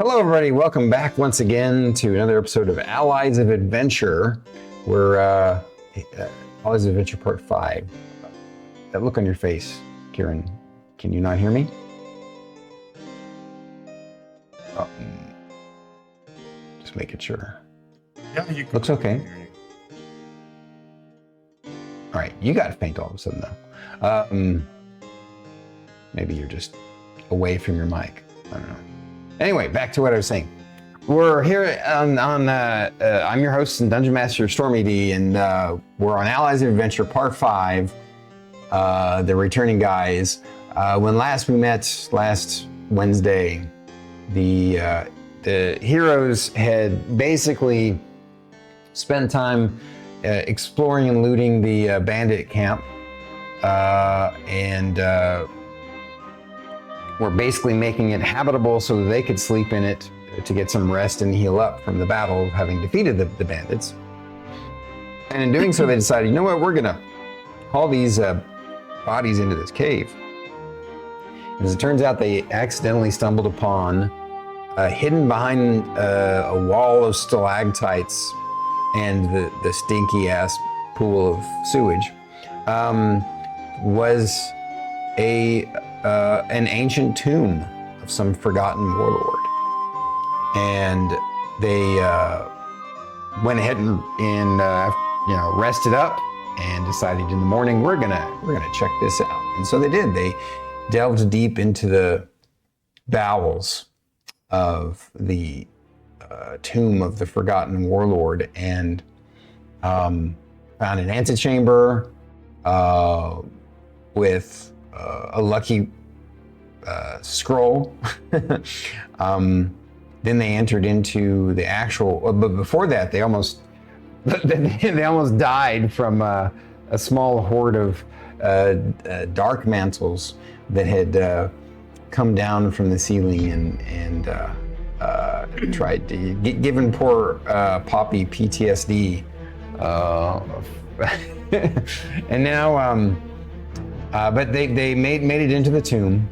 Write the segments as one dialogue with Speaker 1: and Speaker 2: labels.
Speaker 1: Hello, everybody. Welcome back once again to another episode of Allies of Adventure. We're Allies of Adventure Part 5. That look on your face, Kieran. Can you not hear me? Oh, just making sure.
Speaker 2: Yeah, you can.
Speaker 1: Looks okay. All right, you got faint all of a sudden, though. Maybe you're just away from your mic. I don't know. Anyway, back to what I was saying. We're here on I'm your host and Dungeon Master StormyD, and we're on Allies of Adventure Part 5, the returning guys. When last we met, last Wednesday, the heroes had basically spent time exploring and looting the bandit camp, and we're basically making it habitable so that they could sleep in it to get some rest and heal up from the battle of having defeated the bandits. And in doing so, they decided, you know what, we're gonna haul these bodies into this cave. And as it turns out, they accidentally stumbled upon, hidden behind a wall of stalactites and the stinky ass pool of sewage, was an ancient tomb of some forgotten warlord. And they went ahead and rested up and decided in the morning we're gonna check this out. And so they did. They delved deep into the bowels of the tomb of the forgotten warlord and found an antechamber with a lucky scroll. Then they entered into the actual, but before that they almost died from a small horde of dark mantles that had come down from the ceiling and tried to given poor Poppy PTSD, and now but they made it into the tomb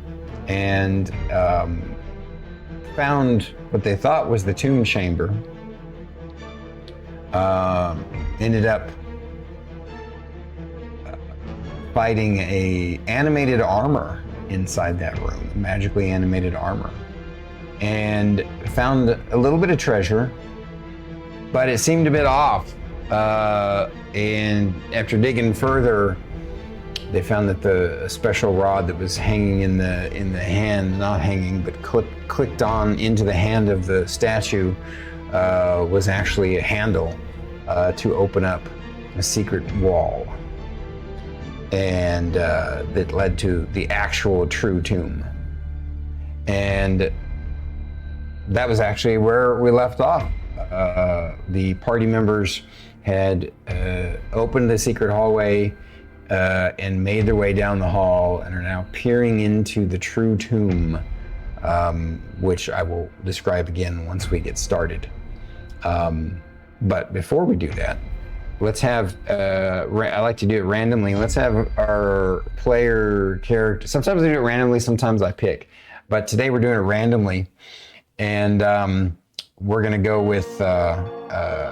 Speaker 1: and found what they thought was the tomb chamber. Ended up fighting a animated armor inside that room, magically animated armor, and found a little bit of treasure, but it seemed a bit off. And after digging further, they found that the special rod that was hanging in the hand, not hanging, but clicked on into the hand of the statue, was actually a handle to open up a secret wall, and that led to the actual true tomb. And that was actually where we left off. The party members had opened the secret hallway and made their way down the hall and are now peering into the true tomb, which I will describe again once we get started. But before we do that, let's have, I like to do it randomly. Let's have our player character. Sometimes I do it randomly, sometimes I pick. But today we're doing it randomly. And we're gonna go with, I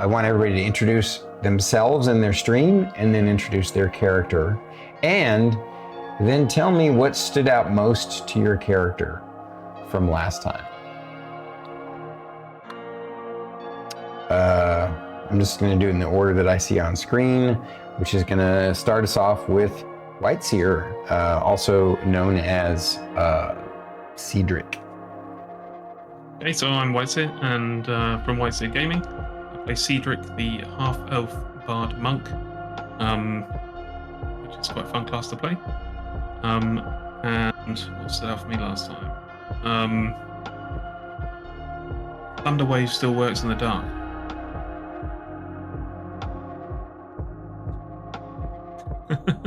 Speaker 1: want everybody to introduce themselves and their stream, and then introduce their character, and then tell me what stood out most to your character from last time. I'm just going to do it in the order that I see on screen, which is going to start us off with WhiteSeer, also known as Ceedric.
Speaker 3: Okay, so I'm WhiteSeer, and from WhiteSeerGaming, I play Ceedric, the half-elf bard monk, which is quite a fun class to play. And what stood out for me last time? Thunderwave still works in the dark.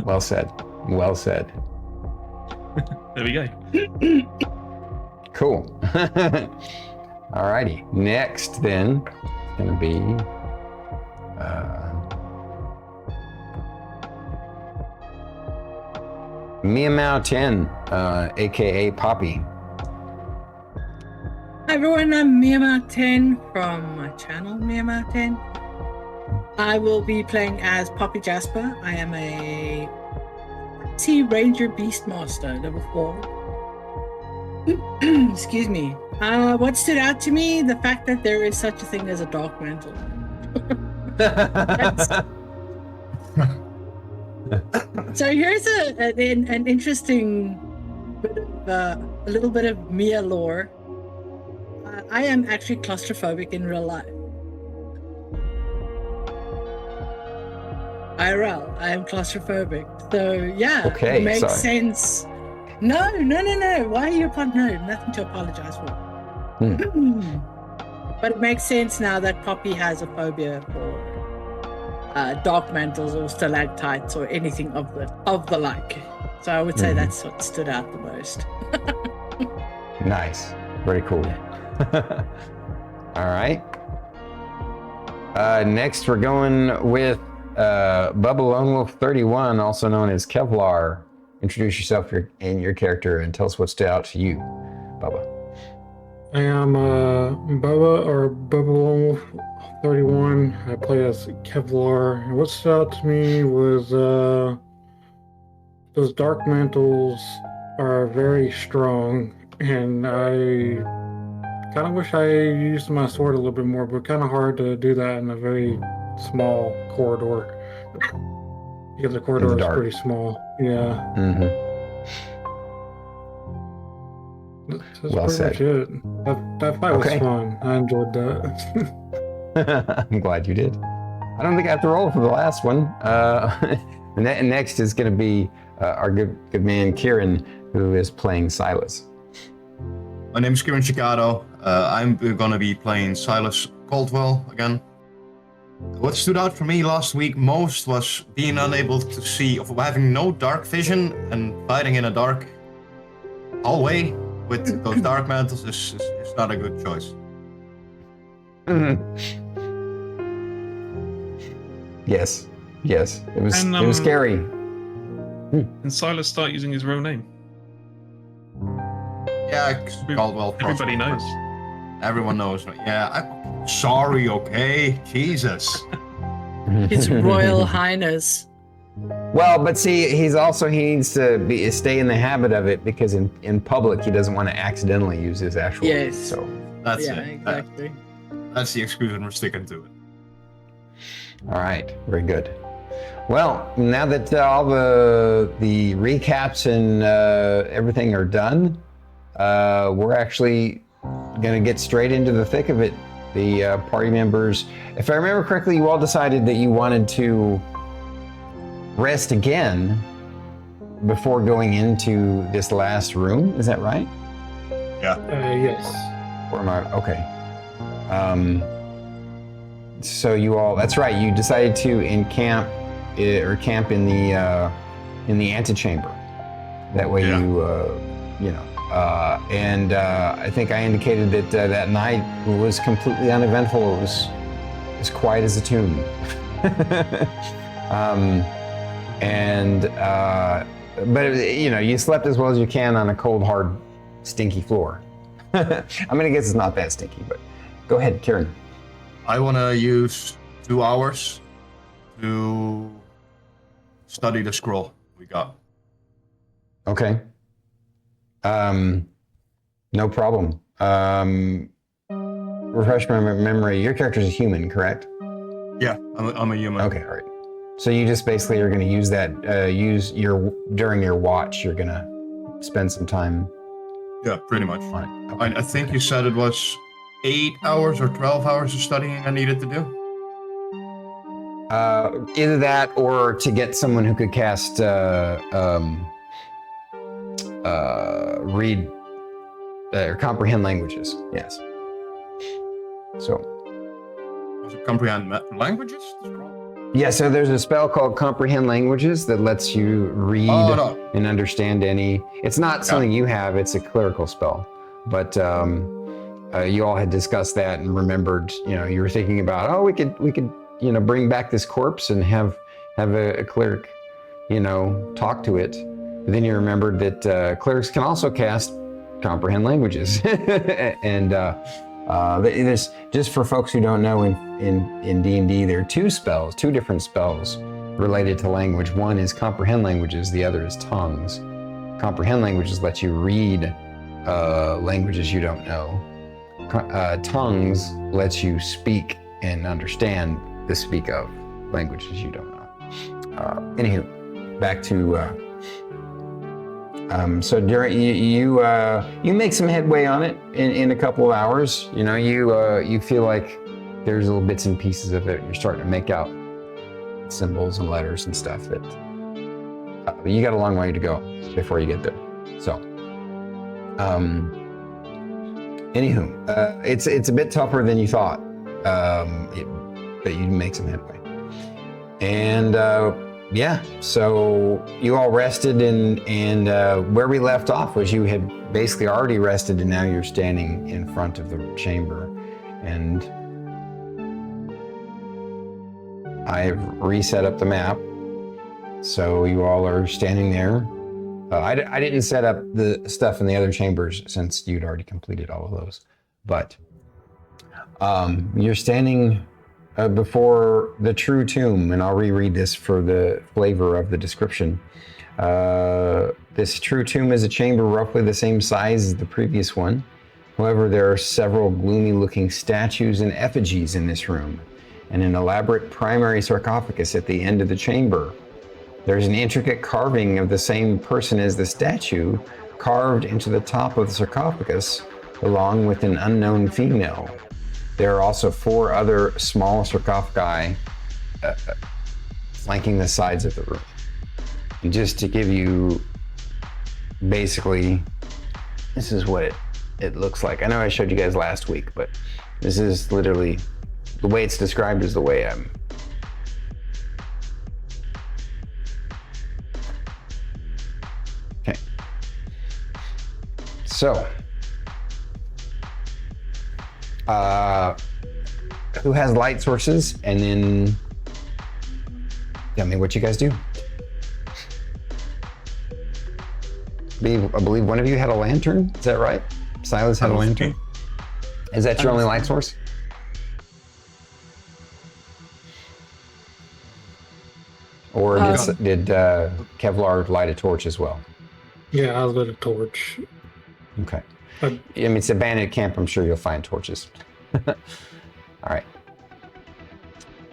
Speaker 1: Well said. Well said.
Speaker 3: There we go.
Speaker 1: Cool. Alrighty. Next, then, it's going to be Mia Mao 10, aka Poppy.
Speaker 2: Hi everyone, I'm Miamout10 from my channel Miamout10. I will be playing as Poppy Jasper. I am a Sea Ranger Beastmaster, level 4. Excuse me. What stood out to me, the fact that there is such a thing as a dark mantle. So here's an interesting bit of a little bit of Mia lore. I am actually claustrophobic in real life. IRL, I am claustrophobic. So yeah,
Speaker 1: Okay,
Speaker 2: it makes
Speaker 1: sorry.
Speaker 2: sense. No. Why are you no, nothing to apologize for. But it makes sense now that Poppy has a phobia for dark mantles or stalactites or anything of the like. So I would say that's what stood out the most.
Speaker 1: Nice. Very cool. All right. Next, we're going with Bubba Lone Wolf 31, also known as Kevlar. Introduce yourself and your character and tell us what stood out to you, Bubba.
Speaker 4: I am Bubba Lone Wolf 31. I play as Kevlar. And what stood out to me was those dark mantles are very strong, and I kind of wish I used my sword a little bit more, but kind of hard to do that in a very small corridor. Because the corridor is pretty small. Yeah. That's
Speaker 1: Well
Speaker 4: pretty
Speaker 1: said.
Speaker 4: much it. That fight was fun. I enjoyed that.
Speaker 1: I'm glad you did. I don't think I have to roll for the last one. Next is going to be our good man Kirin, who is playing Sylas.
Speaker 5: My name is Kirinshikato. I'm going to be playing Sylas Caldwell again. What stood out for me last week most was being unable to see, of having no dark vision and fighting in a dark hallway with those dark mantles is not a good choice.
Speaker 1: Yes. It was scary.
Speaker 3: And Sylas start using his real name.
Speaker 5: Yeah, Caldwell.
Speaker 3: Everybody knows.
Speaker 5: Everyone knows. Yeah, I'm sorry, okay? Jesus.
Speaker 2: His Royal Highness.
Speaker 1: Well, but see, he needs to stay in the habit of it because in public he doesn't want to accidentally use his actual name. So
Speaker 5: that's
Speaker 2: it.
Speaker 5: Exactly. That's the excuse, and we're sticking to it.
Speaker 1: All right, very good. Well, now that all the recaps and everything are done, we're actually going to get straight into the thick of it. The party members, if I remember correctly, you all decided that you wanted to rest again before going into this last room. Is that right?
Speaker 5: Yeah.
Speaker 4: Yes.
Speaker 1: Or am I? Okay. So you all, that's right, you decided to camp in the antechamber. That way and I think I indicated that that night was completely uneventful. It was as quiet as a tomb. But you slept as well as you can on a cold, hard, stinky floor. I'm gonna guess it's not that stinky, but go ahead, Kirin.
Speaker 5: I want to use 2 hours to study the scroll we got.
Speaker 1: Okay. No problem. Refresh my memory. Your character's a human, correct?
Speaker 5: Yeah, I'm a human.
Speaker 1: Okay, all right. So you just basically are going to use that, during your watch, you're going to spend some time.
Speaker 5: Yeah, pretty much.
Speaker 1: On it. Okay.
Speaker 5: I think you said it was 8 hours or 12 hours of studying I needed to do.
Speaker 1: Either that or to get someone who could cast read or comprehend languages. Yes. So.
Speaker 5: Was it comprehend languages?
Speaker 1: Yeah, so there's a spell called Comprehend Languages that lets you read and understand any. It's not something you have, it's a clerical spell. But you all had discussed that and remembered, you were thinking about, we could bring back this corpse and have a cleric, talk to it. But then you remembered that clerics can also cast comprehend languages. And this, just for folks who don't know, in D&D, there are two different spells related to language. One is comprehend languages, the other is tongues. Comprehend languages lets you read languages you don't know. Tongues lets you speak and understand the speak of languages you don't know. Anywho, back to so during you make some headway on it in a couple of hours. You know, you feel like there's little bits and pieces of it. You're starting to make out symbols and letters and stuff that you got a long way to go before you get there. So, anywho, it's a bit tougher than you thought, but you make some headway. And yeah, so you all rested, and where we left off was you had basically already rested, and now you're standing in front of the chamber, and I've reset up the map. So you all are standing there. I didn't set up the stuff in the other chambers since you'd already completed all of those. But you're standing before the true tomb, and I'll reread this for the flavor of the description. This true tomb is a chamber roughly the same size as the previous one. However, there are several gloomy-looking statues and effigies in this room, and an elaborate primary sarcophagus at the end of the chamber. There's an intricate carving of the same person as the statue carved into the top of the sarcophagus, along with an unknown female. There are also 4 other small sarcophagi flanking the sides of the room. And just to give you, basically, this is what it looks like. I know I showed you guys last week, but this is literally, the way it's described is the way I'm. Okay. So, who has light sources? And then tell me what you guys do. I believe one of you had a lantern. Is that right? Sylas had a lantern. Is that your only light source? Or did Kevlar light a torch as well?
Speaker 4: Yeah, I lit a torch.
Speaker 1: Okay. I mean, it's a bandit camp. I'm sure you'll find torches. All right.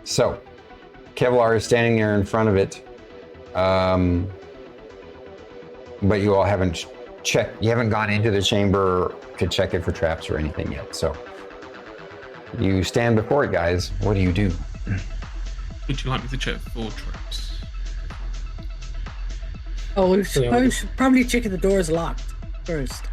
Speaker 1: So, Kevlar is standing there in front of it, but you all haven't checked. You haven't gone into the chamber to check it for traps or anything yet. So, you stand before it, guys. What do you do?
Speaker 3: Would you like me to check for traps?
Speaker 2: Oh, we should probably check if the door is locked first.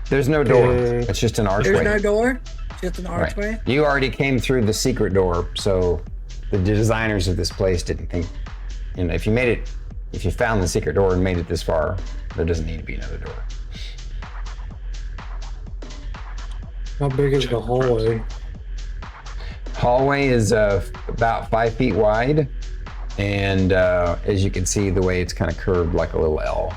Speaker 1: There's no door. It's just an archway.
Speaker 2: There's no door? Just an archway?
Speaker 1: Right. You already came through the secret door, so the designers of this place didn't think, you know, if you found the secret door and made it this far, there doesn't need to be another door.
Speaker 4: How big is the hallway?
Speaker 1: Hallway is about 5 feet wide, and as you can see, the way it's kind of curved like a little L.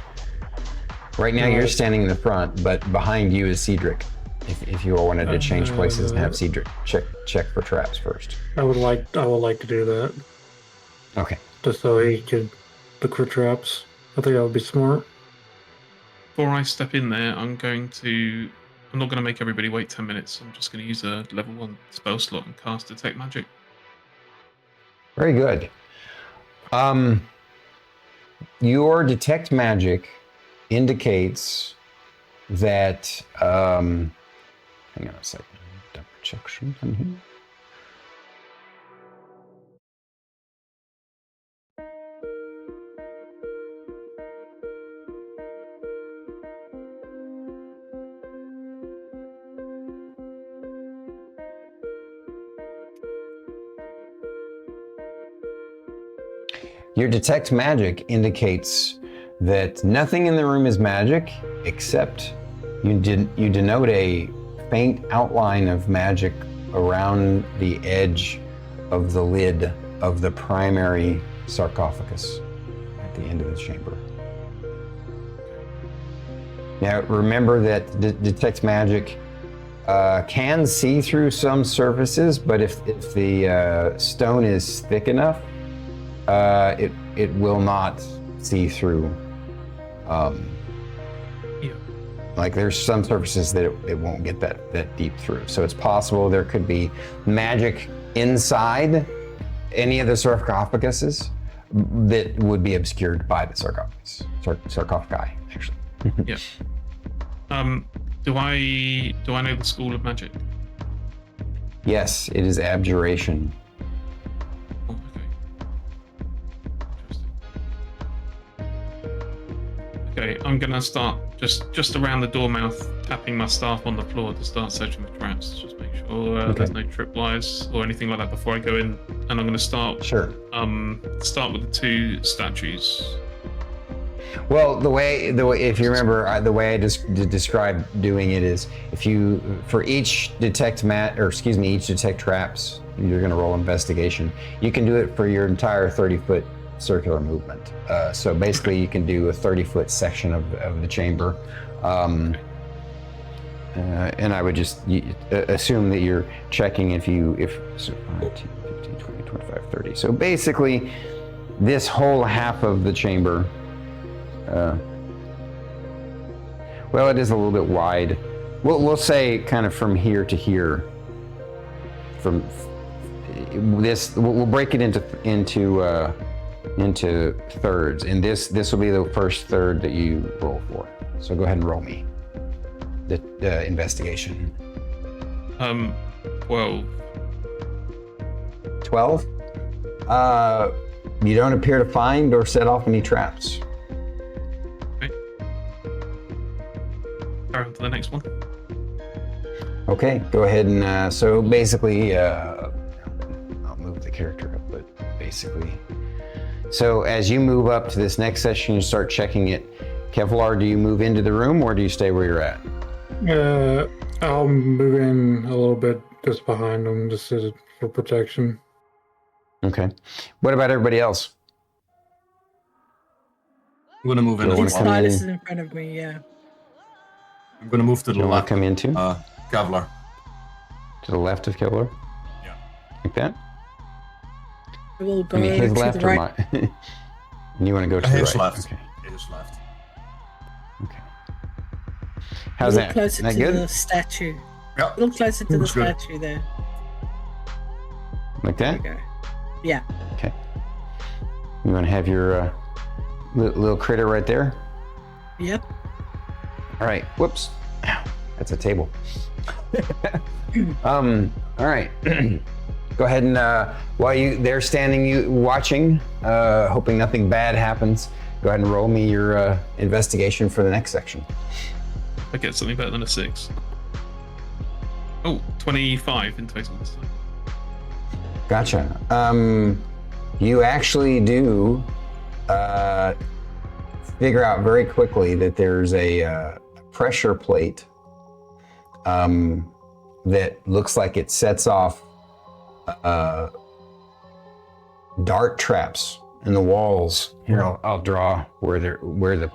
Speaker 1: Right now, you're standing in the front, but behind you is Ceedric. If you all wanted to change places and have Ceedric check for traps first.
Speaker 4: I would like to do that.
Speaker 1: Okay.
Speaker 4: Just so he could look for traps. I think that would be smart.
Speaker 3: Before I step in there, I'm not going to make everybody wait 10 minutes. I'm just going to use a level 1 spell slot and cast Detect Magic.
Speaker 1: Very good. Your Detect Magic indicates that, hang on a second, double check something here. Your Detect Magic indicates that nothing in the room is magic, except you denote a faint outline of magic around the edge of the lid of the primary sarcophagus at the end of the chamber. Now, remember that detect magic can see through some surfaces, but if the stone is thick enough, it will not see through. Like there's some surfaces that it won't get that deep through. So it's possible there could be magic inside any of the sarcophaguses that would be obscured by the sarcophagi, actually.
Speaker 3: Yeah. Do I know the school of magic?
Speaker 1: Yes, it is abjuration.
Speaker 3: Oh, okay. Interesting. Okay, I'm gonna start just around the door mouth, tapping my staff on the floor to start searching for traps. Just make sure there's no tripwires or anything like that before I go in. And I'm gonna start.
Speaker 1: Sure.
Speaker 3: Start with the 2 statues.
Speaker 1: Well, the way if you remember, the way I described doing it is for each detect each detect traps, you're going to roll investigation. You can do it for your entire 30-foot circular movement. So basically, you can do a 30-foot section of the chamber. And I would just assume that you're checking if 5, 10, 15, 20, 25, 30. So basically, this whole half of the chamber. Well, it is a little bit wide. We'll say kind of from here to here. From this, we'll break it into thirds, and this will be the first third that you roll for. So go ahead and roll me the investigation.
Speaker 3: 12.
Speaker 1: 12. You don't appear to find or set off any traps.
Speaker 3: To the next one.
Speaker 1: Okay, go ahead and so basically, I'll move the character up, but basically, so as you move up to this next session, you start checking it. Kevlar, do you move into the room or do you stay where you're at?
Speaker 4: I'll move in a little bit just behind them, just for protection.
Speaker 1: Okay. What about everybody else?
Speaker 5: I'm gonna move in.
Speaker 2: Sylas is in front of me. Yeah.
Speaker 5: I'm gonna move to the
Speaker 1: You want
Speaker 5: left.
Speaker 1: to come into?
Speaker 5: Kevlar.
Speaker 1: To the left of Kevlar?
Speaker 5: Yeah.
Speaker 1: Like that?
Speaker 2: We'll go
Speaker 1: his
Speaker 2: to
Speaker 1: left
Speaker 2: the
Speaker 1: or
Speaker 2: right.
Speaker 1: mine? You want to go to the
Speaker 5: His
Speaker 1: right?
Speaker 5: left.
Speaker 1: Okay.
Speaker 5: His left.
Speaker 1: Okay. How's
Speaker 2: A
Speaker 1: that?
Speaker 2: little closer
Speaker 1: That
Speaker 2: to
Speaker 1: good?
Speaker 2: the statue.
Speaker 5: Yeah.
Speaker 2: A little closer to the
Speaker 5: Looks good.
Speaker 2: statue there.
Speaker 1: Like that?
Speaker 2: There you go. Yeah.
Speaker 1: Okay. You want to have your little critter right there?
Speaker 2: Yep.
Speaker 1: All right. Whoops. Ow, that's a table. All right. Go ahead and while they're standing, watching, hoping nothing bad happens, go ahead and roll me your investigation for the next section.
Speaker 3: I get something better than a 6. Oh, 25 in total this time.
Speaker 1: Gotcha. You actually do figure out very quickly that there's a pressure plate that looks like it sets off dart traps in the walls. Here, I'll draw where the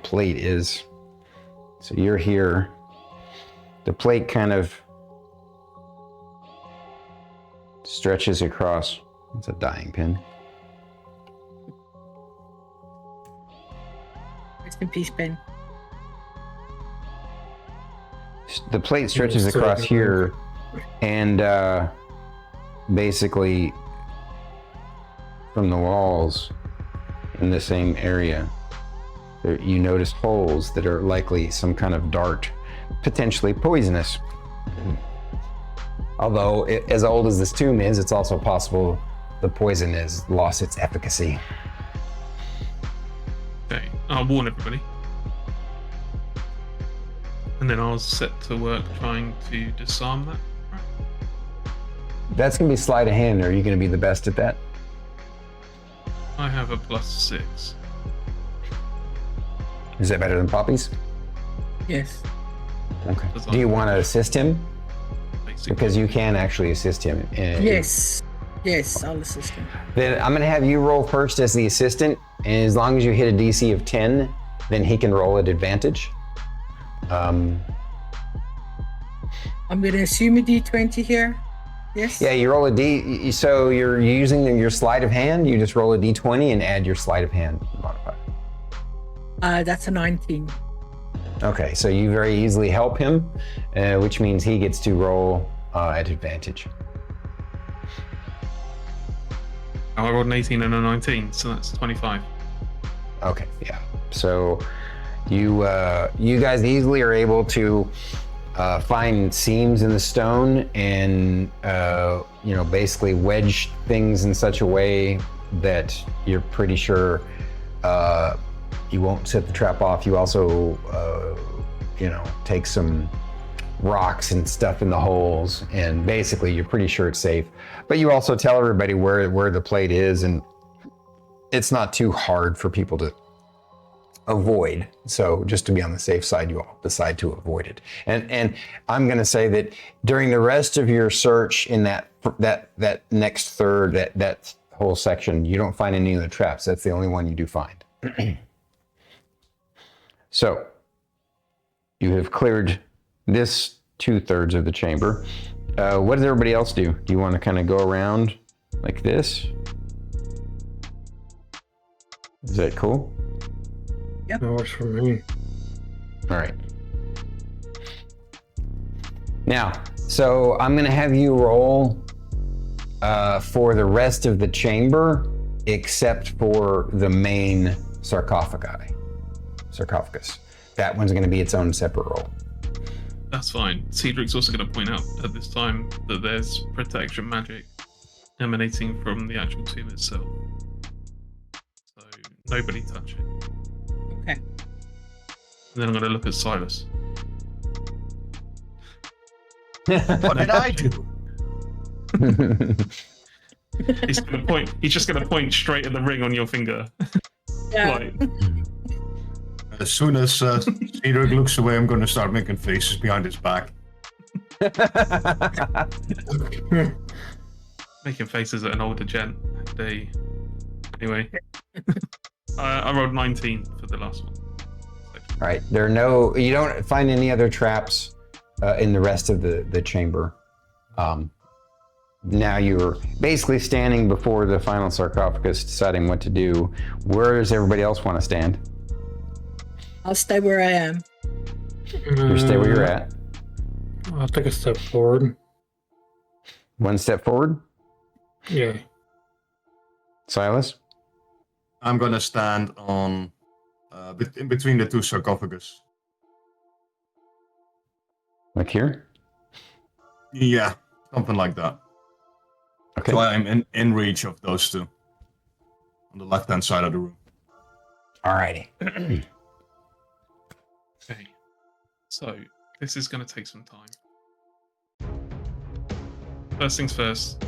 Speaker 1: plate is. So you're here. The plate kind of stretches across. It's a dyeing pin.
Speaker 2: Rest in peace, Ben.
Speaker 1: The plate stretches across here, and basically from the walls in the same area, you notice holes that are likely some kind of dart, potentially poisonous. Although, as old as this tomb is, it's also possible the poison has lost its efficacy.
Speaker 3: Okay, I'll warn everybody. And then I'll set to work trying to disarm that.
Speaker 1: That's going to be sleight of hand. Are you going to be the best at that?
Speaker 3: I have a +6.
Speaker 1: Is that better than Poppy's?
Speaker 2: Yes.
Speaker 1: Okay. Do you want to assist him?
Speaker 3: Basically.
Speaker 1: Because you can actually assist him.
Speaker 2: Yes. Yes, I'll assist him.
Speaker 1: Then I'm going to have you roll first as the assistant, and as long as you hit a DC of 10, then he can roll at advantage.
Speaker 2: I'm going to assume a D20 here. Yes?
Speaker 1: Yeah, you roll a D. So you're using your sleight of hand. You just roll a D20 and add your sleight of hand modifier.
Speaker 2: That's a 19.
Speaker 1: Okay, so you very easily help him, which means he gets to roll at advantage.
Speaker 3: I rolled an 18 and a 19, so that's 25.
Speaker 1: Okay, yeah. So you guys easily are able to find seams in the stone and basically wedge things in such a way that you're pretty sure you won't set the trap off. You also take some rocks and stuff in the holes, and basically you're pretty sure it's safe. But you also tell everybody where the plate is, and it's not too hard for people to avoid. So just to be on the safe side, you all decide to avoid it. And I'm going to say that during the rest of your search in that next third, that whole section, you don't find any of the traps. That's the only one you do find. So you have cleared this 2/3 of the chamber. What does everybody else do? Do you want to kind of go around like this? Is that cool?
Speaker 2: Yep.
Speaker 4: That works for me.
Speaker 1: All right. Now, so I'm going to have you roll for the rest of the chamber, except for the main sarcophagus. That one's going to be its own separate roll.
Speaker 3: That's fine. Ceedric's also going to point out at this time that there's protection magic emanating from the actual tomb itself. So nobody touch it.
Speaker 2: Okay.
Speaker 3: And then I'm going to look at Sylas.
Speaker 5: What did I do?
Speaker 3: He's just going to point straight at the ring on your finger.
Speaker 2: Yeah.
Speaker 3: Like,
Speaker 5: As soon as Ceedric looks away, I'm going to start making faces behind his back.
Speaker 3: making faces at an older gent. Anyway, I rolled 19 for the last one.
Speaker 1: All right, you don't find any other traps in the rest of the chamber. Now you're basically standing before the final sarcophagus, deciding what to do. Where does everybody else want to stand?
Speaker 2: I'll stay where I am.
Speaker 1: You stay where you're at.
Speaker 4: I'll take a step forward.
Speaker 1: One step forward.
Speaker 4: Yeah.
Speaker 1: Sylas?
Speaker 5: I'm going to stand on in between the two sarcophagus.
Speaker 1: Like here?
Speaker 5: Yeah, something like that.
Speaker 1: Okay.
Speaker 5: So I'm in reach of those two. On the left-hand side of the room.
Speaker 1: Alrighty.
Speaker 3: Okay, so this is going to take some time. First things first,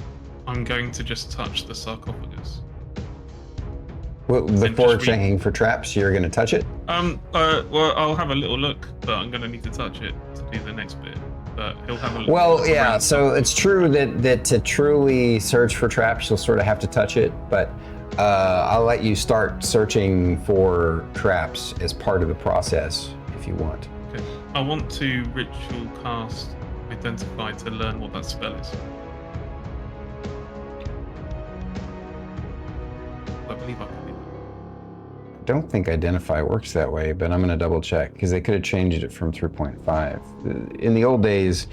Speaker 3: I'm going to just touch the sarcophagus.
Speaker 1: Well, before checking for traps, you're going to touch it?
Speaker 3: Well, I'll have a little look, but I'm going to need to touch it to do the next bit. But he'll have a look.
Speaker 1: Well, yeah, so it's true that to truly search for traps, you'll sort of have to touch it, but I'll let you start searching for traps as part of the process if you want.
Speaker 3: Okay. I want to ritual cast Identify to learn what that spell is. I believe I can do that.
Speaker 1: I don't think Identify works that way, but I'm going to double check because they could have changed it from 3.5. In the old days,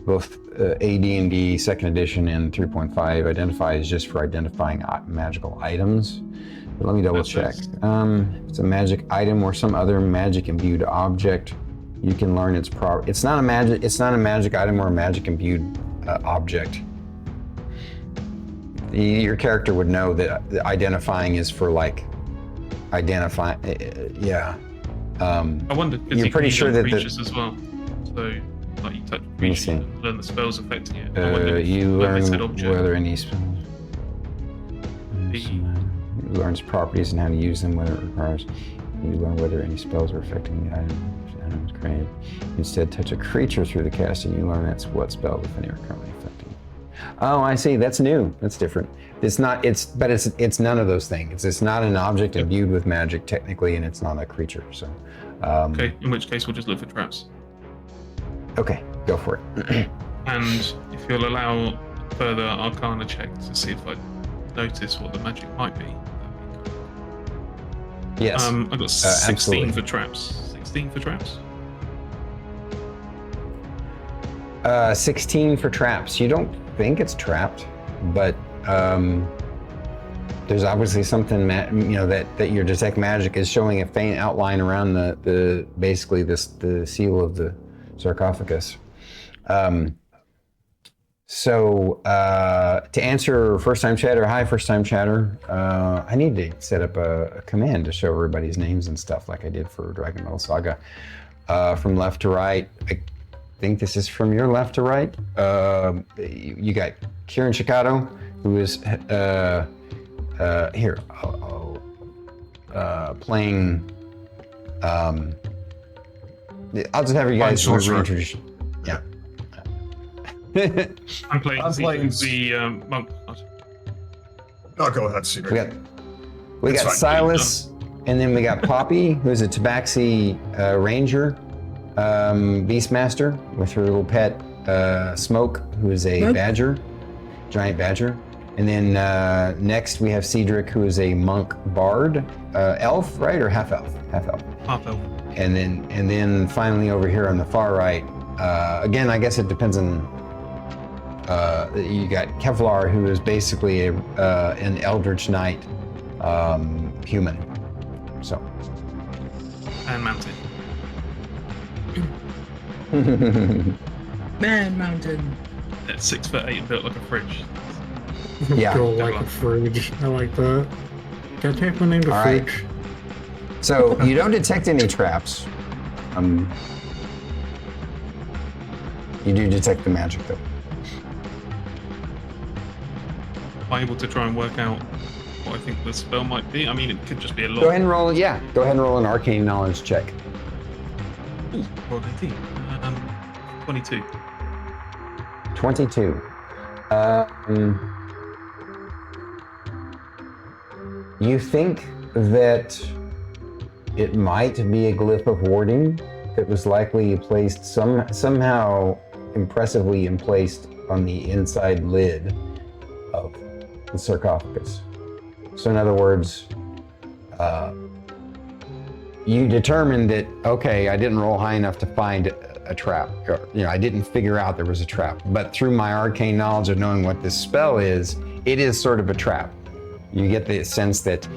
Speaker 1: both AD&D 2nd edition and 3.5, Identify is just for identifying magical items. But let me double check. It's a magic item or some other magic imbued object. You can learn its It's not a magic item or a magic imbued object. Your character would know that identifying is for identify. Yeah.
Speaker 3: I wonder because
Speaker 1: you're pretty sure that
Speaker 3: creatures as well. So you touch creatures and learn the spells affecting it.
Speaker 1: You learn whether any spells. You learn its properties and how to use them, whether it requires. You learn whether any spells are affecting the item is created. Instead, touch a creature through the casting. You learn what spells, if any, are currently affecting. Oh, I see. That's new. That's different. It's not. It's none of those things. It's not an object imbued with magic technically, and it's not a creature. So.
Speaker 3: Okay. In which case, we'll just look for traps.
Speaker 1: Okay, go for it.
Speaker 3: And if you'll allow further Arcana check to see if I notice what the magic might be.
Speaker 1: Yes.
Speaker 3: I got 16
Speaker 1: absolutely.
Speaker 3: for traps. 16 for traps.
Speaker 1: 16 for traps. You don't think it's trapped, but there's obviously something that your detect magic is showing a faint outline around the basically the seal of the sarcophagus. So to answer first-time chatter, hi first-time chatter. I need to set up a command to show everybody's names and stuff like I did for Dragon Metal Saga. From left to right, I think this is from your left to right. You got Kirinshikato, who is here playing. I'll just have you guys reintroduce. Yeah.
Speaker 3: I'm playing the monk.
Speaker 5: Oh, go ahead, Ceedric.
Speaker 1: We got Sylas, and then we got Poppy, who's a Tabaxi Ranger, Beastmaster, with her little pet Smoke, who is a badger, giant badger. And then next we have Ceedric, who is a monk bard, elf, right, or half elf? Half elf.
Speaker 3: Half elf.
Speaker 1: And then finally over here on the far right, again, I guess it depends on. You got Kevlar, who is basically an Eldritch Knight human. So.
Speaker 3: And mountain.
Speaker 2: Man mountain.
Speaker 3: That's 6'8" and built like a fridge.
Speaker 1: Yeah.
Speaker 4: Built like a fridge. I like that. Can I change my name to
Speaker 1: All right.
Speaker 4: Fridge?
Speaker 1: So you don't detect any traps. You do detect the magic, though.
Speaker 3: Am I able to try and work out what I think the spell might be? I mean, it could just be a lot.
Speaker 1: Go ahead and roll. Yeah. Go ahead and roll an arcane knowledge check.
Speaker 3: Roll 18. 22.
Speaker 1: 22. You think that it might be a glyph of warding that was likely placed somehow impressively placed on the inside lid of the sarcophagus. So in other words, you determined that, okay, I didn't roll high enough to find a trap. Or, I didn't figure out there was a trap. But through my arcane knowledge of knowing what this spell is, it is sort of a trap. You get the sense that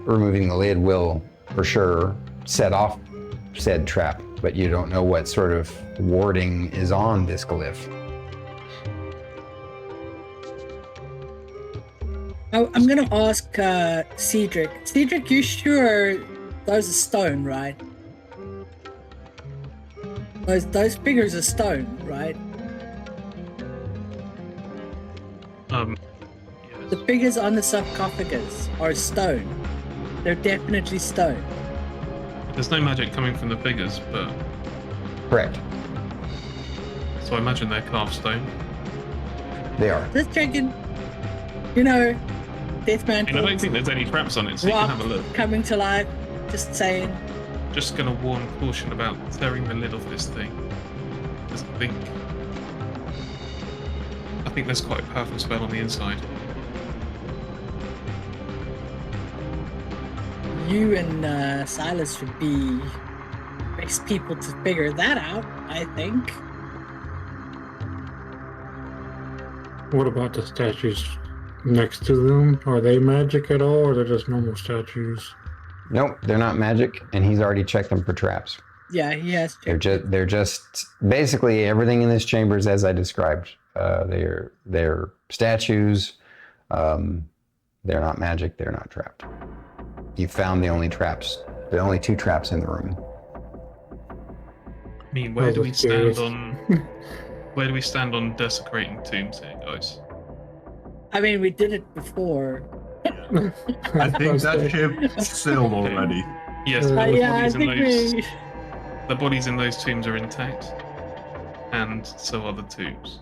Speaker 1: removing the lid will, for sure, set off said trap, but you don't know what sort of warding is on this glyph.
Speaker 2: I'm gonna ask Ceedric. Ceedric, you sure those are stone, right? Those figures are stone, right?
Speaker 3: Yes.
Speaker 2: The figures on the sarcophagus are stone. They're definitely stone.
Speaker 3: There's no magic coming from the figures, but
Speaker 1: Correct.
Speaker 3: so I imagine they're carved stone.
Speaker 1: They are.
Speaker 2: Just checking. Death
Speaker 3: I
Speaker 2: mantle.
Speaker 3: don't think there's any traps on it, so you can have a look.
Speaker 2: Coming to life. Just saying.
Speaker 3: Just gonna warn caution about tearing the lid off this thing. Because I think there's quite a powerful spell on the inside.
Speaker 2: You and Sylas should be best people to figure that out, I think.
Speaker 4: What about the statues next to them? Are they magic at all, or they're just normal statues?
Speaker 1: Nope, they're not magic, and he's already checked them for traps.
Speaker 2: Yeah, he has.
Speaker 1: They're just basically everything in this chamber is as I described. They're statues. They're not magic. They're not trapped. You found the only two traps in the room.
Speaker 3: I mean, where do we stand on desecrating tombs here, guys?
Speaker 2: I mean, we did it before.
Speaker 5: I think that ship sailed already.
Speaker 3: Yes, the bodies in those tombs are intact, and so are the tombs.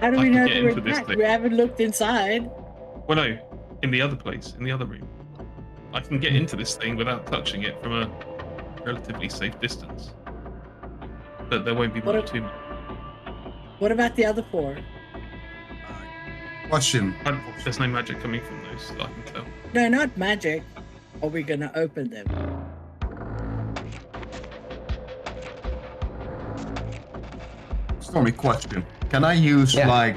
Speaker 2: How do
Speaker 3: I
Speaker 2: we
Speaker 3: can
Speaker 2: know
Speaker 3: get
Speaker 2: they were
Speaker 3: into this
Speaker 2: attacked?
Speaker 3: thing.
Speaker 2: We haven't looked inside.
Speaker 3: Well, no, in the other place, in the other room. I can get into this thing without touching it from a relatively safe distance. But there won't be
Speaker 2: What
Speaker 3: more
Speaker 2: if-
Speaker 3: to me.
Speaker 2: What about the other 4?
Speaker 5: Question.
Speaker 3: There's no magic coming from those that I can tell.
Speaker 2: No, not magic. Are we gonna open them?
Speaker 5: Stormy, question. Can I use
Speaker 1: Yeah.
Speaker 5: like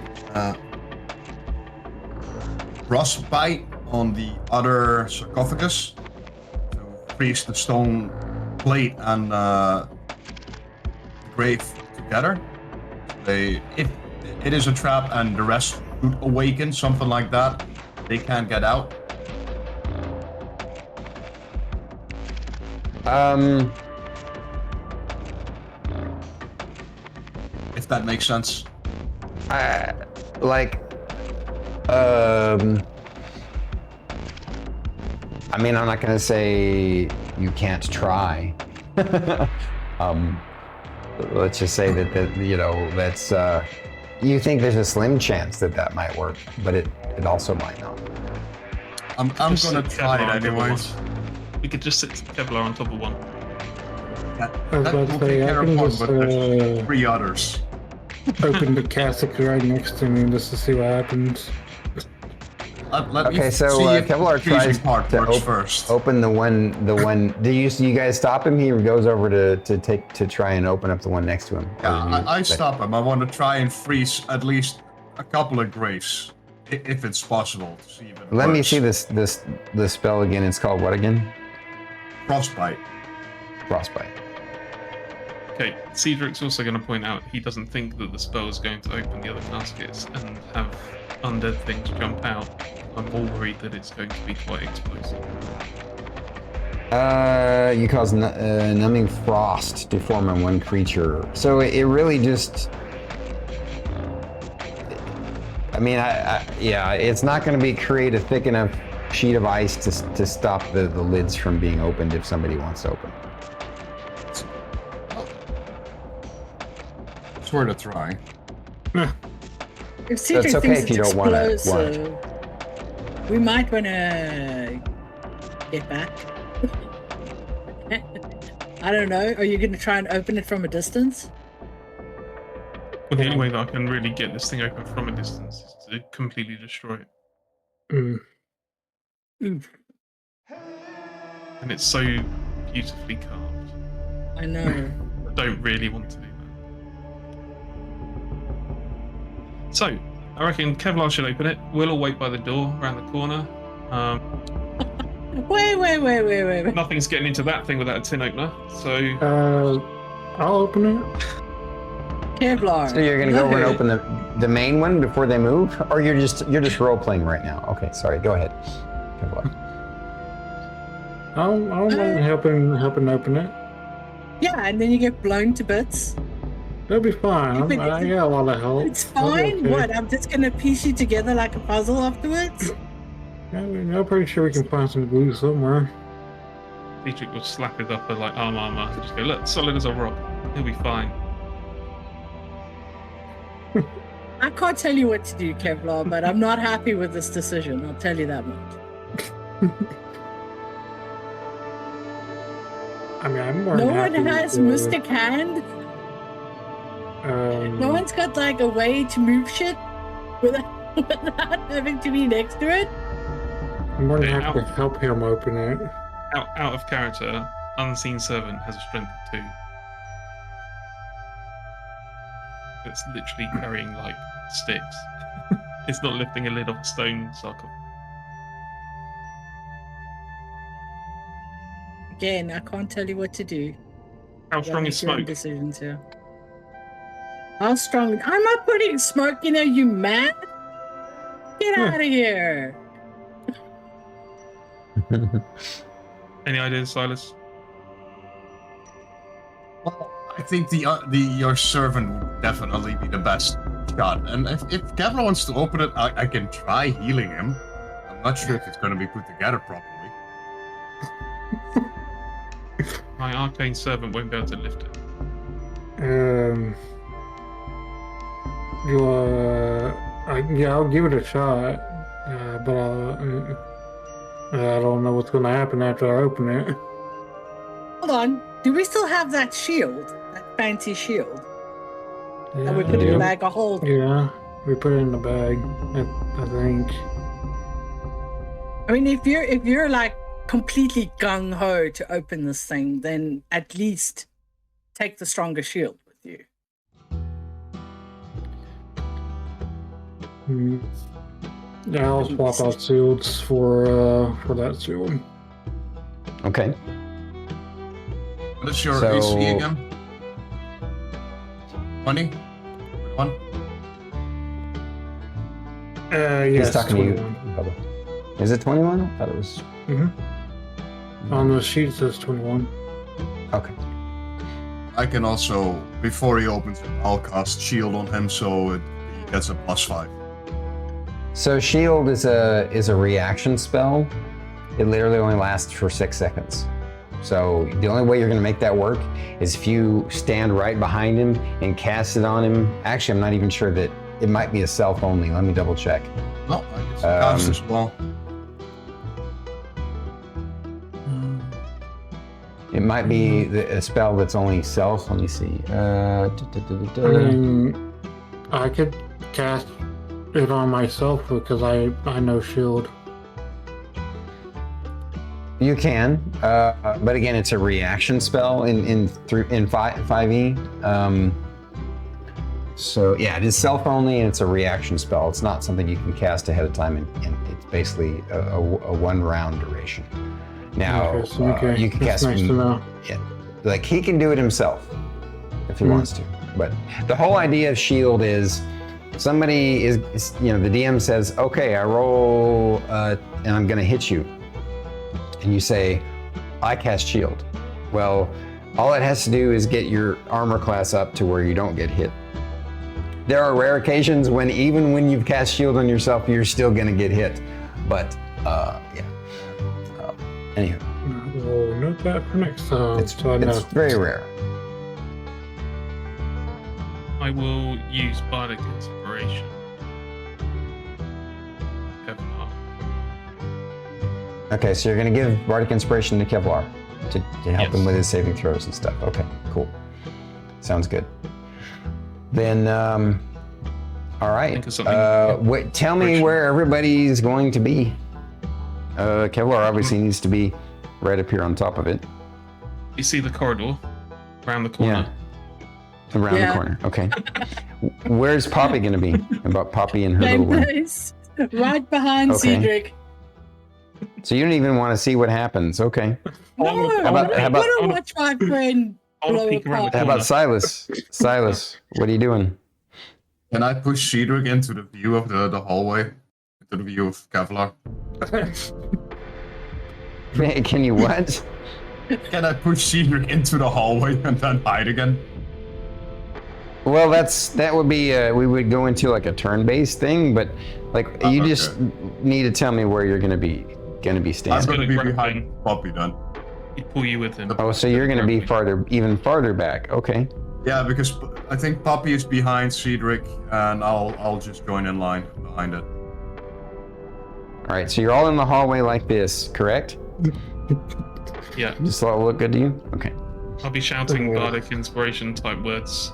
Speaker 5: frostbite on the other sarcophagus to freeze the stone plate and the grave together? If it is a trap and the rest would awaken, something like that, they can't get out. If that makes sense.
Speaker 1: I mean, I'm not gonna say you can't try. Let's just say that you know, that's you think there's a slim chance that that might work, but it also might not.
Speaker 5: I'm
Speaker 3: Just
Speaker 5: gonna
Speaker 3: sit
Speaker 5: try
Speaker 3: Kevlar
Speaker 5: it
Speaker 3: on top of
Speaker 5: anyways.
Speaker 3: one. We could just sit Kevlar on top of one.
Speaker 5: That
Speaker 4: I was about
Speaker 5: will
Speaker 4: to
Speaker 5: take
Speaker 4: say, I
Speaker 5: care of
Speaker 4: can
Speaker 5: one,
Speaker 4: just
Speaker 5: but there's 3 others.
Speaker 4: open the cassock right next to me just to see what happens.
Speaker 5: Let me
Speaker 1: Okay, so
Speaker 5: see if
Speaker 1: Kevlar
Speaker 5: the freezing
Speaker 1: tries
Speaker 5: part
Speaker 1: to
Speaker 5: works first.
Speaker 1: open the one. Do you guys stop him? He goes over to try and open up the one next to him. Or
Speaker 5: Yeah,
Speaker 1: you-
Speaker 5: I stop him. I want to try and freeze at least a couple of graves, if it's possible. To see if it
Speaker 1: Let me
Speaker 5: works.
Speaker 1: see this spell again. It's called what again?
Speaker 5: Frostbite.
Speaker 1: Frostbite.
Speaker 3: Okay, Ceedric's also going to point out he doesn't think that the spell is going to open the other caskets and have undead things jump out. I'm more worried that it's going to be quite explosive.
Speaker 1: You cause numbing frost to form on one creature. So it really just. I mean, yeah, it's not going to be create a thick enough sheet of ice to stop the lids from being opened if somebody wants to open.
Speaker 5: It's worth a try.
Speaker 2: If Cedric
Speaker 1: okay
Speaker 2: thinks
Speaker 1: if you
Speaker 2: it's
Speaker 1: don't want it.
Speaker 2: explosive, we might want to get back. I don't know. Are you going to try and open it from a distance?
Speaker 3: Well, the only way that I can really get this thing open from a distance is to completely destroy it.
Speaker 4: Mm.
Speaker 2: Oof,
Speaker 3: And it's so beautifully carved.
Speaker 2: I know.
Speaker 3: I don't really want to do that. So, I reckon Kevlar should open it. We'll all wait by the door around the corner.
Speaker 2: Wait.
Speaker 3: Nothing's getting into that thing without a tin opener. So,
Speaker 4: I'll open it.
Speaker 2: Kevlar.
Speaker 1: So you're gonna go over and
Speaker 2: no.
Speaker 1: open the main one before they move, or you're just role playing right now? Okay, sorry. Go ahead. Kevlar.
Speaker 4: I'll helping open it.
Speaker 2: Yeah, and then you get blown to bits.
Speaker 4: That'll be fine.
Speaker 2: But
Speaker 4: I got a lot of help.
Speaker 2: It's
Speaker 4: I'll be
Speaker 2: fine.
Speaker 4: okay.
Speaker 2: What? I'm just going to piece you together like a puzzle afterwards?
Speaker 4: I'm pretty sure we can find some glue somewhere.
Speaker 3: Ceedric will slap his upper like armor and just go, look, solid as a rock. He'll be fine.
Speaker 2: I can't tell you what to do, Kevlar, but I'm not happy with this decision. I'll tell you that much.
Speaker 4: I mean, I'm more
Speaker 2: No
Speaker 4: than
Speaker 2: one
Speaker 4: happy
Speaker 2: has
Speaker 4: with,
Speaker 2: Mystic Hand. No one's got like a way to move shit without having to be next to it.
Speaker 4: I'm more than
Speaker 3: Okay,
Speaker 4: happy to help him open it.
Speaker 3: Out of character, Unseen Servant has a strength of 2. It's literally carrying like sticks. It's not lifting a lid off a stone sarcophagus.
Speaker 2: Again, I can't tell you what to do.
Speaker 3: How
Speaker 2: You
Speaker 3: strong
Speaker 2: make
Speaker 3: is
Speaker 2: your own
Speaker 3: smoke?
Speaker 2: decisions here. How strong? I'm not putting smoke in there, you mad? Get out of here.
Speaker 3: Any ideas, Silas?
Speaker 5: Well, I think your servant would definitely be the best shot. And if Kevlar wants to open it, I can try healing him. I'm not sure if it's going to be put together properly.
Speaker 3: My arcane servant won't be able to lift it.
Speaker 4: I'll give it a shot. But I don't know what's gonna happen after I open it.
Speaker 2: Hold on. Do we still have that shield? That fancy shield?
Speaker 4: Yeah,
Speaker 2: That we put in the bag of holding?
Speaker 4: Yeah, we put it in the bag. I think.
Speaker 2: I mean, if you're like completely gung ho to open this thing, then at least take the stronger shield with you.
Speaker 4: Yeah, I'll swap out shields for that shield.
Speaker 1: Okay.
Speaker 5: What is your
Speaker 1: So-
Speaker 5: AC again? 20? 21?
Speaker 4: Yes,
Speaker 1: He's talking to you,
Speaker 4: 21.
Speaker 1: Bubba. Is it 21? I thought it was.
Speaker 4: On the sheet it says 21.
Speaker 1: Okay.
Speaker 5: I can also, before he opens it, I'll cast shield on him so he gets a +5.
Speaker 1: So shield is a reaction spell. It literally only lasts for 6 seconds. So the only way you're going to make that work is if you stand right behind him and cast it on him. Actually, I'm not even sure that it might be a self only. Let me double check.
Speaker 5: No, I guess cast as well.
Speaker 1: It might be a spell that's only self. Let me see.
Speaker 4: I could cast it on myself because I know shield.
Speaker 1: You can, but again, it's a reaction spell in 5e. So yeah, it is self only, and it's a reaction spell. It's not something you can cast ahead of time, and it's basically a 1 round duration. Now
Speaker 4: Okay.
Speaker 1: you can
Speaker 4: That's
Speaker 1: cast.
Speaker 4: nice to know.
Speaker 1: Yeah, like he can do it himself if he wants to. But the whole idea of shield is somebody is the DM says, okay, I roll and I'm going to hit you. And you say, I cast shield. Well, all it has to do is get your armor class up to where you don't get hit. There are rare occasions when even when you've cast shield on yourself, you're still going to get hit. But anywho.
Speaker 4: We'll note that for next time.
Speaker 1: It's
Speaker 4: so I know.
Speaker 1: very rare.
Speaker 3: I will use Bardic Inspiration. Kevlar.
Speaker 1: Okay, so you're going to give Bardic Inspiration to Kevlar to help him
Speaker 3: Yes.
Speaker 1: with his saving throws and stuff. Okay, cool. Sounds good. Then, all right.
Speaker 3: Think of something.
Speaker 1: Tell me where everybody's going to be. Kevlar obviously needs to be right up here on top of it.
Speaker 3: You see the corridor around the corner?
Speaker 1: Yeah. Around the corner. Okay. Where's Poppy going to be? About Poppy and her little one.
Speaker 2: Nice. Right behind
Speaker 1: Okay.
Speaker 2: Ceedric.
Speaker 1: So you don't even want to see what happens. Okay.
Speaker 2: No,
Speaker 1: How about-
Speaker 2: I want to watch my friend
Speaker 3: I wanna
Speaker 2: blow
Speaker 3: peek around
Speaker 2: apart.
Speaker 3: the
Speaker 1: How about Sylas? Sylas, what are you doing?
Speaker 5: Can I push Ceedric into the view of the hallway? Into the view of Kevlar?
Speaker 1: Can you what?
Speaker 5: Can I push Ceedric into the hallway and then hide again?
Speaker 1: Well, that would be we would go into like a turn-based thing, but like you
Speaker 5: okay.
Speaker 1: just need to tell me where you're gonna be
Speaker 5: I'm
Speaker 1: standing.
Speaker 5: gonna be
Speaker 3: Gonna grab
Speaker 5: behind Poppy then.
Speaker 3: He'd pull you with him.
Speaker 1: Oh, so you're gonna be even farther back. Okay.
Speaker 5: Yeah, because I think Poppy is behind Ceedric, and I'll just join in line behind it.
Speaker 1: All right. So you're all in the hallway like this, correct?
Speaker 3: Yeah,
Speaker 1: Just all look good to you? Okay.
Speaker 3: I'll be shouting Bardic Inspiration type words.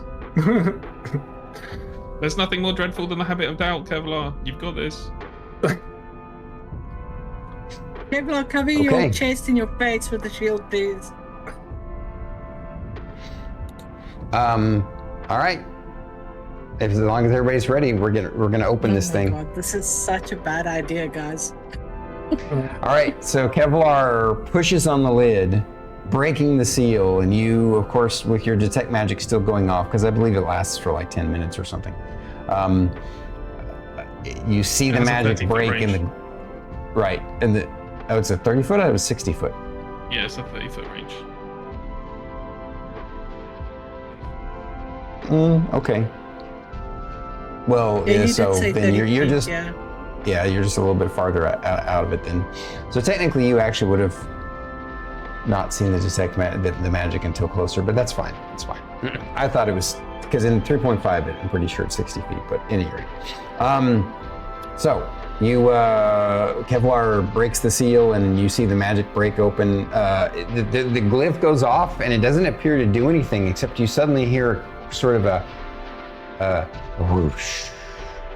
Speaker 3: There's nothing more dreadful than the habit of doubt, Kevlar. You've got this.
Speaker 2: Kevlar, cover
Speaker 1: Okay.
Speaker 2: your chest and your face with the shield, please.
Speaker 1: All right. As long as everybody's ready, we're gonna open this
Speaker 2: Oh my
Speaker 1: thing.
Speaker 2: God, this is such a bad idea, guys.
Speaker 1: All right, so Kevlar pushes on the lid, breaking the seal, and you, of course, with your detect magic still going off, because I believe it lasts for like 10 minutes or something. You see the
Speaker 3: That's a
Speaker 1: magic
Speaker 3: 30-foot
Speaker 1: break in the
Speaker 3: range.
Speaker 1: right, and it's a 30 foot. It was 60 foot.
Speaker 3: Yeah, it's a 30-foot range.
Speaker 1: Okay. Well,
Speaker 2: Yeah, you did
Speaker 1: so
Speaker 2: say
Speaker 1: then
Speaker 2: 30
Speaker 1: you're
Speaker 2: feet,
Speaker 1: just
Speaker 2: yeah.
Speaker 1: you're just a little bit farther out of it then. So technically, you actually would have not seen the detect the magic until closer, but that's fine. It's fine. I thought it was, because in 3.5, I'm pretty sure it's 60 feet, but at any rate. So, Kevlar breaks the seal and you see the magic break open. The glyph goes off and it doesn't appear to do anything except you suddenly hear sort of a whoosh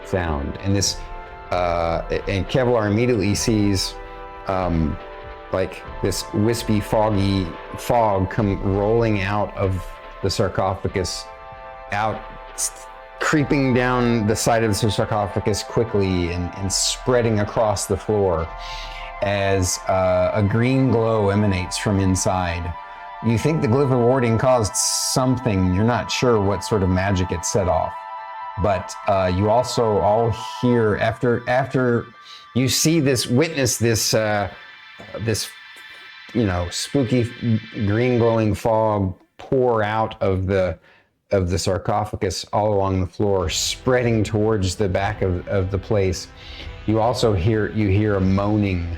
Speaker 1: sound. And this, and Kevlar immediately sees like this wispy, foggy fog come rolling out of the sarcophagus, creeping down the side of the sarcophagus quickly and spreading across the floor as a green glow emanates from inside. You think the glyph of warding caused something. You're not sure what sort of magic it set off. But you also all hear, after you see this, witness this, spooky green glowing fog pour out of the sarcophagus all along the floor, spreading towards the back of the place. You also hear a moaning.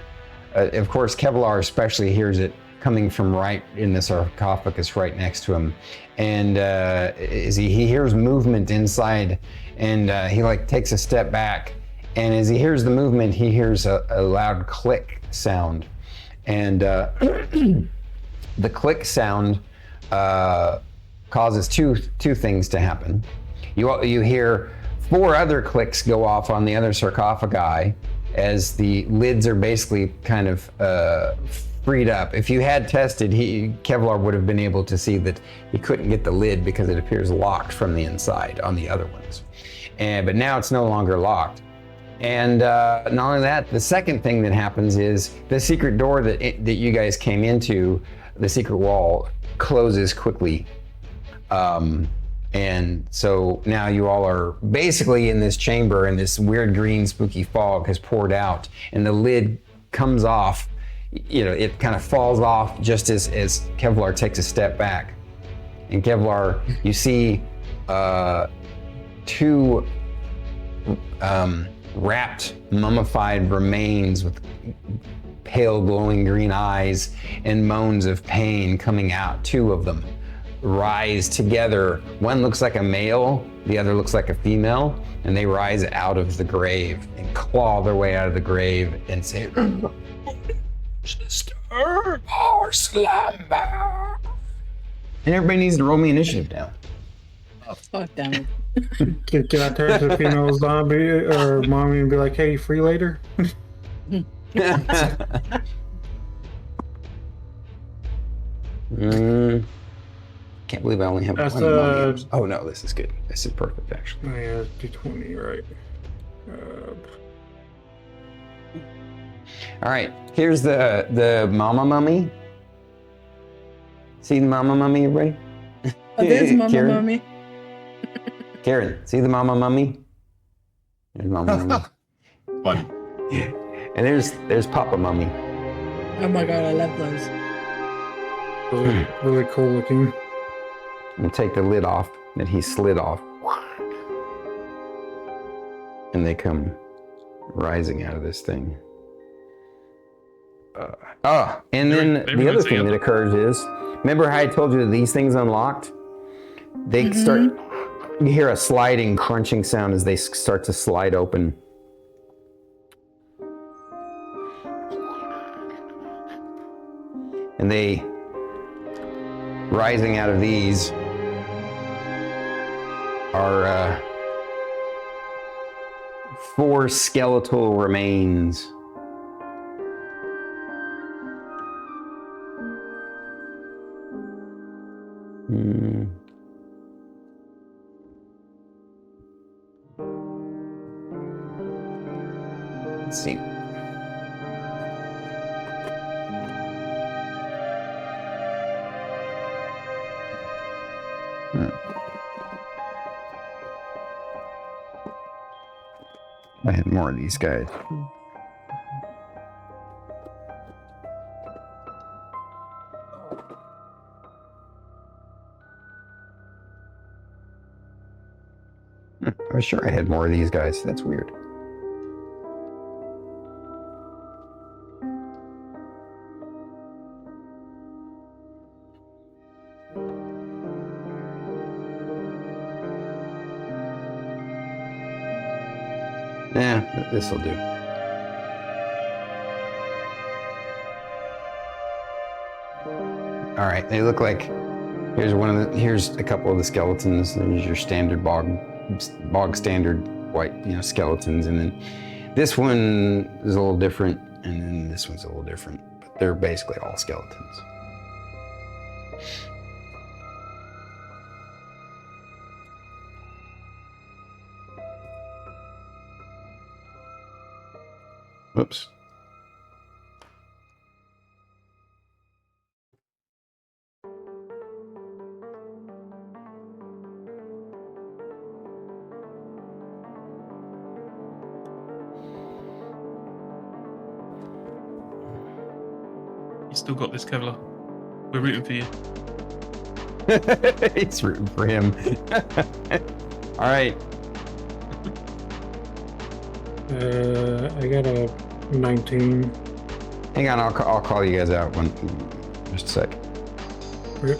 Speaker 1: Of course, Kevlar especially hears it coming from right in the sarcophagus right next to him. And as he hears movement inside, and he takes a step back. And as he hears the movement, he hears a loud click sound. And the click sound causes two things to happen. You hear 4 other clicks go off on the other sarcophagi as the lids are basically kind of freed up. If you had tested, Kevlar would have been able to see that he couldn't get the lid because it appears locked from the inside on the other ones. But now it's no longer locked. And not only that, the second thing that happens is the secret door that you guys came into, the secret wall, closes quickly. And so now you all are basically in this chamber, and this weird green spooky fog has poured out, and the lid comes off. It kind of falls off just as Kevlar takes a step back. And Kevlar, you see 2 wrapped, mummified remains with pale glowing green eyes and moans of pain coming out. 2 of them rise together. One looks like a male, the other looks like a female, and they rise out of the grave and claw their way out of the grave and say, "Disturb our slumber." And everybody needs to roll me initiative now.
Speaker 2: Oh, damn it.
Speaker 4: Can I turn to the female zombie or mommy and be like, "Hey, free later"?
Speaker 1: Can't believe I only have
Speaker 4: That's,
Speaker 1: one mummy. Oh no, this is good. This is perfect, actually.
Speaker 4: Oh yeah, D20, right?
Speaker 1: All right, here's the mama mummy. See the mama mummy, everybody?
Speaker 2: Oh, there's Mama
Speaker 1: Karen?
Speaker 2: Mummy.
Speaker 1: Karen, see the mama mummy? There's mama mummy.
Speaker 5: Funny.
Speaker 1: And there's Papa Mummy.
Speaker 2: Oh my god, I love those.
Speaker 4: Really cool looking.
Speaker 1: And take the lid off that he slid off. And they come rising out of this thing. And then the other thing that occurs is, remember how I told you that these things unlocked? They start, you hear a sliding, crunching sound as they start to slide open. And they, rising out of these, are 4 skeletal remains. Let's see. I had more of these guys. I was sure I had more of these guys. That's weird. This will do. All right, they look like, here's a couple of the skeletons. There's your standard bog standard white, skeletons, and then this one is a little different, and then this one's a little different, but they're basically all skeletons. Oops.
Speaker 3: You still got this, Kevlar. We're rooting for you.
Speaker 1: He's rooting for him. All right.
Speaker 4: I got a 19.
Speaker 1: Hang on, I'll call you guys out just a sec.
Speaker 4: Okay.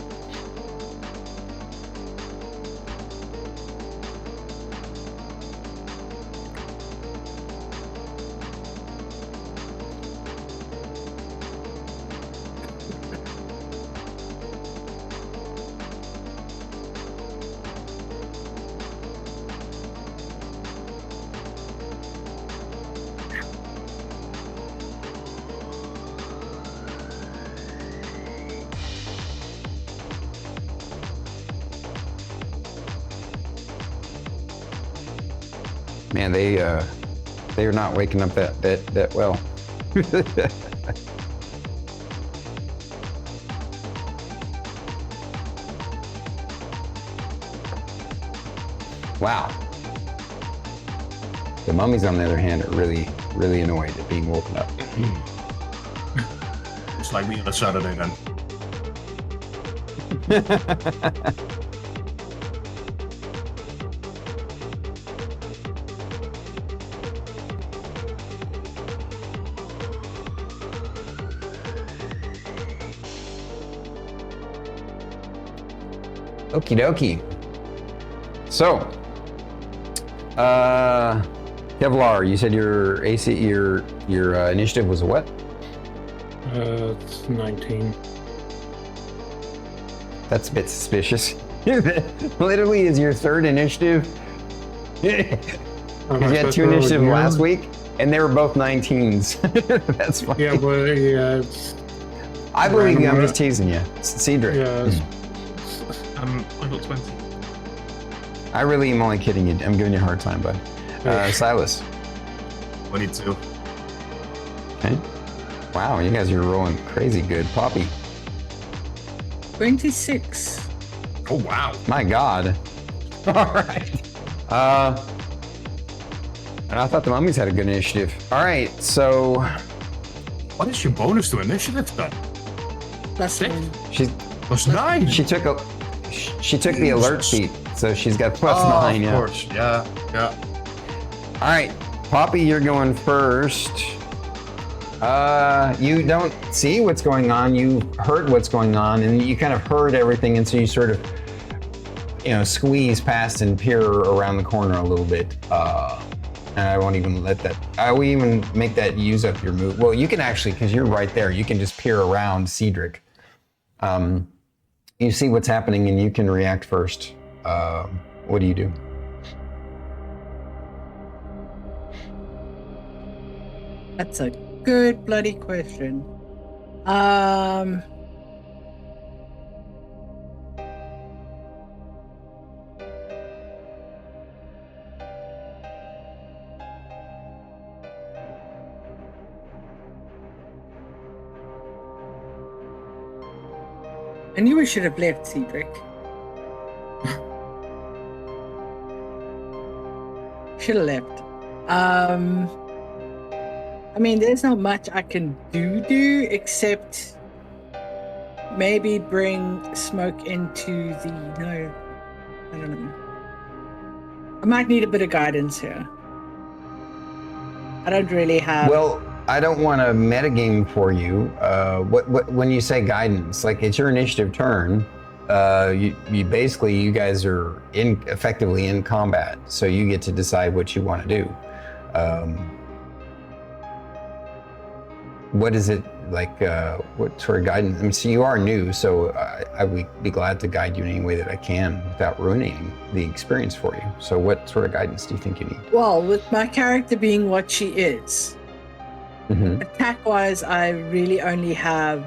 Speaker 1: Man, they're not waking up that well. Wow. The mummies, on the other hand, are really, really annoyed at being woken up.
Speaker 5: It's like me on a Saturday then.
Speaker 1: Okie dokie. So, Kevlar, you said your AC, your initiative was a what?
Speaker 4: It's 19.
Speaker 1: That's a bit suspicious. Literally is your third initiative. Because you had two initiatives last week, and they were both 19s. That's funny.
Speaker 4: Yeah, but yeah, it's.
Speaker 1: I believe you. I'm just teasing you, Ceedric.
Speaker 4: Yeah.
Speaker 3: I got 20.
Speaker 1: I really am only kidding you. I'm giving you a hard time, bud. Sylas.
Speaker 5: 22.
Speaker 1: Okay. Wow, you guys are rolling crazy good. Poppy.
Speaker 2: 26.
Speaker 5: Oh wow.
Speaker 1: My God. All right. And I thought the mummies had a good initiative. All right, so
Speaker 5: What is your bonus to initiative then?
Speaker 2: Plus one.
Speaker 1: she's
Speaker 5: Plus 9.
Speaker 1: she took the alert sheet, so she's got plus 9.
Speaker 5: Of
Speaker 1: Yeah.
Speaker 5: course. Yeah.
Speaker 1: All right, Poppy, you're going first. You don't see what's going on. You heard what's going on, and you kind of heard everything, and so you sort of, squeeze past and peer around the corner a little bit. And I won't even let that. I won't even make that use up your move. Well, you can actually, because you're right there, you can just peer around Ceedric. You see what's happening, and you can react first. What do you do?
Speaker 2: That's a good bloody question. I knew we should have left Ceedric. Should have left. I mean, there's not much I can do except maybe bring smoke into the... No, I don't know. I might need a bit of guidance here. I don't really have...
Speaker 1: Well, I don't want to metagame for you. What when you say guidance, like it's your initiative turn. You basically, you guys are effectively in combat, so you get to decide what you want to do. What is it like? What sort of guidance? I mean, so you are new, so I would be glad to guide you in any way that I can without ruining the experience for you. So, what sort of guidance do you think you need?
Speaker 2: Well, with my character being what she is,
Speaker 1: Mm-hmm.
Speaker 2: attack-wise, I really only have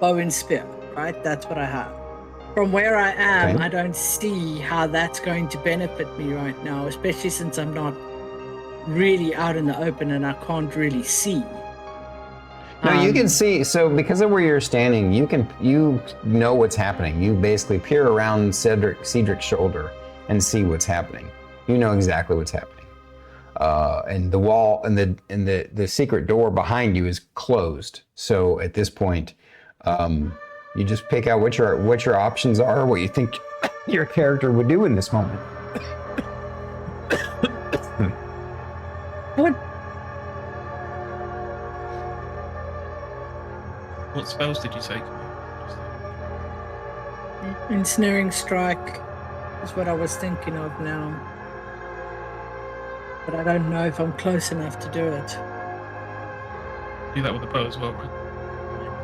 Speaker 2: bow and spear, right? That's what I have. From where I am,
Speaker 1: Okay.
Speaker 2: I don't see how that's going to benefit me right now, especially since I'm not really out in the open and I can't really see.
Speaker 1: No, you can see. So, because of where you're standing, you know what's happening. You basically peer around Ceedric's shoulder and see what's happening. You know exactly what's happening. And the wall and the secret door behind you is closed. So at this point, you just pick out what your options are, what you think your character would do in this moment.
Speaker 3: What spells did you take?
Speaker 2: Ensnaring strike is what I was thinking of now. But I don't know if I'm close enough to do it.
Speaker 3: Do that with the bow as well, right?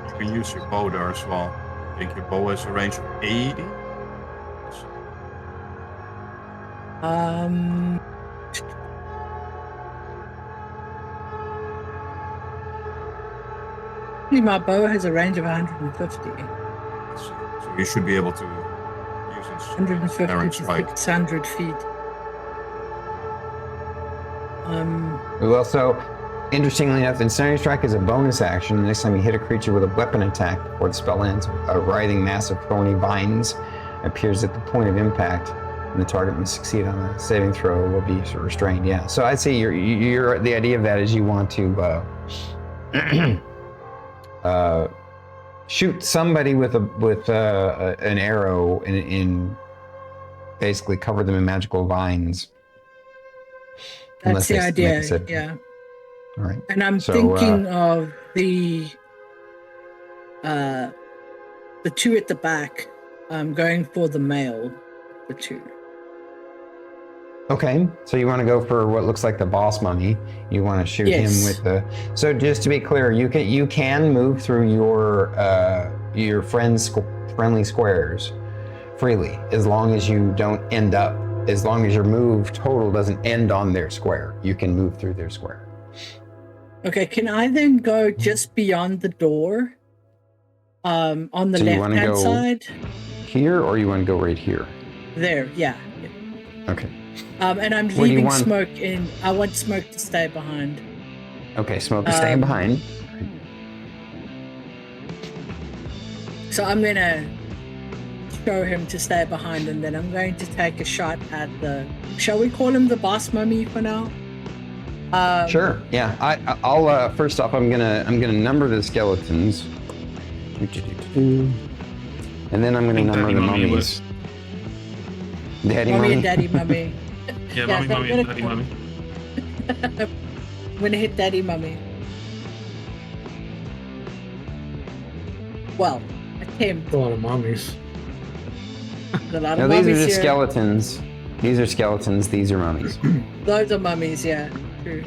Speaker 5: You can use your bow there as well. I think your bow has a range of 80.
Speaker 2: My bow has a range of 150.
Speaker 5: So you should be able to use it.
Speaker 2: 150 to
Speaker 5: Strike.
Speaker 2: 600 feet.
Speaker 1: Well, so interestingly enough, Ensnaring Strike is a bonus action. The next time you hit a creature with a weapon attack before the spell ends, a writhing mass of thorny vines appears at the point of impact, and the target must succeed on a saving throw, will be restrained. Yeah. So I'd say you're the idea of that is you want to shoot somebody with an arrow and basically cover them in magical vines.
Speaker 2: That's the idea,
Speaker 1: Like
Speaker 2: yeah.
Speaker 1: All right.
Speaker 2: And I'm thinking of the two at the back. I'm going for the male, the two.
Speaker 1: Okay, so you want to go for what looks like the boss mummy. You want to shoot him with the. So just to be clear, you can move through your friendly squares freely, as long as you don't end up. As long as your move total doesn't end on their square, you can move through their square.
Speaker 2: Okay, can I then go just beyond the door? On the left-hand side?
Speaker 1: Here, or you want to go right here?
Speaker 2: There, yeah.
Speaker 1: Okay.
Speaker 2: And I'm leaving smoke in. I want smoke to stay behind.
Speaker 1: Okay, smoke is staying behind.
Speaker 2: So I'm gonna show him to stay behind, and then I'm going to take a shot at the. Shall we call him the boss mummy for now?
Speaker 1: Sure. Yeah. I'll first off, I'm gonna number the skeletons, and then I'm gonna number the mummies. Daddy mummy
Speaker 2: and daddy mummy.
Speaker 3: Yeah, mummy and daddy mummy.
Speaker 2: I'm gonna hit daddy mummy. Well, attempt.
Speaker 4: A lot of mummies.
Speaker 2: A lot
Speaker 1: No,
Speaker 2: of
Speaker 1: these are
Speaker 2: mummies
Speaker 1: just
Speaker 2: here.
Speaker 1: skeletons. These are skeletons. These are mummies.
Speaker 2: Those are mummies, yeah. True.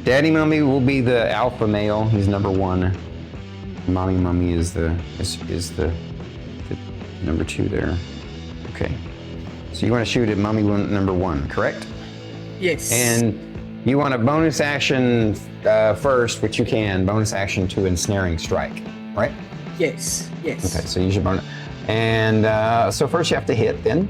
Speaker 1: Daddy mummy will be the alpha male. He's number 1. Mommy mummy is the number 2 there. Okay. So you want to shoot at mummy number 1, correct?
Speaker 2: Yes.
Speaker 1: And you want a bonus action first, which you can. Bonus action to ensnaring strike, right?
Speaker 2: Yes. Yes.
Speaker 1: Okay, so use your bonus. And so first you have to hit then.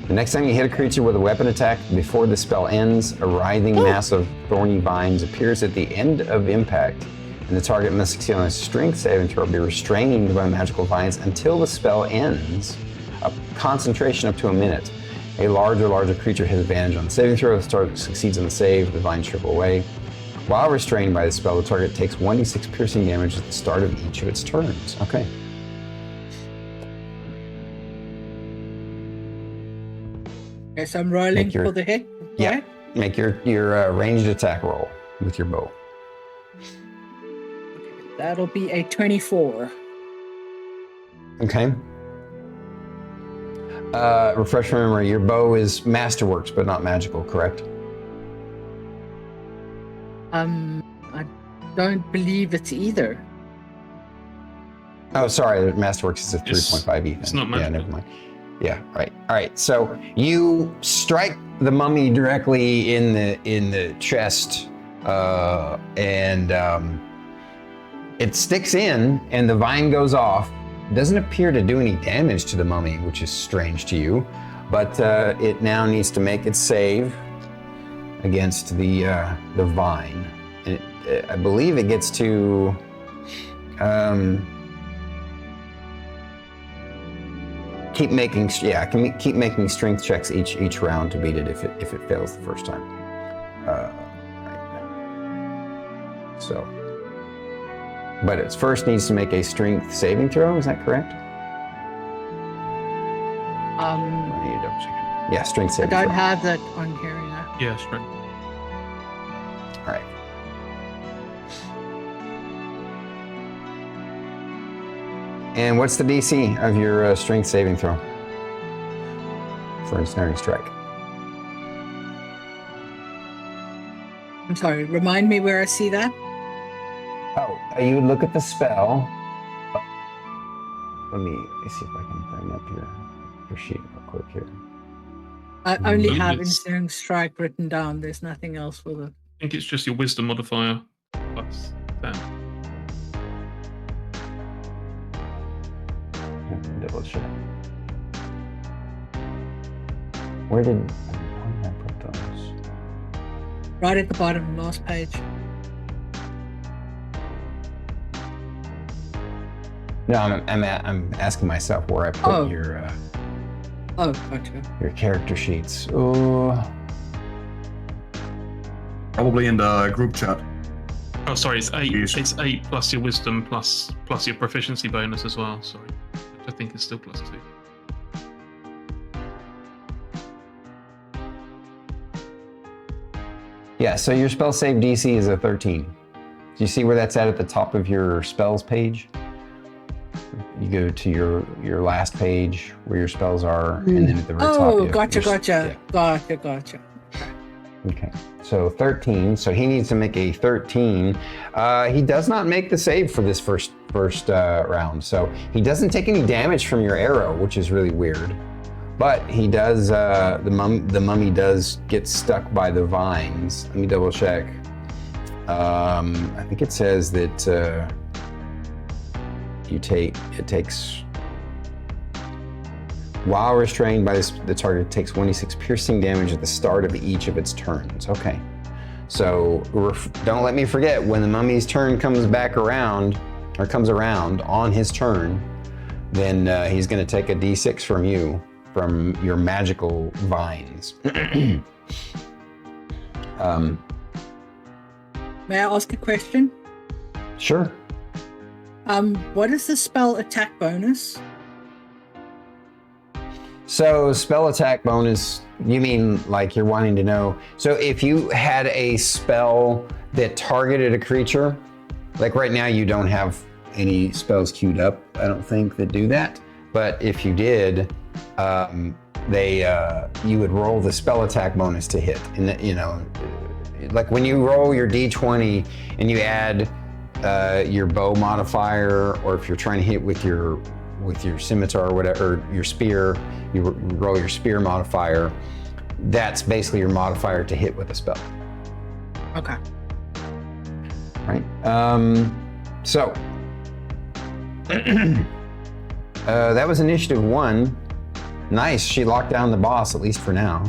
Speaker 1: The next time you hit a creature with a weapon attack before the spell ends, a writhing mass of thorny vines appears at the end of impact, and the target must succeed on a strength saving throw, be restrained by magical vines until the spell ends. A concentration up to a minute. A larger creature has advantage on the saving throw. If the target succeeds on the save, the vines strip away. While restrained by the spell, the target takes 1d6 piercing damage at the start of each of its turns. Okay.
Speaker 2: Okay, so I'm rolling for the hit.
Speaker 1: Yeah.
Speaker 2: Right?
Speaker 1: Make your ranged attack roll with your bow.
Speaker 2: That'll be a 24.
Speaker 1: Okay. refresh my memory, your bow is Masterworks, but not magical, correct?
Speaker 2: I don't believe it's either.
Speaker 1: Oh, sorry, Masterworks is a 3.5 even.
Speaker 3: It's not
Speaker 1: Yeah,
Speaker 3: magical.
Speaker 1: never mind. Yeah, right. All right. So you strike the mummy directly in the chest, and it sticks in, and the vine goes off. It doesn't appear to do any damage to the mummy, which is strange to you, but it now needs to make its save against the vine. And I believe it gets to. Keep making strength checks each round to beat it if it fails the first time. So, but it first needs to make a strength saving throw. Is that correct? I need to double check. Yeah, strength
Speaker 2: I
Speaker 1: saving
Speaker 2: don't
Speaker 1: throw.
Speaker 2: have that on here yet.
Speaker 3: Yeah, strength.
Speaker 1: All right. And what's the DC of your strength saving throw for ensnaring strike?
Speaker 2: I'm sorry, remind me where I see that?
Speaker 1: Oh, you would look at the spell. Let me see if I can bring up your sheet real quick here.
Speaker 2: I only
Speaker 3: believe
Speaker 2: have
Speaker 3: it's-
Speaker 2: Ensnaring Strike written down. There's nothing else with it.
Speaker 3: I think it's just your wisdom modifier plus 10.
Speaker 1: Double check. Where did I put those?
Speaker 2: Right at the bottom, last page.
Speaker 1: No, I'm asking myself where I put
Speaker 2: Oh.
Speaker 1: your
Speaker 2: Gotcha.
Speaker 1: your character sheets. Oh,
Speaker 5: Probably in the group chat.
Speaker 3: Oh, sorry, it's 8.
Speaker 5: Yes.
Speaker 3: It's 8 plus your wisdom plus your proficiency bonus as well. Sorry, which I think is still plus 2.
Speaker 1: yeah. So your spell save DC is a 13. Do you see where that's at the top of your spells page? You go to your last page where your spells are, and then at the very top.
Speaker 2: Oh,
Speaker 1: you have
Speaker 2: gotcha.
Speaker 1: yeah.
Speaker 2: Gotcha.
Speaker 1: Okay, so 13. So he needs to make a 13. He does not make the save for this first round, so he doesn't take any damage from your arrow, which is really weird. But he does. The mummy does get stuck by the vines. Let me double check. I think it says that it takes. While restrained by the target, it takes 1d6 piercing damage at the start of each of its turns. Okay, so don't let me forget, when the mummy's turn comes around on his turn, then he's going to take a d6 from you, from your magical vines.
Speaker 2: May I ask a question?
Speaker 1: Sure.
Speaker 2: What is the spell attack bonus?
Speaker 1: So spell attack bonus, you mean like you're wanting to know? So if you had a spell that targeted a creature, like right now you don't have any spells queued up, I don't think, that do that. But if you did, you would roll the spell attack bonus to hit. And like when you roll your d20 and you add your bow modifier, or if you're trying to hit with your scimitar or whatever, or your spear, you roll your spear modifier. That's basically your modifier to hit with a spell.
Speaker 2: Okay.
Speaker 1: Right. So that was initiative 1. Nice. She locked down the boss, at least for now.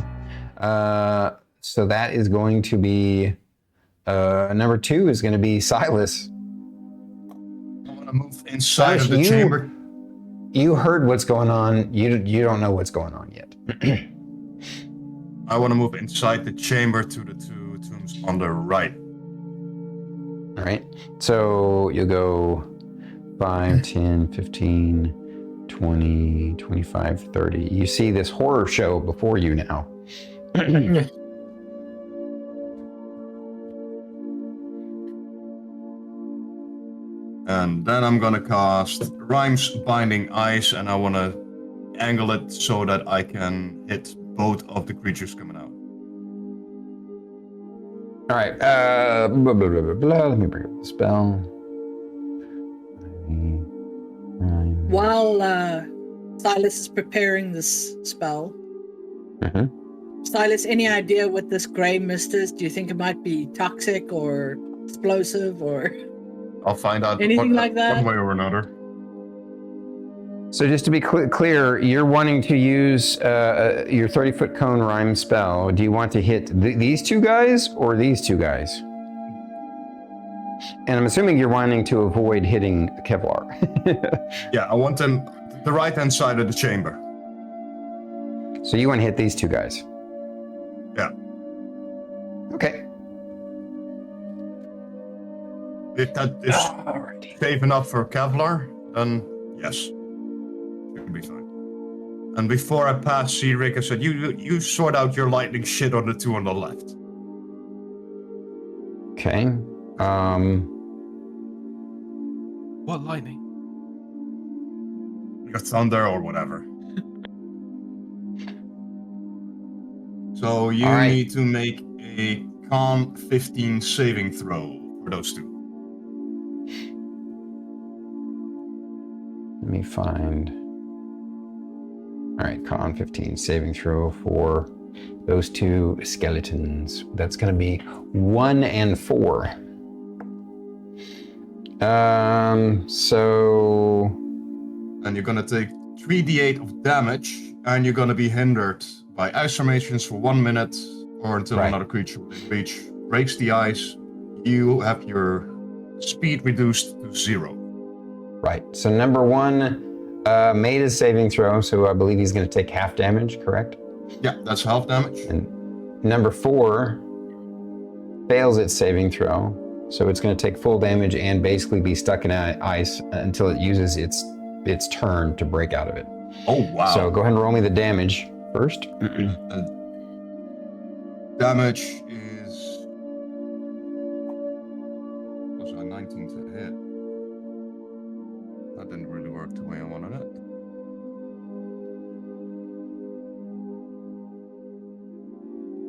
Speaker 1: So that is going to be number 2 is going to be Sylas.
Speaker 5: I want to move inside of the
Speaker 1: You-
Speaker 5: chamber.
Speaker 1: You heard what's going on. You don't know what's going on yet.
Speaker 5: I want to move inside the chamber to the 2 tombs on the right.
Speaker 1: All right. So you'll go 5, 10, 15, 20, 25, 30. You see this horror show before you now.
Speaker 5: And then I'm gonna cast Rhymes Binding Ice, and I wanna angle it so that I can hit both of the creatures coming out.
Speaker 1: All right. Blah, blah, blah, blah, blah. Let me bring up the spell.
Speaker 2: While Sylas is preparing this spell, Sylas, any idea what this gray mist is? Do you think it might be toxic or explosive or
Speaker 5: I'll find out
Speaker 2: anything like that?
Speaker 5: one way or another.
Speaker 1: So just to be clear, you're wanting to use your 30-foot cone rhyme spell. Do you want to hit these two guys or these two guys? And I'm assuming you're wanting to avoid hitting Kevlar.
Speaker 5: Yeah, I want them the right-hand side of the chamber.
Speaker 1: So you want to hit these two guys?
Speaker 5: Yeah.
Speaker 1: Okay.
Speaker 5: If that is safe enough for Kevlar, then yes. Should be fine. And before I pass Ceedric, I said, you sort out your lightning shit on the two on the left.
Speaker 1: Okay.
Speaker 3: What lightning?
Speaker 5: Your thunder or whatever. So you
Speaker 1: right.
Speaker 5: need to make a Con 15 saving throw for those two.
Speaker 1: Let me find. All right, Con 15 saving throw for those two skeletons. That's going to be 1 and 4. So.
Speaker 5: And you're gonna take 3d8 of damage, and you're gonna be hindered by ice formations for 1 minute, or until another creature within reach breaks the ice. You have your speed reduced to 0.
Speaker 1: Right. So number 1 made his saving throw, so I believe he's going to take half damage, correct?
Speaker 5: Yeah, that's half damage.
Speaker 1: And number 4 fails its saving throw, so it's going to take full damage and basically be stuck in ice until it uses its turn to break out of it.
Speaker 5: Oh, wow.
Speaker 1: So go ahead and roll me the damage first.
Speaker 5: Damage is... Was a 19 to hit. That didn't really work the way I wanted it.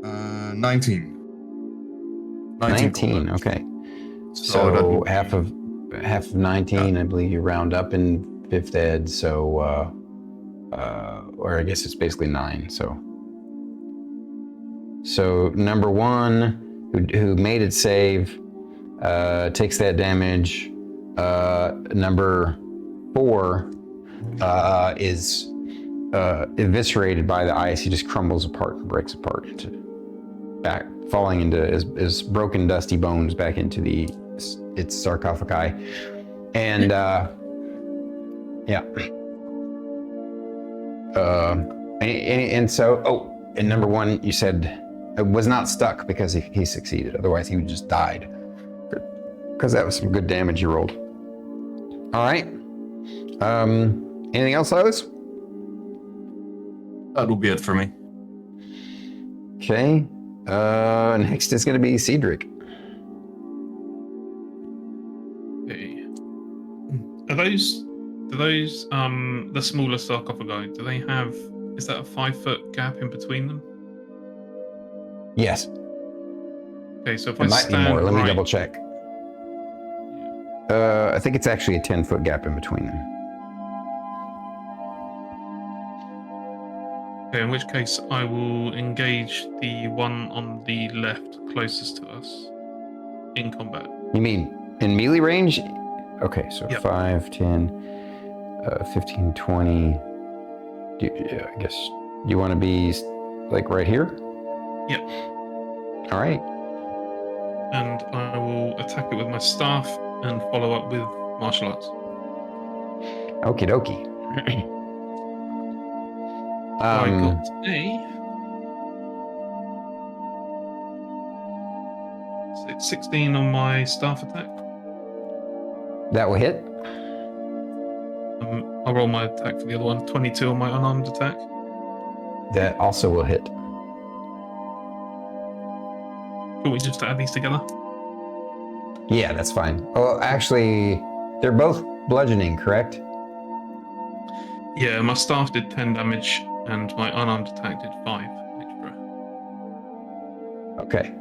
Speaker 5: Uh, 19.
Speaker 1: 19, okay. So half of 19, I believe you round up in 5th ed, so or I guess it's basically 9. So number 1 who made it save takes that damage. Number 4 is eviscerated by the ice. He just crumbles apart and breaks apart falling into his broken dusty bones back into its sarcophagi. And yeah. And so, and number 1, you said it was not stuck because he succeeded. Otherwise, he would just died. Because that was some good damage you rolled. All right. Anything else, Silas?
Speaker 5: That'll be it for me.
Speaker 1: Okay. Next is going to be Ceedric.
Speaker 3: Okay. Do those the smaller sarcophagi, do they have, is that a 5-foot gap in between them?
Speaker 1: Yes.
Speaker 3: Okay, so if
Speaker 1: It might be more. Let me double
Speaker 3: check.
Speaker 1: check. I think it's actually a 10-foot gap in between them.
Speaker 3: Okay, in which case I will engage the one on the left closest to us in combat.
Speaker 1: You mean in melee range? Okay, so
Speaker 3: Yep.
Speaker 1: 5, 10, 15, 20. I guess you want to be like right here?
Speaker 3: Yep.
Speaker 1: All right.
Speaker 3: And I will attack it with my staff and follow up with martial arts.
Speaker 1: Okie dokie.
Speaker 3: I got a 16 on my staff attack.
Speaker 1: That will hit.
Speaker 3: I'll roll my attack for the other one. 22 on my unarmed attack.
Speaker 1: That also will hit.
Speaker 3: Can we just add these together?
Speaker 1: Yeah, that's fine. Oh, actually, they're both bludgeoning, correct?
Speaker 3: Yeah, my staff did 10 damage, and my unarmed attack did 5 extra.
Speaker 1: Okay.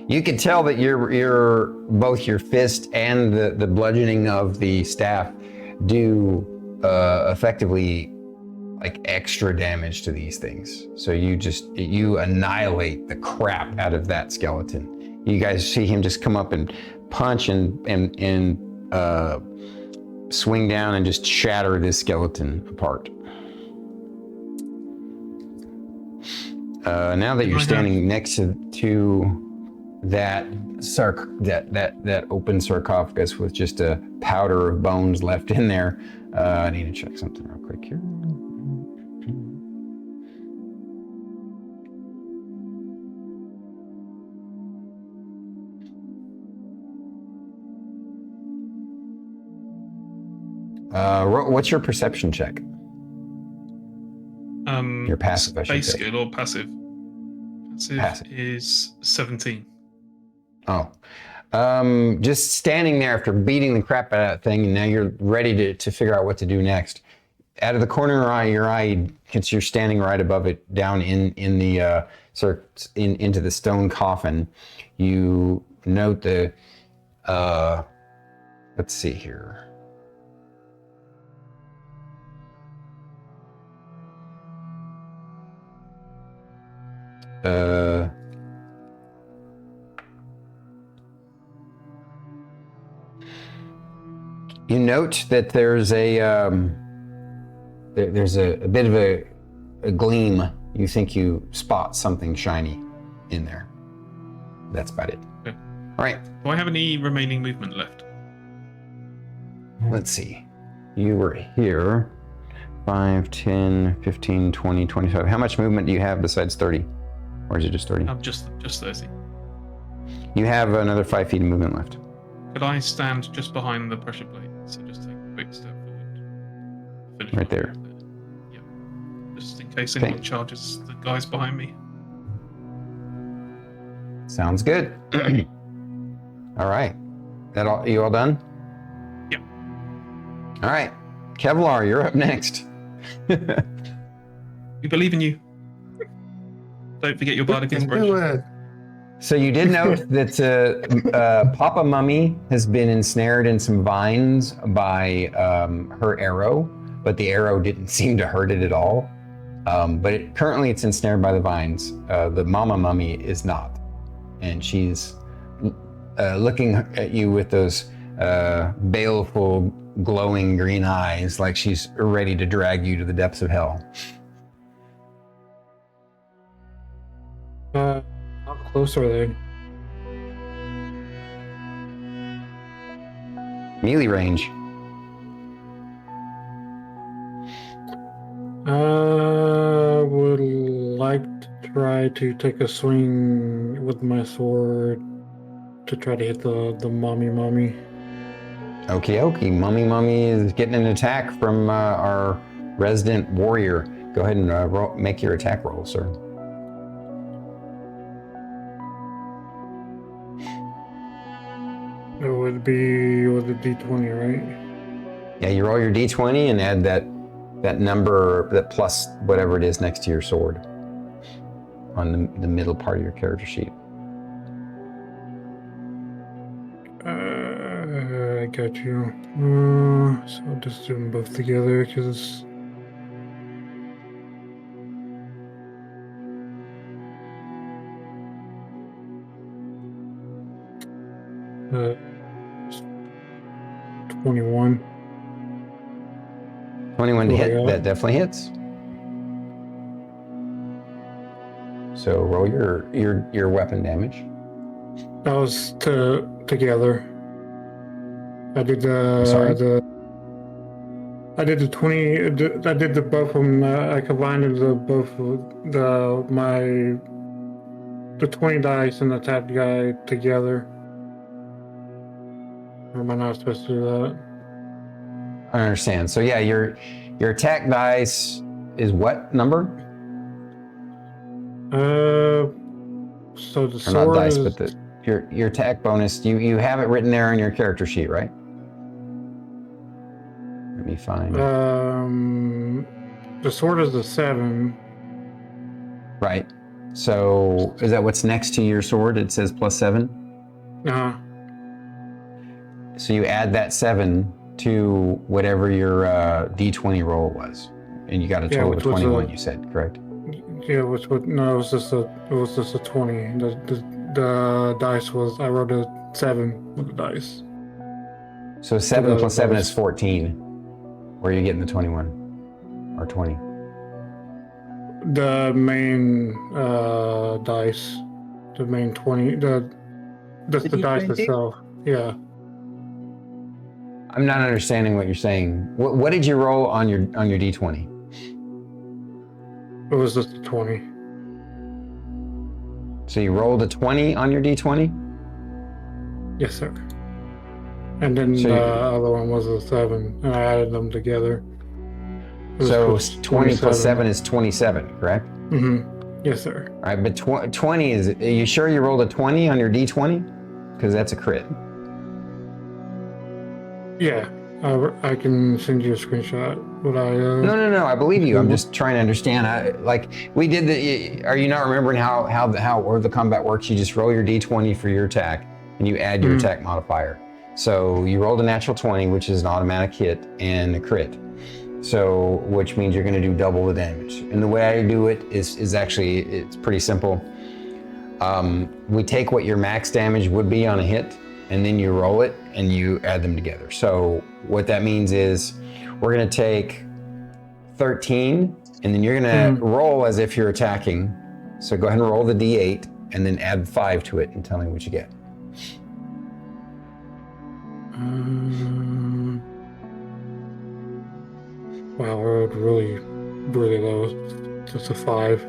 Speaker 1: You can tell that your both your fist and the bludgeoning of the staff do effectively like extra damage to these things. So you annihilate the crap out of that skeleton. You guys see him just come up and punch and swing down and just shatter this skeleton apart. Now that you're standing next to that open sarcophagus with just a powder of bones left in there, I need to check something real quick here. What's your perception check? Your passive, I should
Speaker 3: base
Speaker 1: say.
Speaker 3: skill or passive? Passive is 17.
Speaker 1: Oh. Just standing there after beating the crap out of that thing, and now you're ready to figure out what to do next. Out of the corner of your eye, since you're standing right above it, down into the stone coffin, you note the let's see here. You note that there's a bit of a gleam. You think you spot something shiny in there. That's about it.
Speaker 3: Okay.
Speaker 1: All right.
Speaker 3: Do I have any remaining movement left?
Speaker 1: Let's see. You were here. 5, 10, 15, 20, 25. How much movement do you have besides 30? Or is it just 30?
Speaker 3: Just 30.
Speaker 1: You have another 5 feet of movement left.
Speaker 3: Could I stand just behind the pressure plate? So just take a quick step forward. Finish
Speaker 1: Right there.
Speaker 3: Yep. Just in case anyone charges the guys behind me.
Speaker 1: Sounds good. All right. You all done?
Speaker 3: Yep.
Speaker 1: All right. Kevlar, you're up next.
Speaker 3: We believe in you. Don't forget your bardic
Speaker 5: Do
Speaker 3: inspiration.
Speaker 5: it.
Speaker 1: So you did note that Papa Mummy has been ensnared in some vines by her arrow, but the arrow didn't seem to hurt it at all. But currently it's ensnared by the vines. The Mama Mummy is not. And she's looking at you with those baleful, glowing green eyes like she's ready to drag you to the depths of hell.
Speaker 4: How close are they?
Speaker 1: Melee range.
Speaker 4: I would like to try to take a swing with my sword to try to hit the mummy.
Speaker 1: Okie dokie. Mummy is getting an attack from our resident warrior. Go ahead and make your attack roll, sir.
Speaker 4: It would be with a d20, right?
Speaker 1: Yeah, you roll your d20 and add that number, that plus whatever it is next to your sword on the middle part of your character sheet.
Speaker 4: I got you. So I'll just do them both together because. Uh, 21.
Speaker 1: 21 to hit,
Speaker 4: yeah.
Speaker 1: that definitely hits. So roll your weapon damage.
Speaker 4: That was together. I did
Speaker 1: Sorry?
Speaker 4: I did the 20. I did the both of them. I combined the both the 20 dice and the attack guy together. Or am I not supposed to do that?
Speaker 1: I understand. So yeah, your attack dice is what number?
Speaker 4: So the
Speaker 1: Or
Speaker 4: sword
Speaker 1: not dice,
Speaker 4: is,
Speaker 1: but your attack bonus. You have it written there on your character sheet, right? Let me find.
Speaker 4: The sword is a 7.
Speaker 1: Right. So is that what's next to your sword? It says +7.
Speaker 4: Uh-huh.
Speaker 1: So you add that 7 to whatever your D20 roll was, and you got a total of 21. You said, correct?
Speaker 4: Yeah, no, it was just a 20. The dice was, I rolled a 7 with the dice.
Speaker 1: So 7 plus 7 is 14. Where are you getting the 21 or 20?
Speaker 4: The main dice, the main 20, the dice
Speaker 2: D20?
Speaker 4: itself. Yeah.
Speaker 1: I'm not understanding what you're saying. What did you roll on your D20?
Speaker 4: It was just a 20.
Speaker 1: So you rolled a 20 on your D20?
Speaker 4: Yes, sir. And then
Speaker 1: So
Speaker 4: the other one was a 7, and I added them together.
Speaker 1: So 20 plus 7 is 27, correct?
Speaker 4: Mm-hmm. Yes, sir.
Speaker 1: All right, but 20 is, are you sure you rolled a 20 on your D20? Because that's a crit.
Speaker 4: Yeah, I can send you a screenshot. Would I?
Speaker 1: No, I believe you. I'm just trying to understand. We did are you not remembering how the combat works? You just roll your D20 for your attack, and you add your attack modifier. So you rolled a natural 20, which is an automatic hit, and a crit. So, which means you're going to do double the damage. And the way I do it is actually, it's pretty simple. We take what your max damage would be on a hit, and then you roll it, and you add them together. So what that means is we're going to take 13, and then you're going to roll as if you're attacking. So go ahead and roll the D8, and then add 5 to it, and tell me what you get.
Speaker 4: Wow, I rolled really, really low. Just a 5.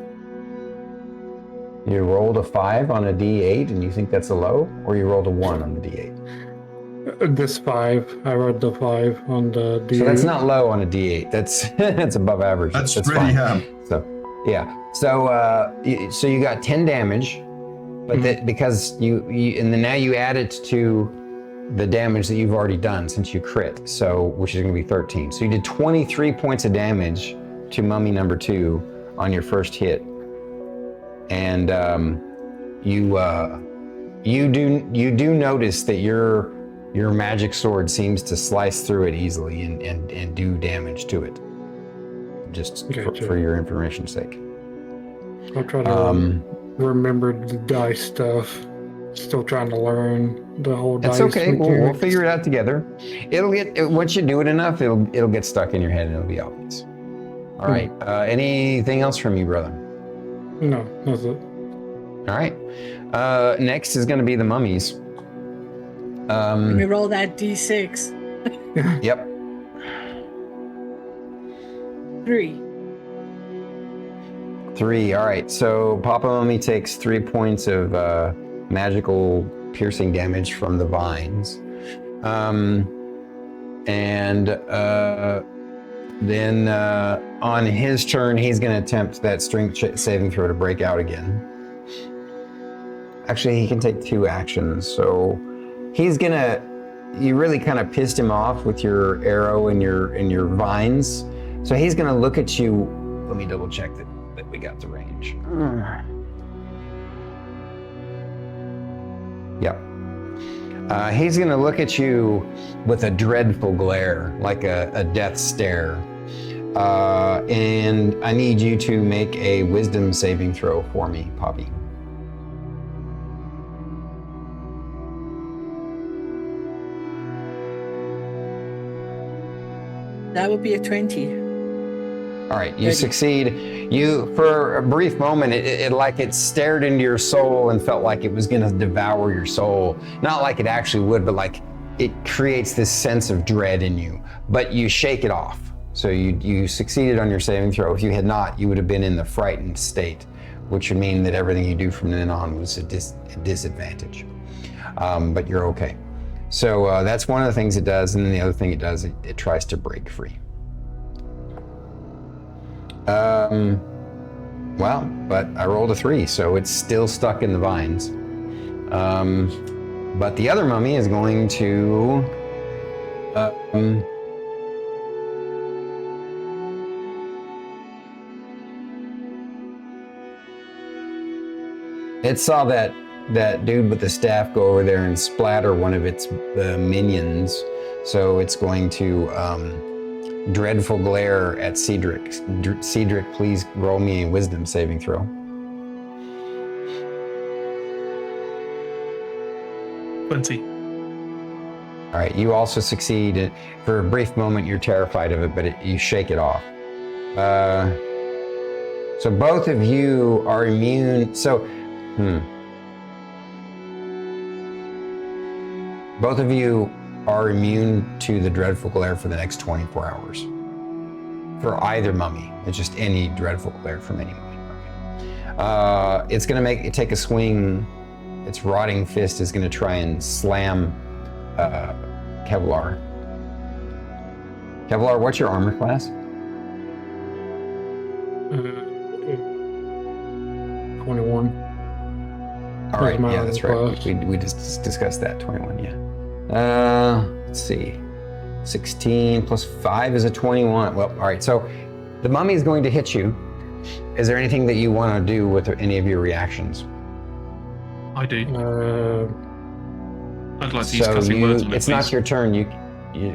Speaker 1: You rolled a 5 on a D8, and you think that's a low, or you rolled a 1 on the D8?
Speaker 4: This 5, I rolled the 5 on the D8.
Speaker 1: So that's not low on a D8. That's above average.
Speaker 5: That's pretty
Speaker 1: fine.
Speaker 5: high.
Speaker 1: So yeah. So so you got 10 damage, but because and then now you add it to the damage that you've already done since you crit. So which is going to be 13. So you did 23 points of damage to mummy number 2 on your first hit, and you do notice that your magic sword seems to slice through it easily and do damage to it. Just for your information's sake.
Speaker 4: I'll try to remember the dice stuff. Still trying to learn the whole dice.
Speaker 1: That's okay. We'll figure it out together. Once you do it enough, it'll get stuck in your head and it'll be obvious. All right. Anything else from you, brother?
Speaker 4: No, that's it.
Speaker 1: All right. Next is going to be the mummies.
Speaker 2: Let me roll that D6.
Speaker 1: Yep. 3. All right. So Papa Mummy takes 3 points of magical piercing damage from the vines. Then on his turn, he's going to attempt that strength saving throw to break out again. Actually, he can take 2 actions. So he's going to, you really kind of pissed him off with your arrow and your vines. So he's going to look at you. Let me double check that we got the range. Yep. He's going to look at you with a dreadful glare, like a death stare. And I need you to make a wisdom saving throw for me, Poppy.
Speaker 2: That would be a 20.
Speaker 1: All right, you succeed. You, for a brief moment, it stared into your soul and felt like it was going to devour your soul. Not like it actually would, but like it creates this sense of dread in you. But you shake it off. So you succeeded on your saving throw. If you had not, you would have been in the frightened state, which would mean that everything you do from then on was a disadvantage. But you're okay. So that's one of the things it does, and then the other thing it does, it tries to break free. Well, but I rolled a 3, so it's still stuck in the vines. But the other mummy is going to It saw that dude with the staff go over there and splatter one of its minions, so it's going to dreadful glare at Ceedric. Ceedric, please roll me a wisdom saving throw.
Speaker 3: 20.
Speaker 1: All right, you also succeed. For a brief moment, you're terrified of it, but you shake it off. So both of you are immune. Both of you are immune to the dreadful glare for the next 24 hours. For either mummy. It's just any dreadful glare from any mummy. It's going to take a swing. Its rotting fist is going to try and slam Kevlar. Kevlar, what's your armor class?
Speaker 4: 21.
Speaker 1: All right,
Speaker 4: my
Speaker 1: yeah, that's right.
Speaker 4: class.
Speaker 1: We just discussed that. 21, yeah. Let's see. 16 plus 5 is a 21. Well, all right. So the mummy is going to hit you. Is there anything that you want to do with any of your reactions?
Speaker 3: I do. I'd like to use
Speaker 1: So
Speaker 3: cussing words on it,
Speaker 1: it's not
Speaker 3: please.
Speaker 1: your turn.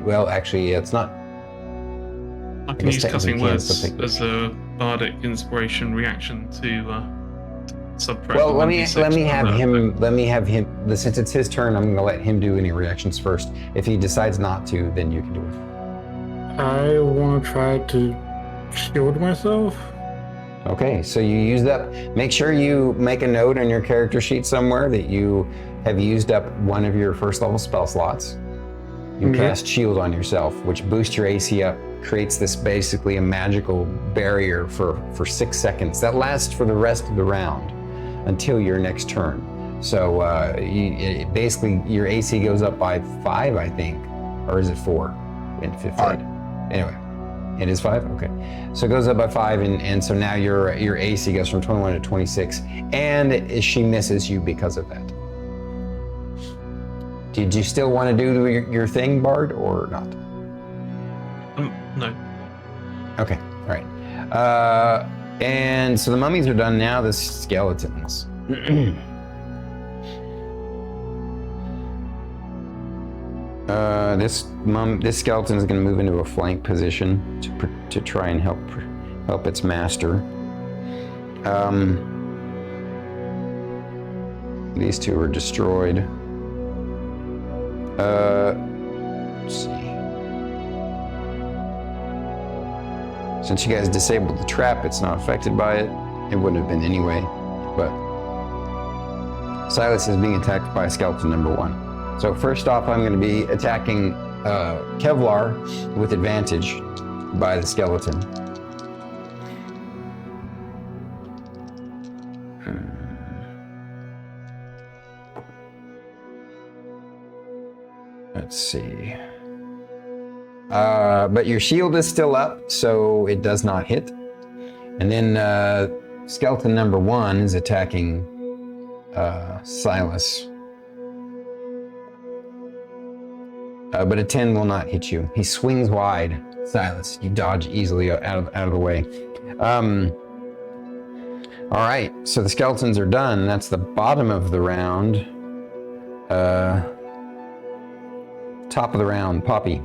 Speaker 1: Well, actually, it's not.
Speaker 3: I can
Speaker 1: guess
Speaker 3: use
Speaker 1: technically
Speaker 3: cussing
Speaker 1: you can,
Speaker 3: words
Speaker 1: something.
Speaker 3: as a bardic inspiration reaction to subtract.
Speaker 1: Well,
Speaker 3: the
Speaker 1: let me
Speaker 3: 1d6
Speaker 1: have him. Since it's his turn, I'm going to let him do any reactions first. If he decides not to, then you can do it.
Speaker 4: I want to try to shield myself.
Speaker 1: Okay, so you used up. Make sure you make a note on your character sheet somewhere that you have used up one of your first level spell slots. You cast shield on yourself, which boosts your AC up, creates this basically a magical barrier for 6 seconds that lasts for the rest of the round until your next turn. So basically your AC goes up by 5, I think, or is it 4 in 15? Anyway, it is 5. Okay, so it goes up by 5, and so now your AC goes from 21 to 26, and she misses you because of that. Did you still want to do your thing, Bard, or not?
Speaker 3: No.
Speaker 1: Okay, all right. And so the mummies are done now. The skeletons. This skeleton is going to move into a flank position to try and help its master. These two are destroyed. Let's see. Since you guys disabled the trap, it's not affected by it. It wouldn't have been anyway, but Sylas is being attacked by skeleton number 1. So first off, I'm going to be attacking Kevlar with advantage by the skeleton. Let's see. But your shield is still up, so it does not hit. And then skeleton number 1 is attacking Sylas. But a 10 will not hit you. He swings wide. Sylas, you dodge easily out of the way. All right, so the skeletons are done. That's the bottom of the round. Top of the round, Poppy.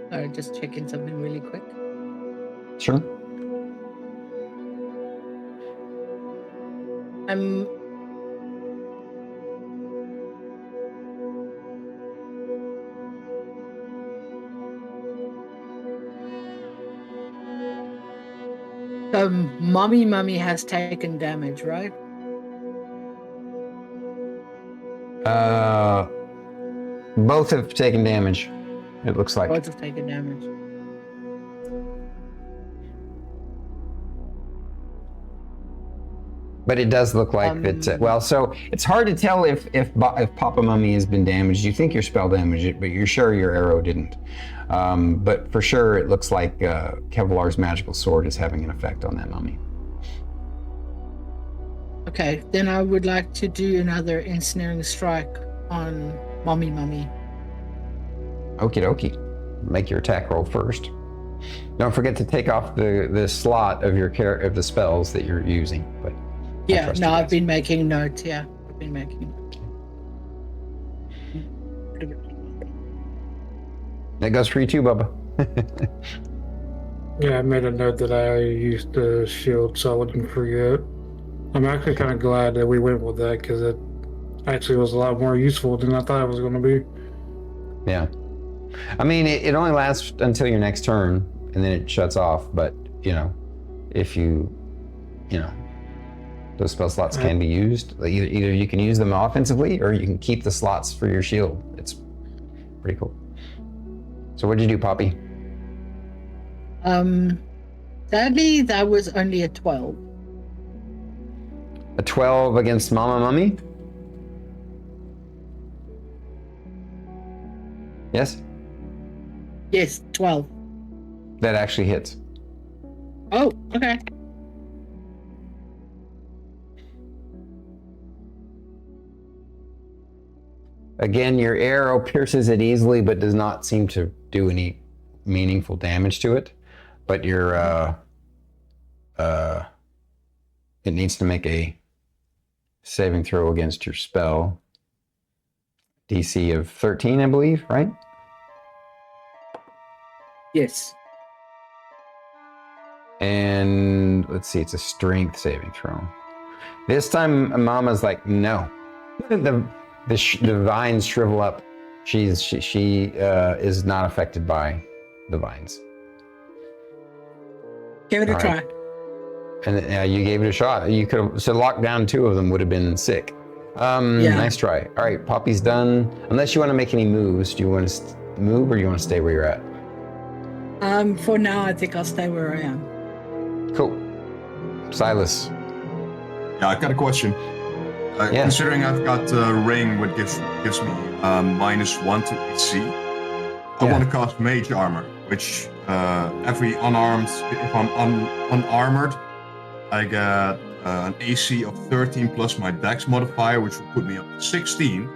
Speaker 2: Sorry, just checking something really quick.
Speaker 1: Sure.
Speaker 2: Mummy has taken damage, right?
Speaker 1: Both have taken damage, it looks like.
Speaker 2: Both have taken damage.
Speaker 1: But it does look like that. Well, so it's hard to tell if Papa Mummy has been damaged. You think your spell damaged it, but you're sure your arrow didn't. But for sure, it looks like Kevlar's magical sword is having an effect on that mummy.
Speaker 2: Okay, then I would like to do another ensnaring strike on Mummy.
Speaker 1: Okie dokie. Make your attack roll first. Don't forget to take off the slot of your of the spells that you're using. But
Speaker 2: Yeah, no, I've been making notes. Yeah, I've been making notes.
Speaker 1: That goes for you too, Bubba.
Speaker 4: Yeah, I made a note that I used the shield so I wouldn't forget. I'm actually kind of glad that we went with that because it actually was a lot more useful than I thought it was going to be.
Speaker 1: Yeah. I mean, it only lasts until your next turn, and then it shuts off. But, if those spell slots can be used. Like, either you can use them offensively, or you can keep the slots for your shield. It's pretty cool. So what'd you do, Poppy?
Speaker 2: Sadly, that was only a 12.
Speaker 1: A 12 against Mama Mummy? Yes?
Speaker 2: Yes, 12.
Speaker 1: That actually hits.
Speaker 2: Oh, okay.
Speaker 1: Again, your arrow pierces it easily, but does not seem to do any meaningful damage to it. But your it needs to make a saving throw against your spell. DC of 13, I believe, right?
Speaker 2: Yes.
Speaker 1: And let's see, it's a strength saving throw. This time, Mama's like, no. The vines shrivel up. She is not affected by the vines.
Speaker 2: Give it a try.
Speaker 1: And you gave it a shot. You could have, so lock down 2 of them would have been sick. Nice try. All right, Poppy's done. Unless you want to make any moves, do you want to move or do you want to stay where you're at?
Speaker 2: For now, I think I'll stay where I am.
Speaker 1: Cool. Sylas.
Speaker 5: Yeah, I've got a question. Considering I've got a ring which gives me -1 to AC, I want to cast Mage Armor, which every unarmed, if I'm unarmored, I get an AC of 13 plus my Dex modifier, which will put me up to 16.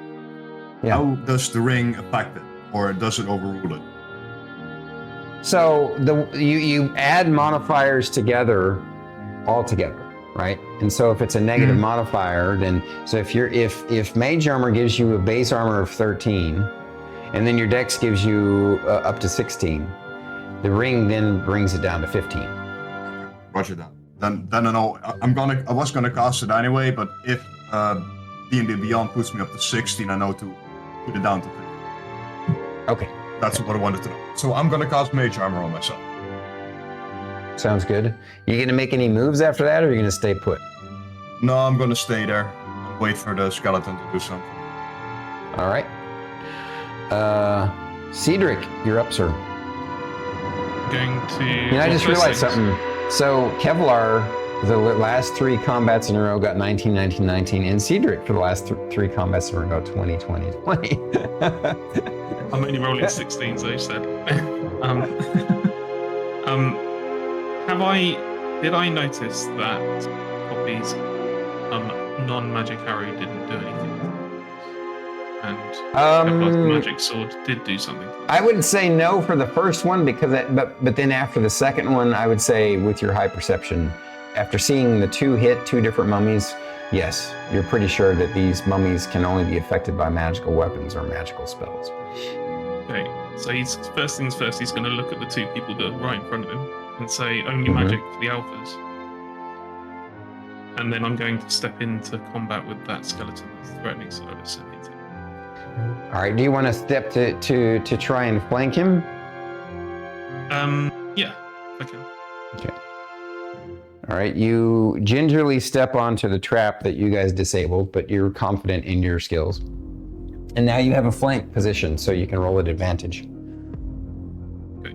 Speaker 5: Yeah. How does the ring affect it, or does it overrule it?
Speaker 1: So you add modifiers together, all together, right? And so if it's a negative modifier, then if Mage Armor gives you a base armor of 13, and then your Dex gives you up to 16, the ring then brings it down to 15.
Speaker 5: Roger that. Then I know I was gonna cast it anyway, but if D&D Beyond puts me up to 16, I know to put it down to 15.
Speaker 1: Okay.
Speaker 5: That's what I wanted to know. So I'm gonna cast Mage Armor on myself.
Speaker 1: Sounds good. You gonna make any moves after that, or are you gonna stay put?
Speaker 5: No, I'm gonna stay there and wait for the skeleton to do something.
Speaker 1: All right. Ceedric, you're up, sir.
Speaker 3: Going to.
Speaker 1: I just realized something. So Kevlar, the last 3 combats in a row got 19, 19, 19, and Ceedric for the last 3 combats in a row got 20, 20, 20.
Speaker 3: I'm only rolling 16, so you said. Did I notice that Poppy's non-magic arrow didn't do anything? And Kevlar's magic sword did do something.
Speaker 1: I would say no for the first one because but then after the second one, I would say with your high perception, after seeing the 2 different mummies, yes, you're pretty sure that these mummies can only be affected by magical weapons or magical spells.
Speaker 3: Okay, so first things first, he's going to look at the 2 people that are right in front of him and say, only magic for the alphas. And then I'm going to step into combat with that skeleton that's threatening Sylas.
Speaker 1: All right, do you want to step to try and flank him?
Speaker 3: Yeah, I can.
Speaker 1: Okay. All right, you gingerly step onto the trap that you guys disabled, but you're confident in your skills. And now you have a flank position, so you can roll at advantage.
Speaker 3: Okay.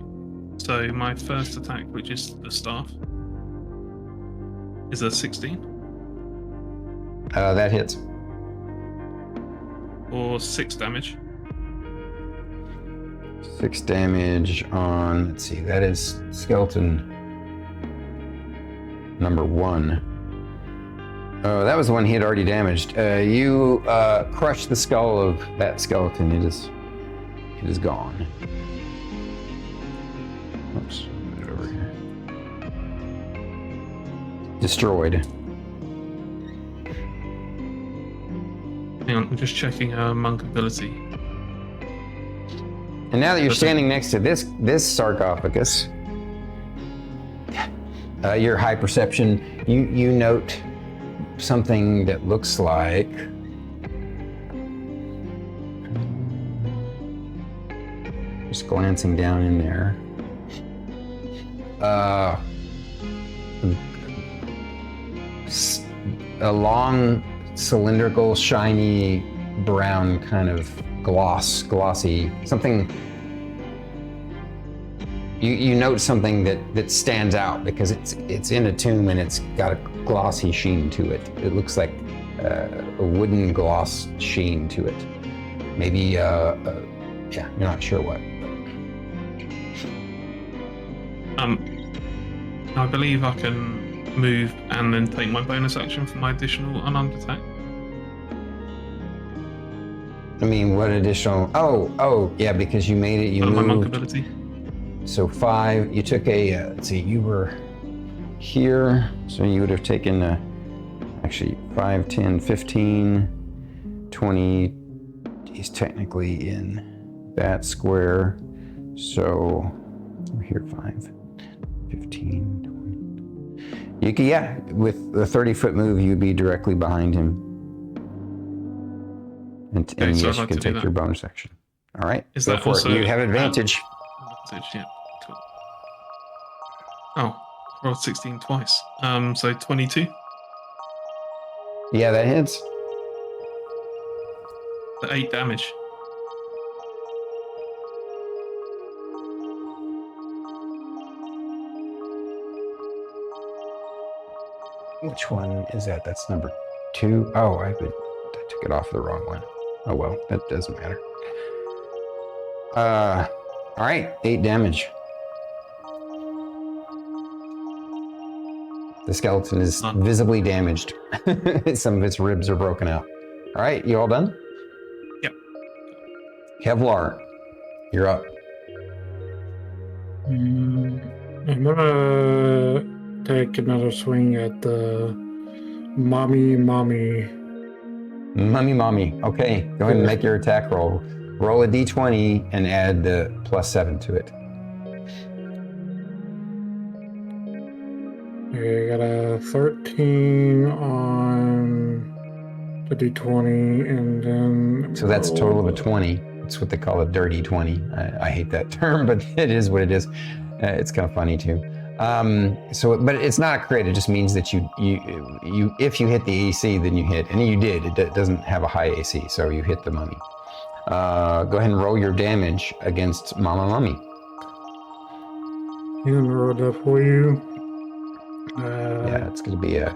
Speaker 3: So my first attack, which is the staff, is a 16.
Speaker 1: That hits.
Speaker 3: Or 6 damage.
Speaker 1: 6 damage on, let's see, that is skeleton number 1. Oh, that was the one he had already damaged. You crush the skull of that skeleton. It is gone. Oops. destroyed.
Speaker 3: Hang on, I'm just checking her monk ability.
Speaker 1: And now that you're standing next to this sarcophagus, your high perception, you note something that looks like just glancing down in there. A long, cylindrical, shiny, brown kind of glossy, something. You note something that stands out because it's in a tomb and it's got a glossy sheen to it. It looks like a wooden gloss sheen to it. Maybe, yeah, you're not sure what.
Speaker 3: I believe I can move and then take my bonus action for my additional unarmed attack.
Speaker 1: I mean, what additional? Oh, yeah, because you made it. You moved.
Speaker 3: My monk ability.
Speaker 1: So 5. You took a. Let's see. You were here, so you would have taken actually 5, 10, 15, 20. He's technically in that square, so we're here 5, 15, 20. You can, yeah, with a 30-foot move, you'd be directly behind him. And yes, you can take your bonus action. All right,
Speaker 3: Is
Speaker 1: go
Speaker 3: that
Speaker 1: for
Speaker 3: also,
Speaker 1: it. You have advantage.
Speaker 3: Yeah, cool. Oh, rolled 16 twice. So 22.
Speaker 1: Yeah, that hits.
Speaker 3: 8 damage.
Speaker 1: Which one is that? That's number 2. Oh, I took it off the wrong one. Oh well, that doesn't matter. All right, 8 damage. The skeleton is visibly damaged. Some of its ribs are broken out. All right, you all done?
Speaker 3: Yep.
Speaker 1: Kevlar, you're up.
Speaker 4: I'm gonna take another swing at the mommy.
Speaker 1: Mummy. Okay, go ahead and make your attack roll. Roll a d20 and add the +7 to it.
Speaker 4: Okay, I got a 13 on the d20, and then...
Speaker 1: So that's a total of a 20. It's what they call a dirty 20. I hate that term, but it is what it is. It's kind of funny too. But it's not a crit. It just means that you if you hit the AC, then you hit, and you did. It doesn't have a high AC, so you hit the mummy. Go ahead and roll your damage against Mama Mummy.
Speaker 4: I'm gonna roll that for you.
Speaker 1: Yeah, it's going to be a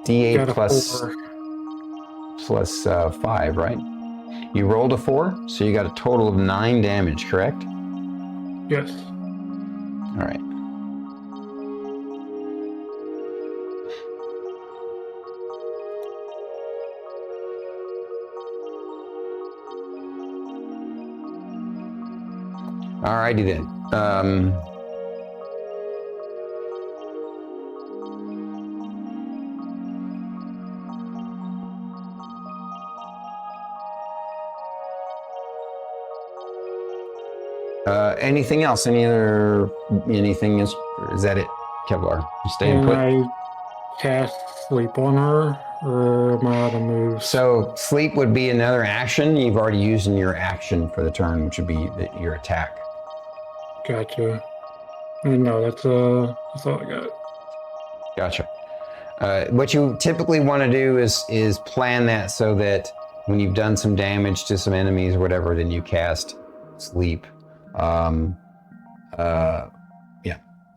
Speaker 1: D8 plus 5, right? You rolled a 4, so you got a total of 9 damage, correct?
Speaker 4: Yes.
Speaker 1: All right. Alrighty then. Anything else? Anything is that it, Kevlar? You staying put?
Speaker 4: Can I cast sleep on her, or am I out of moves?
Speaker 1: So sleep would be another action. You've already used in your action for the turn, which would be your attack.
Speaker 4: Gotcha. No, that's all I got.
Speaker 1: Gotcha. What you typically want to do is plan that so that when you've done some damage to some enemies or whatever, then you cast sleep. Yeah.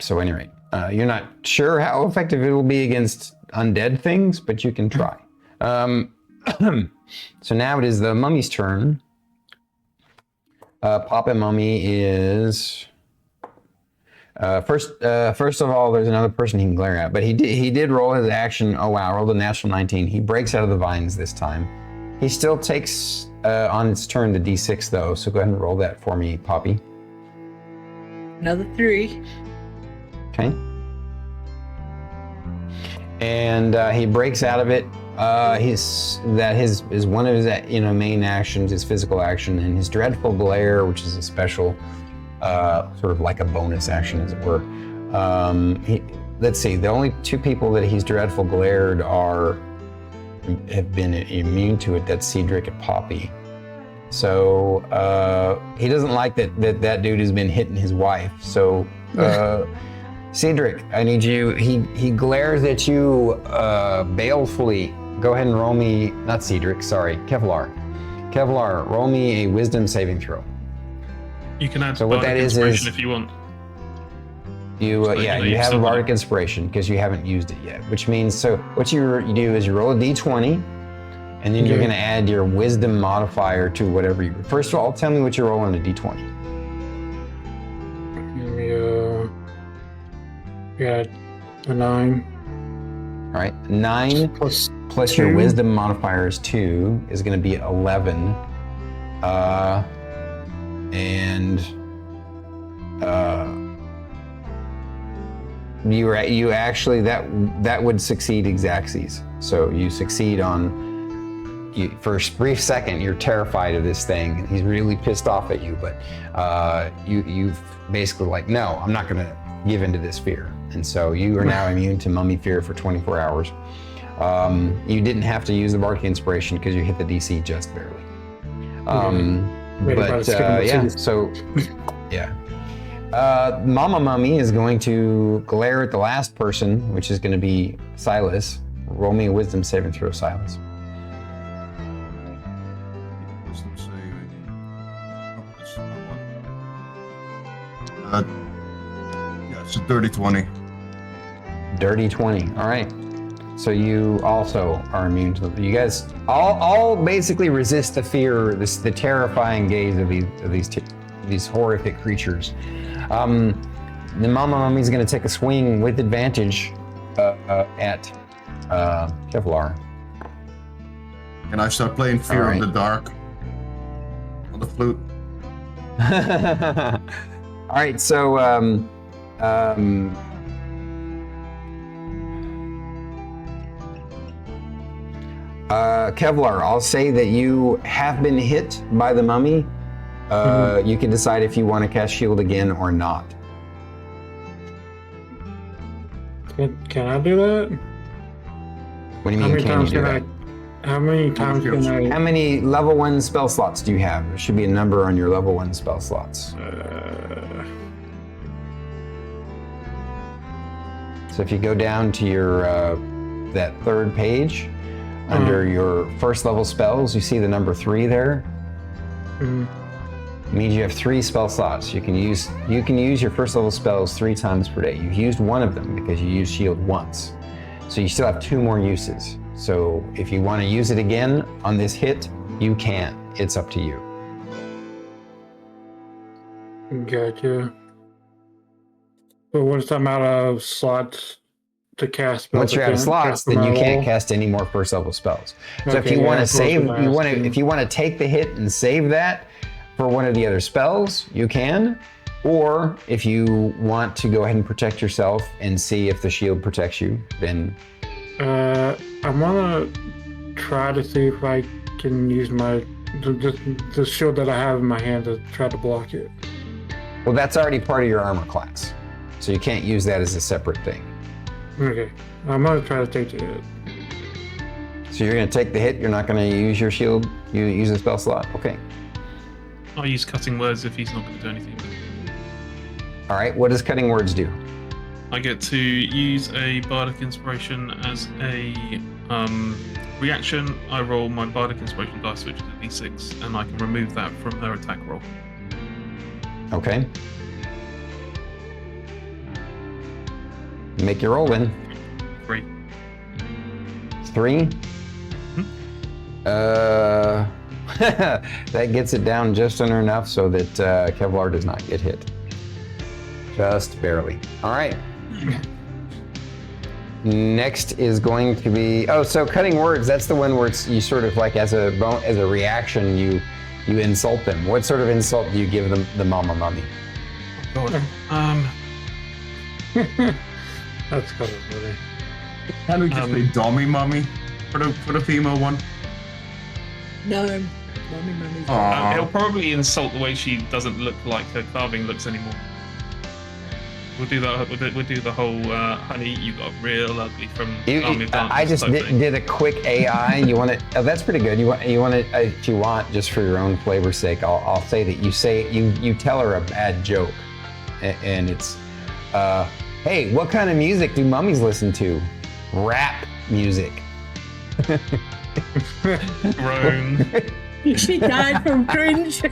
Speaker 1: So anyway, you're not sure how effective it will be against undead things, but you can try. So now it is the mummy's turn. Papa Mummy is first of all. There's another person he can glare at, but he did roll his action. Oh wow, rolled a natural 19. He breaks out of the vines this time. He still takes on its turn the d6 though. So go ahead and roll that for me, Poppy.
Speaker 2: Another 3.
Speaker 1: Okay. and he breaks out of it. His one of his main actions, his physical action, and his dreadful glare, which is a special sort of like a bonus action, as it were. Let's see, the only two people that he's dreadful glared have been immune to it. That's Ceedric and Poppy. So he doesn't like that dude has been hitting his wife. So Ceedric, I need you. He glares at you balefully. Go ahead and roll me, not Ceedric, sorry, Kevlar. Kevlar, roll me a wisdom saving throw.
Speaker 3: You can add
Speaker 1: So what that is
Speaker 3: if you want.
Speaker 1: You
Speaker 3: So
Speaker 1: you have a bardic inspiration because you haven't used it yet, which means, so what you do is you roll a d20, and then you're going to add your wisdom modifier to whatever you. First of all, tell me what you roll on a d20.
Speaker 4: Give me a 9.
Speaker 1: All right, 9 plus your
Speaker 4: two.
Speaker 1: wisdom modifier is 2 is going to be 11, you actually that would succeed Exacxes. So you succeed on. For a brief second, you're terrified of this thing, and he's really pissed off at you. But you've basically like, no, I'm not going to give into this fear, and so you are now immune to mummy fear for 24 hours. You didn't have to use the bardic inspiration because you hit the DC just barely. Mama Mummy is going to glare at the last person, which is going to be Sylas. Roll me a wisdom saving throw, Sylas.
Speaker 5: Wisdom saving. It's a dirty 20.
Speaker 1: Dirty 20. All right. So you also are immune to you guys. All basically resist the fear, the terrifying gaze of these horrific creatures. The Mama Mummy's going to take a swing with advantage at Kevlar.
Speaker 5: Can I start playing Fear of the Dark on the flute?
Speaker 1: All right, so Kevlar, I'll say that you have been hit by the mummy. You can decide if you want to cast shield again or not.
Speaker 4: Can I do that?
Speaker 1: What do you mean? Can you do that?
Speaker 4: How many times can I?
Speaker 1: How many level 1 spell slots do you have? There should be a number on your level 1 spell slots. So if you go down to your that third page, under your first level spells, you see the number 3 there. It means you have 3 spell slots. You can use your first level spells 3 times per day. You've used one of them because you used shield once, so you still have 2 more uses. So if you want to use it again on this hit, you can. It's up to you.
Speaker 4: Gotcha. But once I'm out of slots to cast spells,
Speaker 1: Once you're out of slots, then you can't cast any more first level spells. So if you want to save, if you want to take the hit and save that for one of the other spells, you can. Or if you want to go ahead and protect yourself and see if the shield protects you, then
Speaker 4: I'm gonna try to see if I can use the shield that I have in my hand to try to block it.
Speaker 1: well, that's already part of your armor class, so you can't use that as a separate thing.
Speaker 4: Okay, I'm gonna try to take the hit.
Speaker 1: So you're gonna take the hit. You're not gonna use your shield. You use a spell slot. Okay.
Speaker 3: I'll use cutting words if he's not going to do anything.
Speaker 1: All right. What does cutting words do?
Speaker 3: I get to use a bardic inspiration as a reaction. I roll my bardic inspiration dice, which is a d6, and I can remove that from her attack roll.
Speaker 1: Okay. Make your roll then.
Speaker 3: 3.
Speaker 1: 3. That gets it down just under enough so that Kevlar does not get hit. Just barely. All right. Next is going to be so cutting words. That's the one where it's you sort of like as a reaction you insult them. What sort of insult do you give them the mama mummy?
Speaker 3: God.
Speaker 4: That's kind of funny.
Speaker 5: Can we just say dummy mummy for the female one?
Speaker 2: No, mummy's
Speaker 5: Aw.
Speaker 3: He'll probably insult the way she doesn't look like her carving looks anymore. We'll do that. We'll do the whole honey, you got real ugly from Army of Darkness.
Speaker 1: I just
Speaker 3: type thing.
Speaker 1: did a quick AI. You want to? Oh, that's pretty good. You want to? If you want, just for your own flavor's sake, I'll say that you tell her a bad joke, and it's, hey, what kind of music do mummies listen to? Rap music.
Speaker 3: Groan.
Speaker 2: She died from cringe.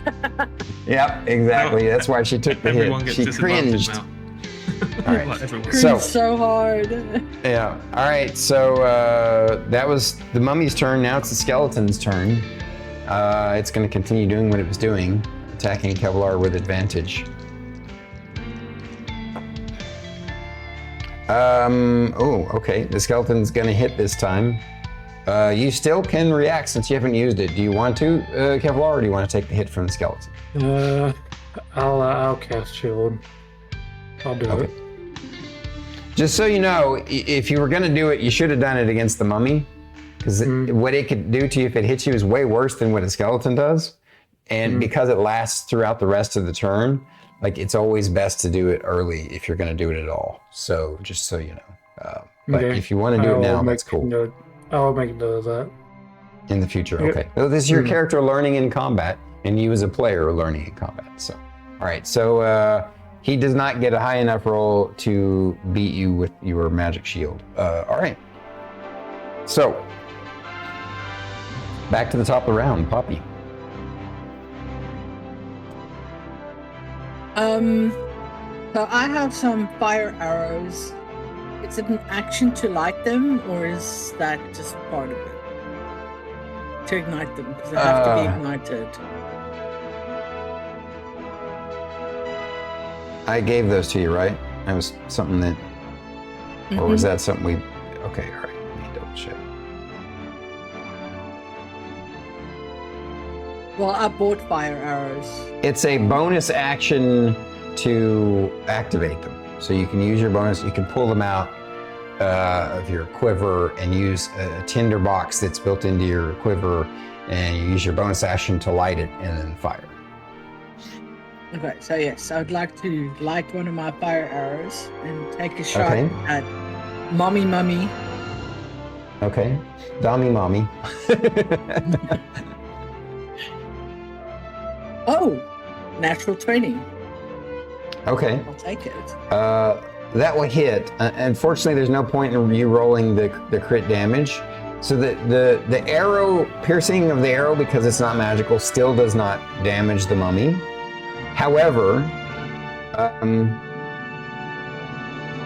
Speaker 1: Yep, exactly. That's why she took the
Speaker 3: Everyone
Speaker 1: hit.
Speaker 3: gets
Speaker 1: She
Speaker 3: disadvantaged
Speaker 1: cringed.
Speaker 3: now.
Speaker 1: All right.
Speaker 3: Like everyone.
Speaker 2: Cringe
Speaker 1: So-
Speaker 2: so hard.
Speaker 1: Yeah. All right. So that was the mummy's turn. Now it's the skeleton's turn. It's going to continue doing what it was doing, attacking Kevlar with advantage. Oh, okay. The skeleton's going to hit this time. You still can react since you haven't used it. Do you want to, Kevlar, or do you want to take the hit from the skeleton?
Speaker 4: I'll cast shield. I'll do
Speaker 1: Okay.
Speaker 4: it.
Speaker 1: Just so you know, if you were going to do it, you should have done it against the mummy, because what it could do to you if it hits you is way worse than what a skeleton does. And because it lasts throughout the rest of the turn, like, it's always best to do it early if you're going to do it at all. So just so you know. But
Speaker 4: Okay.
Speaker 1: if you want to do it
Speaker 4: I'll
Speaker 1: now,
Speaker 4: make
Speaker 1: that's cool.
Speaker 4: note- I'll make note of that.
Speaker 1: In the future,
Speaker 4: Yeah.
Speaker 1: okay. So this is your character learning in combat, and you as a player are learning in combat. So, all right. So he does not get a high enough roll to beat you with your magic shield. All right. So back to the top of the round, Poppy.
Speaker 2: So I have some fire arrows. Is it an action to light them, or is that just part of it? To ignite them, because they have to be ignited.
Speaker 1: I gave those to you, right? That was something that, or was that something we? Okay, all right. Let me double check.
Speaker 2: Well, I bought fire arrows.
Speaker 1: It's a bonus action to activate them. So you can use your bonus, you can pull them out of your quiver and use a tinder box that's built into your quiver, and you use your bonus action to light it and then fire.
Speaker 2: Okay, so yes, I'd like to light one of my fire arrows and take a shot
Speaker 1: Okay.
Speaker 2: at Mummy.
Speaker 1: Okay. Dami Mommy.
Speaker 2: Oh, natural 20.
Speaker 1: Okay.
Speaker 2: I'll take it.
Speaker 1: That will hit. Unfortunately, there's no point in you rolling the crit damage. So the arrow, piercing of the arrow, because it's not magical, still does not damage the mummy. However,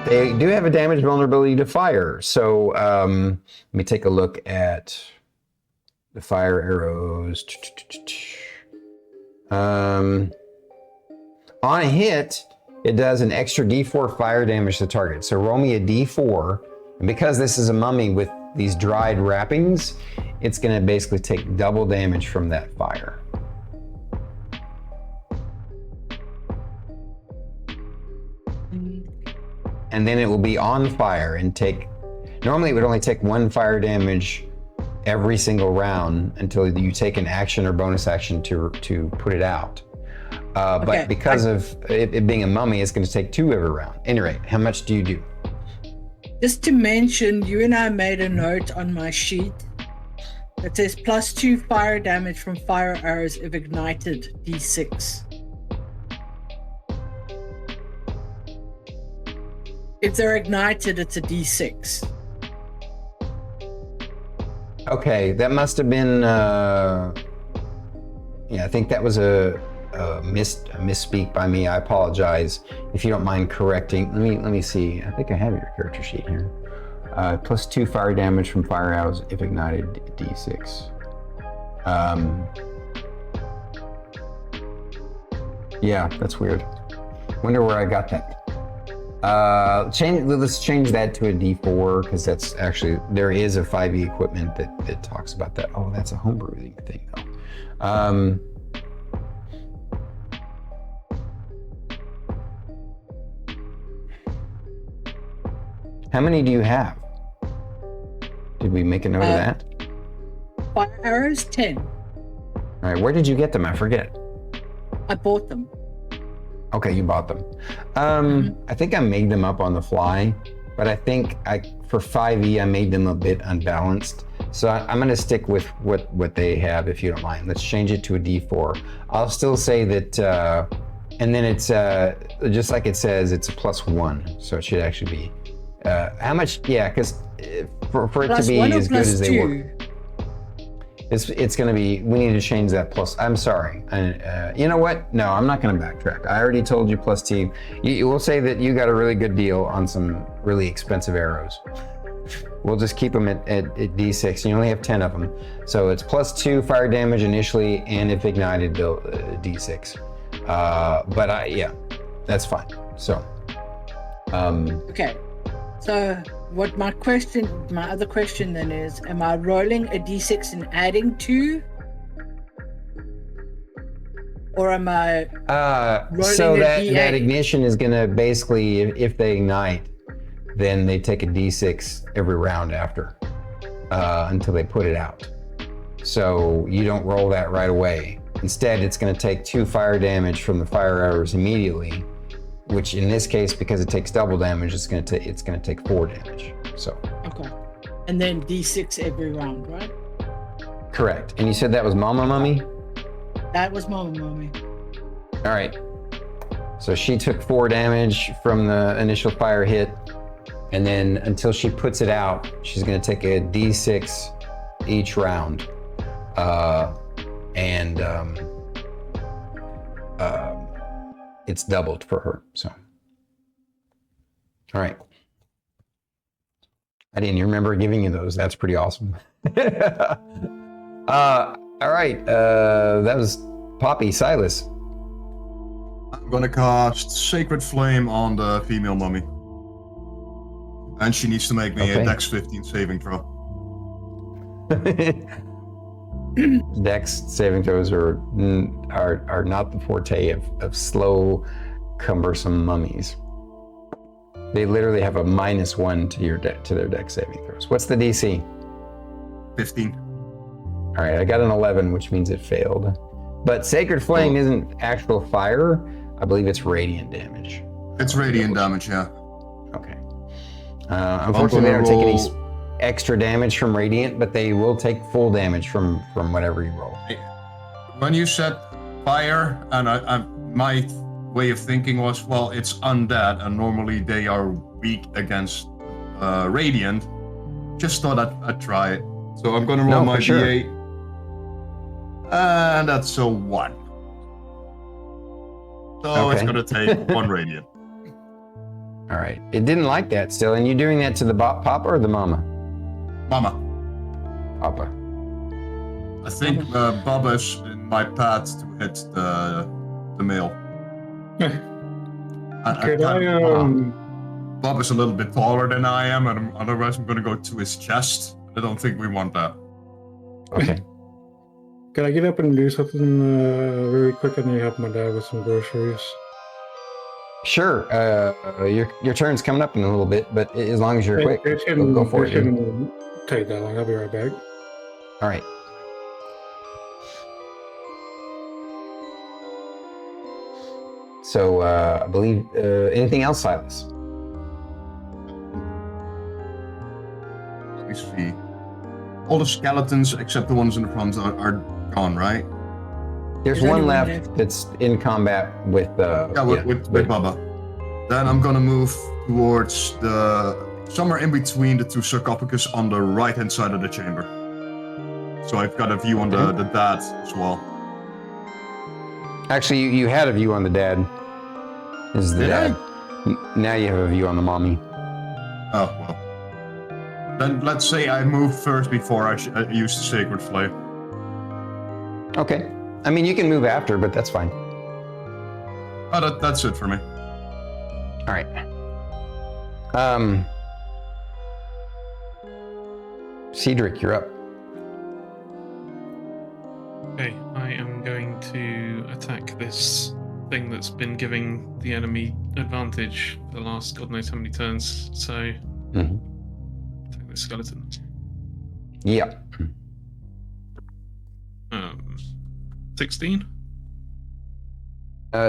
Speaker 1: they do have a damage vulnerability to fire. So let me take a look at the fire arrows. On a hit, it does an extra d4 fire damage to target. So roll me a d4. And because this is a mummy with these dried wrappings, it's going to basically take double damage from that fire. And then it will be on fire and take, normally it would only take one fire damage every single round until you take an action or bonus action to put it out.
Speaker 2: Okay,
Speaker 1: But because of it being a mummy, it's going to take two every round. Any rate, how much do you do?
Speaker 2: Just to mention, you and I made a note on my sheet that says +2 fire damage from fire arrows if ignited, d6. If they're ignited, it's a d6.
Speaker 1: Okay, that must have been. Yeah, I think that was a misspeak by me. I apologize. If you don't mind correcting, let me see. I think I have your character sheet here. +2 fire damage from fire arrows if ignited, d6. Yeah, that's weird. Wonder where I got that. Let's change that to a D4, because that's actually, there is a 5e equipment that talks about that. Oh, that's a homebrewing thing though. How many do you have? Did we make a note of that?
Speaker 2: Fire arrows, 10.
Speaker 1: All right, where did you get them? I forget.
Speaker 2: I bought them.
Speaker 1: Okay, you bought them. I think I made them up on the fly, but I think for 5e I made them a bit unbalanced. So I'm going to stick with what they have, if you don't mind. Let's change it to a D4. I'll still say that, and then it's just like it says, it's a +1. So it should actually be how much? Yeah, because for it to be as good as they were. It's going to be, we need to change that plus. I'm sorry. You know what? No, I'm not going to backtrack. I already told you +2. You will say that you got a really good deal on some really expensive arrows. We'll just keep them at D6. You only have 10 of them. So it's +2 fire damage initially, and if ignited, D6. But yeah, that's fine. So.
Speaker 2: Okay. So what my other question then is, am I rolling a D6 and adding 2? Or am I rolling
Speaker 1: so
Speaker 2: a
Speaker 1: that
Speaker 2: D8?
Speaker 1: ignition is going to basically, if they ignite, then they take a D6 every round after until they put it out. So you don't roll that right away. Instead, it's going to take 2 fire damage from the fire arrows immediately, which in this case, because it takes double damage, it's going to take 4 damage. So.
Speaker 2: Okay. And then D6 every round, right?
Speaker 1: Correct. And you said that was Mama Mummy?
Speaker 2: That was Mama Mummy.
Speaker 1: All right. So she took 4 damage from the initial fire hit, and then until she puts it out, she's going to take a D6 each round, and it's doubled for her. So, all right. I didn't even remember giving you those. That's pretty awesome. All right. That was Poppy. Sylas.
Speaker 5: I'm gonna cast Sacred Flame on the female mummy. And she needs to make me a Dex 15 saving throw.
Speaker 1: Dex saving throws are not the forte of slow, cumbersome mummies. They literally have a -1 to their Dex saving throws. What's the DC?
Speaker 5: 15.
Speaker 1: All right, I got an 11, which means it failed. But Sacred Flame isn't actual fire. I believe it's radiant damage.
Speaker 5: It's radiant damage, yeah.
Speaker 1: Okay. Unfortunately, they don't take any extra damage from radiant, but they will take full damage from whatever you roll.
Speaker 5: When you said fire, and my way of thinking was, well, it's undead, and normally they are weak against radiant. Just thought I'd try it. So I'm gonna roll my D8. And that's a 1. So it's gonna take 1 radiant.
Speaker 1: All right. It didn't like that still. And you're doing that to the papa or the mama?
Speaker 5: Mama.
Speaker 1: Papa.
Speaker 5: I think Bubba's in my path to hit the male. Bubba's a little bit taller than I am, and otherwise I'm gonna go to his chest. I don't think we want that.
Speaker 1: Okay.
Speaker 4: Can I get up and do something very quick? I need to help my dad with some groceries.
Speaker 1: Sure. Your turn's coming up in a little bit, but as long as you're quick, go for it.
Speaker 4: It shouldn't take that long. I'll be right back.
Speaker 1: All right. So I believe anything else, Sylas?
Speaker 5: Let me see. All the skeletons except the ones in the front are gone, right?
Speaker 1: There's one left that's in combat with
Speaker 5: with Bubba. Then I'm gonna move towards somewhere in between the 2 sarcophagus on the right-hand side of the chamber. So I've got a view on the dad as well.
Speaker 1: Actually, you had a view on the dad. This is the dad. Now you have a view on the mommy.
Speaker 5: Oh, well. Then let's say I move first before I use the Sacred Flame.
Speaker 1: Okay. I mean, you can move after, but that's fine.
Speaker 5: Oh, that's it for me.
Speaker 1: All right. Ceedric, you're up.
Speaker 3: Okay, I am going to attack this thing that's been giving the enemy advantage for the last God knows how many turns. So, attack this skeleton.
Speaker 1: Yeah.
Speaker 3: 16.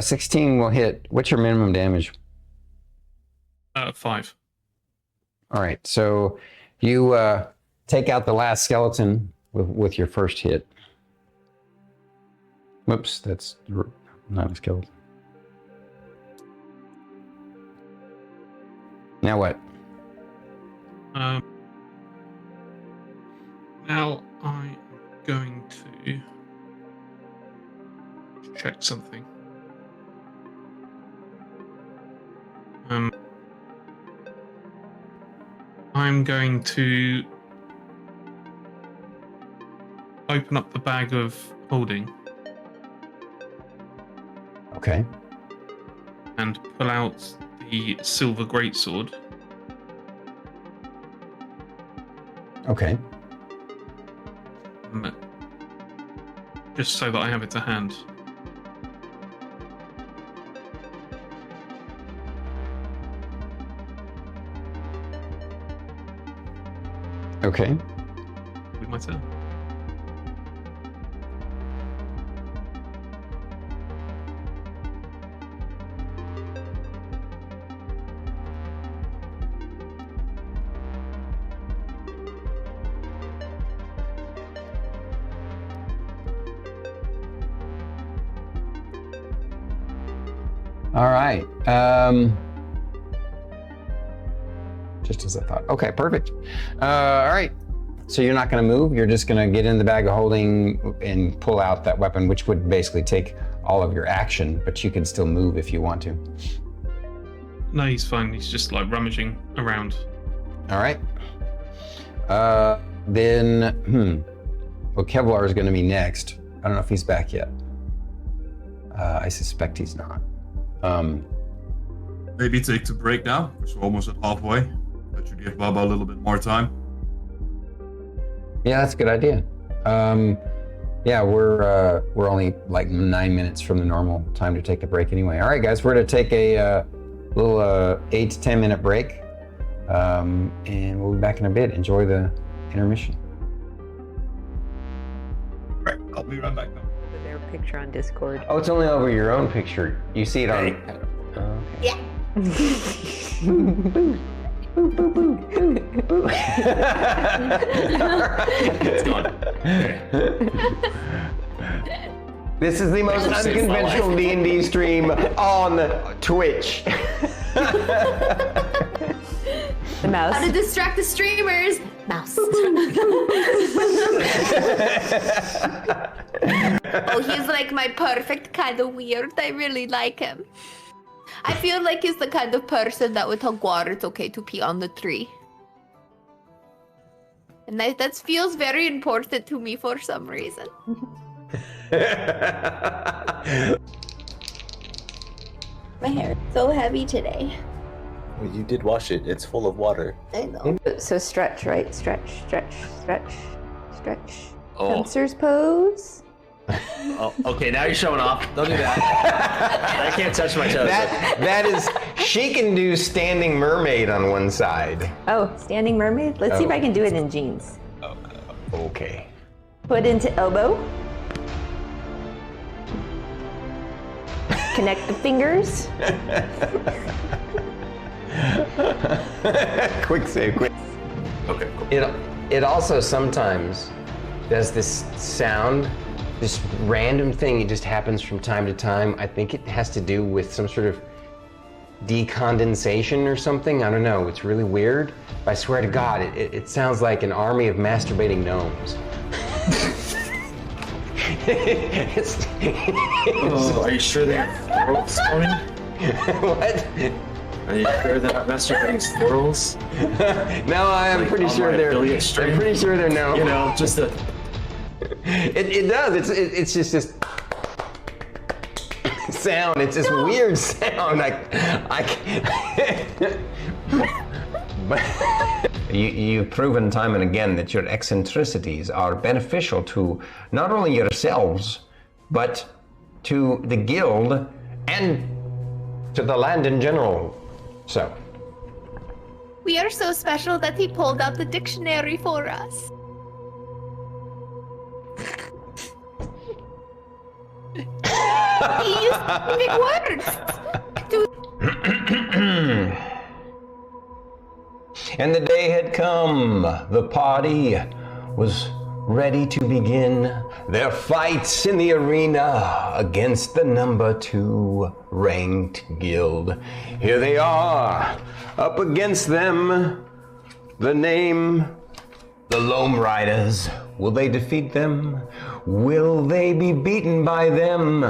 Speaker 1: 16 will hit. What's your minimum damage?
Speaker 3: 5.
Speaker 1: All right, so you take out the last skeleton with your first hit. Whoops, that's not a skeleton. Now what?
Speaker 3: Now I'm going to check something. I'm going to open up the bag of holding.
Speaker 1: Okay.
Speaker 3: And pull out the silver greatsword.
Speaker 1: Okay.
Speaker 3: Just so that I have it to hand.
Speaker 1: Okay.
Speaker 3: With my turn.
Speaker 1: All right. Just as I thought. Okay, perfect. All right. So you're not going to move. You're just going to get in the bag of holding and pull out that weapon, which would basically take all of your action, but you can still move if you want to.
Speaker 3: No, he's fine. He's just like rummaging around.
Speaker 1: All right. Then, well, Kevlar is going to be next. I don't know if he's back yet. I suspect he's not.
Speaker 5: Maybe take the break now, because we're almost at halfway. That should give Baba a little bit more time.
Speaker 1: Yeah, that's a good idea. Yeah, we're only like 9 minutes from the normal time to take the break anyway. All right, guys, we're gonna take a little 8 to 10 minute break, and we'll be back in a bit. Enjoy the intermission.
Speaker 5: Right, I'll be right back now.
Speaker 6: Their picture on Discord.
Speaker 1: Oh, it's only over your own picture. You see it on. Oh, okay.
Speaker 6: Yeah.
Speaker 1: It's gone. This is the most unconventional D&D stream on Twitch.
Speaker 6: The mouse.
Speaker 7: How to distract the streamers? Mouse. Oh, he's like my perfect kind of weird. I really like him. I feel like he's the kind of person that would tell Guar it's okay to pee on the tree. And that feels very important to me for some reason. My hair is so heavy today.
Speaker 8: Well, you did wash it. It's full of water.
Speaker 7: I know.
Speaker 6: So stretch, right? Stretch, stretch, stretch, stretch.
Speaker 8: Oh.
Speaker 6: Hamster's pose.
Speaker 8: Oh, okay, now you're showing off. Don't do that. I can't touch my toes.
Speaker 1: That is, she can do standing mermaid on one side.
Speaker 6: Oh, standing mermaid? Let's see if I can do it in jeans.
Speaker 1: Okay.
Speaker 6: Foot into elbow. Connect the fingers.
Speaker 1: Quick save, quick.
Speaker 8: Okay, cool.
Speaker 1: It also sometimes does this sound, this random thing. It just happens from time to time. I think it has to do with some sort of decondensation or something. I don't know. It's really weird. But I swear to God, it sounds like an army of masturbating gnomes.
Speaker 8: Are you sure they're squirrels, Stormy?
Speaker 1: What?
Speaker 8: Are you sure they're not masturbating squirrels?
Speaker 1: No, I'm
Speaker 8: Like,
Speaker 1: pretty
Speaker 8: on
Speaker 1: sure
Speaker 8: my
Speaker 1: they're.
Speaker 8: affiliate
Speaker 1: I'm
Speaker 8: stream?
Speaker 1: pretty sure they're no.
Speaker 8: You know, just a...
Speaker 1: It does. It's just this sound. It's this weird sound. I can't. But you've proven time and again that your eccentricities are beneficial to not only yourselves, but to the guild and to the land in general. So.
Speaker 7: We are so special that he pulled out the dictionary for us. use big words.
Speaker 1: And the day had come. The party was ready to begin their fights in the arena against the number 2 ranked guild. Here they are, up against them. The name, the Loam Riders. Will they defeat them? Will they be beaten by them?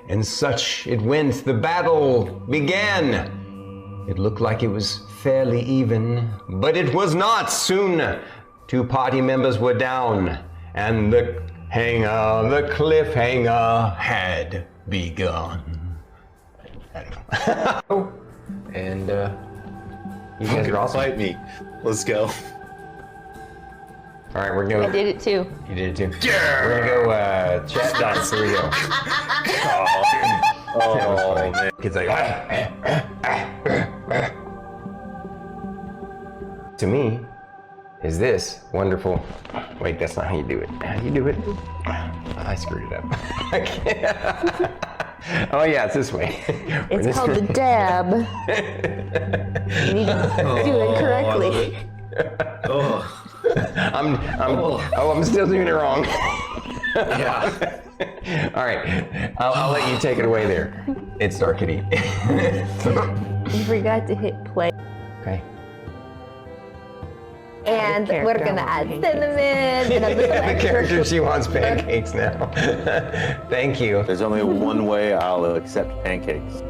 Speaker 1: And such it went. The battle began. It looked like it was fairly even, but it was not. Soon, 2 party members were down, and the cliffhanger had begun. I don't know. And you guys are awesome.
Speaker 8: Fight me. Let's go.
Speaker 1: All right, we're going.
Speaker 6: I did it too.
Speaker 1: You did it too. Yeah. We're gonna go chat dice. Here we go.
Speaker 8: Oh man.
Speaker 1: Kids like. To me, is this wonderful? Wait, that's not how you do it. How do you do it? I screwed it up. I can't. Oh yeah, it's this way.
Speaker 6: It's called the dab. You need to do it correctly.
Speaker 8: Oh.
Speaker 1: I'm still doing it wrong.
Speaker 8: Yeah.
Speaker 1: All right, I'll let you take it away there. It's Darkity.
Speaker 6: You forgot to hit play.
Speaker 1: Okay.
Speaker 6: And we're gonna add cinnamon and a little
Speaker 1: The
Speaker 6: extra.
Speaker 1: character, she wants pancakes now. Thank you.
Speaker 8: There's only one way I'll accept pancakes.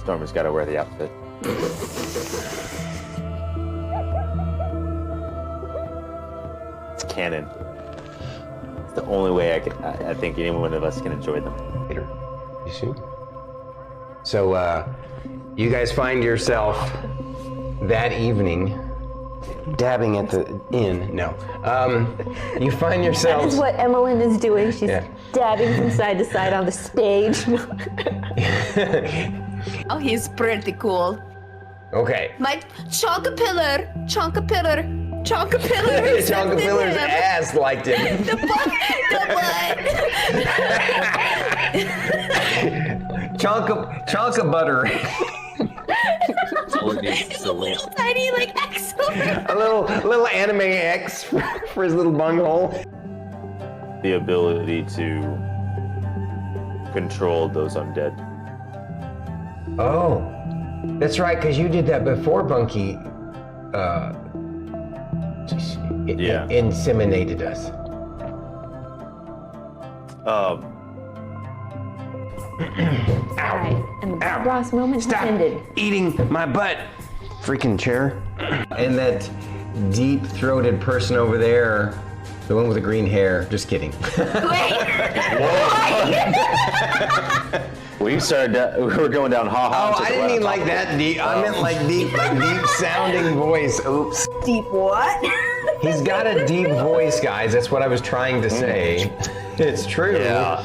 Speaker 8: Stormer's got to wear the outfit. It's canon. It's the only way I think any one of us can enjoy them.
Speaker 1: Later. You see? So, you guys find yourself that evening dabbing at the inn. No. You find
Speaker 6: That
Speaker 1: yourselves.
Speaker 6: is what Emmeline is doing. She's
Speaker 1: Yeah.
Speaker 6: dabbing from side to side on the stage.
Speaker 7: Oh, he's pretty cool.
Speaker 1: Okay.
Speaker 7: My Chonkapillar.
Speaker 1: Chonkapillar's ass liked him.
Speaker 7: The butt.
Speaker 1: Chonka butter.
Speaker 7: It's a little tiny like excellent.
Speaker 1: A little anime X for his little bunghole.
Speaker 8: The ability to control those undead.
Speaker 1: Oh, that's right, because you did that before Bunky
Speaker 8: Yeah.
Speaker 1: inseminated us.
Speaker 6: Alright, and the Bob Ross moment has
Speaker 1: Stop
Speaker 6: ended.
Speaker 1: eating my butt, freaking chair. And that deep-throated person over there, the one with the green hair, just kidding.
Speaker 8: We were going down ha-ha.
Speaker 1: Oh, I didn't mean like that deep. I meant like deep sounding voice. Oops.
Speaker 7: Deep what?
Speaker 1: He's got a deep voice, guys. That's what I was trying to say. It's true.
Speaker 8: Yeah.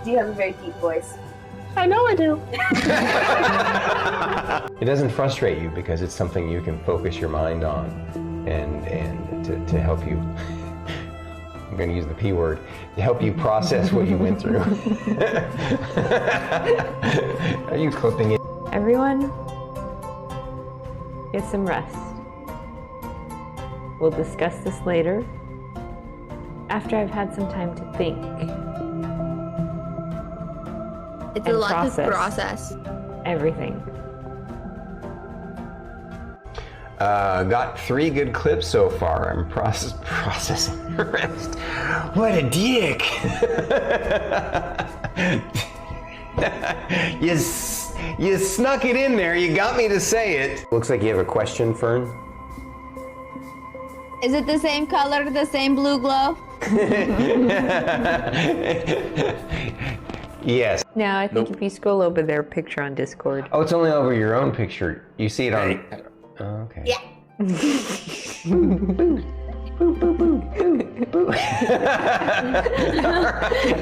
Speaker 7: Do you have a very deep voice?
Speaker 6: I know I do.
Speaker 1: It doesn't frustrate you because it's something you can focus your mind on and to help you. I'm going to use the P word, to help you process what you went through. Are you clipping it?
Speaker 6: Everyone, get some rest. We'll discuss this later, after I've had some time to think.
Speaker 7: It's
Speaker 6: And
Speaker 7: a lot
Speaker 6: process.
Speaker 7: to process.
Speaker 6: Everything.
Speaker 1: Got 3 good clips so far. I'm processing the rest. What a dick! You snuck it in there. You got me to say it. Looks like you have a question, Fern.
Speaker 7: Is it the same color, the same blue glow?
Speaker 1: Yes.
Speaker 6: Now, I think if you scroll over their picture on Discord.
Speaker 1: Oh, it's only over your own picture. You see it on. Oh, okay.
Speaker 7: Yeah.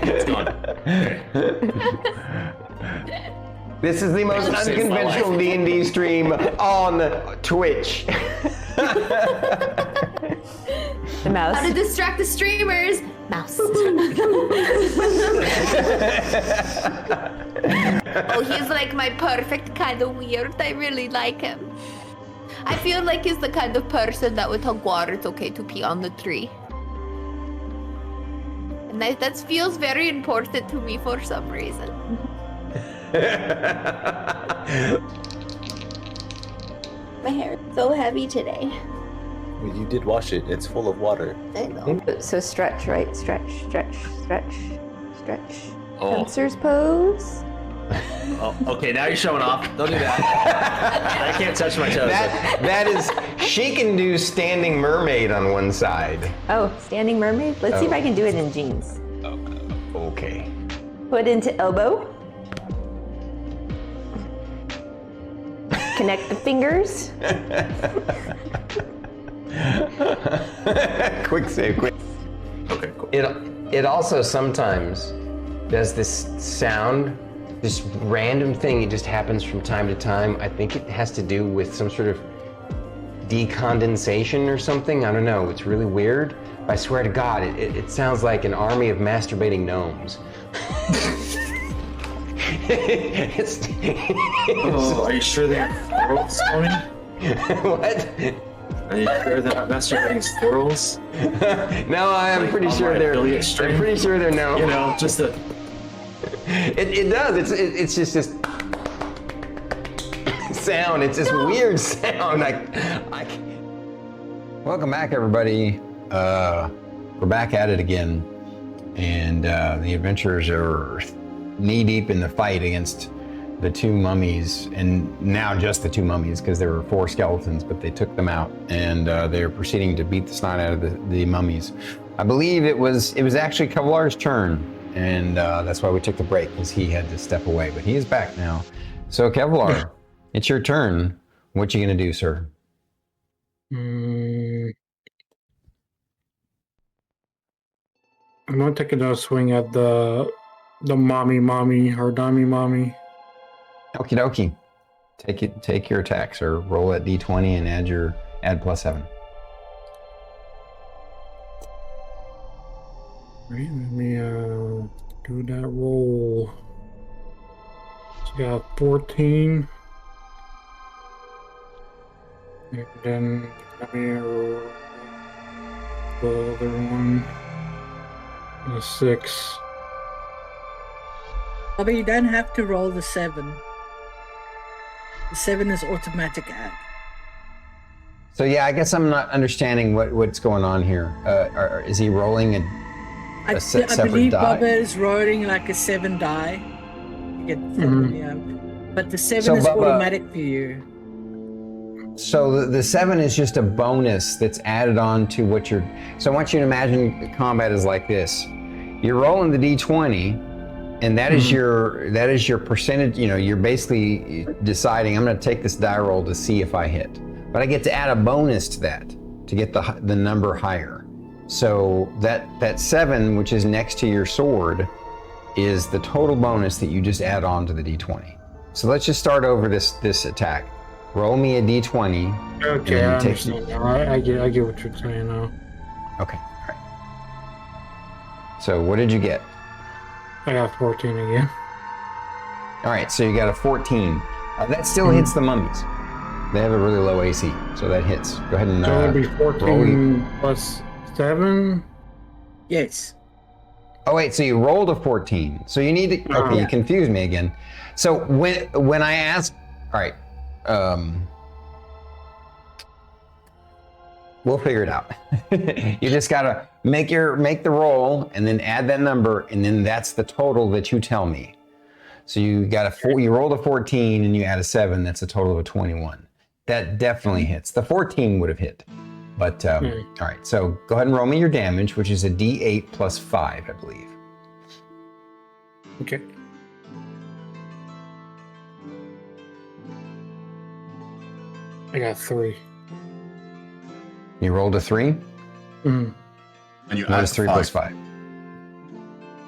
Speaker 8: It's gone.
Speaker 1: This is the most unconventional D&D stream on Twitch.
Speaker 6: The mouse.
Speaker 7: How to distract the streamers. Mouse. Oh, he's like my perfect kind of weird. I really like him. I feel like he's the kind of person that would tell Guar it's okay to pee on the tree. And that feels very important to me for some reason. My hair is so heavy today.
Speaker 8: Well, you did wash it. It's full of water.
Speaker 7: I know.
Speaker 6: So stretch, right? Stretch, stretch, stretch, stretch.
Speaker 9: Oh.
Speaker 6: Hamster's pose.
Speaker 9: Oh, okay, now you're showing off. Don't do that. I can't touch my toes.
Speaker 1: That is, she can do standing mermaid on one side.
Speaker 6: Oh, standing mermaid? Let's see if I can do it in jeans.
Speaker 1: Okay.
Speaker 6: Foot into elbow. Connect the fingers.
Speaker 1: Quick save, quick.
Speaker 9: Okay, cool.
Speaker 1: It also sometimes does this sound, this random thing. It just happens from time to time. I think it has to do with some sort of decondensation or something. I don't know. It's really weird. I swear to God, it sounds like an army of masturbating gnomes.
Speaker 9: Oh, are you sure they have squirrels, Stormy?
Speaker 1: What?
Speaker 9: Are you sure they're not masturbating squirrels?
Speaker 1: No, I'm
Speaker 9: Like,
Speaker 1: pretty
Speaker 9: on
Speaker 1: sure
Speaker 9: my
Speaker 1: they're.
Speaker 9: affiliate
Speaker 1: I'm
Speaker 9: stream?
Speaker 1: pretty sure they're no.
Speaker 9: You know, just a...
Speaker 1: It does. It's just this sound. It's this weird sound. Welcome back, everybody. We're back at it again, and the adventurers are knee deep in the fight against the two mummies, and now just the two mummies, because there were 4 skeletons, but they took them out, and they're proceeding to beat the snot out of the mummies. I believe it was actually Kevlar's turn, and that's why we took the break, because he had to step away, but he is back now. So Kevlar, it's your turn. What you gonna do, sir?
Speaker 4: I'm gonna take another swing at the mommy or dummy mommy.
Speaker 1: Okie dokie. Take your attack, sir. Roll at d20 and add +7.
Speaker 4: Right, let me do that roll. So got 14. And then let me roll the other one. A 6.
Speaker 2: But you don't have to roll the 7. The 7 is automatic add.
Speaker 1: So yeah, I guess I'm not understanding what's going on here. Is he rolling a
Speaker 2: I
Speaker 1: separate
Speaker 2: believe
Speaker 1: die?
Speaker 2: Bubba is rolling like a 7 die. You get 7, yeah. But the 7
Speaker 1: So
Speaker 2: is
Speaker 1: Bubba-
Speaker 2: automatic for you.
Speaker 1: So the 7 is just a bonus that's added on to what you're. So I want you to imagine combat is like this: you're rolling the d20, and that is your percentage. You know, you're basically deciding I'm going to take this die roll to see if I hit, but I get to add a bonus to that to get the number higher. So that 7, which is next to your sword, is the total bonus that you just add on to the d20. So let's just start over this attack. Roll me a d20.
Speaker 4: Okay, I understand now. I get what you're saying now.
Speaker 1: Okay, all right. So what did you get?
Speaker 4: I got 14 again.
Speaker 1: All right, so you got a 14. That still hits the mummies. They have a really low AC, so that hits. Go ahead and
Speaker 4: So it'll be 14 plus 7.
Speaker 2: Yes.
Speaker 1: Oh wait, so you rolled a 14. So you need to. Okay, you confused me again. So when I ask, all right. We'll figure it out. You just gotta make the roll and then add that number, and then that's the total that you tell me. So you got you rolled a 14 and you add a 7, that's a total of a 21. That definitely hits. The 14 would have hit. But all right, so go ahead and roll me your damage, which is a d8 plus 5, I believe.
Speaker 4: Okay. I got 3.
Speaker 1: You rolled a 3?
Speaker 4: Mm.
Speaker 5: And you
Speaker 1: That
Speaker 5: add
Speaker 1: is 3
Speaker 5: 5.
Speaker 1: plus 5.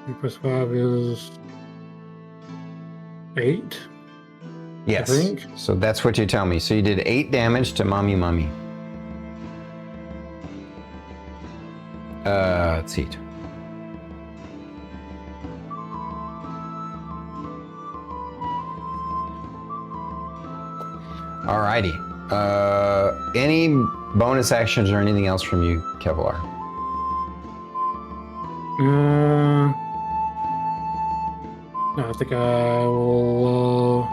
Speaker 4: 3 plus 5 is 8.
Speaker 1: Yes.
Speaker 4: I think.
Speaker 1: So that's what you tell me. So you did 8 damage to Mommy. Let's see. Alrighty. Any bonus actions or anything else from you, Kevlar?
Speaker 4: No, I think I will.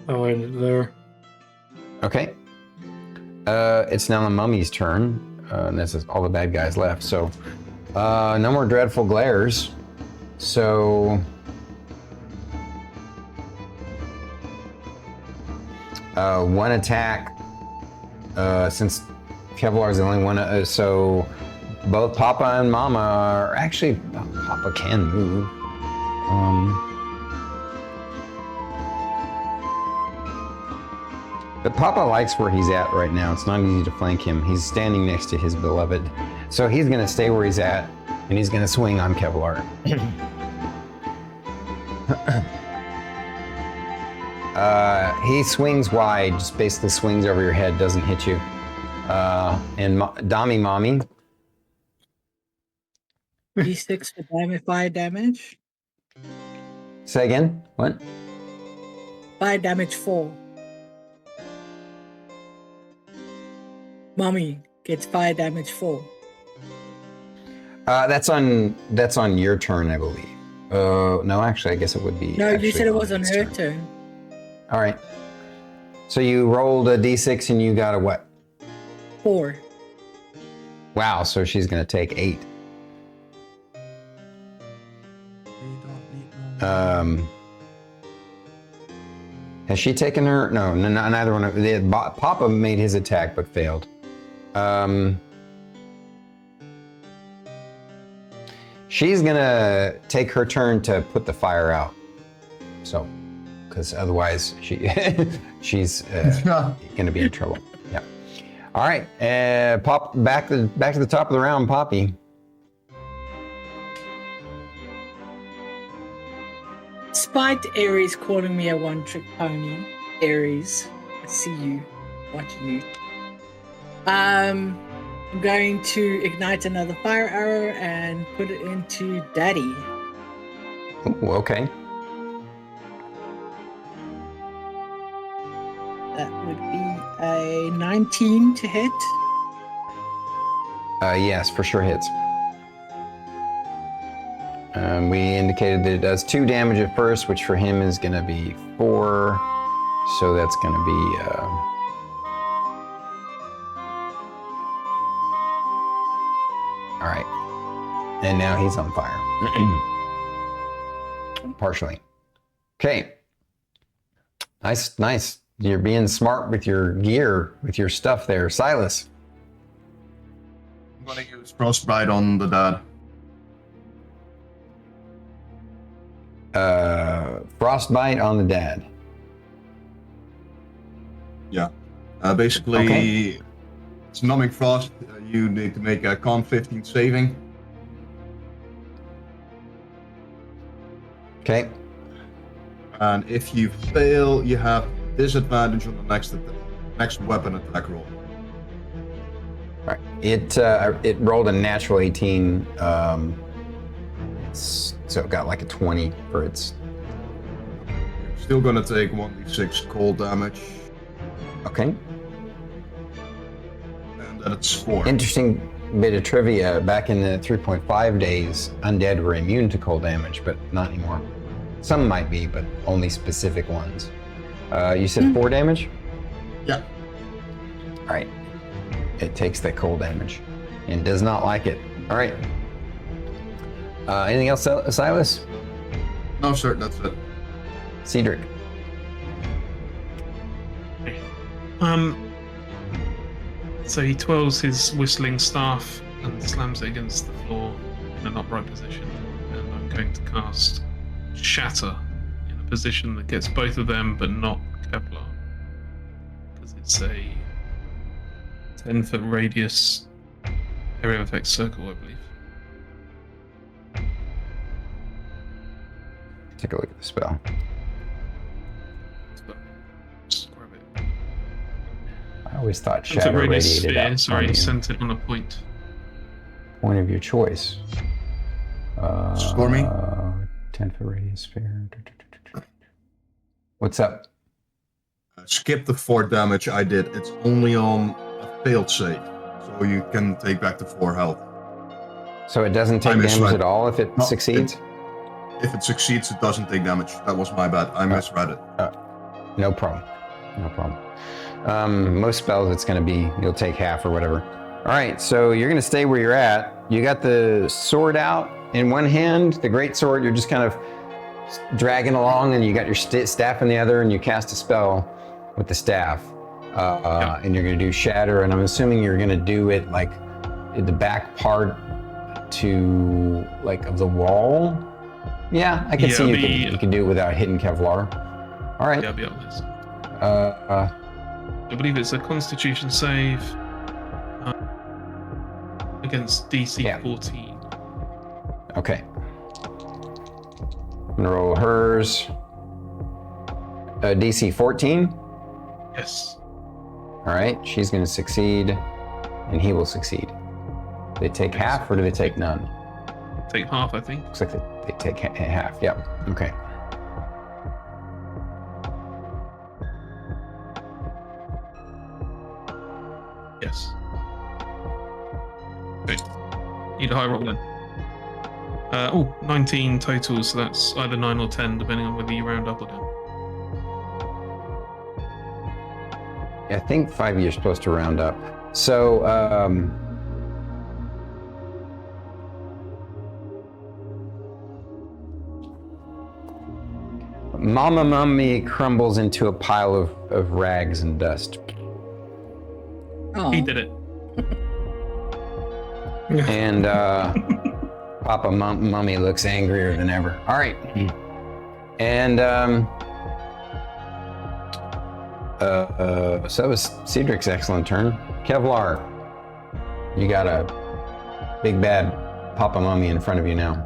Speaker 4: I'll end it there.
Speaker 1: Okay. It's now the mummy's turn. And this is all the bad guys left. So, no more dreadful glares. So, one attack. Since Kevlar's the only one, so both Papa and Mama are actually. Papa can move. But Papa likes where he's at right now. It's not easy to flank him. He's standing next to his beloved. So he's going to stay where he's at, and he's going to swing on Kevlar. He swings wide, just basically swings over your head, doesn't hit you. And Dami Mommy.
Speaker 2: D6 for fire damage.
Speaker 1: Say again? What?
Speaker 2: Fire damage 4. Mommy gets fire damage 4.
Speaker 1: That's on your turn, I believe. No, actually, I guess it would be.
Speaker 2: No, you said it was
Speaker 1: on
Speaker 2: on her turn.
Speaker 1: All right. So you rolled a d6 and you got a what?
Speaker 2: 4.
Speaker 1: Wow. So she's gonna take 8. Has she taken her? No, neither one of Papa made his attack but failed. She's gonna take her turn to put the fire out. So, because otherwise she's gonna be in trouble. Yeah. All right. Pop back to the top of the round, Poppy.
Speaker 2: Despite Ares calling me a one-trick pony, Ares, I see you, watching you. I'm going to ignite another fire arrow and put it into Daddy.
Speaker 1: Ooh, okay.
Speaker 2: That would be a 19 to hit.
Speaker 1: Yes, for sure hits. We indicated that it does 2 damage at first, which for him is going to be 4. So that's going to be... All right. And now he's on fire. Partially. Okay. Nice. You're being smart with your gear, with your stuff there. Sylas.
Speaker 5: I'm going to use Frostbite on the dad.
Speaker 1: Frostbite on the dad.
Speaker 5: Yeah. Basically,
Speaker 1: okay.
Speaker 5: It's numbing frost. You need to make a con 15 saving.
Speaker 1: Okay.
Speaker 5: And if you fail, you have disadvantage on the next weapon attack roll.
Speaker 1: All right. It rolled a natural 18. So it got like a 20 for its.
Speaker 5: You're still gonna take 1d6 cold damage.
Speaker 1: Okay.
Speaker 5: And then it's 4.
Speaker 1: Interesting bit of trivia. Back in the 3.5 days, undead were immune to cold damage, but not anymore. Some might be, but only specific ones. You said 4 damage?
Speaker 5: Yeah.
Speaker 1: All right. It takes that cold damage and does not like it. All right. Anything else, Sylas?
Speaker 5: No, sir, that's it.
Speaker 1: Ceedric.
Speaker 3: So he twirls his whistling staff and slams it against the floor in an upright position, and I'm going to cast Shatter in a position that gets both of them, but not Kevlar, because it's a 10-foot radius area of effect circle, I believe.
Speaker 1: Take a look at the spell.
Speaker 3: Just grab it.
Speaker 1: I always thought
Speaker 3: It's a
Speaker 1: shadow
Speaker 3: radius
Speaker 1: radiated
Speaker 3: sphere,
Speaker 1: out.
Speaker 3: sorry,
Speaker 1: from you.
Speaker 3: centered on a point.
Speaker 1: point of your choice.
Speaker 5: Stormy?
Speaker 1: 10-foot radius sphere. What's up?
Speaker 5: Skip the 4 damage I did. It's only on a failed save. So you can take back the 4 health.
Speaker 1: So it doesn't take damage at all if it succeeds?
Speaker 5: If it succeeds, it doesn't take damage. That was my bad. I misread it.
Speaker 1: No problem. No problem. Most spells, it's going to be, you'll take half or whatever. All right, so you're going to stay where you're at. You got the sword out in one hand, the great sword, you're just kind of dragging along, and you got your staff in the other, and you cast a spell with the staff. And you're going to do shatter, and I'm assuming you're going to do it like in the back part to like of the wall. Yeah, I can see you can do it without hitting Kevlar. All right.
Speaker 3: Yeah, I'll be honest. I believe it's a Constitution save against DC 14.
Speaker 1: Okay. I'm gonna roll hers. DC 14.
Speaker 3: Yes.
Speaker 1: All right, she's gonna succeed, and he will succeed. They take half, or do they take none?
Speaker 3: Take half, I think.
Speaker 1: Looks like they take half. Yep. Okay.
Speaker 3: Yes. Okay. Need a high roll then. 19 total, so that's either 9 or 10, depending on whether you round up or down.
Speaker 1: I think 5 you're supposed to round up. So, Mama Mummy crumbles into a pile of rags and dust.
Speaker 2: Oh.
Speaker 3: He did it.
Speaker 1: And Papa Mummy looks angrier than ever. All right. And so that was Ceedric's excellent turn. Kevlar, you got a big bad Papa Mummy in front of you now.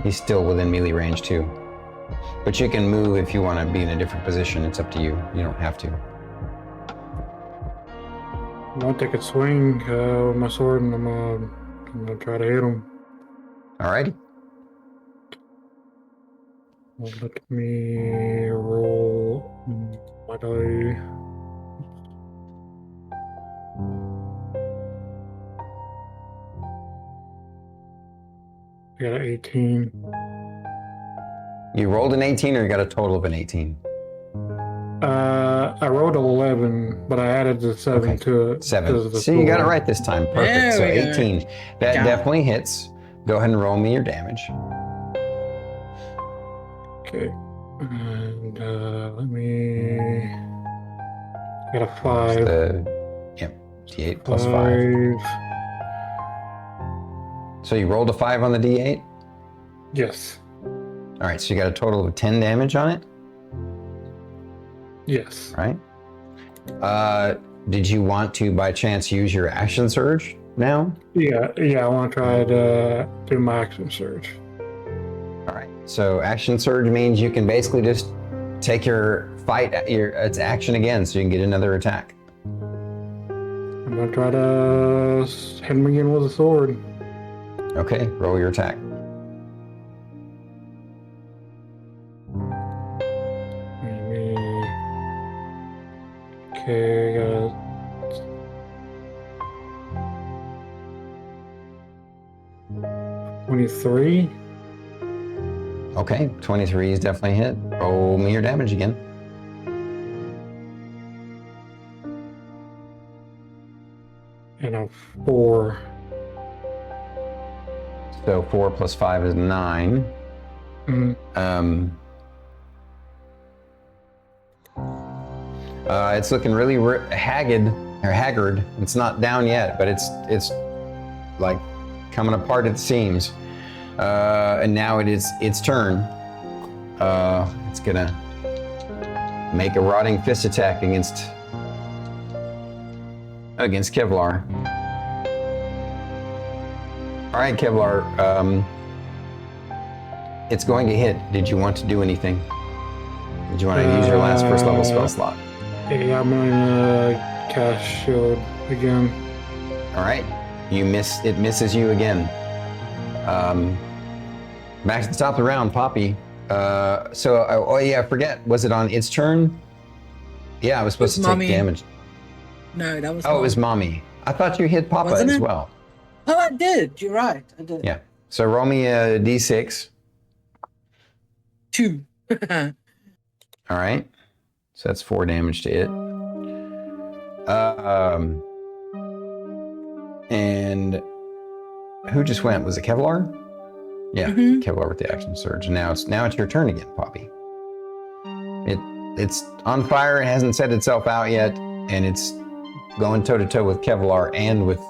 Speaker 1: He's still within melee range too. But you can move if you want to be in a different position. It's up to you. You don't have to.
Speaker 4: I'm gonna take a swing with my sword, and I'm gonna try to hit him.
Speaker 1: Alrighty.
Speaker 4: Let me roll my die. I got an 18.
Speaker 1: You rolled an 18, or you got a total of an 18?
Speaker 4: I rolled 11, but I added the 7 to it.
Speaker 1: 7. So you got it right this time. Perfect. So 18. That definitely hits. Go ahead and roll me your damage.
Speaker 4: Okay. And let me. I got a 5.
Speaker 1: Yep. D8 plus 5. So you rolled a 5 on the D8?
Speaker 4: Yes.
Speaker 1: All right. So you got a total of 10 damage on it?
Speaker 4: Yes.
Speaker 1: Right. Did you want to, by chance, use your action surge now?
Speaker 4: Yeah. I want to try to do my action surge.
Speaker 1: All right. So action surge means you can basically just take your its action again, so you can get another attack.
Speaker 4: I'm gonna try to hit him again with a sword.
Speaker 1: Okay. Roll your attack.
Speaker 4: Okay, I got 23.
Speaker 1: Okay, 23 is definitely hit. Roll me your damage again.
Speaker 4: And a 4.
Speaker 1: So 4 plus 5 is 9. It's looking really haggard. It's not down yet, but it's like coming apart at the seams. And now it is its turn. It's gonna make a rotting fist attack against Kevlar. All right, Kevlar. It's going to hit. Did you want to do anything? Did you want to use your last first level spell slot?
Speaker 4: Yeah, I'm gonna cast shield again.
Speaker 1: All right. You miss. It misses you again. Back to the top of the round, Poppy. Oh yeah, I forget. Was it on its turn? Yeah, I was supposed to take
Speaker 2: Mommy.
Speaker 1: damage.
Speaker 2: No, that was.
Speaker 1: Oh, it was Mommy. I thought you hit Papa
Speaker 2: Wasn't
Speaker 1: as
Speaker 2: it?
Speaker 1: well.
Speaker 2: Oh, I did. You're right. I did.
Speaker 1: Yeah. So roll me a d6.
Speaker 2: 2.
Speaker 1: All right. So that's 4 damage to it. And who just went? Was it Kevlar? Yeah, Kevlar with the action surge. Now it's your turn again, Poppy. It's on fire. It hasn't set itself out yet, and it's going toe to toe with Kevlar and with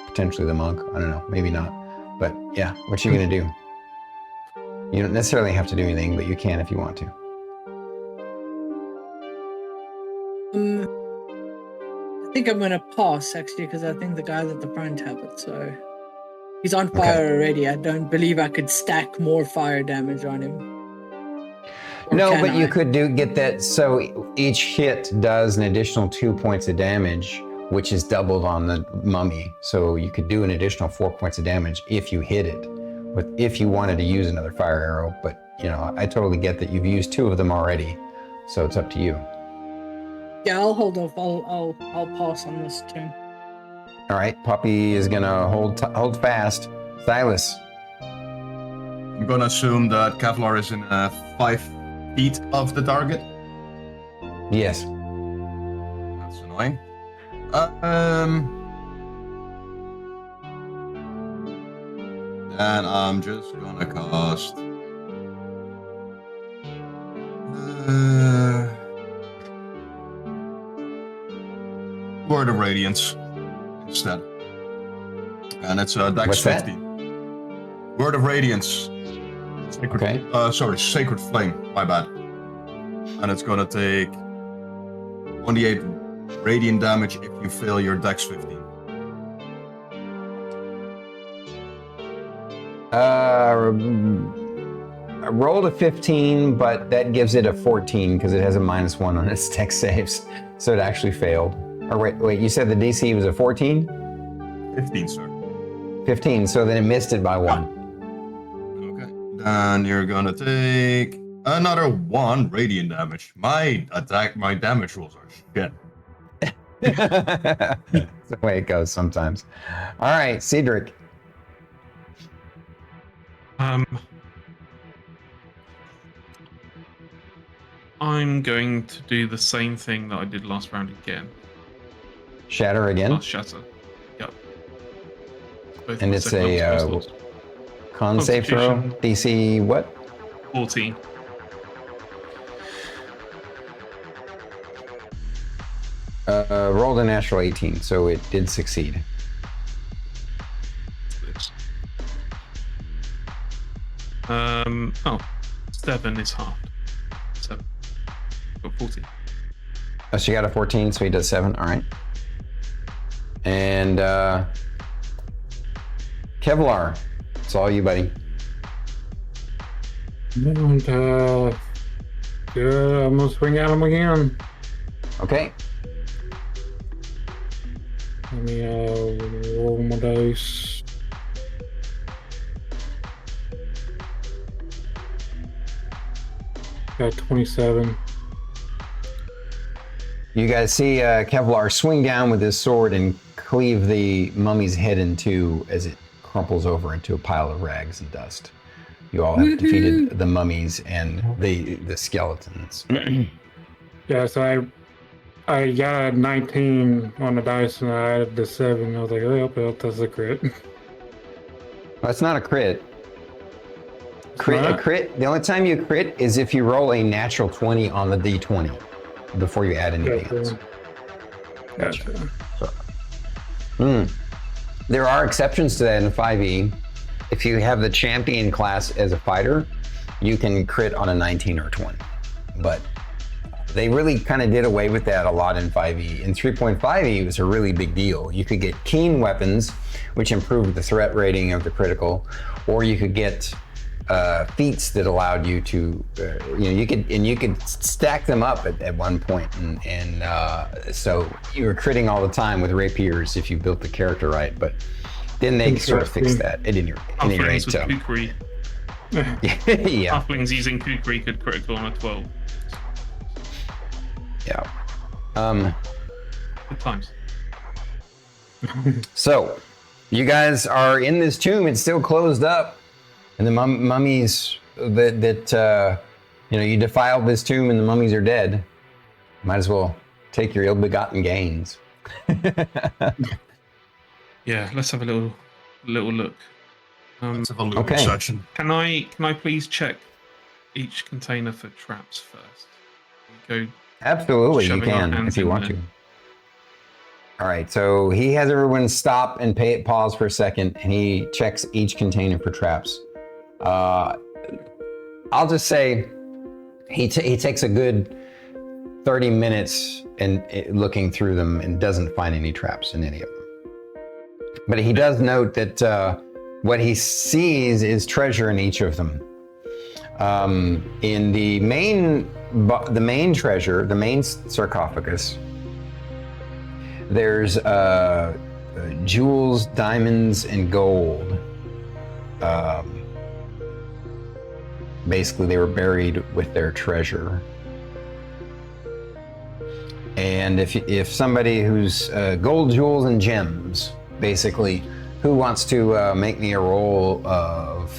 Speaker 1: potentially the monk. I don't know, maybe not. But yeah, what you gonna do? You don't necessarily have to do anything, but you can if you want to.
Speaker 2: I think I'm gonna pass actually because I think the guys at the front have it. So he's on fire already. I don't believe I could stack more fire damage on him. Or
Speaker 1: No,
Speaker 2: can
Speaker 1: but you
Speaker 2: I?
Speaker 1: could get that. So each hit does an additional 2 points of damage, which is doubled on the mummy. So you could do an additional 4 points of damage if you hit it, if you wanted to use another fire arrow. But you know, I totally get that you've used 2 of them already, so it's up to you.
Speaker 2: Yeah, I'll hold off. I'll pass on this turn.
Speaker 1: All right, Poppy is gonna hold fast. Silas.
Speaker 5: I'm gonna assume that Kevlar is in 5 feet of the target.
Speaker 1: Yes.
Speaker 5: That's annoying. Then I'm just gonna cast. Word of Radiance instead. And it's Dex
Speaker 1: What's that?
Speaker 5: 15. Word of Radiance. Sacred,
Speaker 1: Okay.
Speaker 5: Sacred Flame. My bad. And it's gonna take 1d8 radiant damage if you fail your Dex 15.
Speaker 1: I rolled a 15, but that gives it a 14 because it has a -1 on its Dex saves, so it actually failed. Or wait, you said the DC was a 14?
Speaker 5: 15, sir.
Speaker 1: 15, so then it missed it by 1.
Speaker 5: Okay. Then you're gonna take another 1 radiant damage. My damage rolls are shit.
Speaker 1: That's the way it goes sometimes. All right, Ceedric.
Speaker 3: I'm going to do the same thing that I did last round again.
Speaker 1: Shatter again?
Speaker 3: Shatter. Yep. Both
Speaker 1: And
Speaker 3: my
Speaker 1: it's
Speaker 3: second
Speaker 1: a
Speaker 3: level spells.
Speaker 1: con save throw?
Speaker 3: Constitution.
Speaker 1: DC what?
Speaker 3: 14.
Speaker 1: Rolled a natural 18, so it did succeed.
Speaker 3: This. 7 is halved. 7. Got 14.
Speaker 1: Oh, so you got a 14, so he does 7. All right. And Kevlar, it's all you, buddy.
Speaker 4: And, yeah, I'm gonna swing at him again.
Speaker 1: Okay.
Speaker 4: Let me roll my dice. Got 27.
Speaker 1: You guys see Kevlar swing down with his sword and cleave the mummy's head in two as it crumples over into a pile of rags and dust. You all have defeated the mummies and the skeletons.
Speaker 4: Yeah, so I got a 19 on the dice and I added the 7. I was like, oh, well, that's a crit.
Speaker 1: That's not a crit. A
Speaker 4: Not?
Speaker 1: crit. The only time you crit is if you roll a natural 20 on the d20 before you add anything else.
Speaker 4: Gotcha.
Speaker 1: There are exceptions to that in 5e. If you have the champion class as a fighter, you can crit on a 19 or 20. But they really kind of did away with that a lot in 5e. In 3.5e, it was a really big deal. You could get keen weapons, which improved the threat rating of the critical, or you could get feats that allowed you to, you could stack them up at one point, and so you were critting all the time with rapiers if you built the character right. But then they sort of fixed that. At any rate,
Speaker 3: Halflings with kukri.
Speaker 1: yeah.
Speaker 3: Halflings using kukri could critical on a 12.
Speaker 1: Yeah.
Speaker 3: Good times.
Speaker 1: So, you guys are in this tomb. It's still closed up, and the mummies that you defiled this tomb, and the mummies are dead. Might as well take your ill-begotten gains.
Speaker 3: Yeah, let's have a little look.
Speaker 5: Let's have a look section.
Speaker 3: Can I please check each container for traps first? Go.
Speaker 1: Absolutely, you can if you want to. All right, so he has everyone stop and pause for a second, and he checks each container for traps. I'll just say he takes a good 30 minutes and looking through them and doesn't find any traps in any of them. But he does note that what he sees is treasure in each of them. In the main treasure, the main sarcophagus, there's jewels, diamonds, and gold. Basically, they were buried with their treasure. And if somebody who's gold, jewels, and gems, basically, who wants to make me a roll of,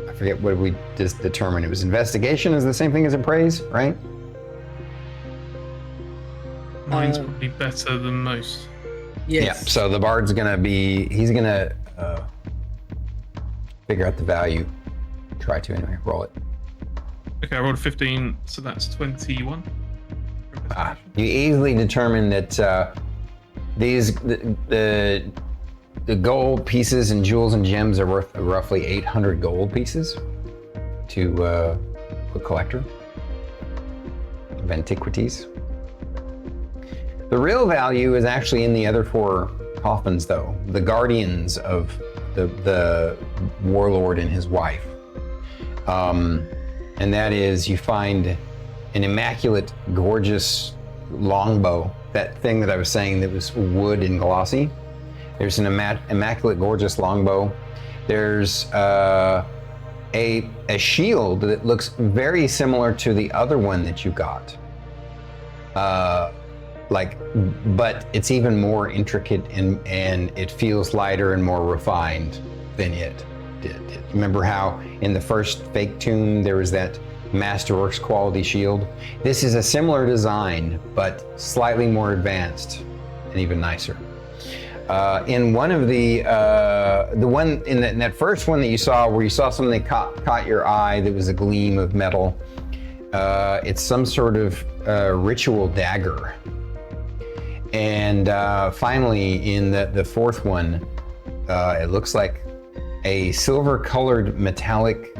Speaker 1: I forget what we just determined. It was investigation is the same thing as appraise, right?
Speaker 3: Mine's probably better than most.
Speaker 2: Yes.
Speaker 1: Yeah, so the bard's he's gonna figure out the value. Try to anyway, roll it.
Speaker 3: Okay, I rolled a 15, so that's 21.
Speaker 1: You easily determine that the gold pieces and jewels and gems are worth roughly 800 gold pieces to a collector of antiquities. The real value is actually in the other 4 coffins, though. The guardians of the warlord and his wife. And that is, you find an immaculate, gorgeous longbow. That thing that I was saying that was wood and glossy. There's an immaculate, gorgeous longbow. There's a shield that looks very similar to the other one that you got. But it's even more intricate and it feels lighter and more refined than it did. Remember how in the first fake tomb there was that Masterworks quality shield? This is a similar design, but slightly more advanced and even nicer. In one of the one in that first one that you saw, where you saw something that caught your eye, that was a gleam of metal. It's some sort of ritual dagger. And finally, in the fourth one, it looks like a silver-colored metallic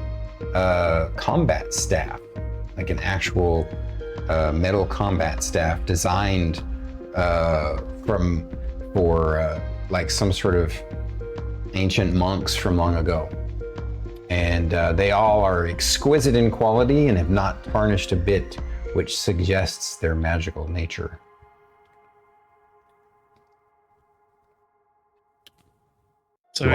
Speaker 1: combat staff, like an actual metal combat staff designed for like some sort of ancient monks from long ago. And they all are exquisite in quality and have not tarnished a bit, which suggests their magical nature.
Speaker 3: So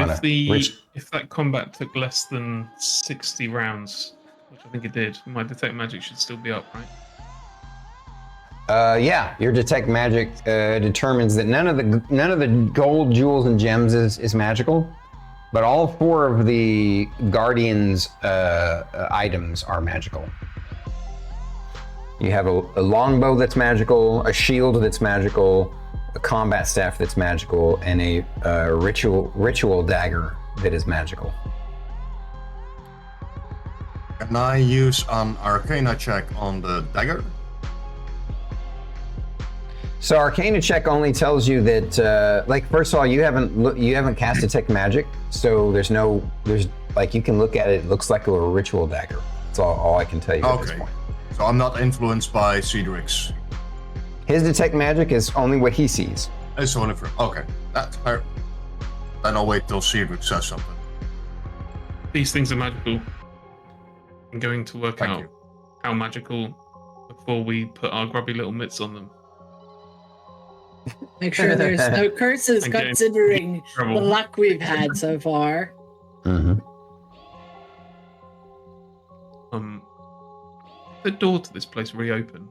Speaker 3: if that combat took less than 60 rounds, which I think it did, my detect magic should still be up, right?
Speaker 1: Yeah, your detect magic determines that none of the gold, jewels, and gems is magical, but all 4 of the guardians' items are magical. You have a longbow that's magical, a shield that's magical, a combat staff that's magical, and a ritual dagger that is magical.
Speaker 5: Can I use an Arcana check on the dagger?
Speaker 1: So Arcana check only tells you that, first of all, you haven't cast detect magic, so there's you can look at it. It looks like a ritual dagger. That's all I can tell you at this point.
Speaker 5: So I'm not influenced by Ceedric's.
Speaker 1: His detect magic is only what he sees.
Speaker 5: It's only for okay. That's fair. Then I'll wait till Ceedric says something.
Speaker 3: these things are magical. I'm going to work
Speaker 5: Thank
Speaker 3: out
Speaker 5: you.
Speaker 3: how magical before we put our grubby little mitts on them.
Speaker 2: Make sure there's no curses,
Speaker 3: I'm getting
Speaker 2: considering the
Speaker 3: trouble.
Speaker 2: luck we've had so far.
Speaker 1: Mm-hmm.
Speaker 3: The door to this place reopen.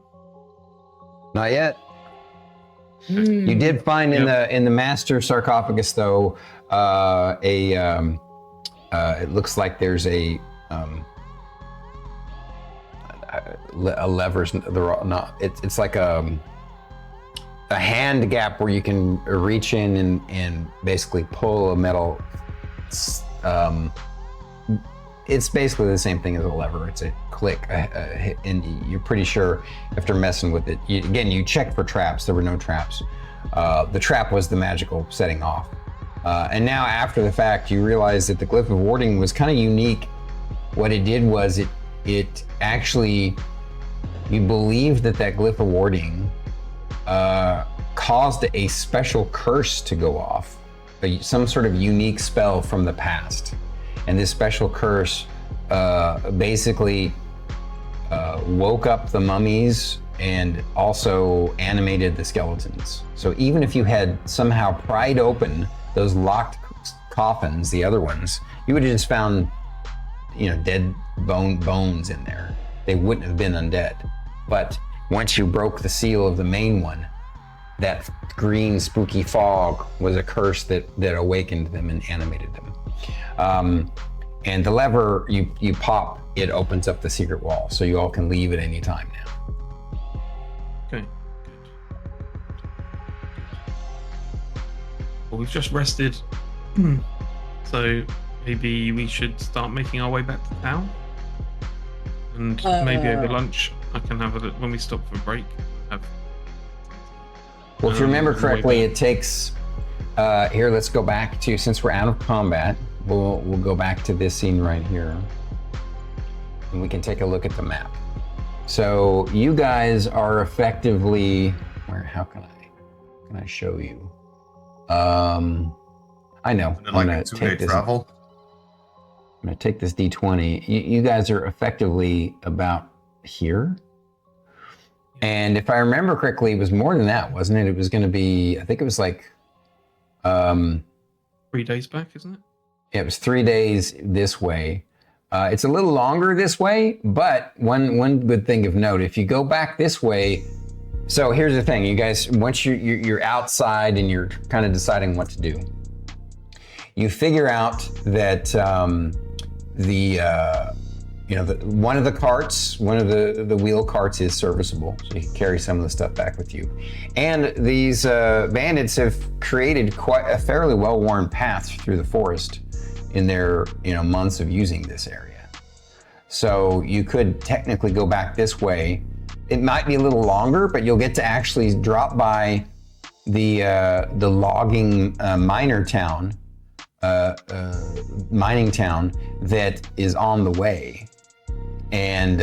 Speaker 1: Not yet.
Speaker 2: Hmm.
Speaker 1: You did find in the master sarcophagus, though, it looks like there's a lever's not. It's like a hand gap where you can reach in and basically pull a metal. It's basically the same thing as a lever. It's a click, and you're pretty sure after messing with it. You checked for traps. There were no traps. The trap was the magical setting off. And now after the fact, you realize that the glyph of warding was kind of unique. What it did was it actually, you believe that glyph of warding caused a special curse to go off, some sort of unique spell from the past. And this special curse basically woke up the mummies and also animated the skeletons. So even if you had somehow pried open those locked coffins, the other ones, you would have just found, dead bones in there. They wouldn't have been undead. But once you broke the seal of the main one, that green spooky fog was a curse that awakened them and animated them. And the lever you pop, it opens up the secret wall, so you all can leave at any time now.
Speaker 3: Okay, good. Well, we've just rested, so maybe we should start making our way back to town. And maybe over lunch, I can have a look when we stop for a break.
Speaker 1: Well, if you remember correctly, it takes. Here, let's go back to, since we're out of combat, we'll go back to this scene right here, and we can take a look at the map. So you guys are effectively how can I show you? I know. I'm gonna take this. I'm gonna take this D20. You guys are effectively about here. And if I remember correctly, it was more than that, wasn't it? It was going to be, I think it was like
Speaker 3: 3 days back, isn't it?
Speaker 1: Yeah, it was 3 days this way. It's a little longer this way, but one good thing of note, if you go back this way, so here's the thing, you guys, once you're outside and you're kind of deciding what to do, you figure out that one of the carts, one of the wheel carts is serviceable, so you can carry some of the stuff back with you. And these bandits have created quite a fairly well-worn path through the forest in their months of using this area. So you could technically go back this way. It might be a little longer, but you'll get to actually drop by the logging mining town that is on the way. And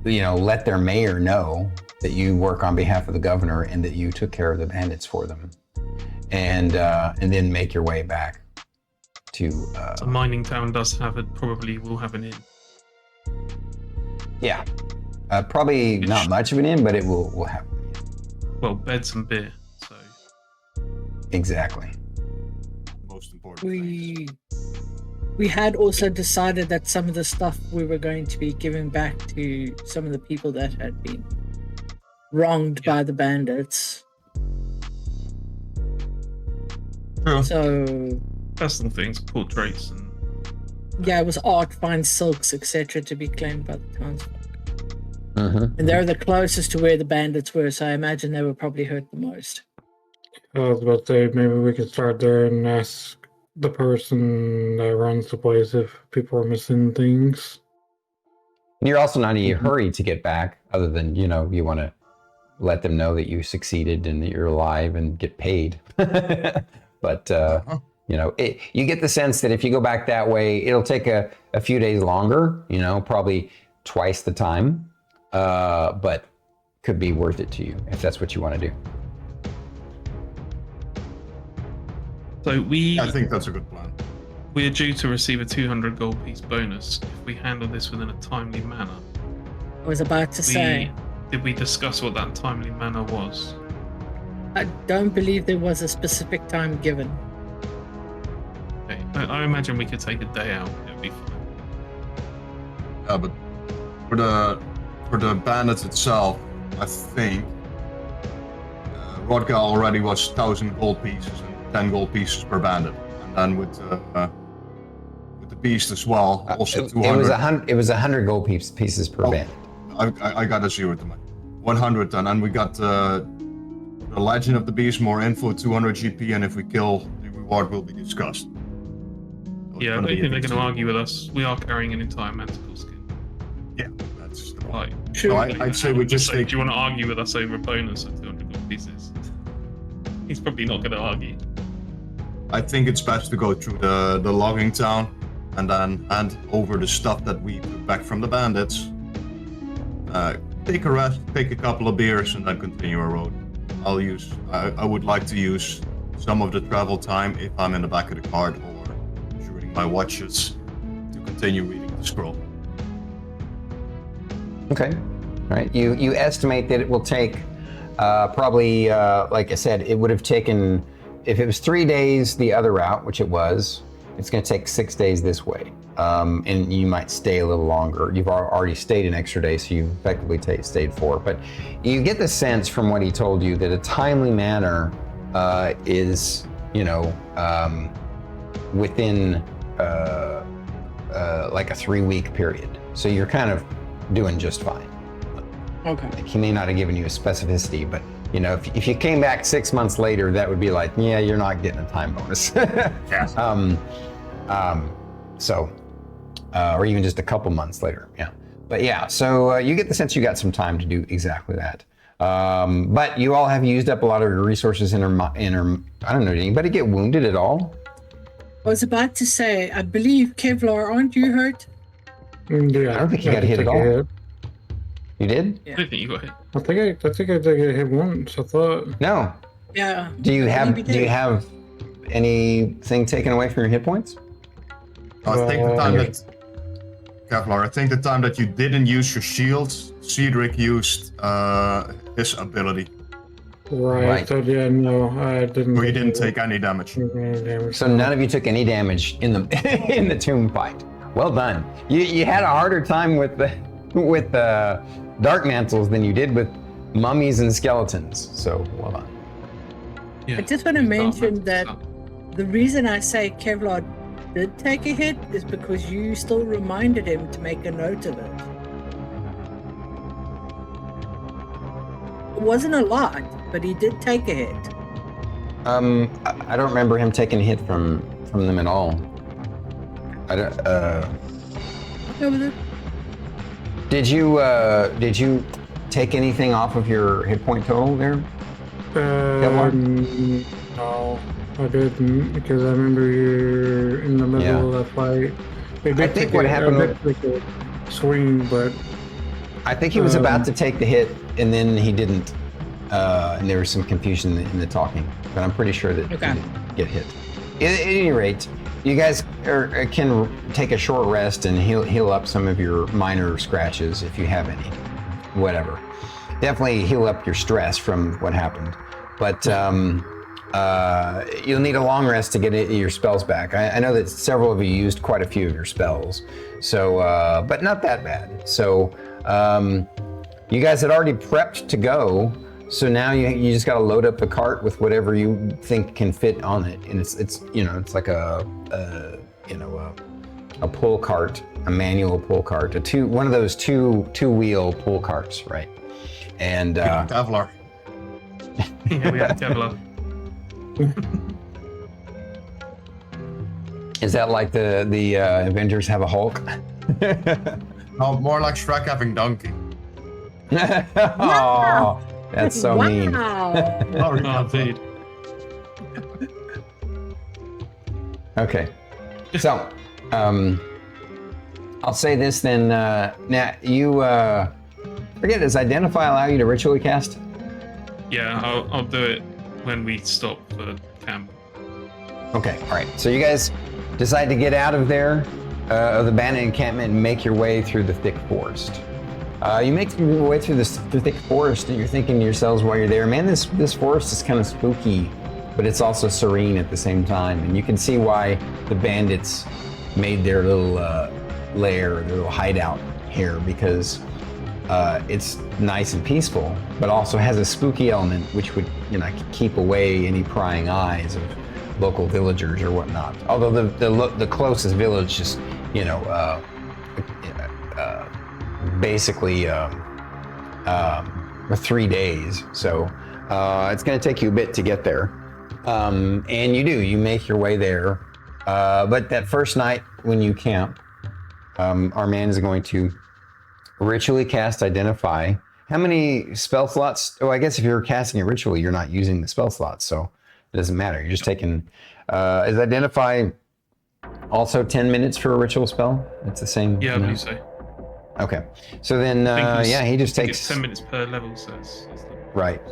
Speaker 1: let their mayor know that you work on behalf of the governor and that you took care of the bandits for them, and then make your way back to.
Speaker 3: So mining town probably will have an inn.
Speaker 1: Yeah, probably not much of an inn, but it will have.
Speaker 3: Well, beds and beer. So.
Speaker 1: Exactly.
Speaker 5: Most important.
Speaker 2: We had also decided that some of the stuff we were going to be giving back to some of the people that had been wronged by the bandits.
Speaker 5: True.
Speaker 2: So
Speaker 3: Personal things, portraits, and
Speaker 2: yeah, it was art, fine silks, etc., to be claimed by the townsfolk.
Speaker 1: Mm-hmm.
Speaker 2: And they're the closest to where the bandits were, so I imagine they were probably hurt the most.
Speaker 4: I was about to say, maybe we could start there and ask the person that runs the place if people are missing things.
Speaker 1: You're also not in a hurry to get back, other than, you want to let them know that you succeeded and that you're alive and get paid. But, you get the sense that if you go back that way, it'll take a few days longer, probably twice the time, but could be worth it to you if that's what you want to do.
Speaker 3: so
Speaker 5: I think that's a good plan.
Speaker 3: We are due to receive a 200 gold piece bonus if we handle this within a timely manner.
Speaker 2: I was about to say,
Speaker 3: Did we discuss what that timely manner was?
Speaker 2: I don't believe there was a specific time given.
Speaker 3: Okay. I imagine we could take a day out. It would be fine.
Speaker 5: Yeah, but for the bandits itself, I think Rodka already was 1,000 gold pieces and 10 gold pieces per bandit, and then with the beast as well, also 200.
Speaker 1: It was 100 gold pieces per bandit.
Speaker 5: I got a 0 to my 100 then, and we got the legend of the beast, more info, 200 GP, and if we kill, the reward will be discussed. So
Speaker 3: Yeah, I don't think they're going to argue with us. We are carrying an entire manticle skin.
Speaker 5: Yeah, that's the point.
Speaker 3: Like,
Speaker 2: Sure.
Speaker 5: So I'd say we just
Speaker 3: do
Speaker 5: take.
Speaker 3: you want to argue with us over a bonus of 200 gold pieces? He's probably not going to argue.
Speaker 5: I think it's best to go through the logging town and then hand over the stuff that we took back from the bandits. Take a rest, take a couple of beers, and then continue our road. I would like to use some of the travel time if I'm in the back of the cart or during my watches to continue reading the scroll.
Speaker 1: Okay. All right. You estimate that it will take probably, like I said, it would have taken, if it was 3 days the other route, which it was, it's going to take 6 days this way. And you might stay a little longer. You've already stayed an extra day, so you've effectively stayed 4. But you get the sense from what he told you that a timely manner is, within like a 3-week period. So you're kind of doing just fine.
Speaker 2: Okay.
Speaker 1: Like, he may not have given you a specificity, but if you came back 6 months later, that would be like, yeah, you're not getting a time bonus.
Speaker 5: Yes.
Speaker 1: Or even just a couple months later, yeah. But yeah, so you get the sense you got some time to do exactly that. But you all have used up a lot of your resources in her. I don't know, did anybody get wounded at all?
Speaker 2: I was about to say, I believe Kevlar, aren't you hurt?
Speaker 4: Yeah,
Speaker 1: I don't think you got hit at all.
Speaker 4: hit.
Speaker 1: You did?
Speaker 3: I don't think you got hit.
Speaker 4: I think I did get hit once. I thought.
Speaker 1: No.
Speaker 2: Yeah.
Speaker 1: Do you
Speaker 2: Maybe
Speaker 1: have anything taken away from your hit points?
Speaker 5: I think the time that you didn't use your shield, Ceedric used his ability.
Speaker 4: Right. So yeah, no, I didn't.
Speaker 5: So you didn't take any damage.
Speaker 1: So none of you took any damage in the in the tomb fight. Well done. You had a harder time with the dark mantles than you did with mummies and skeletons. So well done.
Speaker 3: Yeah.
Speaker 2: I just want to mention that the reason I say Kevlar did take a hit is because you still reminded him to make a note of it. It wasn't a lot, but he did take a hit.
Speaker 1: I don't remember him taking a hit from them at all. I don't.
Speaker 2: Go with it.
Speaker 1: Did you take anything off of your hit point total there?
Speaker 4: No, I didn't, because I remember you're in the middle of that fight.
Speaker 1: I think what happened was
Speaker 4: swing, but
Speaker 1: I think he was about to take the hit, and then he didn't, and there was some confusion in the talking. But I'm pretty sure that he didn't get hit. At any rate, you guys can take a short rest and heal up some of your minor scratches if you have any. Whatever. Definitely heal up your stress from what happened. But you'll need a long rest to get your spells back. I know that several of you used quite a few of your spells, so but not that bad. So you guys had already prepped to go, so now you just got to load up the cart with whatever you think can fit on it, and it's like a pull cart, a manual pull cart, one of those two-wheel pull carts, right? And
Speaker 5: Kevlar.
Speaker 3: Yeah, we have Kevlar.
Speaker 1: Is that like the Avengers have a Hulk?
Speaker 5: No, more like Shrek having Donkey.
Speaker 1: Oh, that's so mean.
Speaker 3: Oh, dude.
Speaker 1: Okay, so I'll say this then. Now you forget, does Identify allow you to ritually cast?
Speaker 3: Yeah, I'll do it when we stop for camp.
Speaker 1: Okay, all right. So you guys decide to get out of there, of the bandit encampment, and make your way through the thick forest. You make your way through the thick forest, and you're thinking to yourselves while you're there, man, this forest is kind of spooky, but it's also serene at the same time. And you can see why the bandits made their little lair, their little hideout here, because it's nice and peaceful, but also has a spooky element, which would, keep away any prying eyes of local villagers or whatnot. Although the closest village is, basically 3 days, so it's going to take you a bit to get there, and you make your way there, but that first night when you camp, our man is going to ritually cast Identify. How many spell slots? Oh, I guess if you're casting a ritual, you're not using the spell slots, so it doesn't matter. You're just taking, is Identify also 10 minutes for a ritual spell? It's the same.
Speaker 3: Yeah, I believe so.
Speaker 1: Okay, so then he just takes
Speaker 3: 10 minutes per level, so
Speaker 1: right.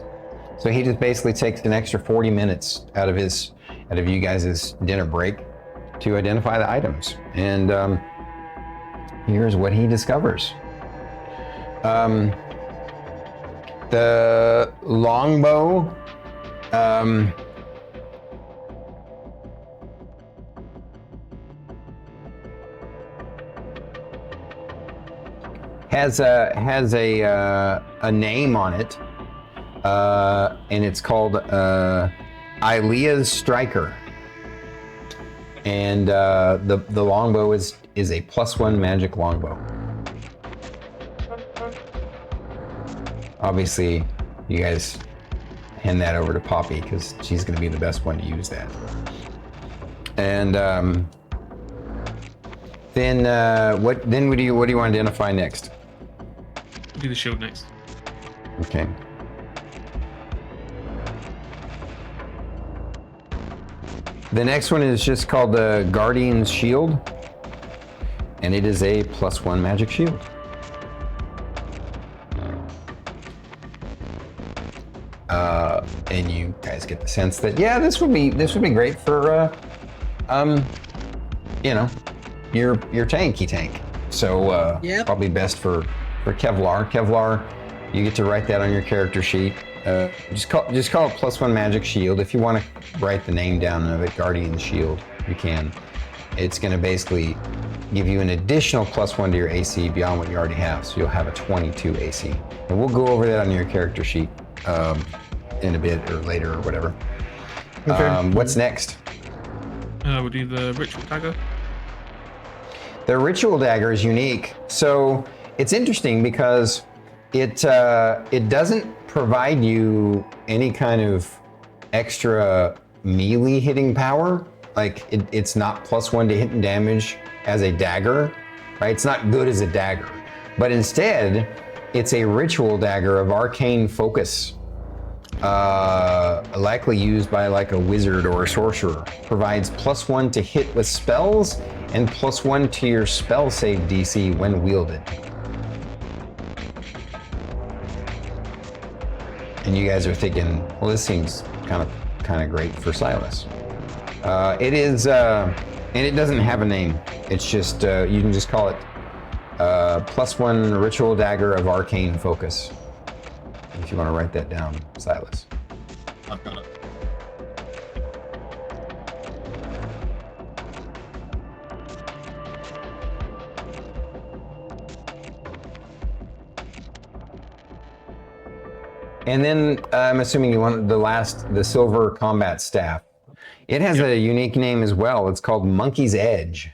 Speaker 1: So he just basically takes an extra 40 minutes out of you guys' dinner break to identify the items, and here's what he discovers. The longbow. Has a name on it, and it's called Ilea's Striker, and the longbow is a +1 magic longbow. Obviously, you guys hand that over to Poppy because she's going to be the best one to use that. And then what do you want to identify next?
Speaker 3: Do the shield next.
Speaker 1: Okay. The next one is just called the Guardian's Shield, and it is a +1 magic shield. And you guys get the sense that this would be great for your tanky tank. So probably best for Kevlar. Kevlar, you get to write that on your character sheet. Just call it +1 magic shield. If you want to write the name down of it, Guardian Shield, you can. It's going to basically give you an additional +1 to your AC beyond what you already have, so you'll have a 22 AC. And we'll go over that on your character sheet in a bit or later or whatever. Okay. What's next?
Speaker 3: We'll do the ritual dagger.
Speaker 1: The ritual dagger is unique. So it's interesting because it doesn't provide you any kind of extra melee hitting power. Like it's not +1 to hit and damage as a dagger, right? It's not good as a dagger, but instead it's a ritual dagger of arcane focus, likely used by like a wizard or a sorcerer. Provides +1 to hit with spells and +1 to your spell save DC when wielded. And you guys are thinking, well, this seems kind of great for Sylas. It is, and it doesn't have a name. It's just you can just call it +1 ritual dagger of arcane focus. If you want to write that down, Sylas.
Speaker 5: I've got it.
Speaker 1: And then I'm assuming you want the silver combat staff. It has a unique name as well. It's called Monkey's Edge.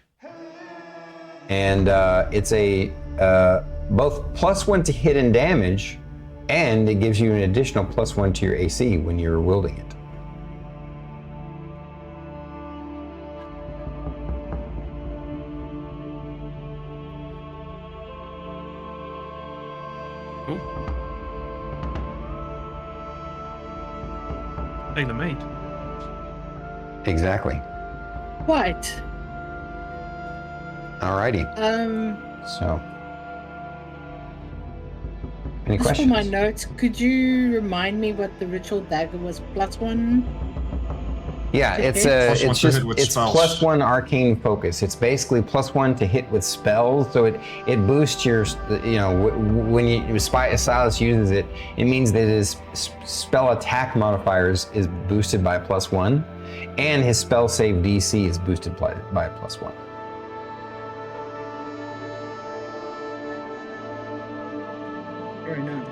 Speaker 1: And it's a both +1 to hit and damage, and it gives you an additional +1 to your AC when you're wielding it.
Speaker 3: Cool. Tailor made.
Speaker 1: Exactly.
Speaker 2: What?
Speaker 1: Alrighty. So, any
Speaker 2: just
Speaker 1: questions?
Speaker 2: for my notes, could you remind me what the ritual dagger was +1?
Speaker 1: Yeah, it's
Speaker 5: Plus one
Speaker 1: it's
Speaker 5: to
Speaker 1: just
Speaker 5: hit with
Speaker 1: it's
Speaker 5: spells.
Speaker 1: +1 arcane focus. It's basically +1 to hit with spells, so it boosts your when Sylas uses it, it means that his spell attack modifiers is boosted by +1, and his spell save DC is boosted by +1.
Speaker 2: Very nice.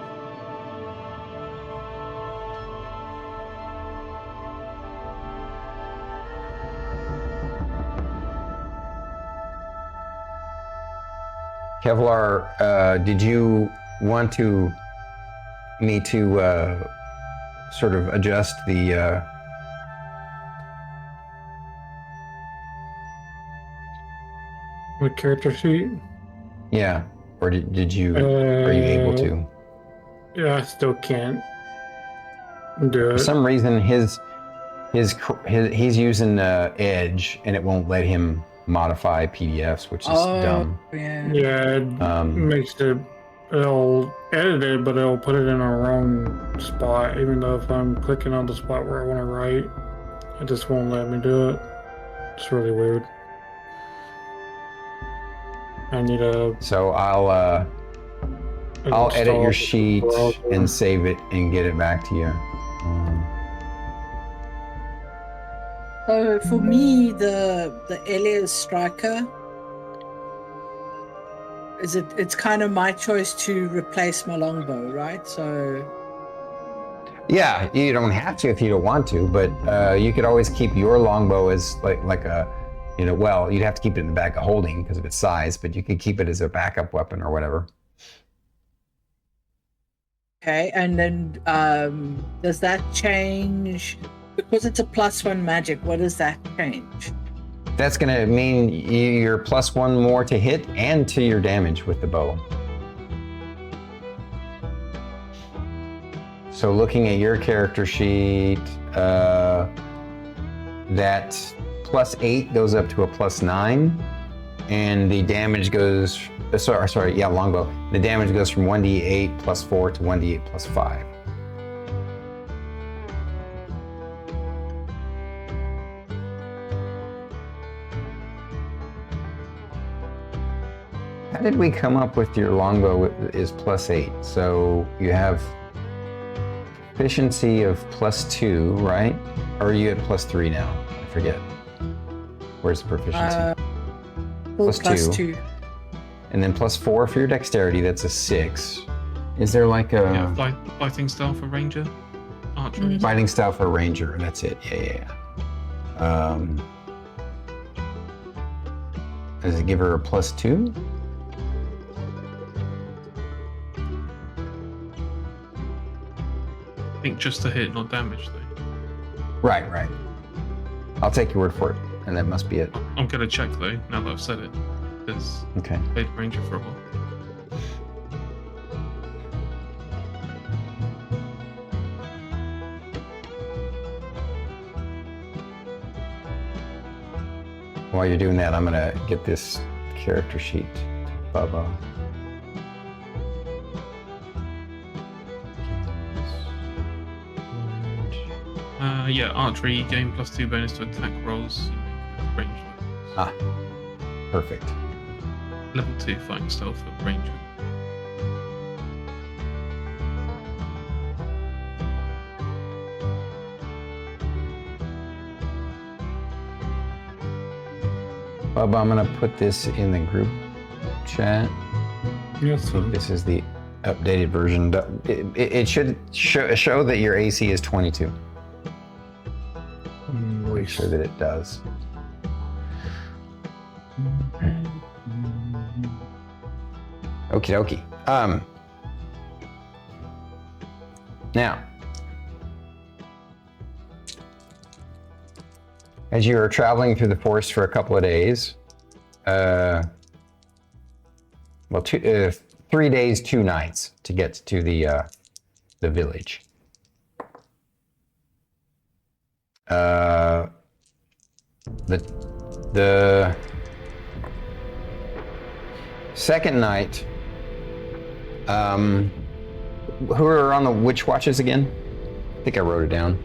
Speaker 1: Kevlar, did you want me to sort of adjust the
Speaker 4: The character sheet.
Speaker 1: yeah, or did you are you able to?
Speaker 4: Yeah, I still can't do
Speaker 1: For
Speaker 4: it.
Speaker 1: some reason, he's using Edge, and it won't let him modify PDFs, which is dumb.
Speaker 2: Yeah.
Speaker 4: Yeah, it makes it'll edit it, but it'll put it in the wrong spot. Even though if I'm clicking on the spot where I want to write, it just won't let me do it. It's really weird. I need a.
Speaker 1: So I'll edit your sheet and save it and get it back to you.
Speaker 2: So for me, the Elias Striker it's kind of my choice to replace my longbow, right? So
Speaker 1: Yeah, you don't have to if you don't want to, but you could always keep your longbow as like a, well, you'd have to keep it in the bag of holding because of its size, but you could keep it as a backup weapon or whatever.
Speaker 2: okay, and then does that change because it's a +1 magic? What does that change?
Speaker 1: That's gonna mean you're +1 more to hit and to your damage with the bow. So looking at your character sheet, that +8 goes up to a +9, and the damage goes, longbow. The damage goes from 1d8 +4 to 1d8 +5. How did we come up with your longbow is +8? So you have efficiency of +2, right? Or are you at +3 now? I forget. Where's the proficiency? +2. And then +4 for your dexterity, that's a 6. Is there like a...
Speaker 3: Yeah, fighting style for ranger? Archery?
Speaker 1: Fighting style for ranger, that's it. Yeah. Does it give her a +2?
Speaker 3: I think just to hit, not damage, though.
Speaker 1: Right. I'll take your word for it, and that must be it.
Speaker 3: I'm going to check, though, now that I've said it. Because
Speaker 1: Okay.
Speaker 3: I played ranger for a while.
Speaker 1: While you're doing that, I'm gonna get this character sheet, Bubba.
Speaker 3: Yeah, archery, gain +2 bonus to attack rolls. You make range weapons.
Speaker 1: Perfect.
Speaker 3: Level 2 fighting style for ranger.
Speaker 1: Bubba, I'm gonna put this in the group chat.
Speaker 4: Yes, sir.
Speaker 1: This is the updated version. It should show that your AC is 22. Make sure that it does. Okie dokie. Now, as you are traveling through the forest for a couple of days, 3 days, 2 nights to get to the village. The second night, who are on the which watches again? I think I wrote it down.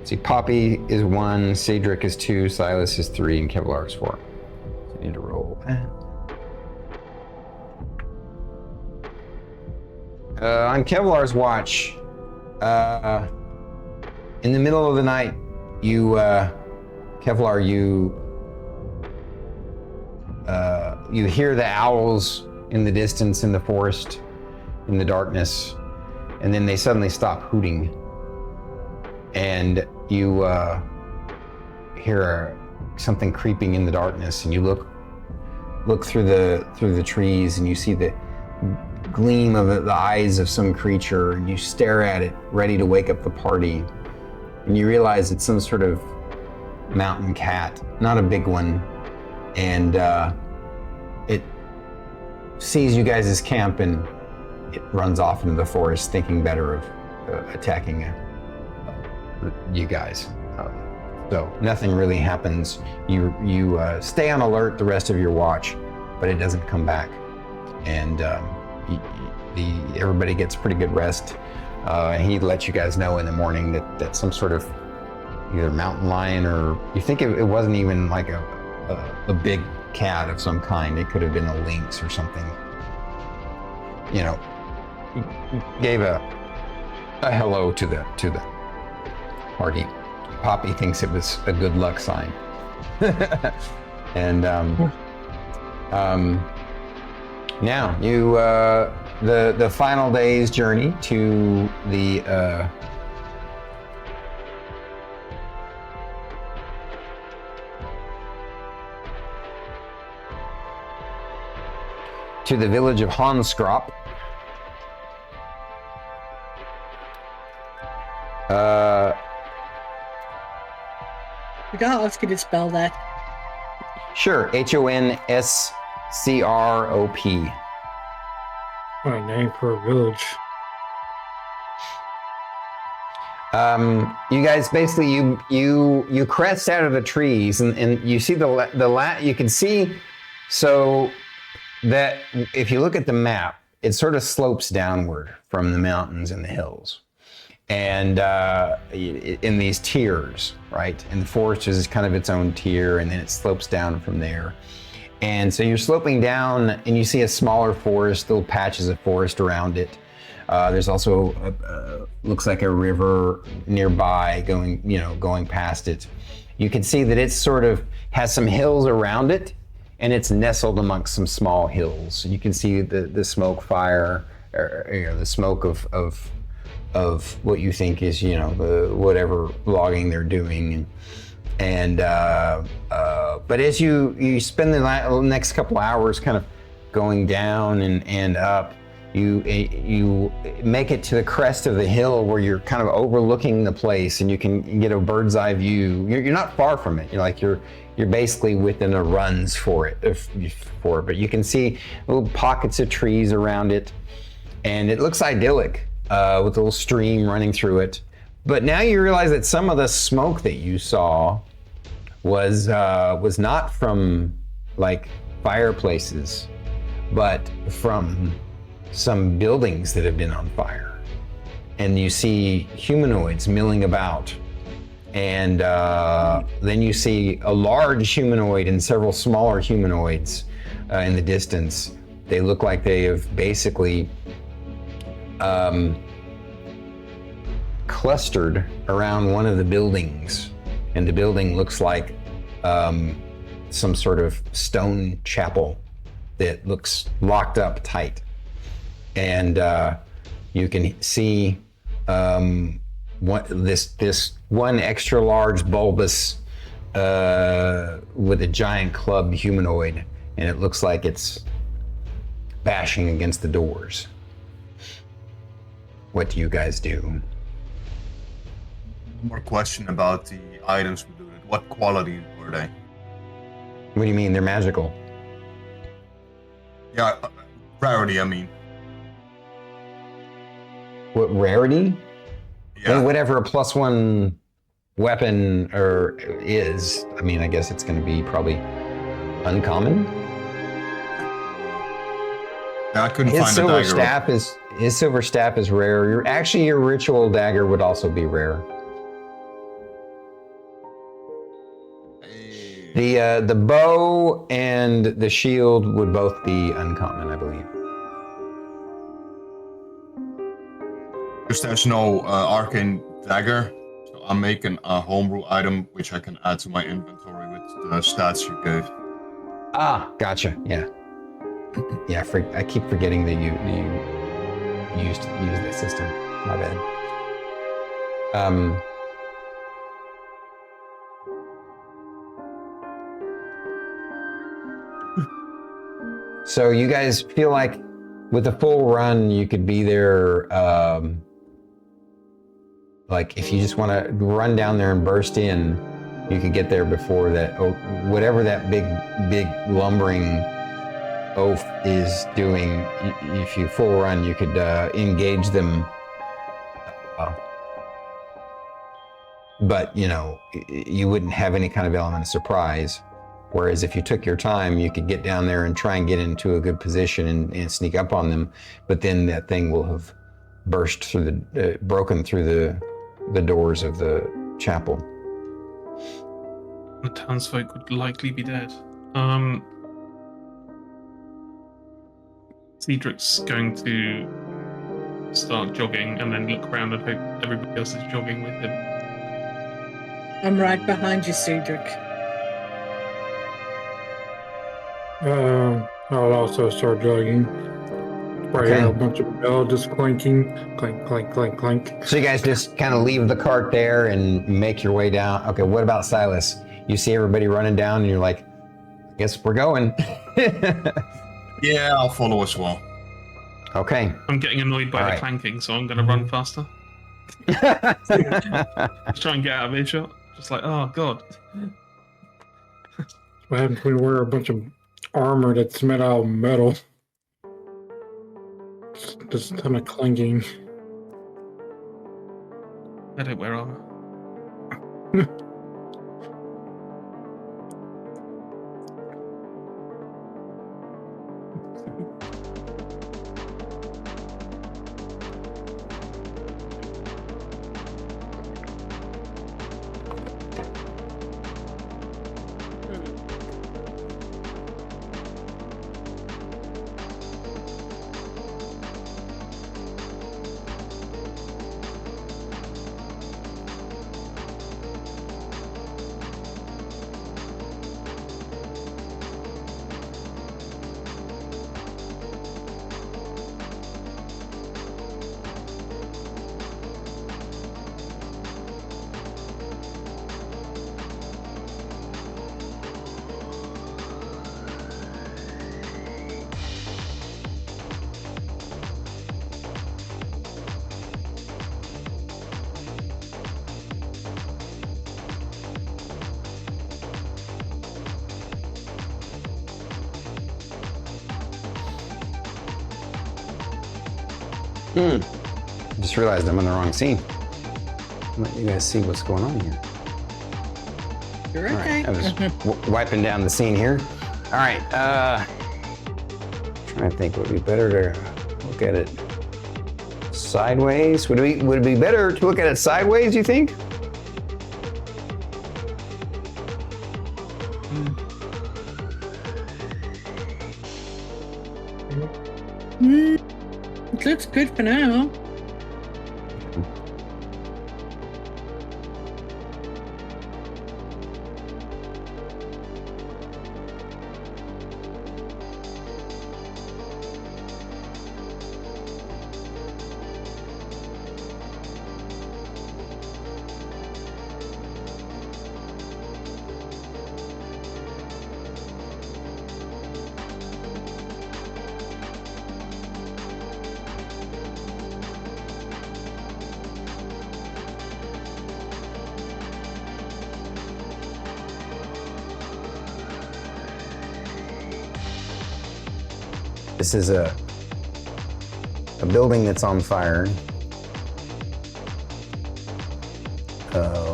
Speaker 1: See, Poppy is 1, Ceedric is 2, Sylas is 3, and Kevlar is 4. So you need to roll that. On Kevlar's watch, in the middle of the night, Kevlar, you hear the owls in the distance in the forest, in the darkness, and then they suddenly stop hooting. And you hear something creeping in the darkness, and you look through the trees, and you see the gleam of the eyes of some creature, and you stare at it, ready to wake up the party. And you realize it's some sort of mountain cat, not a big one, and it sees you guys' camp, and it runs off into the forest, thinking better of attacking you guys. So nothing really happens. You stay on alert the rest of your watch, but it doesn't come back, and everybody gets pretty good rest. He lets you guys know in the morning that some sort of either mountain lion, or you think it wasn't even like a big cat of some kind. It could have been a lynx or something. You know, he gave a hello to the party. Poppy thinks it was a good luck sign. And now you the final day's journey to the village of Hanskrop.
Speaker 2: We gotta ask you to spell that.
Speaker 1: Sure, Honskrop.
Speaker 4: What a name for a village.
Speaker 1: You guys basically you crest out of the trees, and you see you can see, so that if you look at the map, it sort of slopes downward from the mountains and the hills, and in these tiers, right? And the forest is kind of its own tier, and then it slopes down from there. And so you're sloping down, and you see a smaller forest, little patches of forest around it. There's also looks like a river nearby going past it. You can see that it sort of has some hills around it, and it's nestled amongst some small hills. You can see the smoke fire, or the smoke of what you think is the whatever logging they're doing, and but as you spend the next couple hours kind of going down and up, you make it to the crest of the hill where you're kind of overlooking the place, and you can get a bird's eye view. You're not far from it. You're basically within a runs for it, but you can see little pockets of trees around it, and it looks idyllic with a little stream running through it. But now you realize that some of the smoke that you saw was not from like fireplaces, but from some buildings that have been on fire. And you see humanoids milling about, and then you see a large humanoid and several smaller humanoids in the distance. They look like they have basically clustered around one of the buildings, and the building looks like some sort of stone chapel that looks locked up tight. And you can see this one extra large bulbous with a giant club humanoid, and it looks like it's bashing against the doors. What do you guys do?
Speaker 5: One more question about the items we looted. What quality were they?
Speaker 1: What do you mean? They're magical.
Speaker 5: Yeah, rarity, I mean.
Speaker 1: What rarity?
Speaker 5: Yeah.
Speaker 1: Well, whatever a +1 weapon is. I mean, I guess it's going to be probably uncommon.
Speaker 5: Yeah, I couldn't find a dagger.
Speaker 1: His silver staff is rare. Your ritual dagger would also be rare. The bow and the shield would both be uncommon, I believe.
Speaker 5: Because there's no arcane dagger, so I'm making a homebrew item which I can add to my inventory with the stats you gave.
Speaker 1: Ah, gotcha. Yeah. Yeah, I keep forgetting that you used that system. My bad. So you guys feel like with a full run, you could be there. Like if you just want to run down there and burst in, you could get there before that. Oh, whatever that big lumbering oaf is doing. If you full run, you could engage them. But you know, you wouldn't have any kind of element of surprise. Whereas if you took your time, you could get down there and try and get into a good position and sneak up on them. But then that thing will have burst through broken through the doors of the chapel.
Speaker 3: The townsfolk would likely be dead. Ceedric's going to start jogging and then look around and hope everybody else is jogging with him.
Speaker 2: I'm right behind you, Ceedric.
Speaker 4: I'll also start jogging. Probably
Speaker 1: Okay.
Speaker 4: a bunch of bells just clanking, clank, clank, clank, clank.
Speaker 1: So you guys just kind of leave the cart there and make your way down. Okay, what about Sylas? You see everybody running down and you're like, I guess we're going.
Speaker 5: Yeah, I'll follow as well.
Speaker 1: Okay.
Speaker 3: I'm getting annoyed by the clanking, so I'm going to run faster. Just try and get out of earshot. Just like, oh god.
Speaker 4: What happens when we wear a bunch of armor that's made out of metal? Just a ton of clanking.
Speaker 3: I don't wear armor.
Speaker 1: Just realized I'm in the wrong scene. I'll let you guys see what's going on here.
Speaker 2: You're
Speaker 1: All
Speaker 2: okay.
Speaker 1: right, I was wiping down the scene here. All right, trying to think, would it be better to look at it sideways? Would it be better to look at it sideways, you think?
Speaker 2: It looks good for now.
Speaker 1: This is a building that's on fire.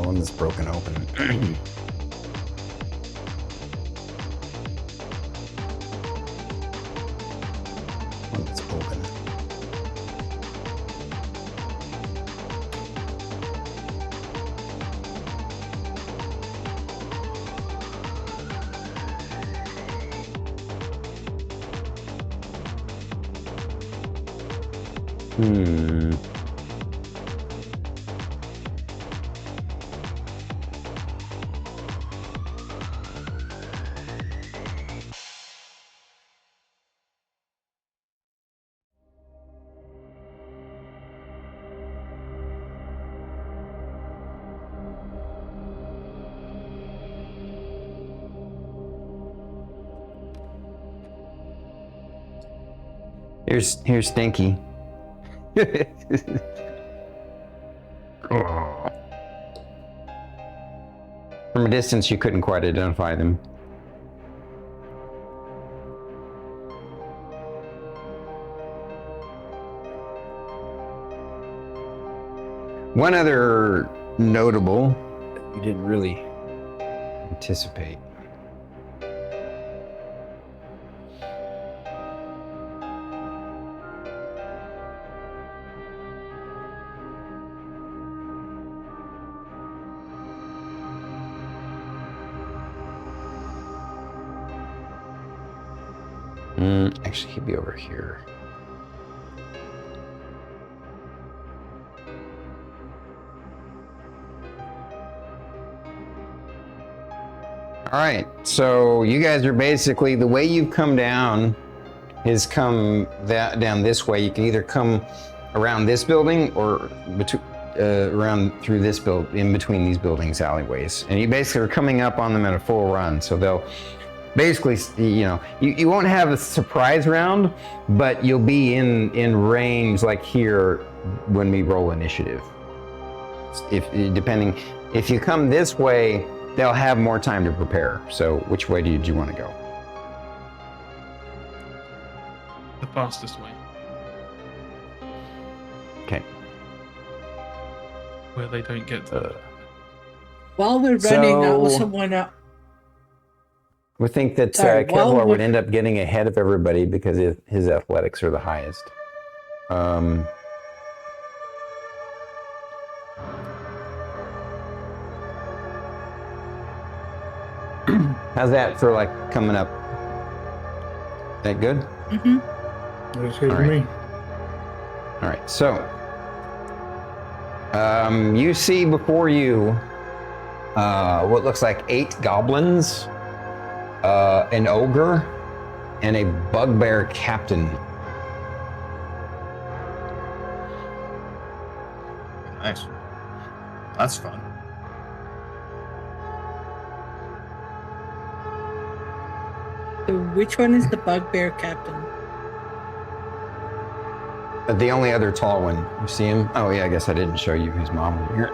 Speaker 1: One that's broken open. One that's open. Hmm. Here's Stinky. Oh. From a distance, you couldn't quite identify them. One other notable that you didn't really anticipate. Actually, he'd be over here. All right, so you guys are basically, the way you've come down is come down this way. You can either come around this building or around through this in between these buildings, alleyways. And you basically are coming up on them at a full run. So they'll basically, you won't have a surprise round, but you'll be in range like here when we roll initiative. If you come this way, they'll have more time to prepare. So which way did you want to go?
Speaker 3: The fastest way.
Speaker 1: Okay.
Speaker 3: Where they don't get to.
Speaker 2: While we're running, I also want to...
Speaker 1: We think that
Speaker 2: Sorry,
Speaker 1: Kevlar would end up getting ahead of everybody because his athletics are the highest. How's that for like coming up? That good?
Speaker 2: Mm-hmm.
Speaker 4: That's good
Speaker 1: All
Speaker 4: to
Speaker 1: right.
Speaker 4: me.
Speaker 1: All right, so you see before you what looks like 8 goblins, an ogre, and a bugbear captain.
Speaker 5: Nice. That's fun.
Speaker 2: So which one is the bugbear captain?
Speaker 1: The only other tall one. You see him? Oh yeah, I guess I didn't show you his mom over here.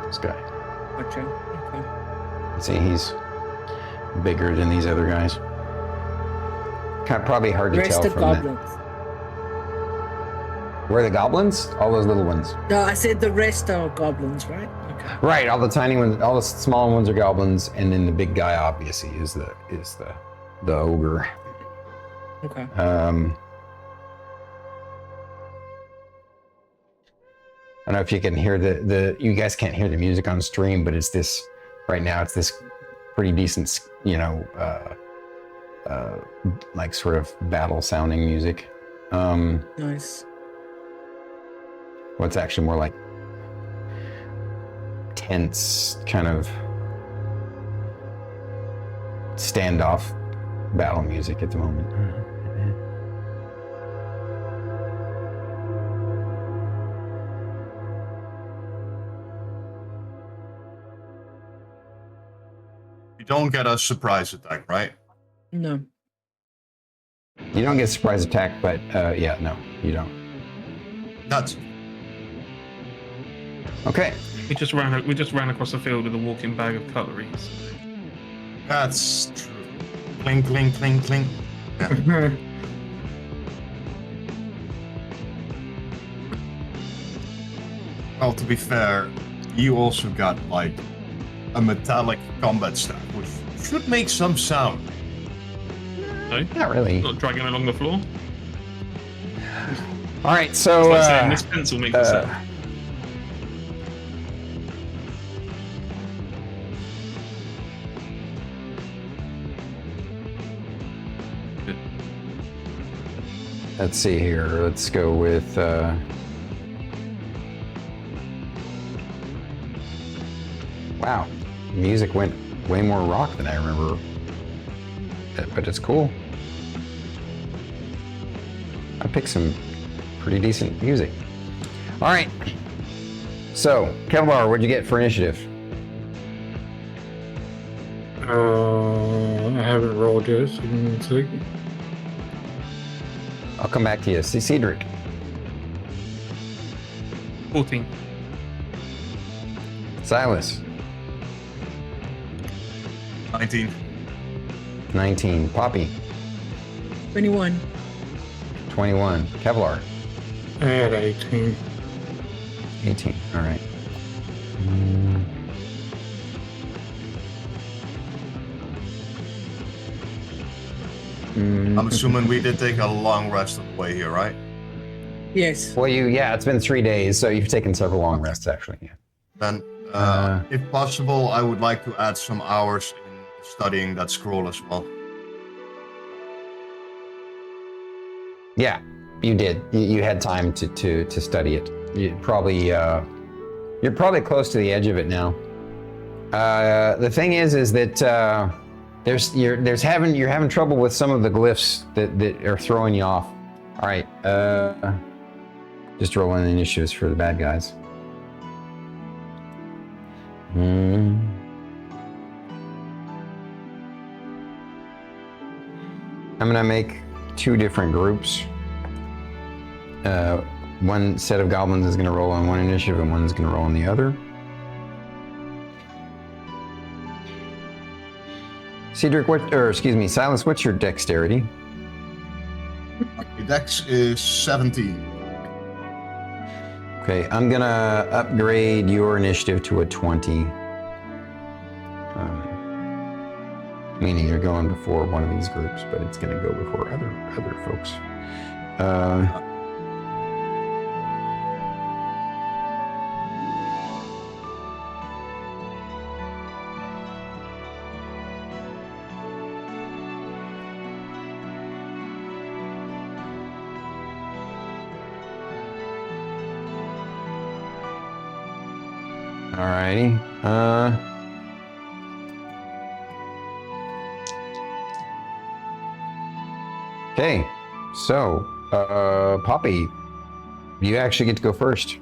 Speaker 1: This guy.
Speaker 2: Gotcha. Okay.
Speaker 1: See, he's bigger than these other guys. Probably hard to
Speaker 2: Rest
Speaker 1: tell
Speaker 2: of
Speaker 1: from
Speaker 2: goblins.
Speaker 1: that. Where are the goblins? All those little ones.
Speaker 2: No, I said the rest are goblins, right? Okay.
Speaker 1: Right, all the tiny ones, all the small ones are goblins, and then the big guy obviously is the ogre.
Speaker 2: Okay.
Speaker 1: I don't know if you can hear you guys can't hear the music on stream, but it's this right now. It's this pretty decent, like sort of battle sounding music.
Speaker 2: Nice.
Speaker 1: What's actually more like tense kind of standoff battle music at the moment.
Speaker 5: You don't get a surprise attack, right?
Speaker 2: No.
Speaker 1: You don't get a surprise attack, but yeah, no, you don't.
Speaker 5: That's
Speaker 1: Okay.
Speaker 3: We just ran across the field with a walking bag of cutlery. So.
Speaker 5: That's true. Clink, clink, clink, clink. Yeah. Well, to be fair, you also got like a metallic combat staff, which should make some sound.
Speaker 3: No,
Speaker 1: Not really.
Speaker 3: not dragging along the floor.
Speaker 1: All right, so
Speaker 3: Like saying this pencil makes a sound.
Speaker 1: Let's see here. Let's go with. Wow, music went way more rock than I remember. But it's cool. I picked some pretty decent music. All right. So, Kevlar, what'd you get for initiative?
Speaker 4: I haven't rolled yet, so give me a second.
Speaker 1: I'll come back to you. See, Ceedric.
Speaker 3: 14.
Speaker 1: Sylas.
Speaker 5: 19.
Speaker 1: 19. Poppy.
Speaker 2: 21.
Speaker 1: 21. Kevlar.
Speaker 4: I had 18.
Speaker 1: 18. All right.
Speaker 5: I'm assuming we did take a long rest on the way here, right?
Speaker 2: Yes.
Speaker 1: Well, yeah, it's been 3 days, so you've taken several long rests, actually. Yeah.
Speaker 5: Then, if possible, I would like to add some hours in studying that scroll as well.
Speaker 1: Yeah, you did. You had time to study it. You're probably close to the edge of it now. The thing is that you're having trouble with some of the glyphs that are throwing you off. All right, just rolling initiatives for the bad guys. I'm gonna make 2 different groups. One set of goblins is gonna roll on one initiative, and one is gonna roll on the other. Ceedric, Sylas, what's your dexterity?
Speaker 5: My dex is 17.
Speaker 1: Okay, I'm gonna upgrade your initiative to a 20. Meaning you're going before one of these groups, but it's gonna go before other folks. Alrighty. Okay, so Poppy, you actually get to go first.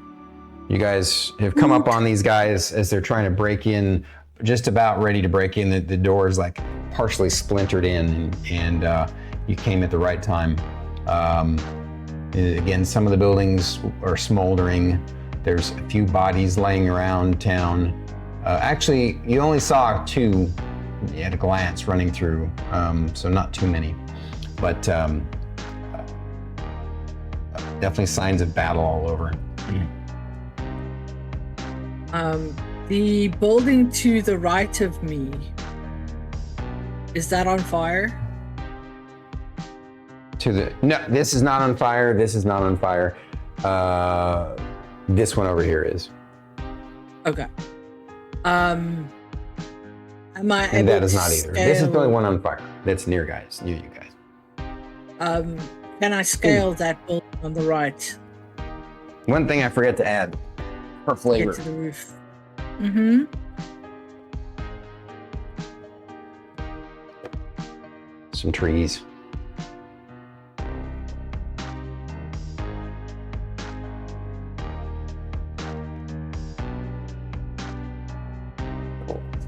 Speaker 1: You guys have come up on these guys as they're trying to break in, just about ready to break in. The door is like partially splintered in, and you came at the right time. Again, some of the buildings are smoldering. There's a few bodies laying around town. Actually, you only saw 2 at a glance running through, so not too many. But definitely signs of battle all over.
Speaker 2: The building to the right of me, is that on fire?
Speaker 1: No, this is not on fire. This is not on fire. This one over here is.
Speaker 2: Okay. Am I
Speaker 1: And
Speaker 2: able
Speaker 1: that is
Speaker 2: to
Speaker 1: not either.
Speaker 2: scale...
Speaker 1: This is the only one on fire. That's near you guys.
Speaker 2: Can I scale that building on the right?
Speaker 1: One thing I forget to add for flavor.
Speaker 2: Get to the roof. Mm-hmm.
Speaker 1: Some trees.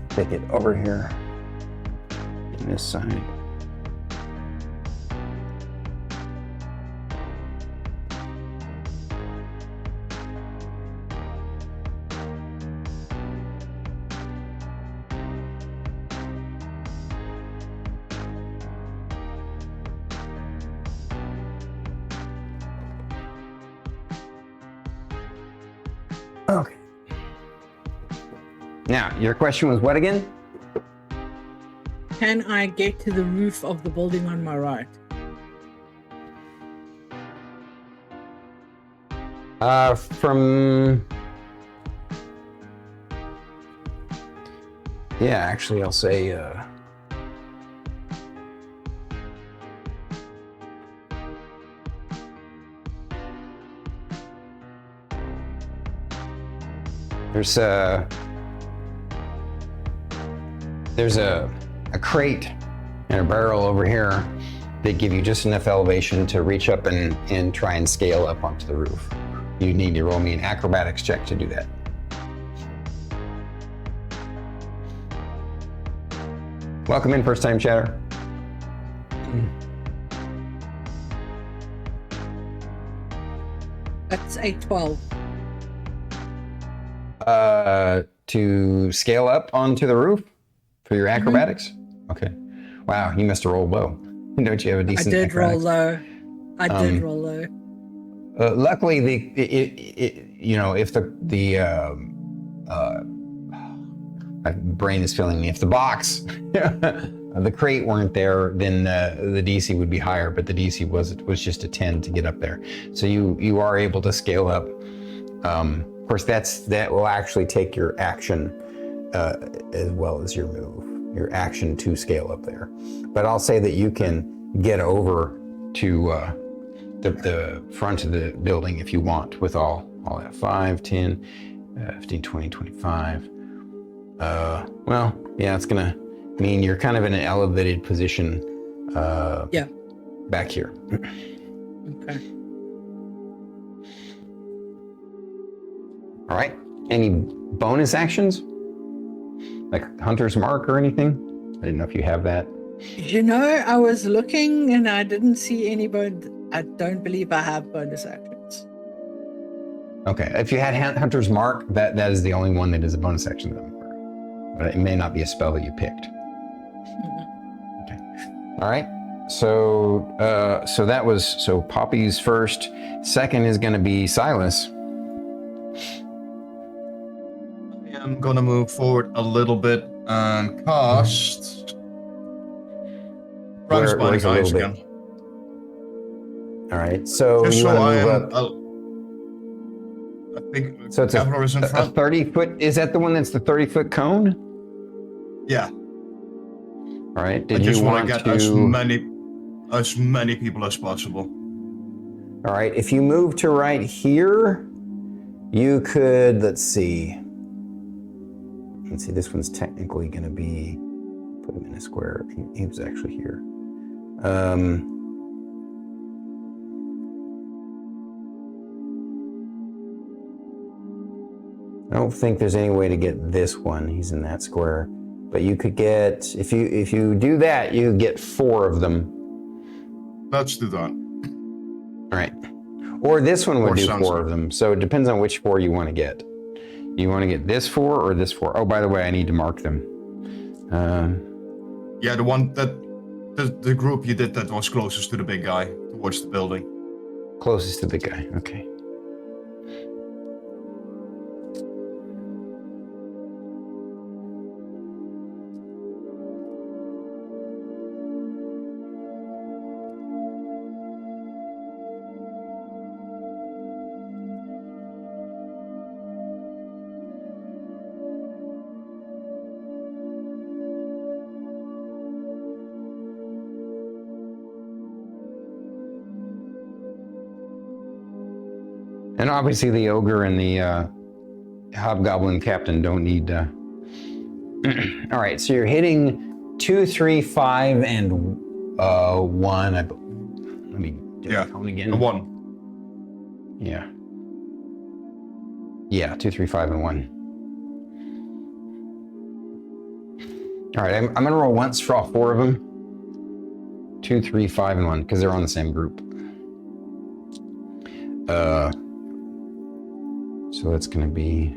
Speaker 1: Take it over here on this side. Okay. Now, your question was what again?
Speaker 2: Can I get to the roof of the building on my right?
Speaker 1: Yeah, actually, I'll say, There's a crate and a barrel over here that give you just enough elevation to reach up and try and scale up onto the roof. You need to roll me an acrobatics check to do that. Welcome in, first time chatter.
Speaker 2: That's a 12.
Speaker 1: To scale up onto the roof for your acrobatics? Okay. Wow, you must have rolled low. Don't you have a
Speaker 2: I
Speaker 1: decent
Speaker 2: did roll
Speaker 1: acrobatics?
Speaker 2: low. I did roll low.
Speaker 1: Luckily, if my brain is failing me. If the box, the crate weren't there, then the DC would be higher. But the DC was just a 10 to get up there. So you are able to scale up. Of course, that will actually take your action as well as your move, your action to scale up there. But I'll say that you can get over to the front of the building if you want with all that 5, 10, 15, 20, 25. Well, yeah, it's gonna mean you're kind of in an elevated position.
Speaker 2: Yeah.
Speaker 1: Back here.
Speaker 2: Okay.
Speaker 1: All right. Any bonus actions? Like Hunter's Mark or anything? I didn't know if you have that.
Speaker 2: You know, I was looking and I didn't see any I don't believe I have bonus actions.
Speaker 1: Okay. If you had Hunter's Mark, that is the only one that is a bonus action that I'm aware of. But it may not be a spell that you picked. Okay. All right. So that was Poppy's first. Second is going to be Sylas.
Speaker 5: I'm gonna move forward a little bit and cast
Speaker 1: Where's
Speaker 5: Binding
Speaker 1: a
Speaker 5: Eyes
Speaker 1: little
Speaker 5: again.
Speaker 1: bit? All right. So
Speaker 5: Just
Speaker 1: you
Speaker 5: so
Speaker 1: want
Speaker 5: I
Speaker 1: to
Speaker 5: am.
Speaker 1: move up.
Speaker 5: I think
Speaker 1: So it's
Speaker 5: Kevlar is in
Speaker 1: a
Speaker 5: front.
Speaker 1: 30-foot. Is that the one that's the 30-foot cone?
Speaker 5: Yeah.
Speaker 1: All right.
Speaker 5: I
Speaker 1: Did
Speaker 5: just
Speaker 1: you
Speaker 5: want
Speaker 1: want
Speaker 5: to get
Speaker 1: to?
Speaker 5: as many people as possible.
Speaker 1: All right. If you move to right here, you could. Let's see. This one's technically going to be. Put him in a square. He was actually here. I don't think there's any way to get this one. He's in that square. But you could get, if you do that, you get 4 of them.
Speaker 5: Let's do that.
Speaker 1: All right. Or this one would
Speaker 5: Or
Speaker 1: do
Speaker 5: sounds
Speaker 1: 4 of them. So it depends on which 4 you want to get. You want to get this 4 or this 4? Oh, by the way, I need to mark them.
Speaker 5: Yeah, the one that the group you did that was closest to the big guy towards the building.
Speaker 1: Closest to the guy. Okay. And obviously the ogre and the hobgoblin captain don't need. All right, so you're hitting 2, 3, 5, and 1. Let me do the count again.
Speaker 5: The 1.
Speaker 1: Yeah. Yeah, 2, 3, 5, and 1. All right, I'm gonna roll once for all 4 of them. 2, 3, 5, and 1, because they're on the same group. So that's going to be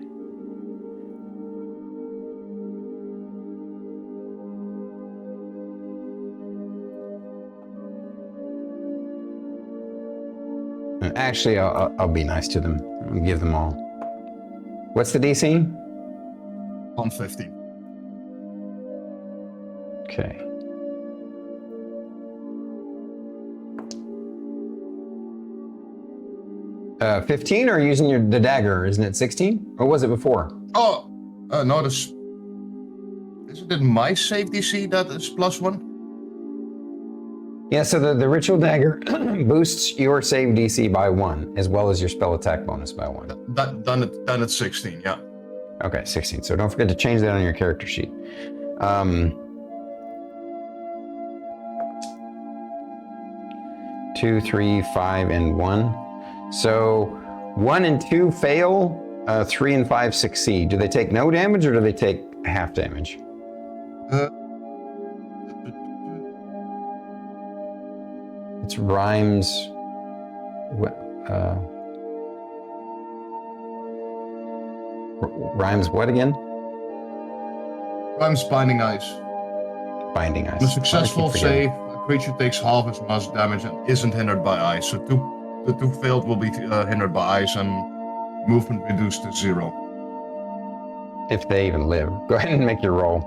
Speaker 1: actually I'll be nice to them. I'll give them all. What's the DC?
Speaker 5: 150.
Speaker 1: Okay. Uh, 15 or using the dagger? Isn't it 16? Or was it before?
Speaker 5: Oh, no, is it in my save DC that is +1?
Speaker 1: Yeah, so the ritual dagger boosts your save DC by 1, as well as your spell attack bonus by 1.
Speaker 5: Then it's 16, yeah.
Speaker 1: Okay, 16. So don't forget to change that on your character sheet. 2, 3, 5, and 1. So 1 and 2 fail. 3 and 5 succeed. Do they take no damage or do they take half damage? It's Rhymes. Rhymes what again?
Speaker 5: Rhymes Binding Ice.
Speaker 1: Binding Ice.
Speaker 5: On a successful save, a creature takes half as much damage and isn't hindered by ice. So the two failed will be hindered by ice and movement reduced to 0.
Speaker 1: If they even live. Go ahead and make your roll.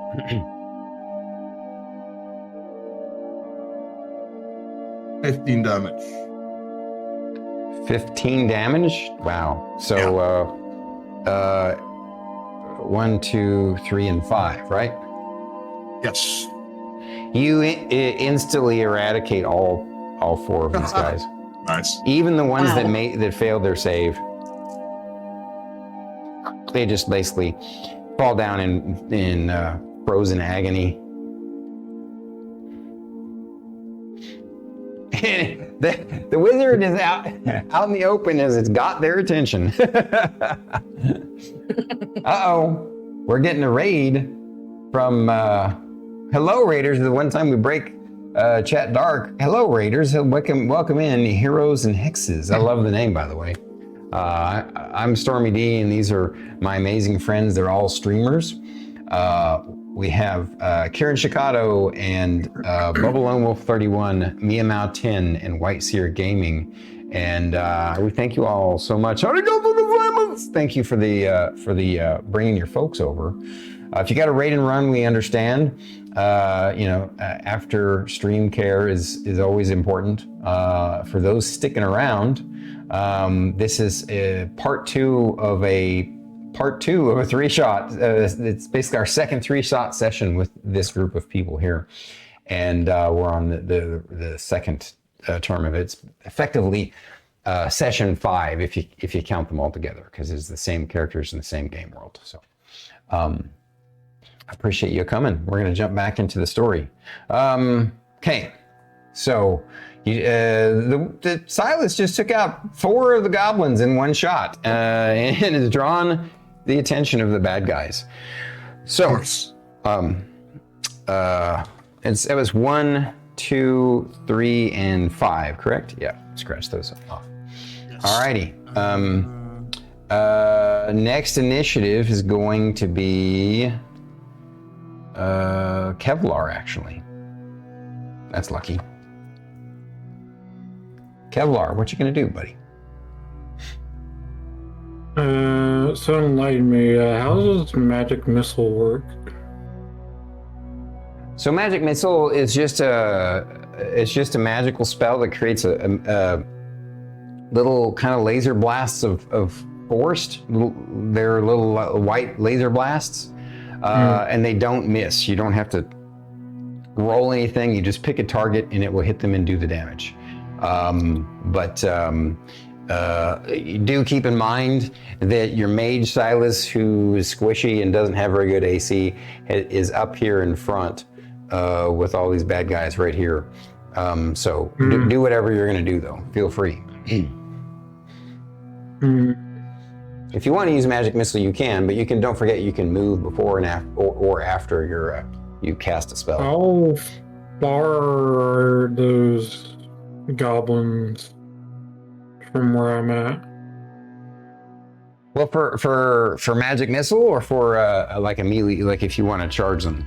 Speaker 5: 15 damage.
Speaker 1: 15 damage? Wow. So, 1, 2, 3, and 5, right?
Speaker 5: Yes.
Speaker 1: You instantly eradicate all 4 of these guys.
Speaker 5: Nice.
Speaker 1: Even the ones that failed their save. They just basically fall down in frozen agony. The wizard is out in the open as it's got their attention. Uh-oh. We're getting a raid from Hello Raiders. The one time we break chat dark. Hello Raiders. Welcome in, Heroes and Hexes. I love the name, by the way. I'm StormyD, and these are my amazing friends. They're all streamers. We have Kirinshikato and Bubble Lone Wolf 31, Mia Mao 10, and WhiteSeerGaming. And we thank you all so much. Thank you for the bringing your folks over. If you got a raid and run, we understand. After stream care is always important. For those sticking around, this is part two of a 3-shot. It's basically our second 3-shot session with this group of people here, and we're on the second term of it. It's effectively session 5 if you count them all together, because it's the same characters in the same game world. So I appreciate you coming. We're going to jump back into the story. Okay, so the Sylas just took out 4 of the goblins in one shot, and has drawn the attention of the bad guys. So, it was 1, 2, 3, and 5, correct? Yeah, scratch those off. Yes. Alrighty. Next initiative is going to be Kevlar, actually. That's lucky. Kevlar, what you gonna do, buddy?
Speaker 4: So enlighten me. How does magic missile work?
Speaker 1: So magic missile is just a magical spell that creates a little kind of laser blasts of force. They're little white laser blasts, and they don't miss. You don't have to roll anything. You just pick a target and it will hit them and do the damage. You do keep in mind that your mage Sylas, who is squishy and doesn't have very good AC, is up here in front with all these bad guys right here. Do whatever you're going to do, though. Feel free. If you want to use magic missile, you can, but don't forget you can move before and after you cast a spell.
Speaker 4: How far are those goblins from where I'm at?
Speaker 1: Well, for magic missile, or for like a melee, like if you want to charge them.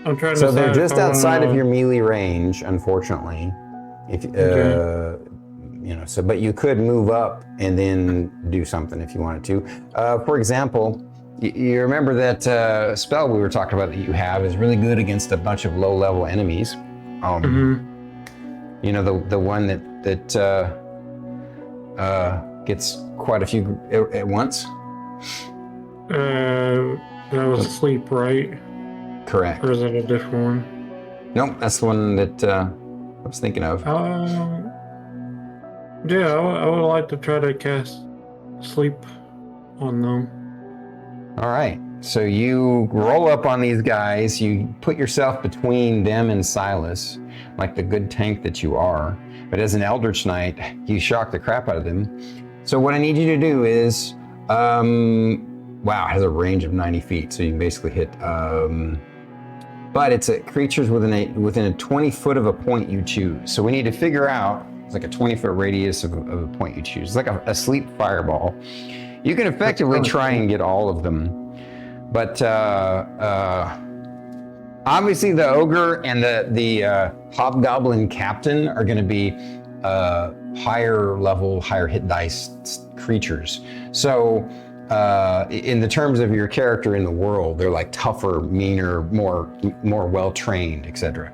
Speaker 4: I'm trying to.
Speaker 1: So they're just outside of your melee range, unfortunately. If but you could move up and then do something if you wanted to. For example, you remember that spell we were talking about that you have is really good against a bunch of low-level enemies. You know, the one that gets quite a few at once.
Speaker 4: That was sleep, right?
Speaker 1: Correct.
Speaker 4: Or is it a different one?
Speaker 1: Nope, that's the one that I was thinking of.
Speaker 4: Yeah, I would like to try to cast sleep on them.
Speaker 1: All right. So you roll up on these guys. You put yourself between them and Sylas, like the good tank that you are. But as an Eldritch Knight, you shock the crap out of them. So what I need you to do is, wow, it has a range of 90 feet. So you can basically hit, but it's creatures within a 20 foot of a point you choose. So we need to figure out, it's like a 20-foot radius of a point you choose. It's like a sleep fireball. You can effectively try and get all of them. But obviously the ogre and the hobgoblin captain are going to be higher level, higher hit dice creatures. So in the terms of your character in the world, they're like tougher, meaner, more well trained, etc.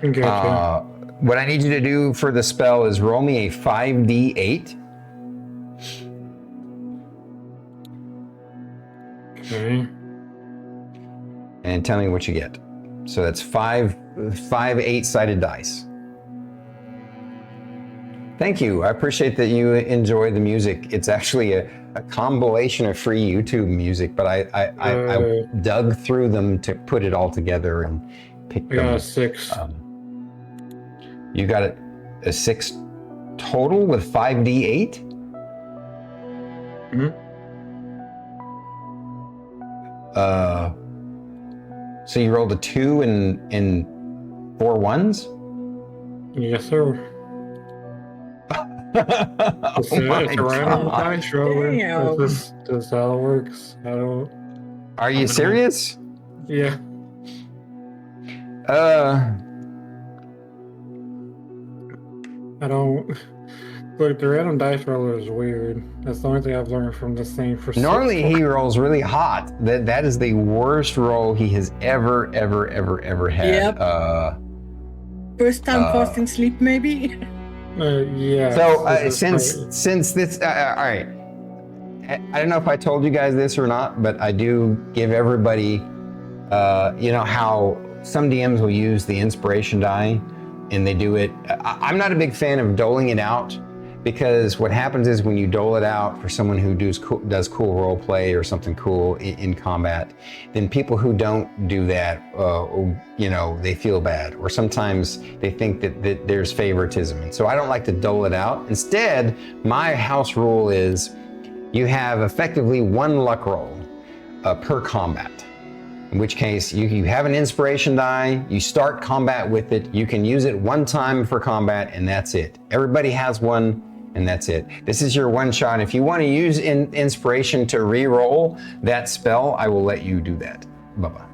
Speaker 4: Gotcha.
Speaker 1: What I need you to do for the spell is roll me a 5d8.
Speaker 4: Okay.
Speaker 1: And tell me what you get. So that's five 8-sided dice. Thank you. I appreciate that you enjoy the music. It's actually a compilation of free YouTube music, but I dug through them to put it all together and pick them.
Speaker 4: I got a 6.
Speaker 1: You got a 6 total with 5d8?
Speaker 4: Mm-hmm.
Speaker 1: So you rolled a 2 and 4 1s?
Speaker 4: Yes, sir. It's a random dice roller.
Speaker 2: Damn.
Speaker 4: That's how it works. I don't.
Speaker 1: Are you serious?
Speaker 4: Yeah. I don't. Look, the random dice roller is weird. That's the only thing I've learned from this thing for.
Speaker 1: Normally he rolls really hot. That is the worst roll he has ever had.
Speaker 2: Yep. First time casting sleep, maybe.
Speaker 4: Yeah.
Speaker 1: So since this, all right. I don't know if I told you guys this or not, but I do give everybody. You know how some DMs will use the inspiration die, and they do it. I'm not a big fan of doling it out. Because what happens is when you dole it out for someone who does cool role play or something cool in combat, then people who don't do that, you know, they feel bad. Or sometimes they think that there's favoritism. And so I don't like to dole it out. Instead, my house rule is you have effectively 1 luck roll per combat. In which case, you have an inspiration die, you start combat with it, you can use it 1 time for combat, and that's it. Everybody has one, and that's it. This is your 1 shot. If you want to use inspiration to re-roll that spell, I will let you do that. Bye-bye.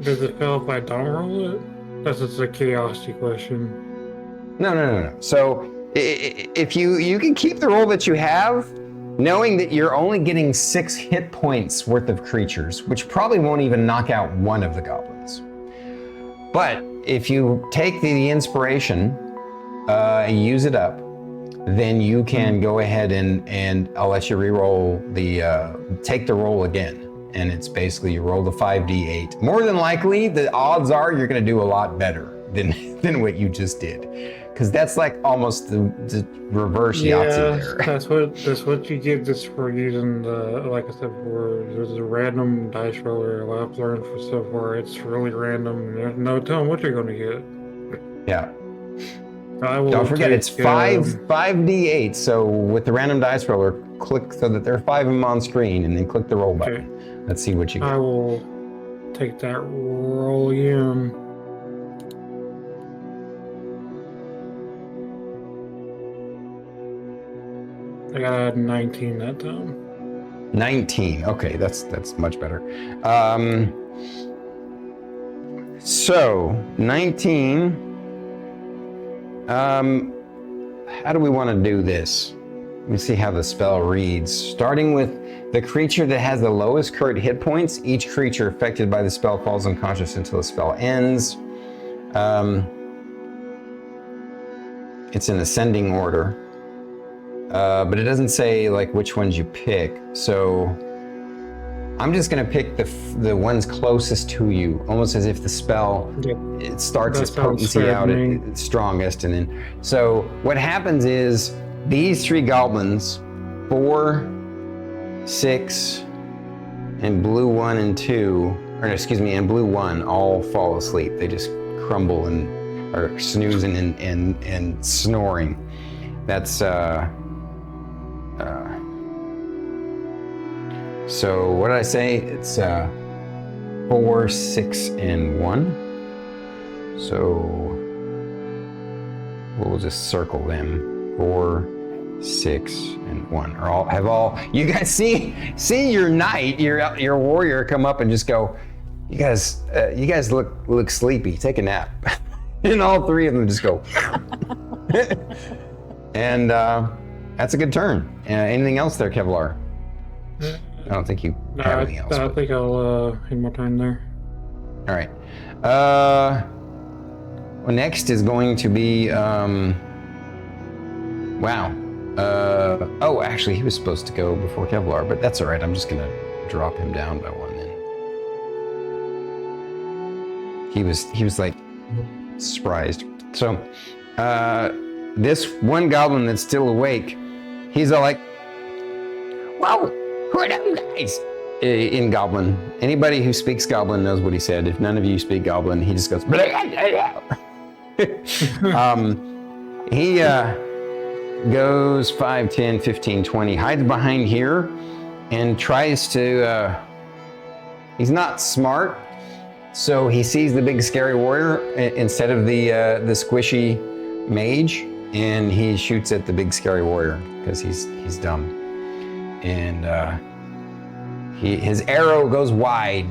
Speaker 4: Does it fail if I don't roll it? That's just a curiosity question.
Speaker 1: No. So if you can keep the roll that you have, knowing that you're only getting 6 hit points worth of creatures, which probably won't even knock out one of the goblins. But if you take the inspiration and use it up, then you can go ahead and I'll let you re-roll take the roll again. And it's basically you roll the 5d8. More than likely, the odds are you're going to do a lot better than what you just did. Because that's like almost the reverse Yahtzee there.
Speaker 4: That's what you get just for using the, like I said before, there's a random dice roller. What I've learned for so far, it's really random. And there's no telling what you're going to get.
Speaker 1: Yeah.
Speaker 4: Don't
Speaker 1: forget, it's 5d8. So with the random dice roller, click so that there are 5 of them on screen, and then click the roll button.
Speaker 4: Okay.
Speaker 1: Let's see what you get.
Speaker 4: I will take that roll again. I got a 19 that time.
Speaker 1: 19. Okay, that's much better. So 19. How do we want to do this? Let me see how the spell reads. Starting with the creature that has the lowest current hit points, each creature affected by the spell falls unconscious until the spell ends. It's in ascending order. But it doesn't say like which ones you pick. So I'm just gonna pick the ones closest to you, almost as if the spell it starts its potency out at its strongest, and then. So what happens is these 3 goblins, 4, 6, and blue 1 and 2, or excuse me, and blue 1, all fall asleep. They just crumble and are snoozing and snoring. That's so what did I say? It's 4, 6, and 1. So we'll just circle them. 4, 6, and 1. You guys see your knight, your warrior come up and just go, you guys look sleepy. Take a nap. And all 3 of them just go. And that's a good turn. Anything else there, Kevlar? I don't think you have anything else.
Speaker 4: I think I'll need more time there.
Speaker 1: All right. Well, next is going to be wow. Oh, actually, he was supposed to go before Kevlar, but that's all right. I'm just gonna drop him down by 1 then. He was like surprised. So this one goblin that's still awake, he's all like, "Wow, who are them guys?" In Goblin. Anybody who speaks Goblin knows what he said. If none of you speak Goblin, he just goes. He goes 5, 10, 15, 20, hides behind here, and tries to. He's not smart, so he sees the big scary warrior instead of the squishy mage, and he shoots at the big scary warrior because he's dumb. And his arrow goes wide,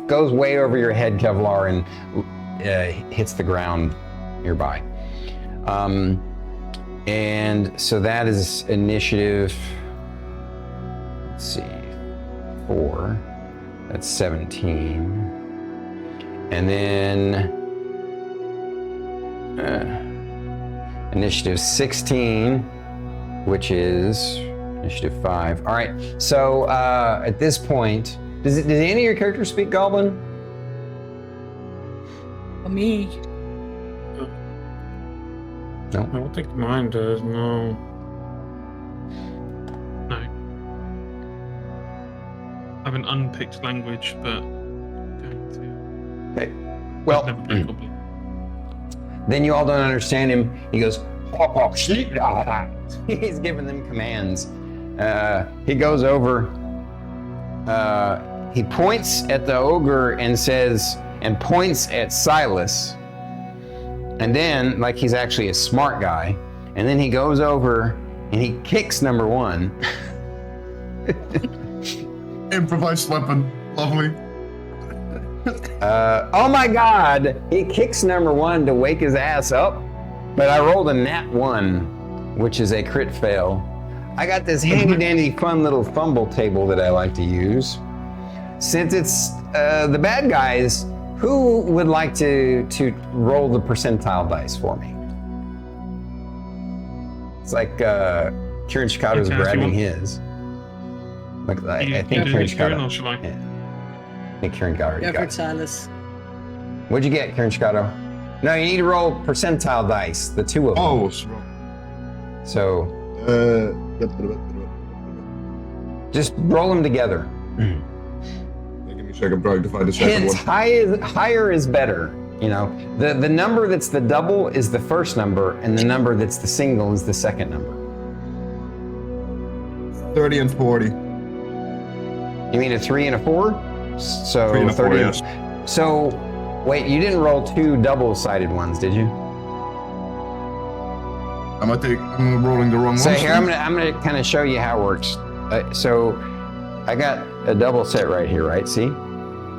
Speaker 1: goes way over your head, Kevlar, and hits the ground nearby. And so that is initiative. Let's see, 4. That's 17. And then initiative 16, which is initiative 5. All right. So at this point, does any of your characters speak Goblin?
Speaker 2: Me.
Speaker 1: No.
Speaker 4: I don't think mine does. No.
Speaker 3: No. I have an unpicked language, but I'm going to.
Speaker 1: Okay. Well,
Speaker 3: I've never played Goblin.
Speaker 1: then you all don't understand him. He goes, "Hop, hop, sleep." He's giving them commands. He goes over. He points at the ogre and says, and points at Sylas. And then, like he's actually a smart guy, and then he goes over and he kicks number 1.
Speaker 5: Improvised weapon. Lovely.
Speaker 1: Oh my God! He kicks number 1 to wake his ass up, but I rolled a nat 1, which is a crit fail. I got this handy dandy fun little fumble table that I like to use. Since it's the bad guys, who would like to roll the percentile dice for me? It's like Kirinshikato's grabbing his. Like I think Kirinshikato.
Speaker 3: Or shall I?
Speaker 1: Yeah. I think Kirinshikato.
Speaker 2: Go for it, Sylas.
Speaker 1: What'd you get, Kirinshikato? No, you need to roll percentile dice, the 2 of them.
Speaker 5: Oh,
Speaker 1: So just roll them together.
Speaker 5: give me a second, probably to find the second
Speaker 1: Hints,
Speaker 5: one.
Speaker 1: higher is better. You know, the number that's the double is the first number, and the number that's the single is the second number.
Speaker 5: 30 and 40.
Speaker 1: You mean a 3 and a 4? So
Speaker 5: 3 and a 4,
Speaker 1: 30.
Speaker 5: yes.
Speaker 1: So wait, you didn't roll 2 double-sided ones, did you?
Speaker 5: I'm rolling the wrong
Speaker 1: So
Speaker 5: one.
Speaker 1: here, I'm gonna kind of show you how it works. So I got a double set right here, right? See?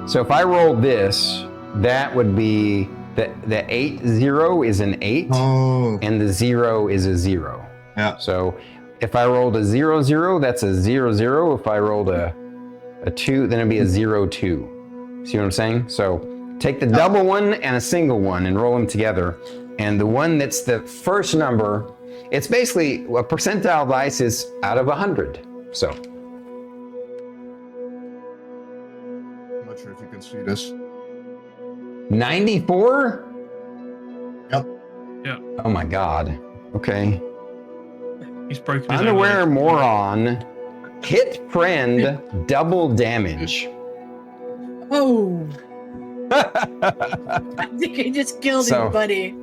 Speaker 1: So if I roll this, that would be the 8-0 is an 8, and the 0 is a 0.
Speaker 5: Yeah.
Speaker 1: So if I rolled a 0-0, that's a 0-0. If I rolled a 2, then it'd be a 0-2. See what I'm saying? So take the double one and a single one and roll them together. And the one that's the first number, it's basically a percentile dice is out of 100. So
Speaker 5: Let's see this.
Speaker 1: 94?
Speaker 5: Yep.
Speaker 3: Yeah.
Speaker 1: Oh my god. Okay.
Speaker 3: He's broken his own
Speaker 1: Unaware
Speaker 3: leg.
Speaker 1: moron. Hit friend, double damage.
Speaker 2: Oh, I think I just killed
Speaker 1: So-
Speaker 2: him, buddy.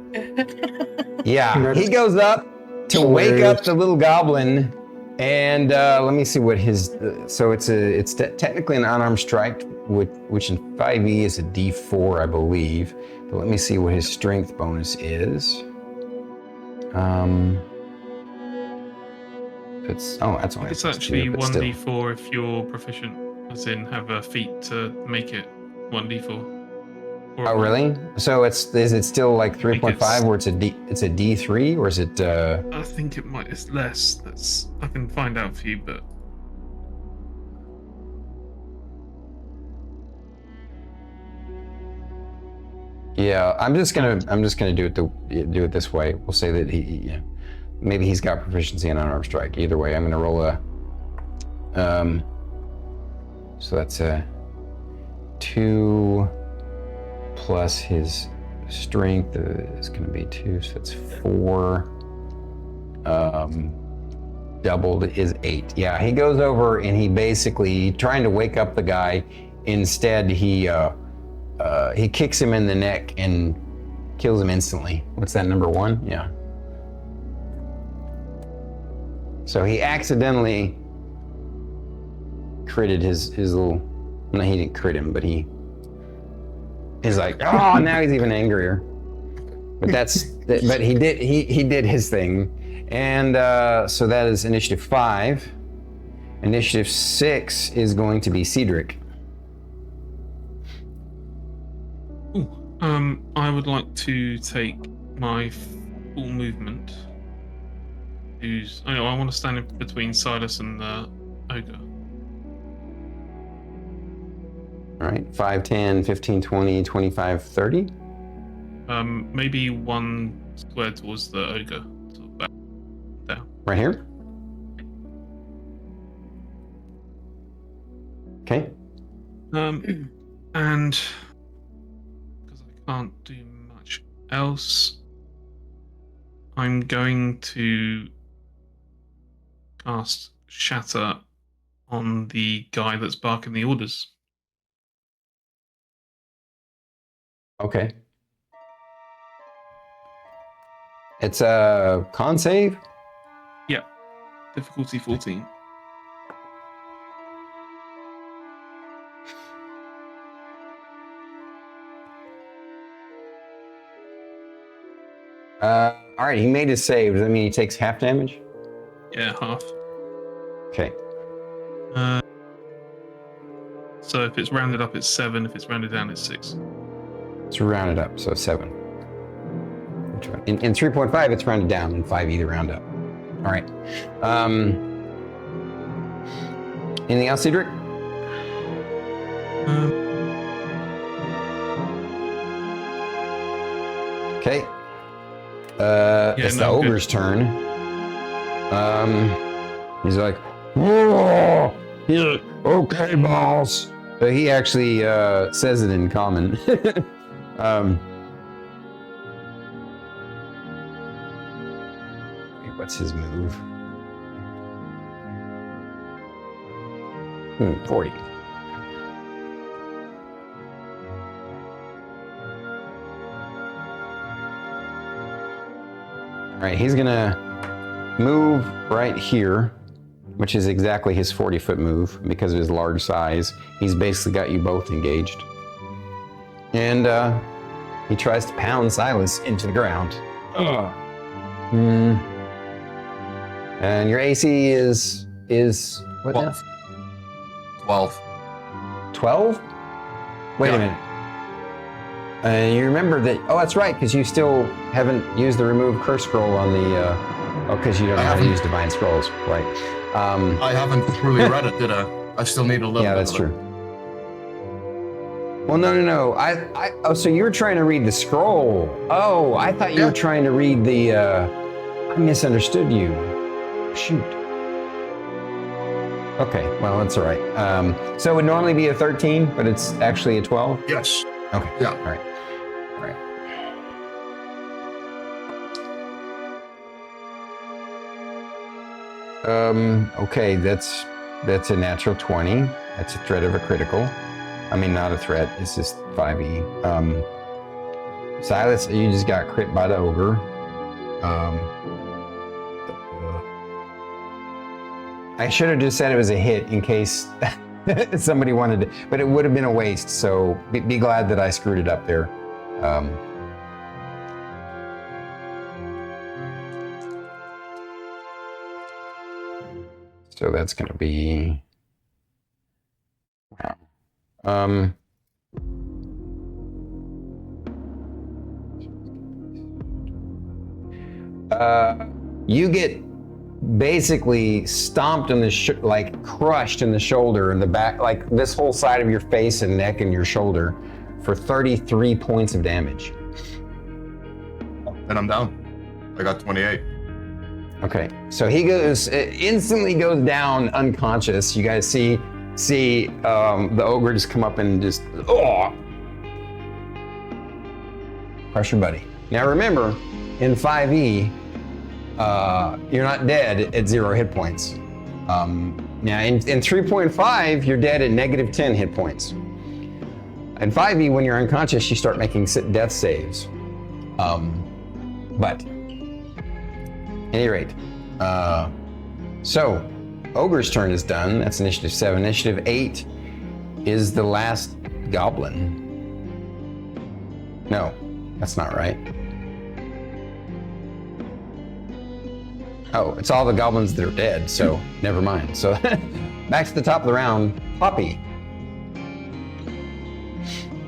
Speaker 1: Yeah, he goes up to wake up the little goblin, and let me see what his. So it's technically an unarmed strike, which in 5e is a D4, I believe. But let me see what his strength bonus is. That's only.
Speaker 3: It's
Speaker 1: a +2,
Speaker 3: actually
Speaker 1: but still.
Speaker 3: 1d4 if you're proficient, as in have a feat to make it 1d4. Or
Speaker 1: Oh really? So is it still like 3.5,
Speaker 3: it's-
Speaker 1: where it's a D3, or is it?
Speaker 3: I think it's less. I can find out for you, but
Speaker 1: Yeah, I'm just gonna do it this way. We'll say that maybe he's got proficiency in unarmed strike. Either way, I'm gonna roll a. So that's a 2 plus his strength is gonna be 2, so it's 4. Doubled is 8. Yeah, he goes over and he basically trying to wake up the guy. Instead, he kicks him in the neck and kills him instantly. What's that, number 1? Yeah. So he accidentally critted his little. No, he didn't crit him, but he's like, oh, now he's even angrier. But but he did his thing, and so that is initiative 5. Initiative 6 is going to be Ceedric.
Speaker 3: I would like to take my full movement. I want to stand in between Sylas and the ogre.
Speaker 1: All right, 5, 10, 15, 20, 25, 30.
Speaker 3: Maybe one square towards the ogre, sort of back down.
Speaker 1: Right here. Okay.
Speaker 3: And because I can't do much else, I'm going to cast Shatter on the guy that's barking the orders.
Speaker 1: Okay. It's a con save.
Speaker 3: Yeah, difficulty 14.
Speaker 1: All right, he made his save. Does that mean he takes half damage?
Speaker 3: Yeah, half.
Speaker 1: Okay.
Speaker 3: So if it's rounded up, it's 7. If it's rounded down, it's 6.
Speaker 1: Let's round it up, so 7. In 3.5, it's rounded down, and 5 either round up. All right. Anything else, Ceedric? Okay. It's the
Speaker 3: no, I'm
Speaker 1: ogre's turn. He's like, whoa! He's like, okay, boss. But he actually says it in common. What's his move? 40. All right, he's gonna move right here, which is exactly his 40-foot move because of his large size. He's basically got you both engaged. And he tries to pound Sylas into the ground. And your AC is what now?
Speaker 5: 12.
Speaker 1: 12? Wait
Speaker 5: Yeah.
Speaker 1: a minute. You remember that? Oh, that's right, because you still haven't used the remove curse scroll on the. Because you don't know how to
Speaker 5: haven't.
Speaker 1: use divine scrolls, right?
Speaker 5: I haven't truly read it, did I? I still need a little
Speaker 1: Yeah,
Speaker 5: bit
Speaker 1: that's
Speaker 5: of
Speaker 1: true.
Speaker 5: it.
Speaker 1: Well, no. Oh, so you were trying to read the scroll. Oh, I thought you were trying to read the. I misunderstood you. Shoot. Okay, well, that's all right. So it would normally be a 13, but it's actually a 12?
Speaker 5: Yes.
Speaker 1: Okay.
Speaker 5: Yeah.
Speaker 1: All right. All right. Okay, that's a natural 20. That's a threat of a critical. I mean, not a threat. It's just 5e. Sylas, you just got crit by the ogre. I should have just said it was a hit in case somebody wanted to, but it would have been a waste. So be glad that I screwed it up there. So that's going to be. You get basically stomped in the like crushed in the shoulder and the back, like this whole side of your face and neck and your shoulder for 33 points of damage.
Speaker 5: And I'm down. I got 28.
Speaker 1: Okay, so he instantly goes down unconscious. You guys see the ogre just come up and just crush your buddy. Now remember, in 5e, you're not dead at 0 hit points. Now in 3.5, you're dead at -10 hit points. In 5e, when you're unconscious, you start making death saves. But at any rate, so ogre's turn is done. That's initiative 7. Initiative 8 is the last goblin. No, that's not right. Oh, it's all the goblins that are dead, so never mind. So back to the top of the round, Poppy.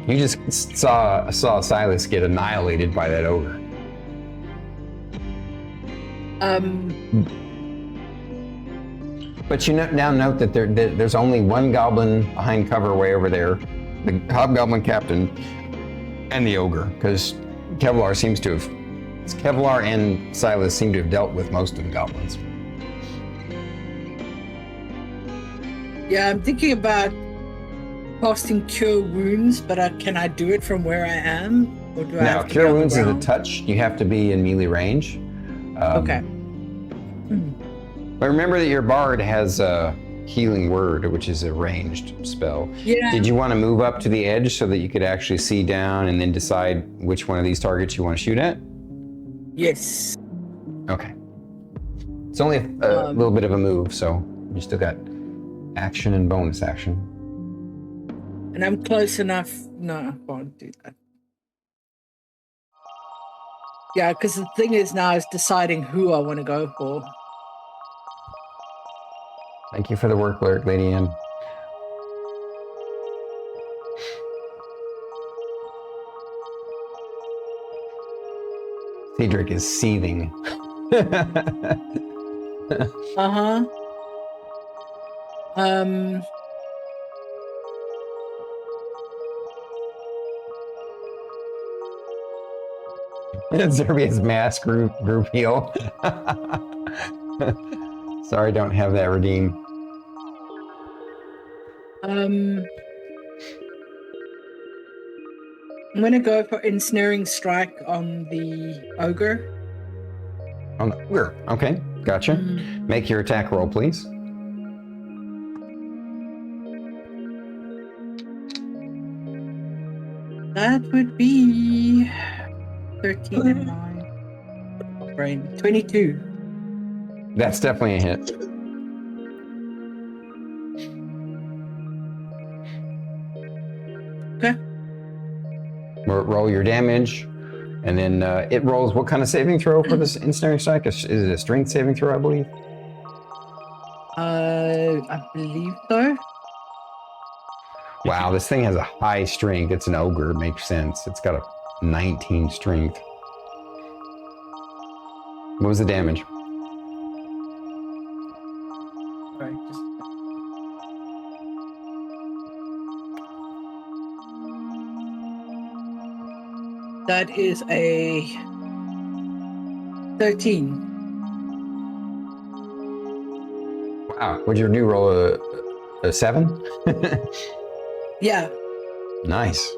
Speaker 1: You just saw Sylas get annihilated by that ogre. But you now note that there's only one goblin behind cover way over there, the hobgoblin captain, and the ogre, because Kevlar and Sylas seem to have dealt with most of the goblins.
Speaker 2: Yeah, I'm thinking about casting Cure Wounds, but can I do it from where I am? Or do I have to
Speaker 1: Cure
Speaker 2: be on the
Speaker 1: Wounds is a
Speaker 2: ground?
Speaker 1: touch. You have to be in melee range.
Speaker 2: Okay.
Speaker 1: But remember that your bard has a healing word, which is a ranged spell.
Speaker 2: Yeah.
Speaker 1: Did you want to move up to the edge so that you could actually see down and then decide which one of these targets you want to shoot at?
Speaker 2: Yes.
Speaker 1: Okay. It's only a little bit of a move, so you still got action and bonus action.
Speaker 2: And I'm close enough. No, I won't do that. Yeah, because the thing is now is deciding who I want to go for.
Speaker 1: Thank you for the work, Lady Ann. Ceedric is seething.
Speaker 2: Uh-huh.
Speaker 1: Zerbia's mask group heal. Sorry, don't have that redeem.
Speaker 2: I'm gonna go for Ensnaring Strike on the ogre.
Speaker 1: On the ogre. Okay, gotcha. Make your attack roll, please.
Speaker 2: That would be 13 and 9. Brain. 22.
Speaker 1: That's definitely a hit.
Speaker 2: Okay.
Speaker 1: Roll your damage, and then it rolls. What kind of saving throw for this ensnaring strike? Is it a strength saving throw, I believe?
Speaker 2: I believe so.
Speaker 1: Wow, this thing has a high strength. It's an ogre. It makes sense. It's got a 19 strength. What was the damage?
Speaker 2: Right, just... That is a 13.
Speaker 1: Wow, wow. What'd you do? Roll a 7?
Speaker 2: Yeah.
Speaker 1: Nice.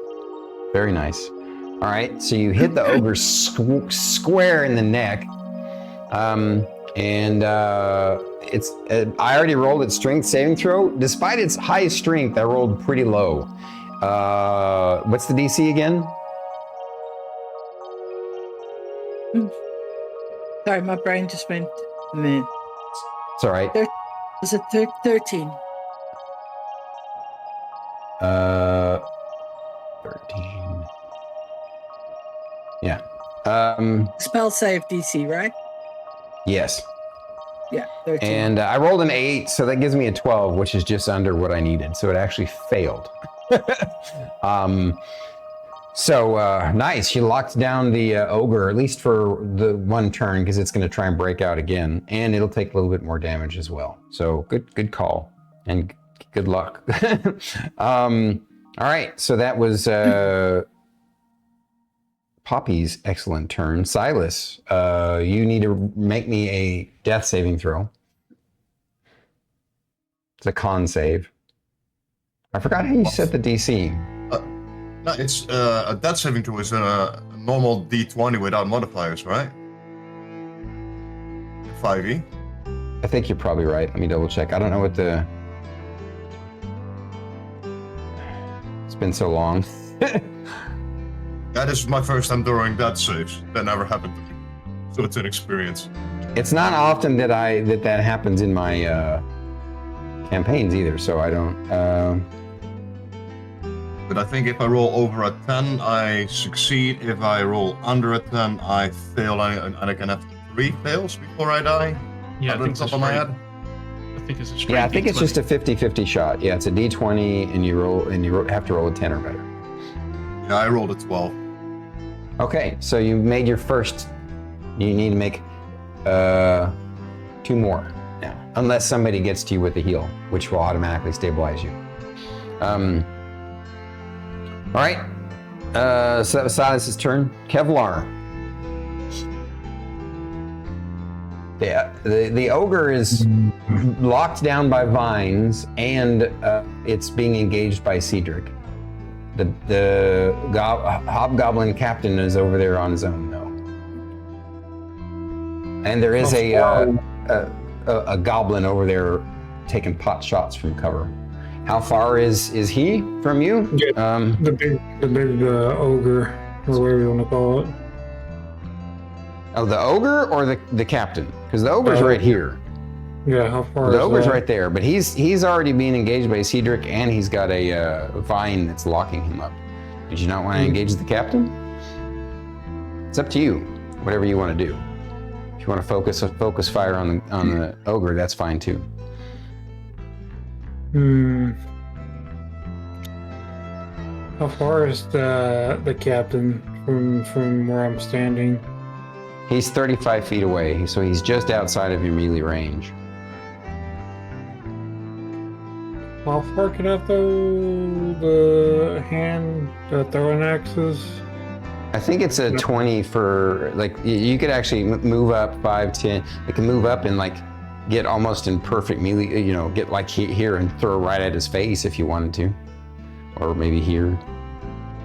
Speaker 1: Very nice. All right, so you hit the ogre square in the neck. It's I already rolled its strength saving throw. Despite its high strength, I rolled pretty low. What's the DC again?
Speaker 2: Sorry, my brain just went. Meh.
Speaker 1: It's all right.
Speaker 2: Was it 13?
Speaker 1: 13. Yeah.
Speaker 2: Spell save DC, right?
Speaker 1: Yes.
Speaker 2: Yeah, 13.
Speaker 1: And I rolled an 8, so that gives me a 12, which is just under what I needed. So it actually failed. Nice. You locked down the ogre, at least for the one turn, because it's going to try and break out again, and it'll take a little bit more damage as well. So good call, and good luck. All right, so that was Poppy's excellent turn. Sylas, you need to make me a death saving throw. It's a con save. I forgot how you set the DC.
Speaker 5: No, it's a death saving throw is a normal D20 without modifiers, right? 5e.
Speaker 1: I think you're probably right. Let me double check. I don't know what the... It's been so long.
Speaker 5: That is my first time throwing death saves. That never happened to me. So it's an experience.
Speaker 1: It's not often that that happens in my campaigns either, so I don't...
Speaker 5: But I think if I roll over a 10, I succeed. If I roll under a 10, I fail, and I can have 3 fails before I die.
Speaker 3: Yeah, I think
Speaker 5: top of my head.
Speaker 3: I think it's a straight.
Speaker 1: Yeah, I think
Speaker 3: D20.
Speaker 1: it's just a 50-50 shot. Yeah, it's a D20, and you have to roll a 10 or better.
Speaker 5: Yeah, I rolled a 12.
Speaker 1: Okay, so you made your first. You need to make 2 more now, unless somebody gets to you with the heal, which will automatically stabilize you. All right, so that was Silas's turn. Kevlar. The ogre is locked down by vines, and it's being engaged by Ceedric. The hobgoblin captain is over there on his own, though. And there is a goblin over there taking pot shots from cover. How far is he from you?
Speaker 4: Yeah, the big ogre, or whatever you want to call it.
Speaker 1: Oh, the ogre or the captain? Because the ogre's right here.
Speaker 4: Yeah, how far
Speaker 1: The
Speaker 4: is
Speaker 1: ogre's
Speaker 4: that?
Speaker 1: right there, but he's already being engaged by Ceedric, and he's got a vine that's locking him up. Did you not want to engage the captain? It's up to you. Whatever you want to do. If you want to focus fire on the ogre, that's fine too.
Speaker 4: How far is the captain from where I'm standing?
Speaker 1: He's 35 feet away, so he's just outside of your melee range.
Speaker 4: How far can I throw the throwing axes?
Speaker 1: I think it's a 20 for, like, you could actually move up 5, 10. It can move up and, like, get almost in perfect melee, get like here and throw right at his face if you wanted to. Or maybe here.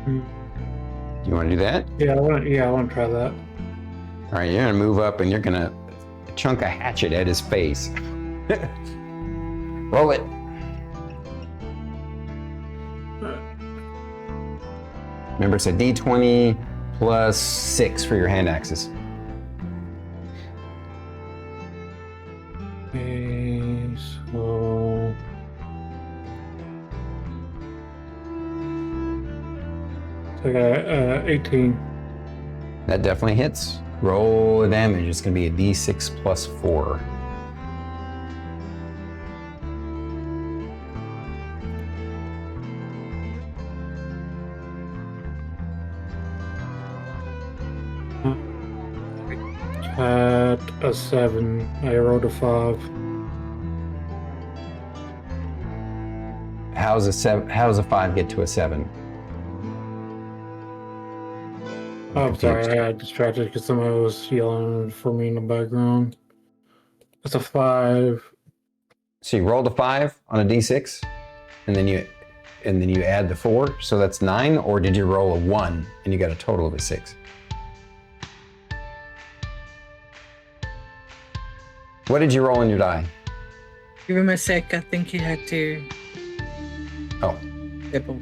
Speaker 1: You want to do that?
Speaker 4: Yeah, I want to try that.
Speaker 1: All right, you're gonna move up and you're gonna chunk a hatchet at his face. Roll it. Remember, it's a D20 plus 6 for your hand axes.
Speaker 4: Okay, so I got 18.
Speaker 1: That definitely hits. Roll the damage. It's gonna be a D6 plus 4.
Speaker 4: At a 7, I rolled a 5.
Speaker 1: How's a 5 get to a 7?
Speaker 4: Oh, I'm sorry,
Speaker 1: confused.
Speaker 4: I got distracted because somebody was yelling for me in the background. It's a 5
Speaker 1: So you rolled a 5 on a d6, and then you add the 4, so that's 9. Or did you roll a 1 and you got a total of a 6? What did you roll on your die?
Speaker 2: Give him a sec. I think he had to
Speaker 1: Oh,
Speaker 2: double.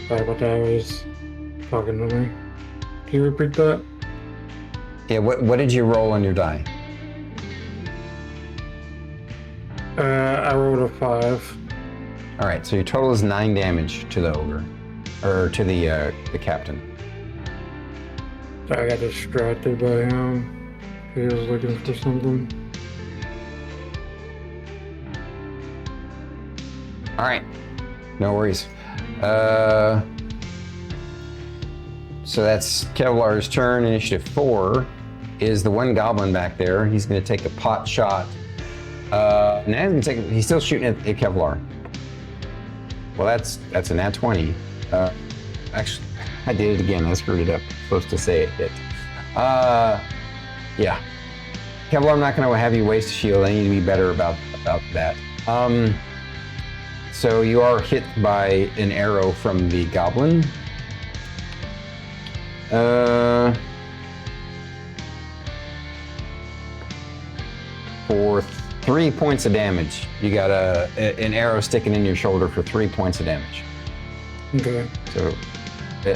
Speaker 4: Sorry about that. I was talking to me. Can you repeat that?
Speaker 1: yeah. What did you roll on your die?
Speaker 4: I rolled a 5.
Speaker 1: All right, so your total is 9 damage to the ogre, or to the captain.
Speaker 4: I got distracted by him. He was looking for something.
Speaker 1: All right, no worries. So that's Kevlar's turn. Initiative 4 is the one goblin back there. He's going to take a pot shot. Now he's still shooting at Kevlar. Well, that's a nat 20. Actually, I did it again. I screwed it up. Supposed to say it hit. Yeah. Kevlar, I'm not going to have you waste a shield. I need to be better about that. So you are hit by an arrow from the goblin. For 3 points of damage. You got an arrow sticking in your shoulder for 3 points of damage.
Speaker 4: Okay.
Speaker 1: So,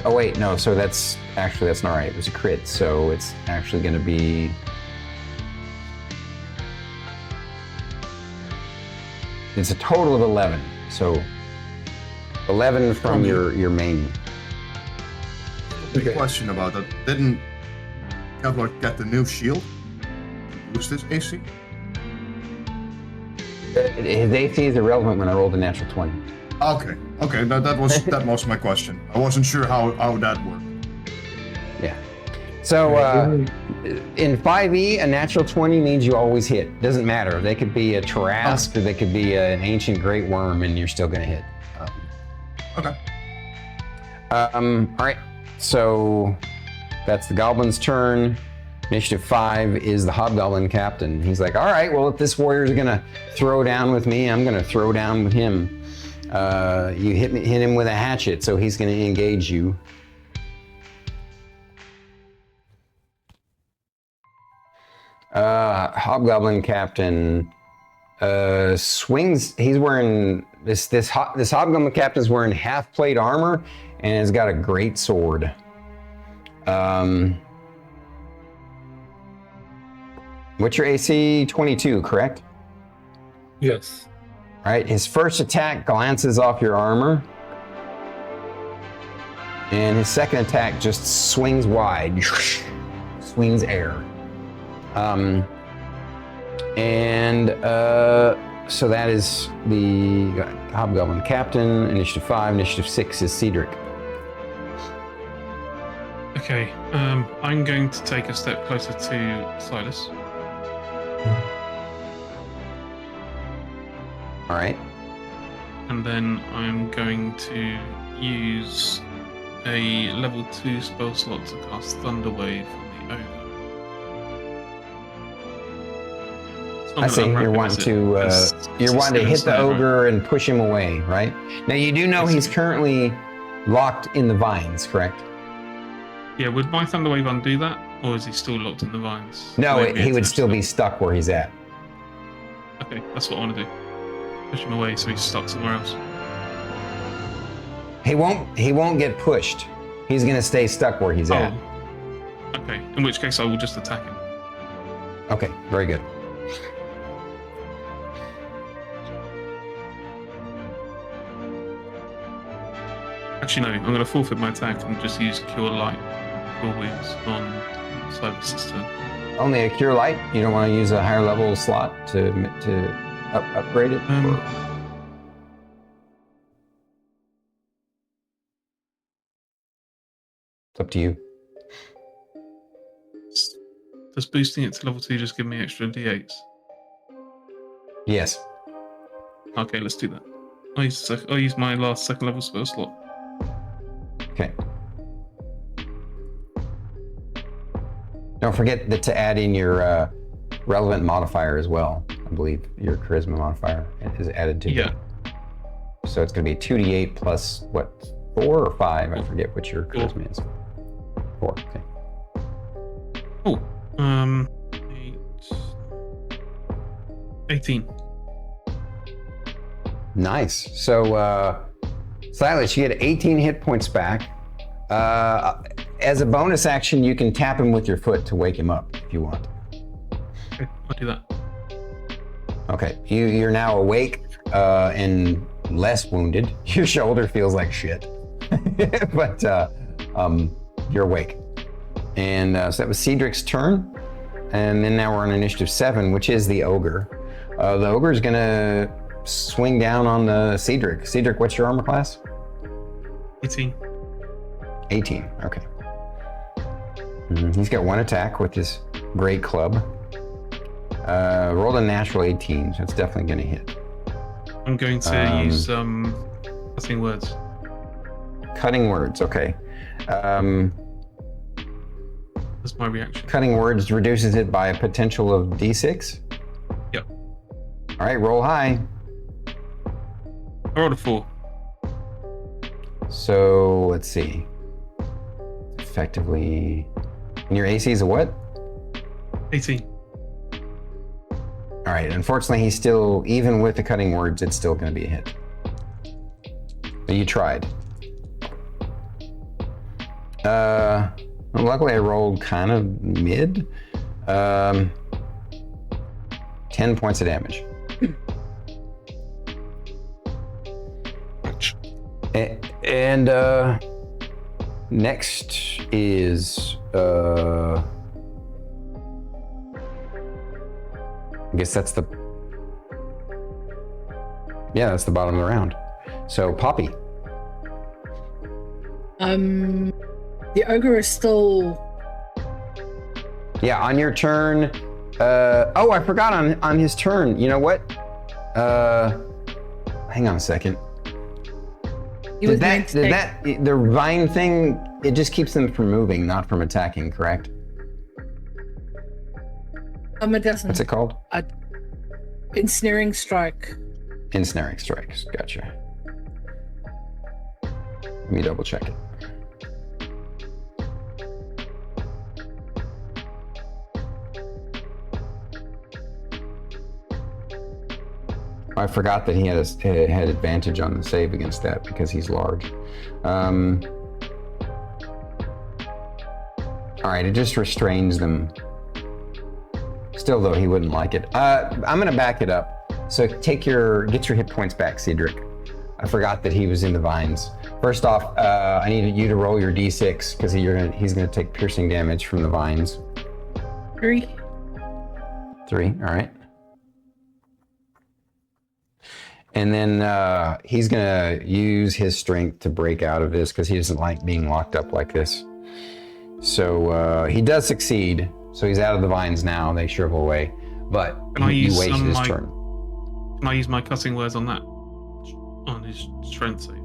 Speaker 1: oh wait, no. So that's not right. It was a crit. So it's actually going to be. It's a total of 11. So 11 from your main.
Speaker 5: Big question about that. Didn't Kevlar get the new shield? Boost his AC?
Speaker 1: His AC is irrelevant when I rolled a natural 20.
Speaker 5: Okay. That was my question. I wasn't sure how that worked.
Speaker 1: Yeah. So in 5e, a natural 20 means you always hit. Doesn't matter. They could be a Tarrasque or they could be an ancient great worm, and you're still going to hit.
Speaker 5: Okay.
Speaker 1: All right. So that's the goblin's turn. Initiative 5 is the hobgoblin captain. He's like, all right, well, if this warrior's gonna throw down with me, I'm gonna throw down with him. You hit him with a hatchet, so he's gonna engage you. Hobgoblin captain swings. He's wearing this hobgoblin captain's wearing half plate armor and has got a great sword. What's your AC? 22, correct?
Speaker 4: Yes.
Speaker 1: All right, his first attack glances off your armor. And his second attack just swings wide. Swings air. So that is the Hobgoblin Captain. Initiative 5. Initiative 6 is Ceedric.
Speaker 3: Okay, I'm going to take a step closer to Sylas.
Speaker 1: All right.
Speaker 3: And then I'm going to use a level 2 spell slot to cast Thunder Wave on the ogre.
Speaker 1: I see. You're wanting to hit the ogre and push him away, right? Now you do know he's currently locked in the vines, correct?
Speaker 3: Yeah. Would my Thunder Wave undo that, or is he still locked in the vines?
Speaker 1: No, he would still be stuck where he's at.
Speaker 3: Okay, that's what I want to do. Push him away so he's stuck somewhere else.
Speaker 1: He won't get pushed. He's gonna stay stuck where he's at.
Speaker 3: Okay. In which case I will just attack him.
Speaker 1: Okay, very good.
Speaker 3: Actually, no. I'm going to forfeit my attack and just use Cure Wounds on Sylas' turn.
Speaker 1: Only a Cure Light? You don't want to use a higher level slot to upgrade it? It's up to you.
Speaker 3: Does boosting it to level 2 just give me extra d8s?
Speaker 1: Yes.
Speaker 3: Okay, let's do that. I'll use my last second level spell slot.
Speaker 1: Okay. Don't forget to add in your relevant modifier as well. I believe your charisma modifier is added to
Speaker 3: Yeah.
Speaker 1: So it's going to be 2d8 plus what, 4 or 5? I forget what your charisma is. 4. Okay.
Speaker 3: Oh, 18.
Speaker 1: Nice. So, Sylas, you get 18 hit points back. As a bonus action, you can tap him with your foot to wake him up if you want.
Speaker 3: Okay, I'll do that.
Speaker 1: Okay, you're now awake and less wounded. Your shoulder feels like shit, but you're awake. And so that was Ceedric's turn. And then now we're on initiative 7, which is the ogre. The ogre is gonna swing down on the Ceedric. Ceedric, what's your armor class?
Speaker 3: 18.
Speaker 1: 18, okay. He's got 1 attack with his great club. Rolled a natural 18, so it's definitely gonna hit.
Speaker 3: I'm going to use cutting words.
Speaker 1: Cutting words, okay.
Speaker 3: That's my reaction.
Speaker 1: Cutting words reduces it by a potential of d6.
Speaker 3: Yep.
Speaker 1: All right, roll high.
Speaker 3: I rolled a 4.
Speaker 1: So let's see. Effectively, and your AC is a what?
Speaker 3: 18.
Speaker 1: All right. Unfortunately, he's still, even with the cutting words, it's still going to be a hit. But you tried. Well, luckily, I rolled kind of mid. 10 points of damage. And next is I guess that's the bottom of the round. So Poppy.
Speaker 2: The ogre is still.
Speaker 1: Yeah, on your turn. Oh, I forgot on his turn. You know what? Hang on a second. The vine thing, it just keeps them from moving, not from attacking, correct?
Speaker 2: It doesn't.
Speaker 1: What's it called?
Speaker 2: Ensnaring strike.
Speaker 1: Ensnaring strikes. Gotcha. Let me double check it. I forgot that he had advantage on the save against that because he's large. All right, it just restrains them. Still, though, he wouldn't like it. I'm gonna back it up. So get your hit points back, Ceedric. I forgot that he was in the vines. First off, I needed you to roll your d6 because he's gonna take piercing damage from the vines.
Speaker 2: 3.
Speaker 1: 3. All right. And then he's gonna use his strength to break out of this because he doesn't like being locked up like this. So he does succeed. So he's out of the vines now. They shrivel away, but he wastes his turn.
Speaker 3: Can I use my cutting words on that? On his strength save?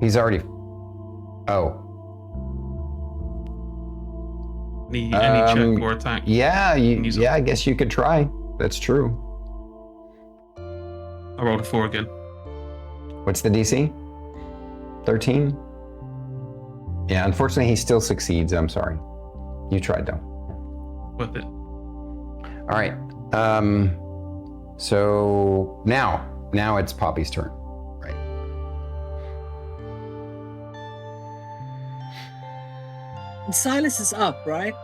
Speaker 1: He's already. Oh.
Speaker 3: Any check or attack?
Speaker 1: Yeah, I guess you could try. That's true.
Speaker 3: I rolled a 4 again.
Speaker 1: What's the DC? 13? Yeah, unfortunately, he still succeeds. I'm sorry. You tried, though.
Speaker 3: Worth it.
Speaker 1: All right. So now it's Poppy's turn. Right.
Speaker 2: And Sylas is up, right?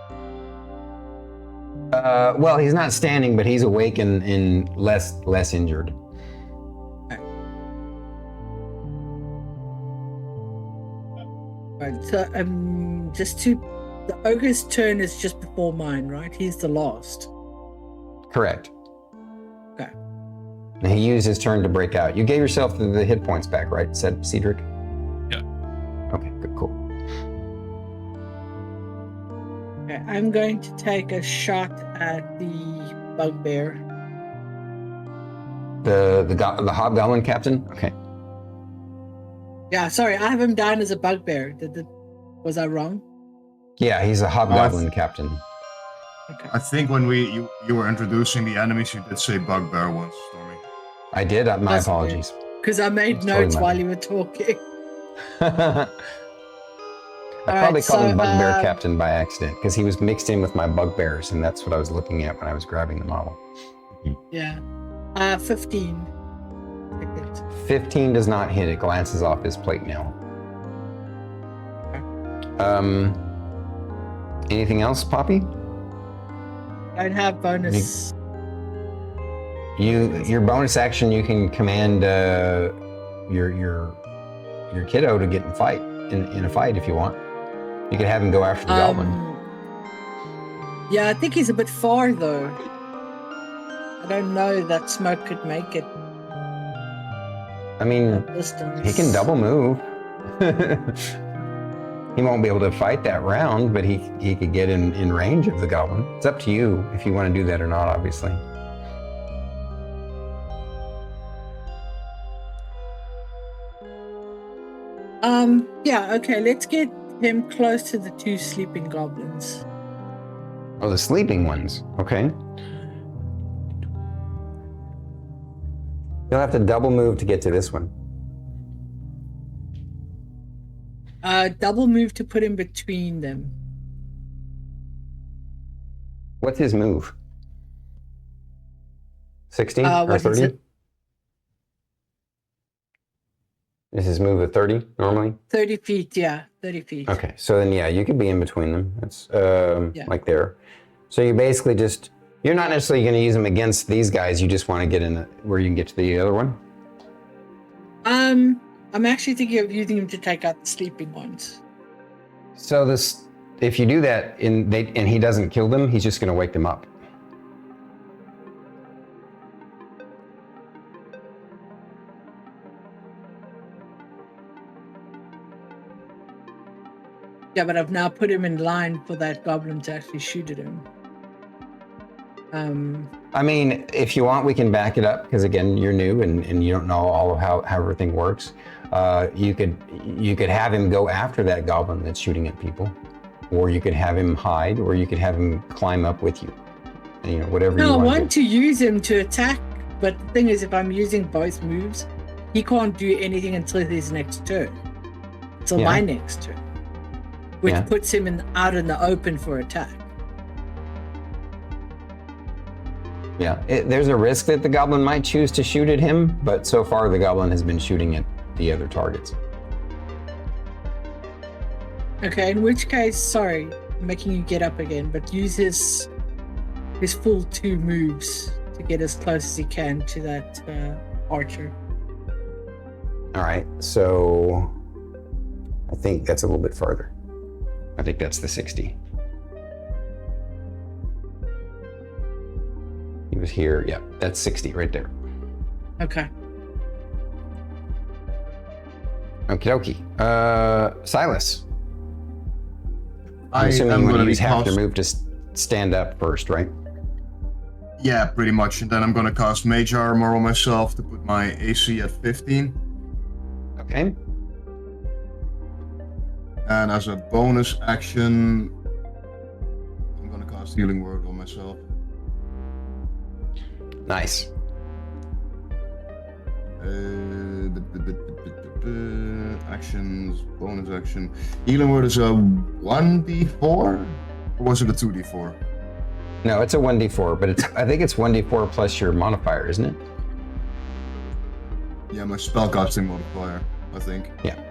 Speaker 1: Well, he's not standing, but he's awake and less injured.
Speaker 2: Right, so the ogre's turn is just before mine, right? He's the last.
Speaker 1: Correct.
Speaker 2: Okay.
Speaker 1: And he used his turn to break out. You gave yourself the hit points back, right? Said Ceedric?
Speaker 3: Yeah.
Speaker 1: Okay, good, cool.
Speaker 2: Okay, I'm going to take a shot at the bugbear.
Speaker 1: The hobgoblin captain? Okay.
Speaker 2: Yeah, sorry, I have him down as a bugbear. Was I wrong?
Speaker 1: Yeah, he's a hobgoblin captain.
Speaker 2: Okay.
Speaker 5: I think when you were introducing the enemies, you did say bugbear once, Stormy.
Speaker 1: I did. My apologies.
Speaker 2: Because I made
Speaker 1: Totally
Speaker 2: notes
Speaker 1: my
Speaker 2: while
Speaker 1: bad.
Speaker 2: you were talking.
Speaker 1: I probably called him Bugbear Captain by accident because he was mixed in with my bugbears, and that's what I was looking at when I was grabbing the model.
Speaker 2: Yeah. 15.
Speaker 1: 15 does not hit. It glances off his plate now. Anything else, Poppy?
Speaker 2: Don't have bonus.
Speaker 1: Your bonus action, you can command your kiddo to get in a fight if you want. You could have him go after the goblin.
Speaker 2: Yeah, I think he's a bit far though. I don't know that smoke could make it.
Speaker 1: I mean,
Speaker 2: Distance.
Speaker 1: he can double move. He won't be able to fight that round, but he could get in range of the goblin. It's up to you if you want to do that or not, obviously.
Speaker 2: Yeah, okay, let's get him close to the 2 sleeping goblins.
Speaker 1: Oh, the sleeping ones. Okay. You'll have to double move to get to this one.
Speaker 2: Double move to put him between them.
Speaker 1: What's his move? 60 or
Speaker 2: what is
Speaker 1: 30?
Speaker 2: it?
Speaker 1: Is his move a 30 normally?
Speaker 2: 30 feet, yeah, 30 feet.
Speaker 1: Okay, so then yeah, you could be in between them. It's like there. So you basically you're not necessarily going to use them against these guys. You just want to get in where you can get to the other one.
Speaker 2: I'm actually thinking of using him to take out the sleeping ones.
Speaker 1: So if you do that and he doesn't kill them, he's just going to wake them up.
Speaker 2: Yeah, but I've now put him in line for that goblin to actually shoot at him.
Speaker 1: I mean, if you want, we can back it up because again, you're new and you don't know all of how everything works. You could have him go after that goblin that's shooting at people, or you could have him hide, or you could have him climb up with you. You know, whatever.
Speaker 2: No,
Speaker 1: you
Speaker 2: I
Speaker 1: want
Speaker 2: want to use him to attack, but the thing is, if I'm using both moves, he can't do anything until his next turn. Until my next turn, which puts him out in the open for attack.
Speaker 1: Yeah, there's a risk that the goblin might choose to shoot at him, but so far the goblin has been shooting at the other targets.
Speaker 2: Okay, in which case, sorry, I'm making you get up again, but use his full 2 moves to get as close as he can to that archer.
Speaker 1: All right, so I think that's a little bit farther. I think that's the 60. He was here. Yeah, that's 60 right there.
Speaker 2: Okay.
Speaker 1: Okie dokie. Sylas. I'm
Speaker 5: I
Speaker 1: assuming
Speaker 5: am
Speaker 1: you want
Speaker 5: going
Speaker 1: to
Speaker 5: to
Speaker 1: use half
Speaker 5: cast...
Speaker 1: your move to stand up first, right?
Speaker 5: Yeah, pretty much. And then I'm going to cast Mage Armor on myself to put my AC at 15.
Speaker 1: Okay.
Speaker 5: And as a bonus action, I'm going to cast Healing Word on myself.
Speaker 1: Nice.
Speaker 5: Actions, bonus action. Healing Word is a 1d4? Or was it a 2d4?
Speaker 1: No, it's a 1d4, but I think it's 1d4 plus your modifier, isn't it?
Speaker 5: Yeah, my spellcasting modifier, I think.
Speaker 1: Yeah.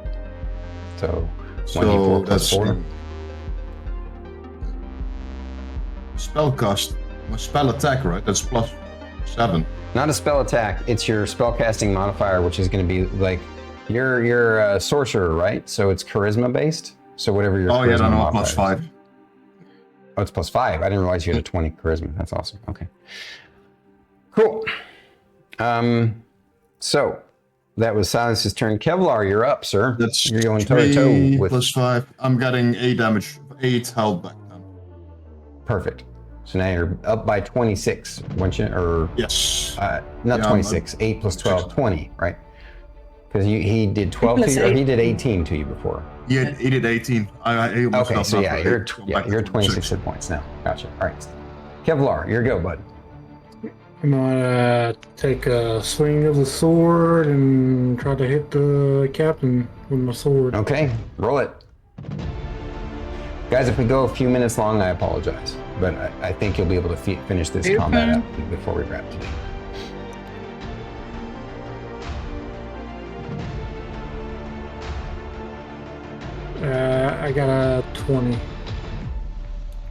Speaker 1: So 1d4 plus 4.
Speaker 5: Spellcast, my spell attack, right? That's plus 7.
Speaker 1: Not a spell attack. It's your spellcasting modifier, which is going to be like you're a sorcerer, right? So it's charisma based. So whatever your charisma
Speaker 5: no,
Speaker 1: modifier
Speaker 5: plus 5.
Speaker 1: is. Oh, it's plus 5. I didn't realize you had a 20 charisma. That's awesome. Okay. Cool. So that was Silas's turn. Kevlar, you're up, sir. You're going toe to toe with
Speaker 5: plus 5. I'm getting 8 damage, 8 health back then.
Speaker 1: Perfect. So now you're up by 26, weren't you? Or
Speaker 5: Yes.
Speaker 1: not
Speaker 5: Yeah,
Speaker 1: 26. 8 plus 12, 20, right? Because he did 12 to you, or he did 18 to you before.
Speaker 5: He did 18. He almost
Speaker 1: Okay,
Speaker 5: got
Speaker 1: so
Speaker 5: enough
Speaker 1: yeah,
Speaker 5: to go back to
Speaker 1: you're 26 hit points now. Gotcha. All right, Kevlar, your go, bud.
Speaker 4: I'm gonna take a swing of the sword and try to hit the captain with my sword.
Speaker 1: Okay, roll it. Guys, if we go a few minutes long, I apologize, but I think you'll be able to finish this
Speaker 2: You're
Speaker 1: combat
Speaker 2: fine.
Speaker 1: up before we wrap today.
Speaker 4: I got a 20.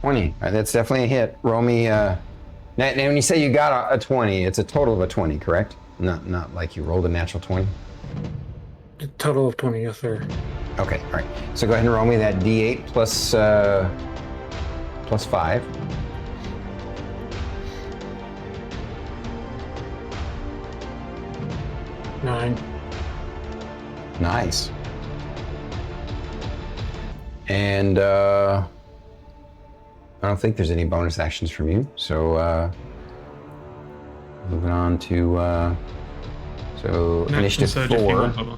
Speaker 1: 20. All right, that's definitely a hit. Roll me. Now, when you say you got a 20, it's a total of a 20, correct? Not like you rolled a natural 20.
Speaker 4: A total of 20, yes, sir.
Speaker 1: Okay, all right. So go ahead and roll me that D8 plus 5.
Speaker 4: Nine.
Speaker 1: Nice. And I don't think there's any bonus actions from you. So moving on to initiative
Speaker 3: Surge if you
Speaker 1: 4.
Speaker 3: want, Bubba.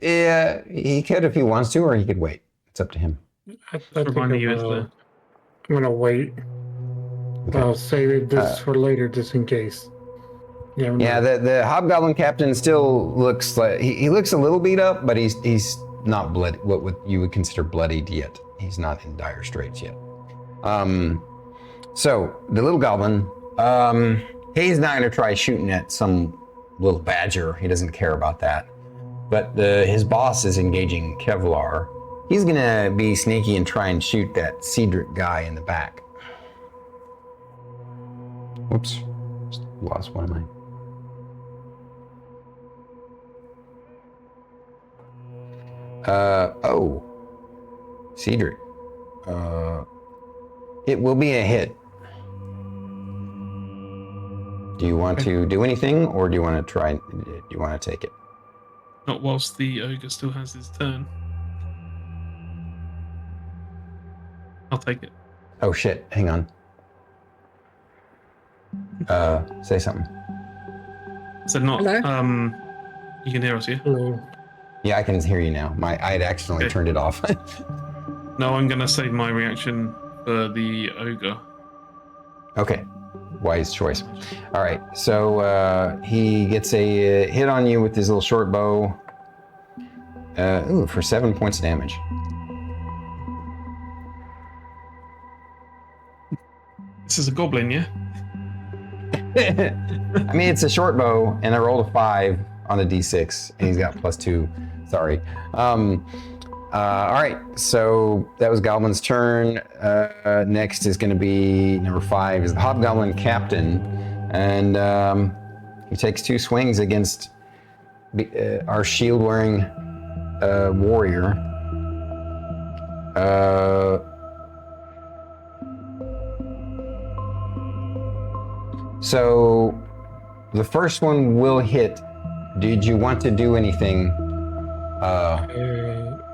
Speaker 1: Yeah, he could if he wants to, or he could wait. It's up to him.
Speaker 4: I think
Speaker 3: Reminding you,
Speaker 4: I'm gonna wait.
Speaker 1: Okay.
Speaker 4: I'll save this for later just in case. Yeah,
Speaker 1: Yeah, the hobgoblin captain still looks like he looks a little beat up, but he's not blood what you would consider bloodied yet. He's not in dire straits yet. So the little goblin, he's not gonna try shooting at some little badger. He doesn't care about that. But his boss is engaging Kevlar. He's gonna be sneaky and try and shoot that Ceedric guy in the back. Whoops, just lost one of mine. Ceedric. It will be a hit. Do you want to do anything, or do you want to try? Do you want to take it?
Speaker 3: Not whilst the ogre still has his turn. I'll take it.
Speaker 1: Oh shit! Hang on. Say something.
Speaker 3: So not.
Speaker 2: Hello?
Speaker 3: You can hear us, yeah?
Speaker 4: Hello.
Speaker 1: Yeah, I can hear you now. I had accidentally
Speaker 3: Okay.
Speaker 1: turned it off.
Speaker 3: No, I'm gonna save my reaction for the ogre.
Speaker 1: Okay, wise choice. All right, so he gets a hit on you with his little short bow. For 7 points of damage.
Speaker 3: This is a goblin, yeah?
Speaker 1: I mean, it's a short bow, and I rolled a 5 on the d6, and he's got +2. Sorry. All right, so that was Goblin's turn. Next is going to be number 5 is the Hobgoblin Captain, and he takes 2 swings against our shield-wearing warrior. So the first one will hit. Did you want to do anything,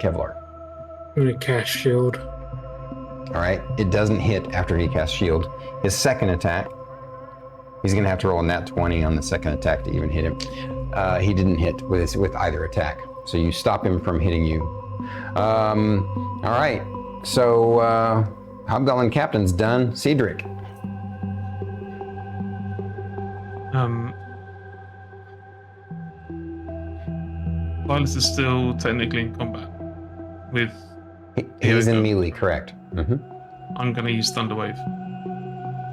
Speaker 1: Kevlar?
Speaker 4: I'm gonna cast shield.
Speaker 1: All right, it doesn't hit after he casts shield. His second attack, he's gonna have to roll a nat 20 on the second attack to even hit him. He didn't hit with either attack, so you stop him from hitting you. All right, so Hobgoblin Captain's done. Ceedric.
Speaker 3: Silas is still technically in combat with.
Speaker 1: He's in
Speaker 3: ogre.
Speaker 1: melee, correct? Mm-hmm.
Speaker 3: I'm gonna use Thunder Wave.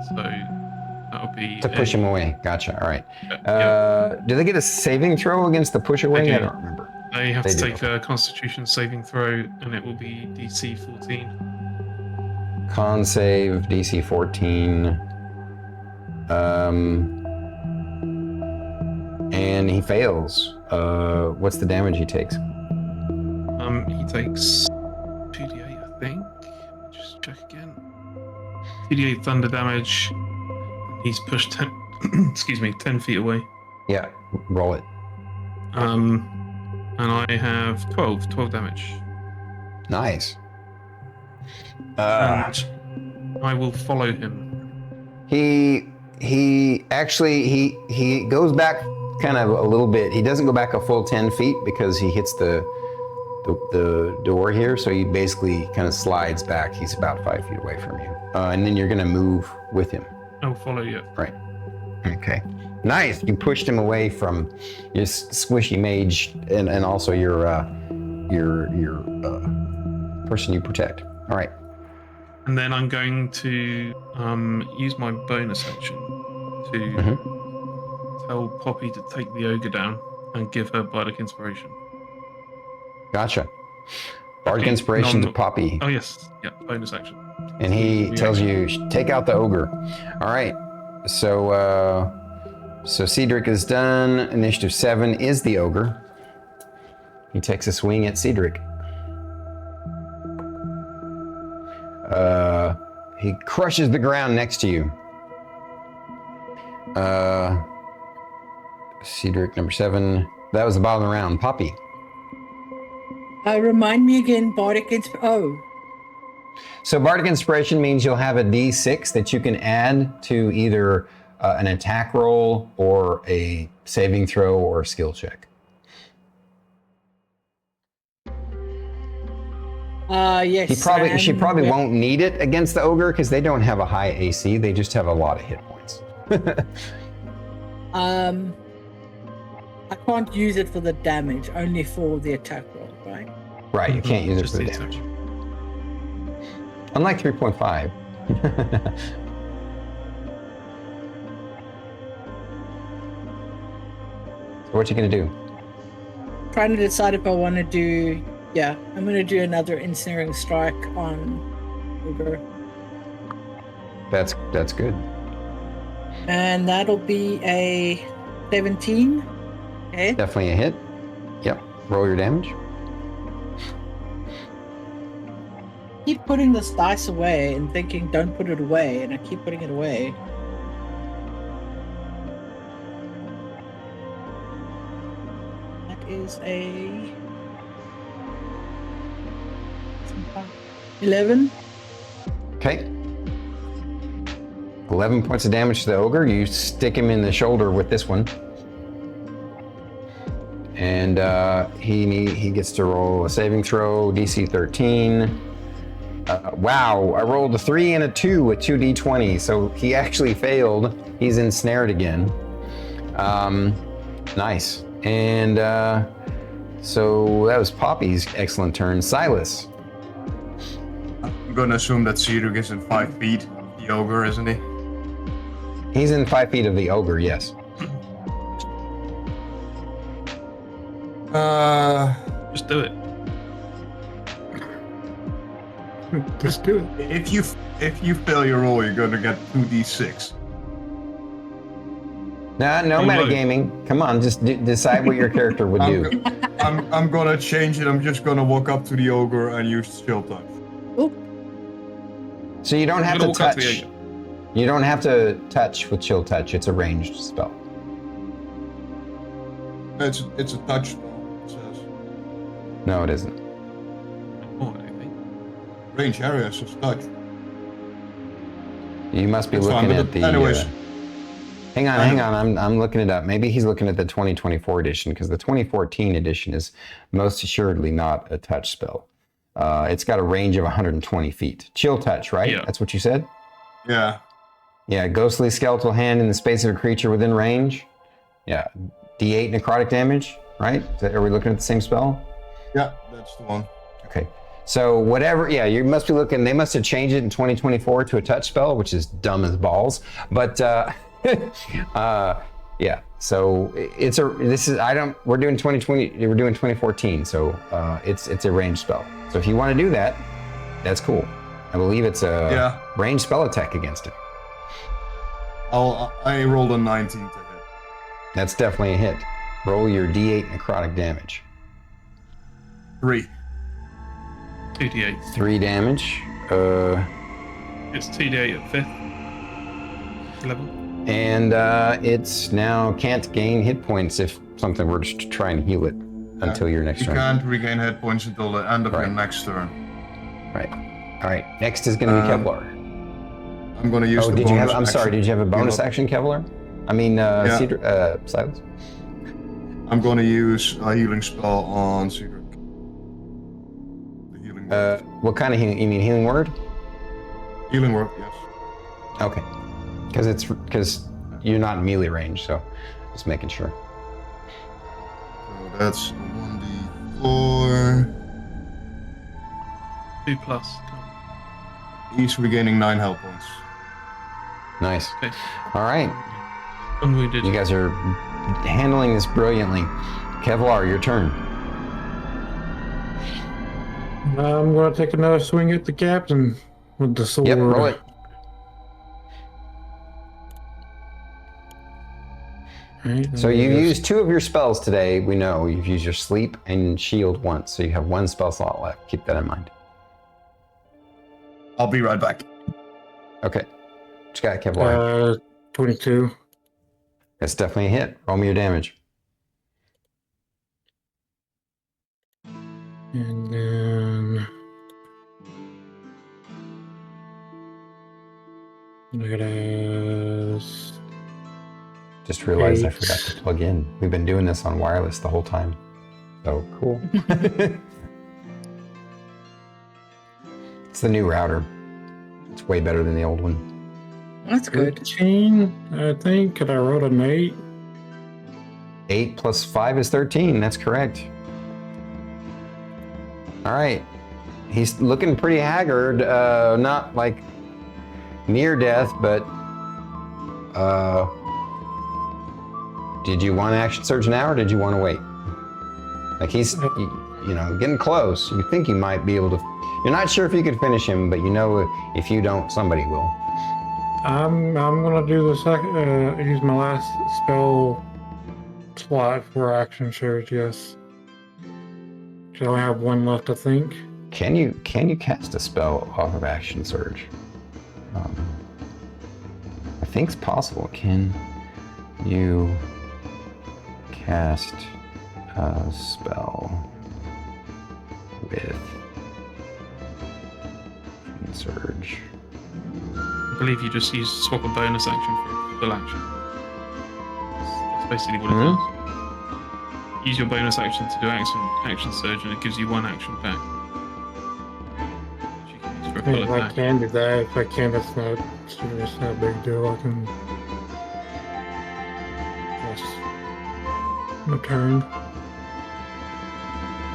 Speaker 3: So that'll be
Speaker 1: To push him away. Gotcha. All right.
Speaker 3: Yeah.
Speaker 1: Do they get a saving throw against the push away?
Speaker 3: They do.
Speaker 1: I don't remember.
Speaker 3: They have
Speaker 1: They
Speaker 3: to
Speaker 1: do,
Speaker 3: take a Constitution saving throw, and it will be DC 14.
Speaker 1: Con save, DC 14. And he fails. What's the damage he takes?
Speaker 3: He takes 2d8, I think. Just check again. 2d8 thunder damage. He's pushed 10. excuse me, 10 feet away.
Speaker 1: Yeah, roll it.
Speaker 3: And I have 12 damage.
Speaker 1: Nice.
Speaker 3: And I will follow him.
Speaker 1: He actually he goes back kind of a little bit. He doesn't go back a full 10 feet because he hits the door here, so he basically kind of slides back. He's about 5 feet away from you, and then you're gonna move with him.
Speaker 3: I'll follow you.
Speaker 1: Right. Okay. Nice. You pushed him away from your squishy mage and also your person you protect. All right.
Speaker 3: And then I'm going to use my bonus action to tell Poppy to take the ogre down and give her bardic inspiration.
Speaker 1: Gotcha. Bardic inspiration to Poppy.
Speaker 3: Oh yes, yeah, bonus action.
Speaker 1: And he tells you, take out the ogre. All right. So Ceedric is done. Initiative 7 is the ogre. He takes a swing at Ceedric. He crushes the ground next to you. Ceedric, number 7. That was the bottom of the round. Poppy.
Speaker 2: Remind me again, Bardic Inspiration.
Speaker 1: So Bardic Inspiration means you'll have a D6 that you can add to either an attack roll or a saving throw or a skill check.
Speaker 2: Yes.
Speaker 1: She probably won't need it against the ogre because they don't have a high AC. They just have a lot of hit points.
Speaker 2: I can't use it for the damage, only for the attack roll, right?
Speaker 1: Right, you can't use it
Speaker 3: Just
Speaker 1: for the
Speaker 3: the
Speaker 1: damage.
Speaker 3: attack.
Speaker 1: Unlike 3.5. So what you gonna do?
Speaker 2: Trying to decide if I want to do. Yeah, I'm going to do another ensnaring strike on Ogre.
Speaker 1: That's good.
Speaker 2: And that'll be a 17. Okay.
Speaker 1: Definitely a hit. Yep. Roll your damage.
Speaker 2: Keep putting this dice away and thinking don't put it away, and I keep putting it away. That is a 11.
Speaker 1: Okay. 11 points of damage to the ogre. You stick him in the shoulder with this one. And he gets to roll a saving throw, DC 13. Wow, I rolled a 3 and a 2 with 2d20, so he actually failed. He's ensnared again. Nice. And so that was Poppy's excellent turn. Sylas.
Speaker 5: I'm gonna assume that Ceedric is in 5 feet of the ogre, isn't he?
Speaker 1: He's in 5 feet of the ogre, yes.
Speaker 3: Just do it.
Speaker 4: Just do it.
Speaker 5: If you fail your roll, you're gonna get 2d6.
Speaker 1: Nah, no metagaming. Come on, just decide what your character would do.
Speaker 5: I'm gonna change it. I'm just gonna walk up to the ogre and use chill touch.
Speaker 2: Oh,
Speaker 1: So you don't have to
Speaker 3: walk up to
Speaker 1: touch.
Speaker 3: the ogre.
Speaker 1: You don't have to touch with chill touch. It's a ranged spell.
Speaker 5: It's a touch spell, it says.
Speaker 1: No, it isn't.
Speaker 3: Oh, I don't think.
Speaker 5: Range area says touch.
Speaker 1: You must be
Speaker 5: That's fine,
Speaker 1: looking
Speaker 5: but
Speaker 1: at the.
Speaker 5: anyways.
Speaker 1: Hang on. I'm looking it up. Maybe he's looking at the 2024 edition because the 2014 edition is most assuredly not a touch spell. It's got a range of 120 feet. Chill touch, right?
Speaker 3: Yeah.
Speaker 1: That's what you said?
Speaker 5: Yeah.
Speaker 1: Yeah, ghostly skeletal hand in the space of a creature within range. Yeah, D8 necrotic damage, right? Are we looking at the same spell?
Speaker 5: Yeah, that's the one.
Speaker 1: Okay. So whatever, yeah, you must be looking, they must have changed it in 2024 to a touch spell, which is dumb as balls. But yeah, so we're doing 2020, we're doing 2014, so it's a ranged spell. So if you want to do that, that's cool. I believe it's a ranged spell attack against it.
Speaker 5: I rolled a 19 to hit.
Speaker 1: That's definitely a hit. Roll your D8 necrotic damage.
Speaker 5: 3.
Speaker 3: 2d8.
Speaker 1: 3 damage.
Speaker 3: It's 2d8 at 5th level.
Speaker 1: And it's now can't gain hit points if something were to try and heal it until your next
Speaker 5: You
Speaker 1: turn.
Speaker 5: can't regain hit points until the end of your
Speaker 1: Right.
Speaker 5: next turn.
Speaker 1: Right. All right. Next is going to be Kevlar.
Speaker 5: I'm gonna use
Speaker 1: Oh,
Speaker 5: the
Speaker 1: did you have?
Speaker 5: bonus
Speaker 1: I'm sorry.
Speaker 5: action.
Speaker 1: Did you have a bonus
Speaker 5: Heal up.
Speaker 1: action, Kevlar? I mean, Ceedric, Sylas.
Speaker 5: I'm gonna use a healing spell on Ceedric. The healing word.
Speaker 1: What kind of healing? You mean healing word?
Speaker 5: Healing word, yes.
Speaker 1: Okay. Because you're not in melee range, so just making sure.
Speaker 5: So that's 1d4.
Speaker 3: 2+.
Speaker 5: He's regaining 9 health points.
Speaker 1: Nice.
Speaker 3: Okay.
Speaker 1: All right.
Speaker 3: Unwounded.
Speaker 1: You guys are handling this brilliantly. Kevlar, your turn.
Speaker 4: I'm going to take another swing at the captain with the sword.
Speaker 1: Yep, roll it.
Speaker 4: Right,
Speaker 1: So you used 2 of your spells today. We know you've used your sleep and shield once, so you have 1 spell slot left. Keep that in mind.
Speaker 5: I'll be right back.
Speaker 1: Okay. What you got, Kevlar?
Speaker 4: 22.
Speaker 1: That's definitely a hit. Roll me your damage.
Speaker 4: And then look at us.
Speaker 1: Just realized I
Speaker 4: 8.
Speaker 1: forgot to plug in. We've been doing this on wireless the whole time. So cool. It's the new router. It's way better than the old one.
Speaker 2: That's good.
Speaker 4: 13, I think. And I rolled an 8.
Speaker 1: 8 plus 5 is 13. That's correct. All right. He's looking pretty haggard. Not like near death, but did you want action surge now or did you want to wait? Like he's, you know, getting close. You think you might be able to. You're not sure if you could finish him, but you know if you don't, somebody will.
Speaker 4: I'm gonna do the second. Use my last spell slot for action surge. Yes. So I only have 1 left, I think.
Speaker 1: Can you cast a spell off of action surge? I think it's possible. Can you cast a spell with surge?
Speaker 3: I believe you just swap a bonus action for a full action. That's basically what it does. Use your bonus action to do action surge, and it gives you 1 action back. Which you can use for a full
Speaker 4: If I
Speaker 3: attack.
Speaker 4: can do that, if I can, it's not a big deal. I can just return.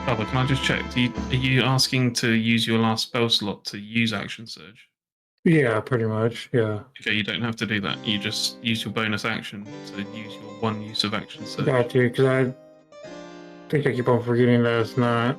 Speaker 3: Oh, but can I just check? Are you asking to use your last spell slot to use action surge?
Speaker 4: Yeah, pretty much. Yeah.
Speaker 3: Okay, you don't have to do that. You just use your bonus action to use your 1 use of action surge.
Speaker 4: Got you, because I think I keep on forgetting that it's not.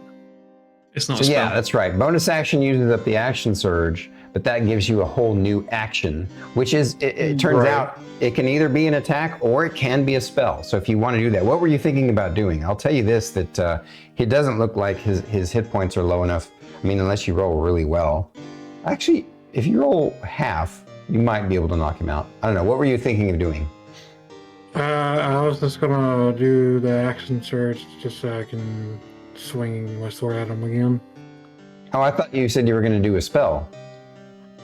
Speaker 3: It's not
Speaker 1: So
Speaker 3: a spell.
Speaker 1: yeah, that's right. Bonus action uses up the action surge, but that gives you a whole new action, which is, it turns
Speaker 4: Right.
Speaker 1: out, it can either be an attack or it can be a spell. So if you want to do that, what were you thinking about doing? I'll tell you this, that it doesn't look like his hit points are low enough. I mean, unless you roll really well. Actually, if you roll half, you might be able to knock him out. I don't know. What were you thinking of doing?
Speaker 4: I was just gonna do the action surge just so I can swing my sword at him again.
Speaker 1: Oh, I thought you said you were going to do a spell.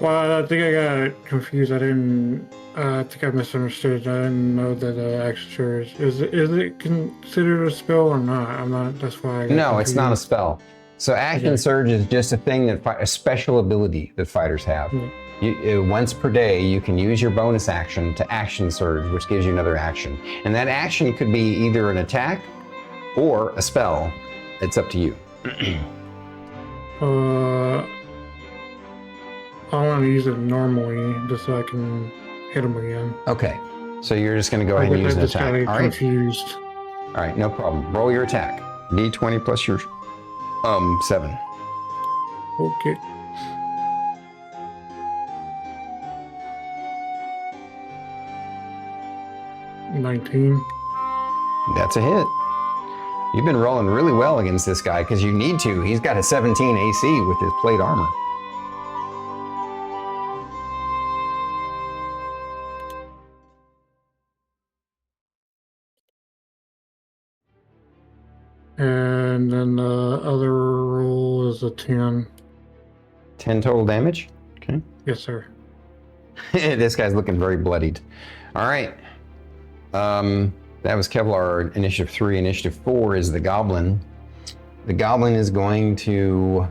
Speaker 4: Well, I think I got confused. I think I misunderstood. I didn't know that action surge is it considered a spell or not? I'm not. That's why. I got
Speaker 1: No, it's not a
Speaker 4: confused.
Speaker 1: spell. So action
Speaker 4: Okay.
Speaker 1: surge is just a thing a special ability that fighters have. Once per day, you can use your bonus action to action surge, which gives you another action. And that action could be either an attack or a spell. It's up to you.
Speaker 4: I want to use it normally just so I can hit him again.
Speaker 1: Okay, so you're just going to go ahead and use an
Speaker 4: just
Speaker 1: attack.
Speaker 4: got
Speaker 1: All right.
Speaker 4: confused.
Speaker 1: All right, no problem. Roll your attack. D20 plus your 7.
Speaker 4: Okay. $19.
Speaker 1: That's a hit. You've been rolling really well against this guy because you need to. He's got a 17 AC with his plate armor.
Speaker 4: And then the other roll is a 10.
Speaker 1: 10 total damage. Okay.
Speaker 4: Yes, sir.
Speaker 1: This guy's looking very bloodied. All right. That was Kevlar, initiative 3. Initiative 4 is the goblin. The goblin is going to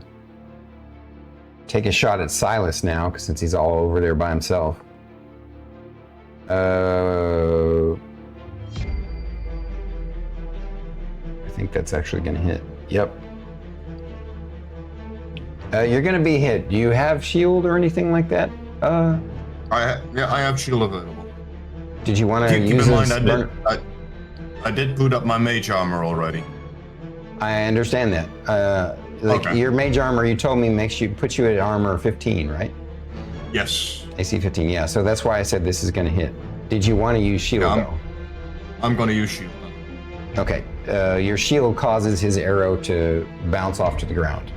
Speaker 1: take a shot at Sylas now, since he's all over there by himself. I think that's actually going to hit. Yep. You're going to be hit. Do you have shield or anything like that?
Speaker 5: I have shield available.
Speaker 1: Did you want to
Speaker 5: Keep
Speaker 1: use
Speaker 5: in mind,
Speaker 1: this?
Speaker 5: I did boot up my mage armor already.
Speaker 1: I understand that.
Speaker 5: Okay.
Speaker 1: Your mage armor, you told me puts you at armor 15, right?
Speaker 5: Yes.
Speaker 1: AC 15, yeah. So that's why I said this is going to hit. Did you want to use shield though?
Speaker 5: I'm going to use shield.
Speaker 1: Okay. Your shield causes his arrow to bounce off to the ground.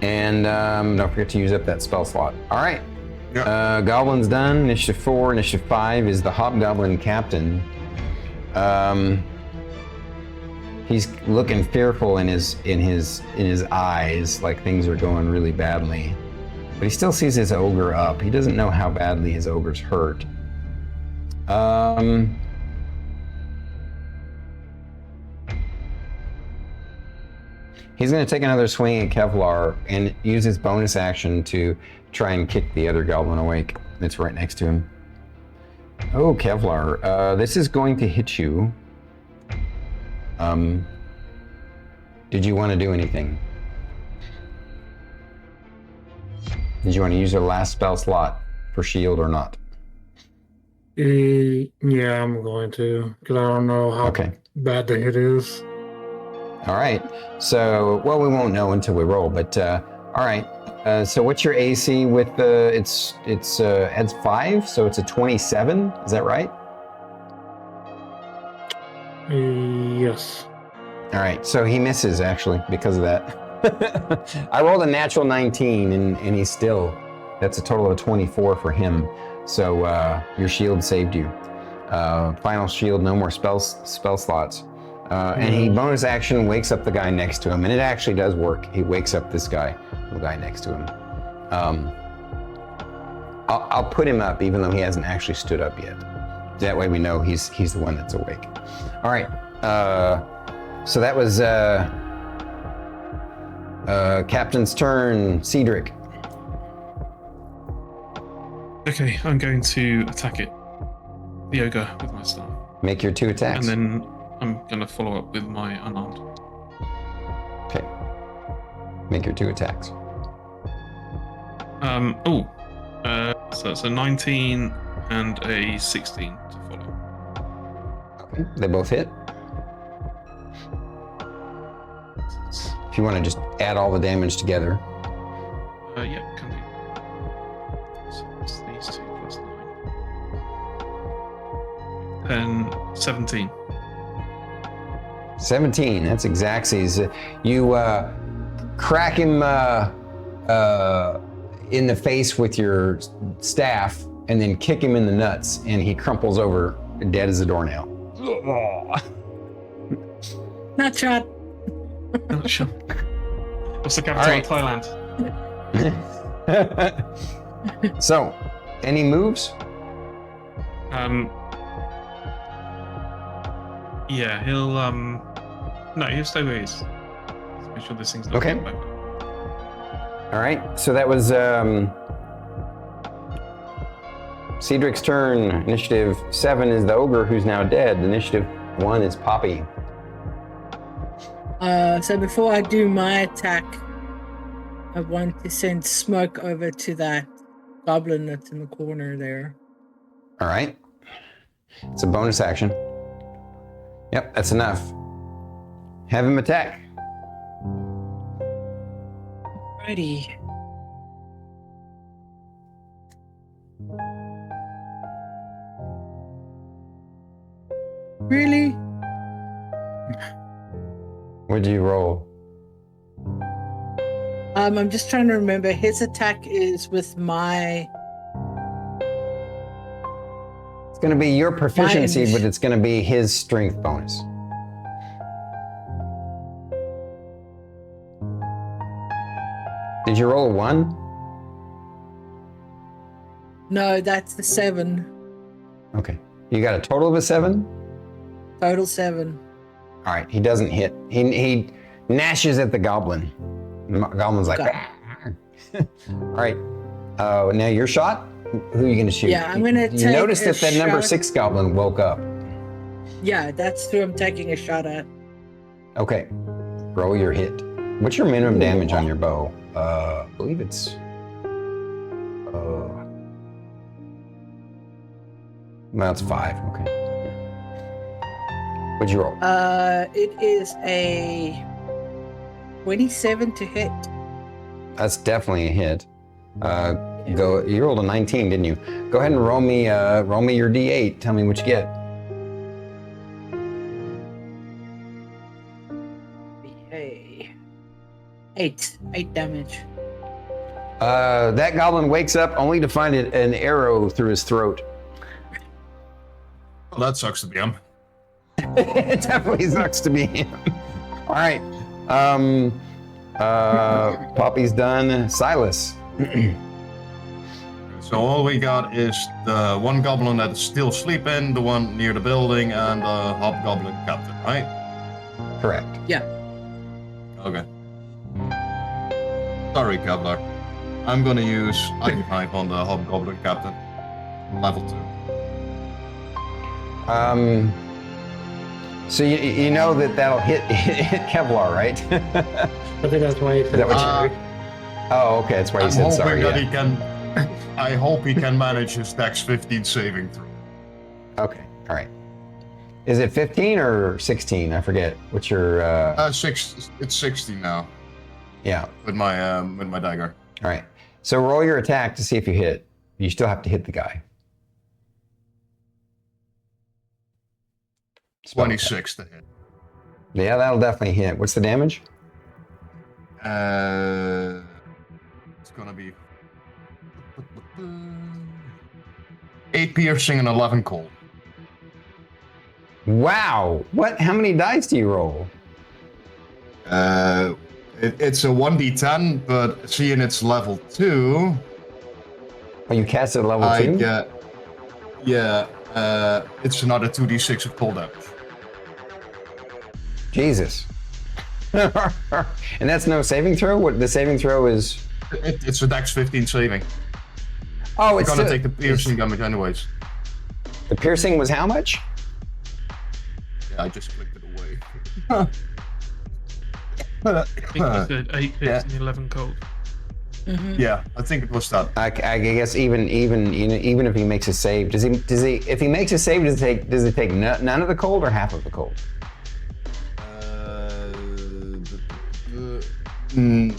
Speaker 1: And don't forget to use up that spell slot. All right.
Speaker 5: Yeah.
Speaker 1: Goblin's done. Initiative 4. Initiative 5 is the Hobgoblin Captain. He's looking fearful in his eyes, like things are going really badly. But he still sees his ogre up. He doesn't know how badly his ogre's hurt. He's going to take another swing at Kevlar and use his bonus action to try and kick the other goblin awake that's right next to him. Oh, Kevlar, this is going to hit you. Did you want to do anything? Did you want to use your last spell slot for shield or not?
Speaker 4: Yeah, I'm going to, because I don't know how bad the hit is.
Speaker 1: All right. So, well, we won't know until we roll, but all right. So what's your AC with it's 5, so it's a 27, is that right?
Speaker 4: Yes.
Speaker 1: All right, so he misses actually because of that. I rolled a natural 19 and he's still, that's a total of 24 for him. So your shield saved you. Final shield, no more spell slots. And he bonus action wakes up the guy next to him, and it actually does work. He wakes up this guy, the guy next to him. I'll put him up even though he hasn't actually stood up yet. That way we know he's the one that's awake. All right. So that was Captain's turn. Ceedric.
Speaker 3: Okay, I'm going to attack it. The ogre with my staff.
Speaker 1: Make your 2 attacks.
Speaker 3: And then I'm going to follow up with my unarmed.
Speaker 1: Okay. Make your 2 attacks.
Speaker 3: So that's a 19 and a 16 to follow.
Speaker 1: Okay, they both hit. If you want to just add all the damage together.
Speaker 3: Yeah, can do. So it's these 2 plus 9. 17.
Speaker 1: 17, that's Xaxes. You crack him in the face with your staff and then kick him in the nuts, and he crumples over dead as a doornail.
Speaker 2: Not shot.
Speaker 3: Not sure. What's the capital of Thailand?
Speaker 1: So, any moves?
Speaker 3: Yeah, he'll no, he'll stay where he is. Let's make sure this thing's not
Speaker 1: Okay.
Speaker 3: going back.
Speaker 1: All right, so that was Ceedric's turn. Initiative 7 is the ogre who's now dead. Initiative 1 is Poppy.
Speaker 2: So before I do my attack, I want to send smoke over to that goblin that's in the corner there.
Speaker 1: All right. It's a bonus action. Yep, that's enough. Have him attack.
Speaker 2: Alrighty. Really?
Speaker 1: What'd you roll?
Speaker 2: I'm just trying to remember. His attack is with my...
Speaker 1: It's going to be your proficiency,
Speaker 2: My-
Speaker 1: but it's going to be his strength bonus. Did you roll a 1?
Speaker 2: No, that's the 7.
Speaker 1: Okay. You got a total of a 7?
Speaker 2: Total 7.
Speaker 1: All right. He doesn't hit. He gnashes at the goblin. The goblin's like,
Speaker 2: Okay.
Speaker 1: all right. Now your shot? Who are you going to shoot?
Speaker 2: Yeah, I'm gonna
Speaker 1: You
Speaker 2: take
Speaker 1: noticed
Speaker 2: a
Speaker 1: that that number
Speaker 2: shot.
Speaker 1: 6 goblin woke up.
Speaker 2: Yeah, that's who I'm taking a shot at.
Speaker 1: Okay. Roll your hit. What's your minimum damage on your bow? I believe it's... well, it's 5. Okay. What'd you roll?
Speaker 2: It is a 27 to hit.
Speaker 1: That's definitely a hit. You rolled a 19, didn't you? Go ahead and roll me your D8. Tell me what you get.
Speaker 2: Hey. 8 damage.
Speaker 1: That goblin wakes up only to find an arrow through his throat.
Speaker 5: Well, that sucks to be him.
Speaker 1: It definitely sucks to be him. All right. Poppy's done. Sylas.
Speaker 5: So all we got is the one goblin that is still sleeping, the one near the building, and the hobgoblin captain, right?
Speaker 1: Correct.
Speaker 2: Yeah.
Speaker 5: Okay. Sorry, Kevlar. I'm gonna use Ignite on the hobgoblin captain. Level 2.
Speaker 1: So you know that'll hit Kevlar, right?
Speaker 4: I think that's why he said
Speaker 1: Is that what
Speaker 4: sorry.
Speaker 1: Oh, okay. That's why you said sorry.
Speaker 5: That
Speaker 1: Yeah.
Speaker 5: he can. I hope he can manage his Dex 15 saving throw.
Speaker 1: Okay. All right. Is it 15 or 16? I forget. What's your?
Speaker 5: It's 60 now
Speaker 1: Yeah.
Speaker 5: with my dagger.
Speaker 1: All right. So roll your attack to see if you hit. You still have to hit the guy.
Speaker 5: 26 to hit.
Speaker 1: Yeah, that'll definitely hit. What's the damage?
Speaker 5: It's gonna be 8 piercing and 11 cold.
Speaker 1: Wow. What? How many dice do you roll?
Speaker 5: It's a 1d10, but seeing it's level 2,
Speaker 1: Oh, you cast it at level 2?
Speaker 5: it's another 2d6 of cold damage.
Speaker 1: Jesus. And that's no saving throw? What the saving throw is?
Speaker 5: It's a Dex 15 saving.
Speaker 1: Oh,
Speaker 5: You're
Speaker 1: it's
Speaker 5: gonna
Speaker 1: still-
Speaker 5: take the piercing damage anyways.
Speaker 1: The piercing was how much?
Speaker 5: Yeah, I just clicked it away.
Speaker 3: I think you said 8 hits and 11 cold.
Speaker 5: Yeah, I think it was that.
Speaker 1: I guess even if he makes a save, does he if he makes a save, does it take none of the cold or half of the cold?
Speaker 5: You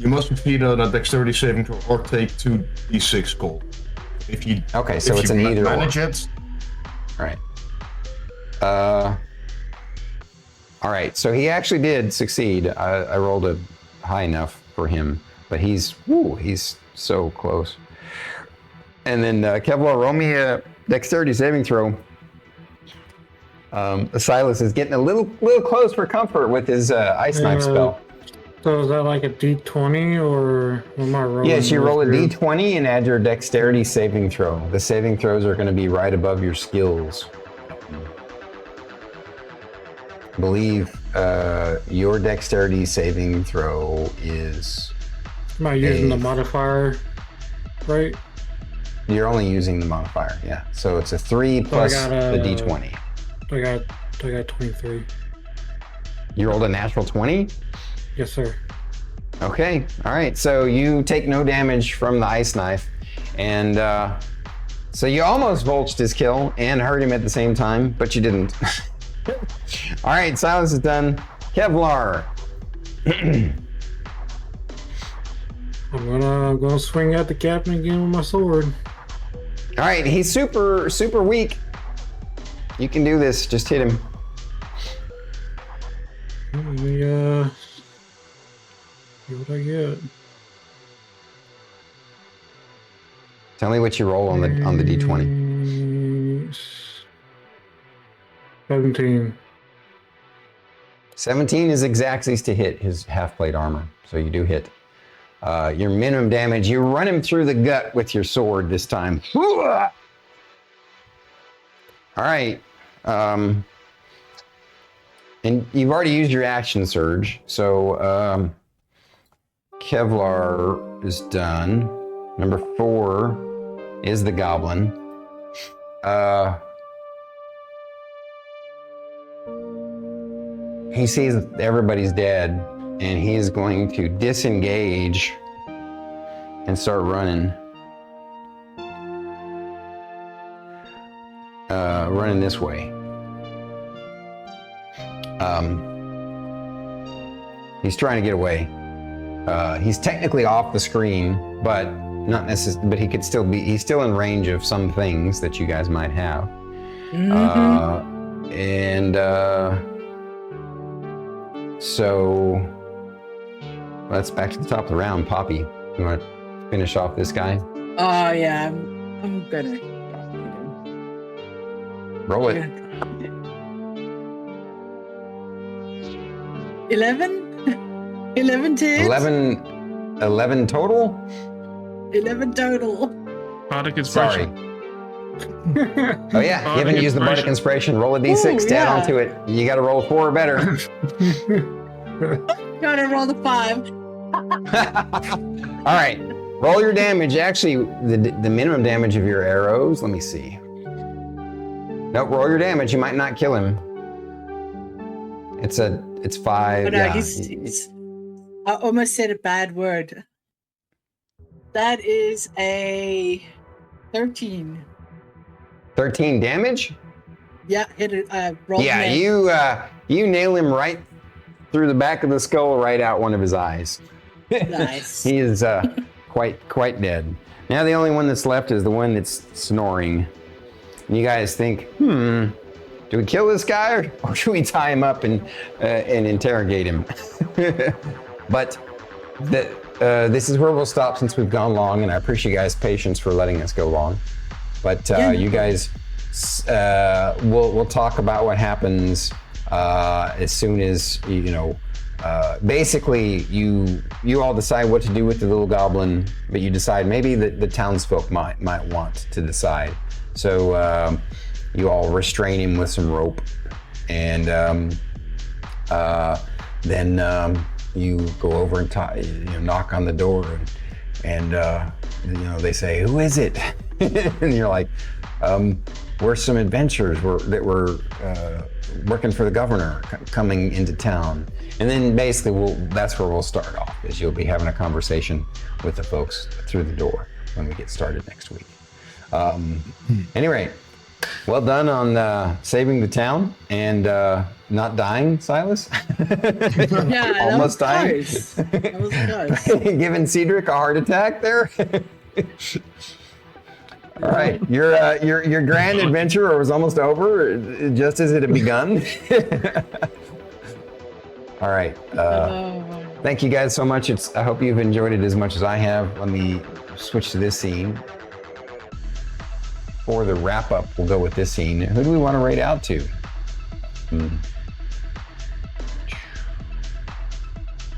Speaker 5: must succeed on a dexterity saving throw or take 2d6 cold. If you
Speaker 1: Okay, so
Speaker 5: if
Speaker 1: it's
Speaker 5: you
Speaker 1: an either or.
Speaker 5: manage it.
Speaker 1: All right. All right. So he actually did succeed. I rolled a high enough for him, but he's so close. And then Kevlar, roll me a dexterity saving throw. Sylas is getting a little close for comfort with his ice knife spell.
Speaker 4: So is that like a D20 or am I rolling?
Speaker 1: Yes, you roll a
Speaker 4: this
Speaker 1: d20 and add your dexterity saving throw. The saving throws are going to be right above your skills. I believe your dexterity saving throw is...
Speaker 4: Am I using the modifier, right?
Speaker 1: You're only using the modifier, yeah. So it's a 3 plus
Speaker 4: got
Speaker 1: the d20.
Speaker 4: I got 23.
Speaker 1: You rolled a natural 20?
Speaker 4: Yes, sir.
Speaker 1: Okay, all right. So you take no damage from the ice knife, and so you almost vultured his kill and hurt him at the same time, but you didn't. All right, Sylas is done. Kevlar.
Speaker 4: I'm gonna swing at the captain again with my sword.
Speaker 1: All right, he's super weak. You can do this. Just hit him.
Speaker 4: Let me see what I get.
Speaker 1: Tell me what you roll on the d20.
Speaker 4: 17.
Speaker 1: 17 is exactsies to hit his half plate armor, so you do hit. Your minimum damage, you run him through the gut with your sword this time. All right. And you've already used your action surge, so Kevlar is done. Number 4 is the goblin. He sees that everybody's dead, and he is going to disengage and start running. Running this way. He's trying to get away. He's technically off the screen, but not necessarily. But he could still be. He's still in range of some things that you guys might have. So let's back to the top of the round. Poppy, you want to finish off this guy?
Speaker 2: Oh yeah, I'm gonna.
Speaker 1: Roll it.
Speaker 2: 11? 11 to hit?
Speaker 1: 11 total?
Speaker 2: 11 total.
Speaker 3: Bardic
Speaker 1: Sorry.
Speaker 3: Inspiration.
Speaker 1: Oh yeah, you haven't used the Bardic Inspiration. Roll a d6 to add
Speaker 2: yeah.
Speaker 1: onto it. You gotta roll 4 or better.
Speaker 2: Gotta roll the 5.
Speaker 1: All right, roll your damage. Actually, the minimum damage of your arrows, let me see. Nope, roll your damage. You might not kill him. It's 5.
Speaker 2: Oh, no,
Speaker 1: Yeah.
Speaker 2: I almost said a bad word. That is a 13.
Speaker 1: 13 damage?
Speaker 2: Yeah, hit it. Roll
Speaker 1: Yeah, you nail him right through the back of the skull, right out one of his eyes.
Speaker 2: Nice.
Speaker 1: He is quite dead. Now the only one that's left is the one that's snoring. And you guys think, do we kill this guy or should we tie him up and interrogate him? But this is where we'll stop since we've gone long, and I appreciate you guys' patience for letting us go long. But you guys, we'll talk about what happens as soon as basically you all decide what to do with the little goblin, but you decide maybe the townsfolk might want to decide. So you all restrain him with some rope, and then you go over and knock on the door, and they say, "Who is it?" And you're like, "We're some adventurers that were working for the governor coming into town." And then basically that's where we'll start off, is you'll be having a conversation with the folks through the door when we get started next week. Anyway, well done on saving the town and not dying, Sylas.
Speaker 2: Yeah,
Speaker 1: Almost
Speaker 2: that
Speaker 1: dying.
Speaker 2: was close. That was close.
Speaker 1: Giving Ceedric a heart attack there. All right, your grand adventure was almost over, just as it had begun. All right. Thank you guys so much. I hope you've enjoyed it as much as I have. Let me switch to this scene. For the wrap up, we'll go with this scene. Who do we want to raid out to?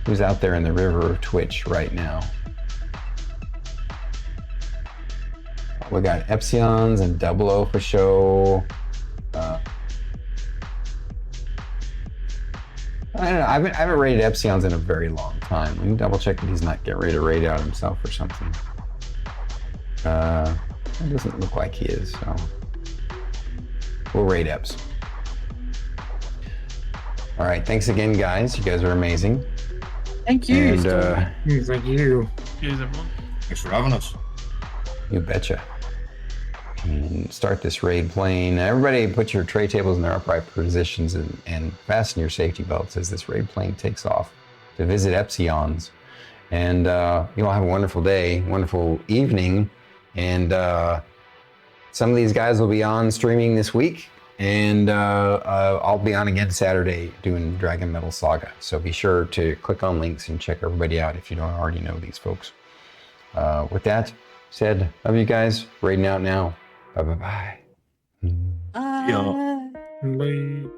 Speaker 1: Who's out there in the river of Twitch right now? We got Epsilons and Double O for show. I don't know. I haven't raided Epsilons in a very long time. Let me double check that he's not getting ready to raid out himself or something. It doesn't look like he is, so we'll raid Eps. All right, thanks again, guys. You guys are amazing.
Speaker 2: Thank you.
Speaker 1: And
Speaker 4: thank you.
Speaker 3: Cheers, everyone.
Speaker 5: Thanks for having us.
Speaker 1: You betcha. And start this raid plane. Everybody put your tray tables in their upright positions and fasten your safety belts as this raid plane takes off to visit Epsilons. And you all have a wonderful day, wonderful evening. And some of these guys will be on streaming this week. And I'll be on again Saturday doing Dragon Metal Saga. So be sure to click on links and check everybody out if you don't already know these folks. With that said, love you guys. Raiding out now. Bye-bye.
Speaker 2: Bye.
Speaker 5: Yeah.
Speaker 4: Bye.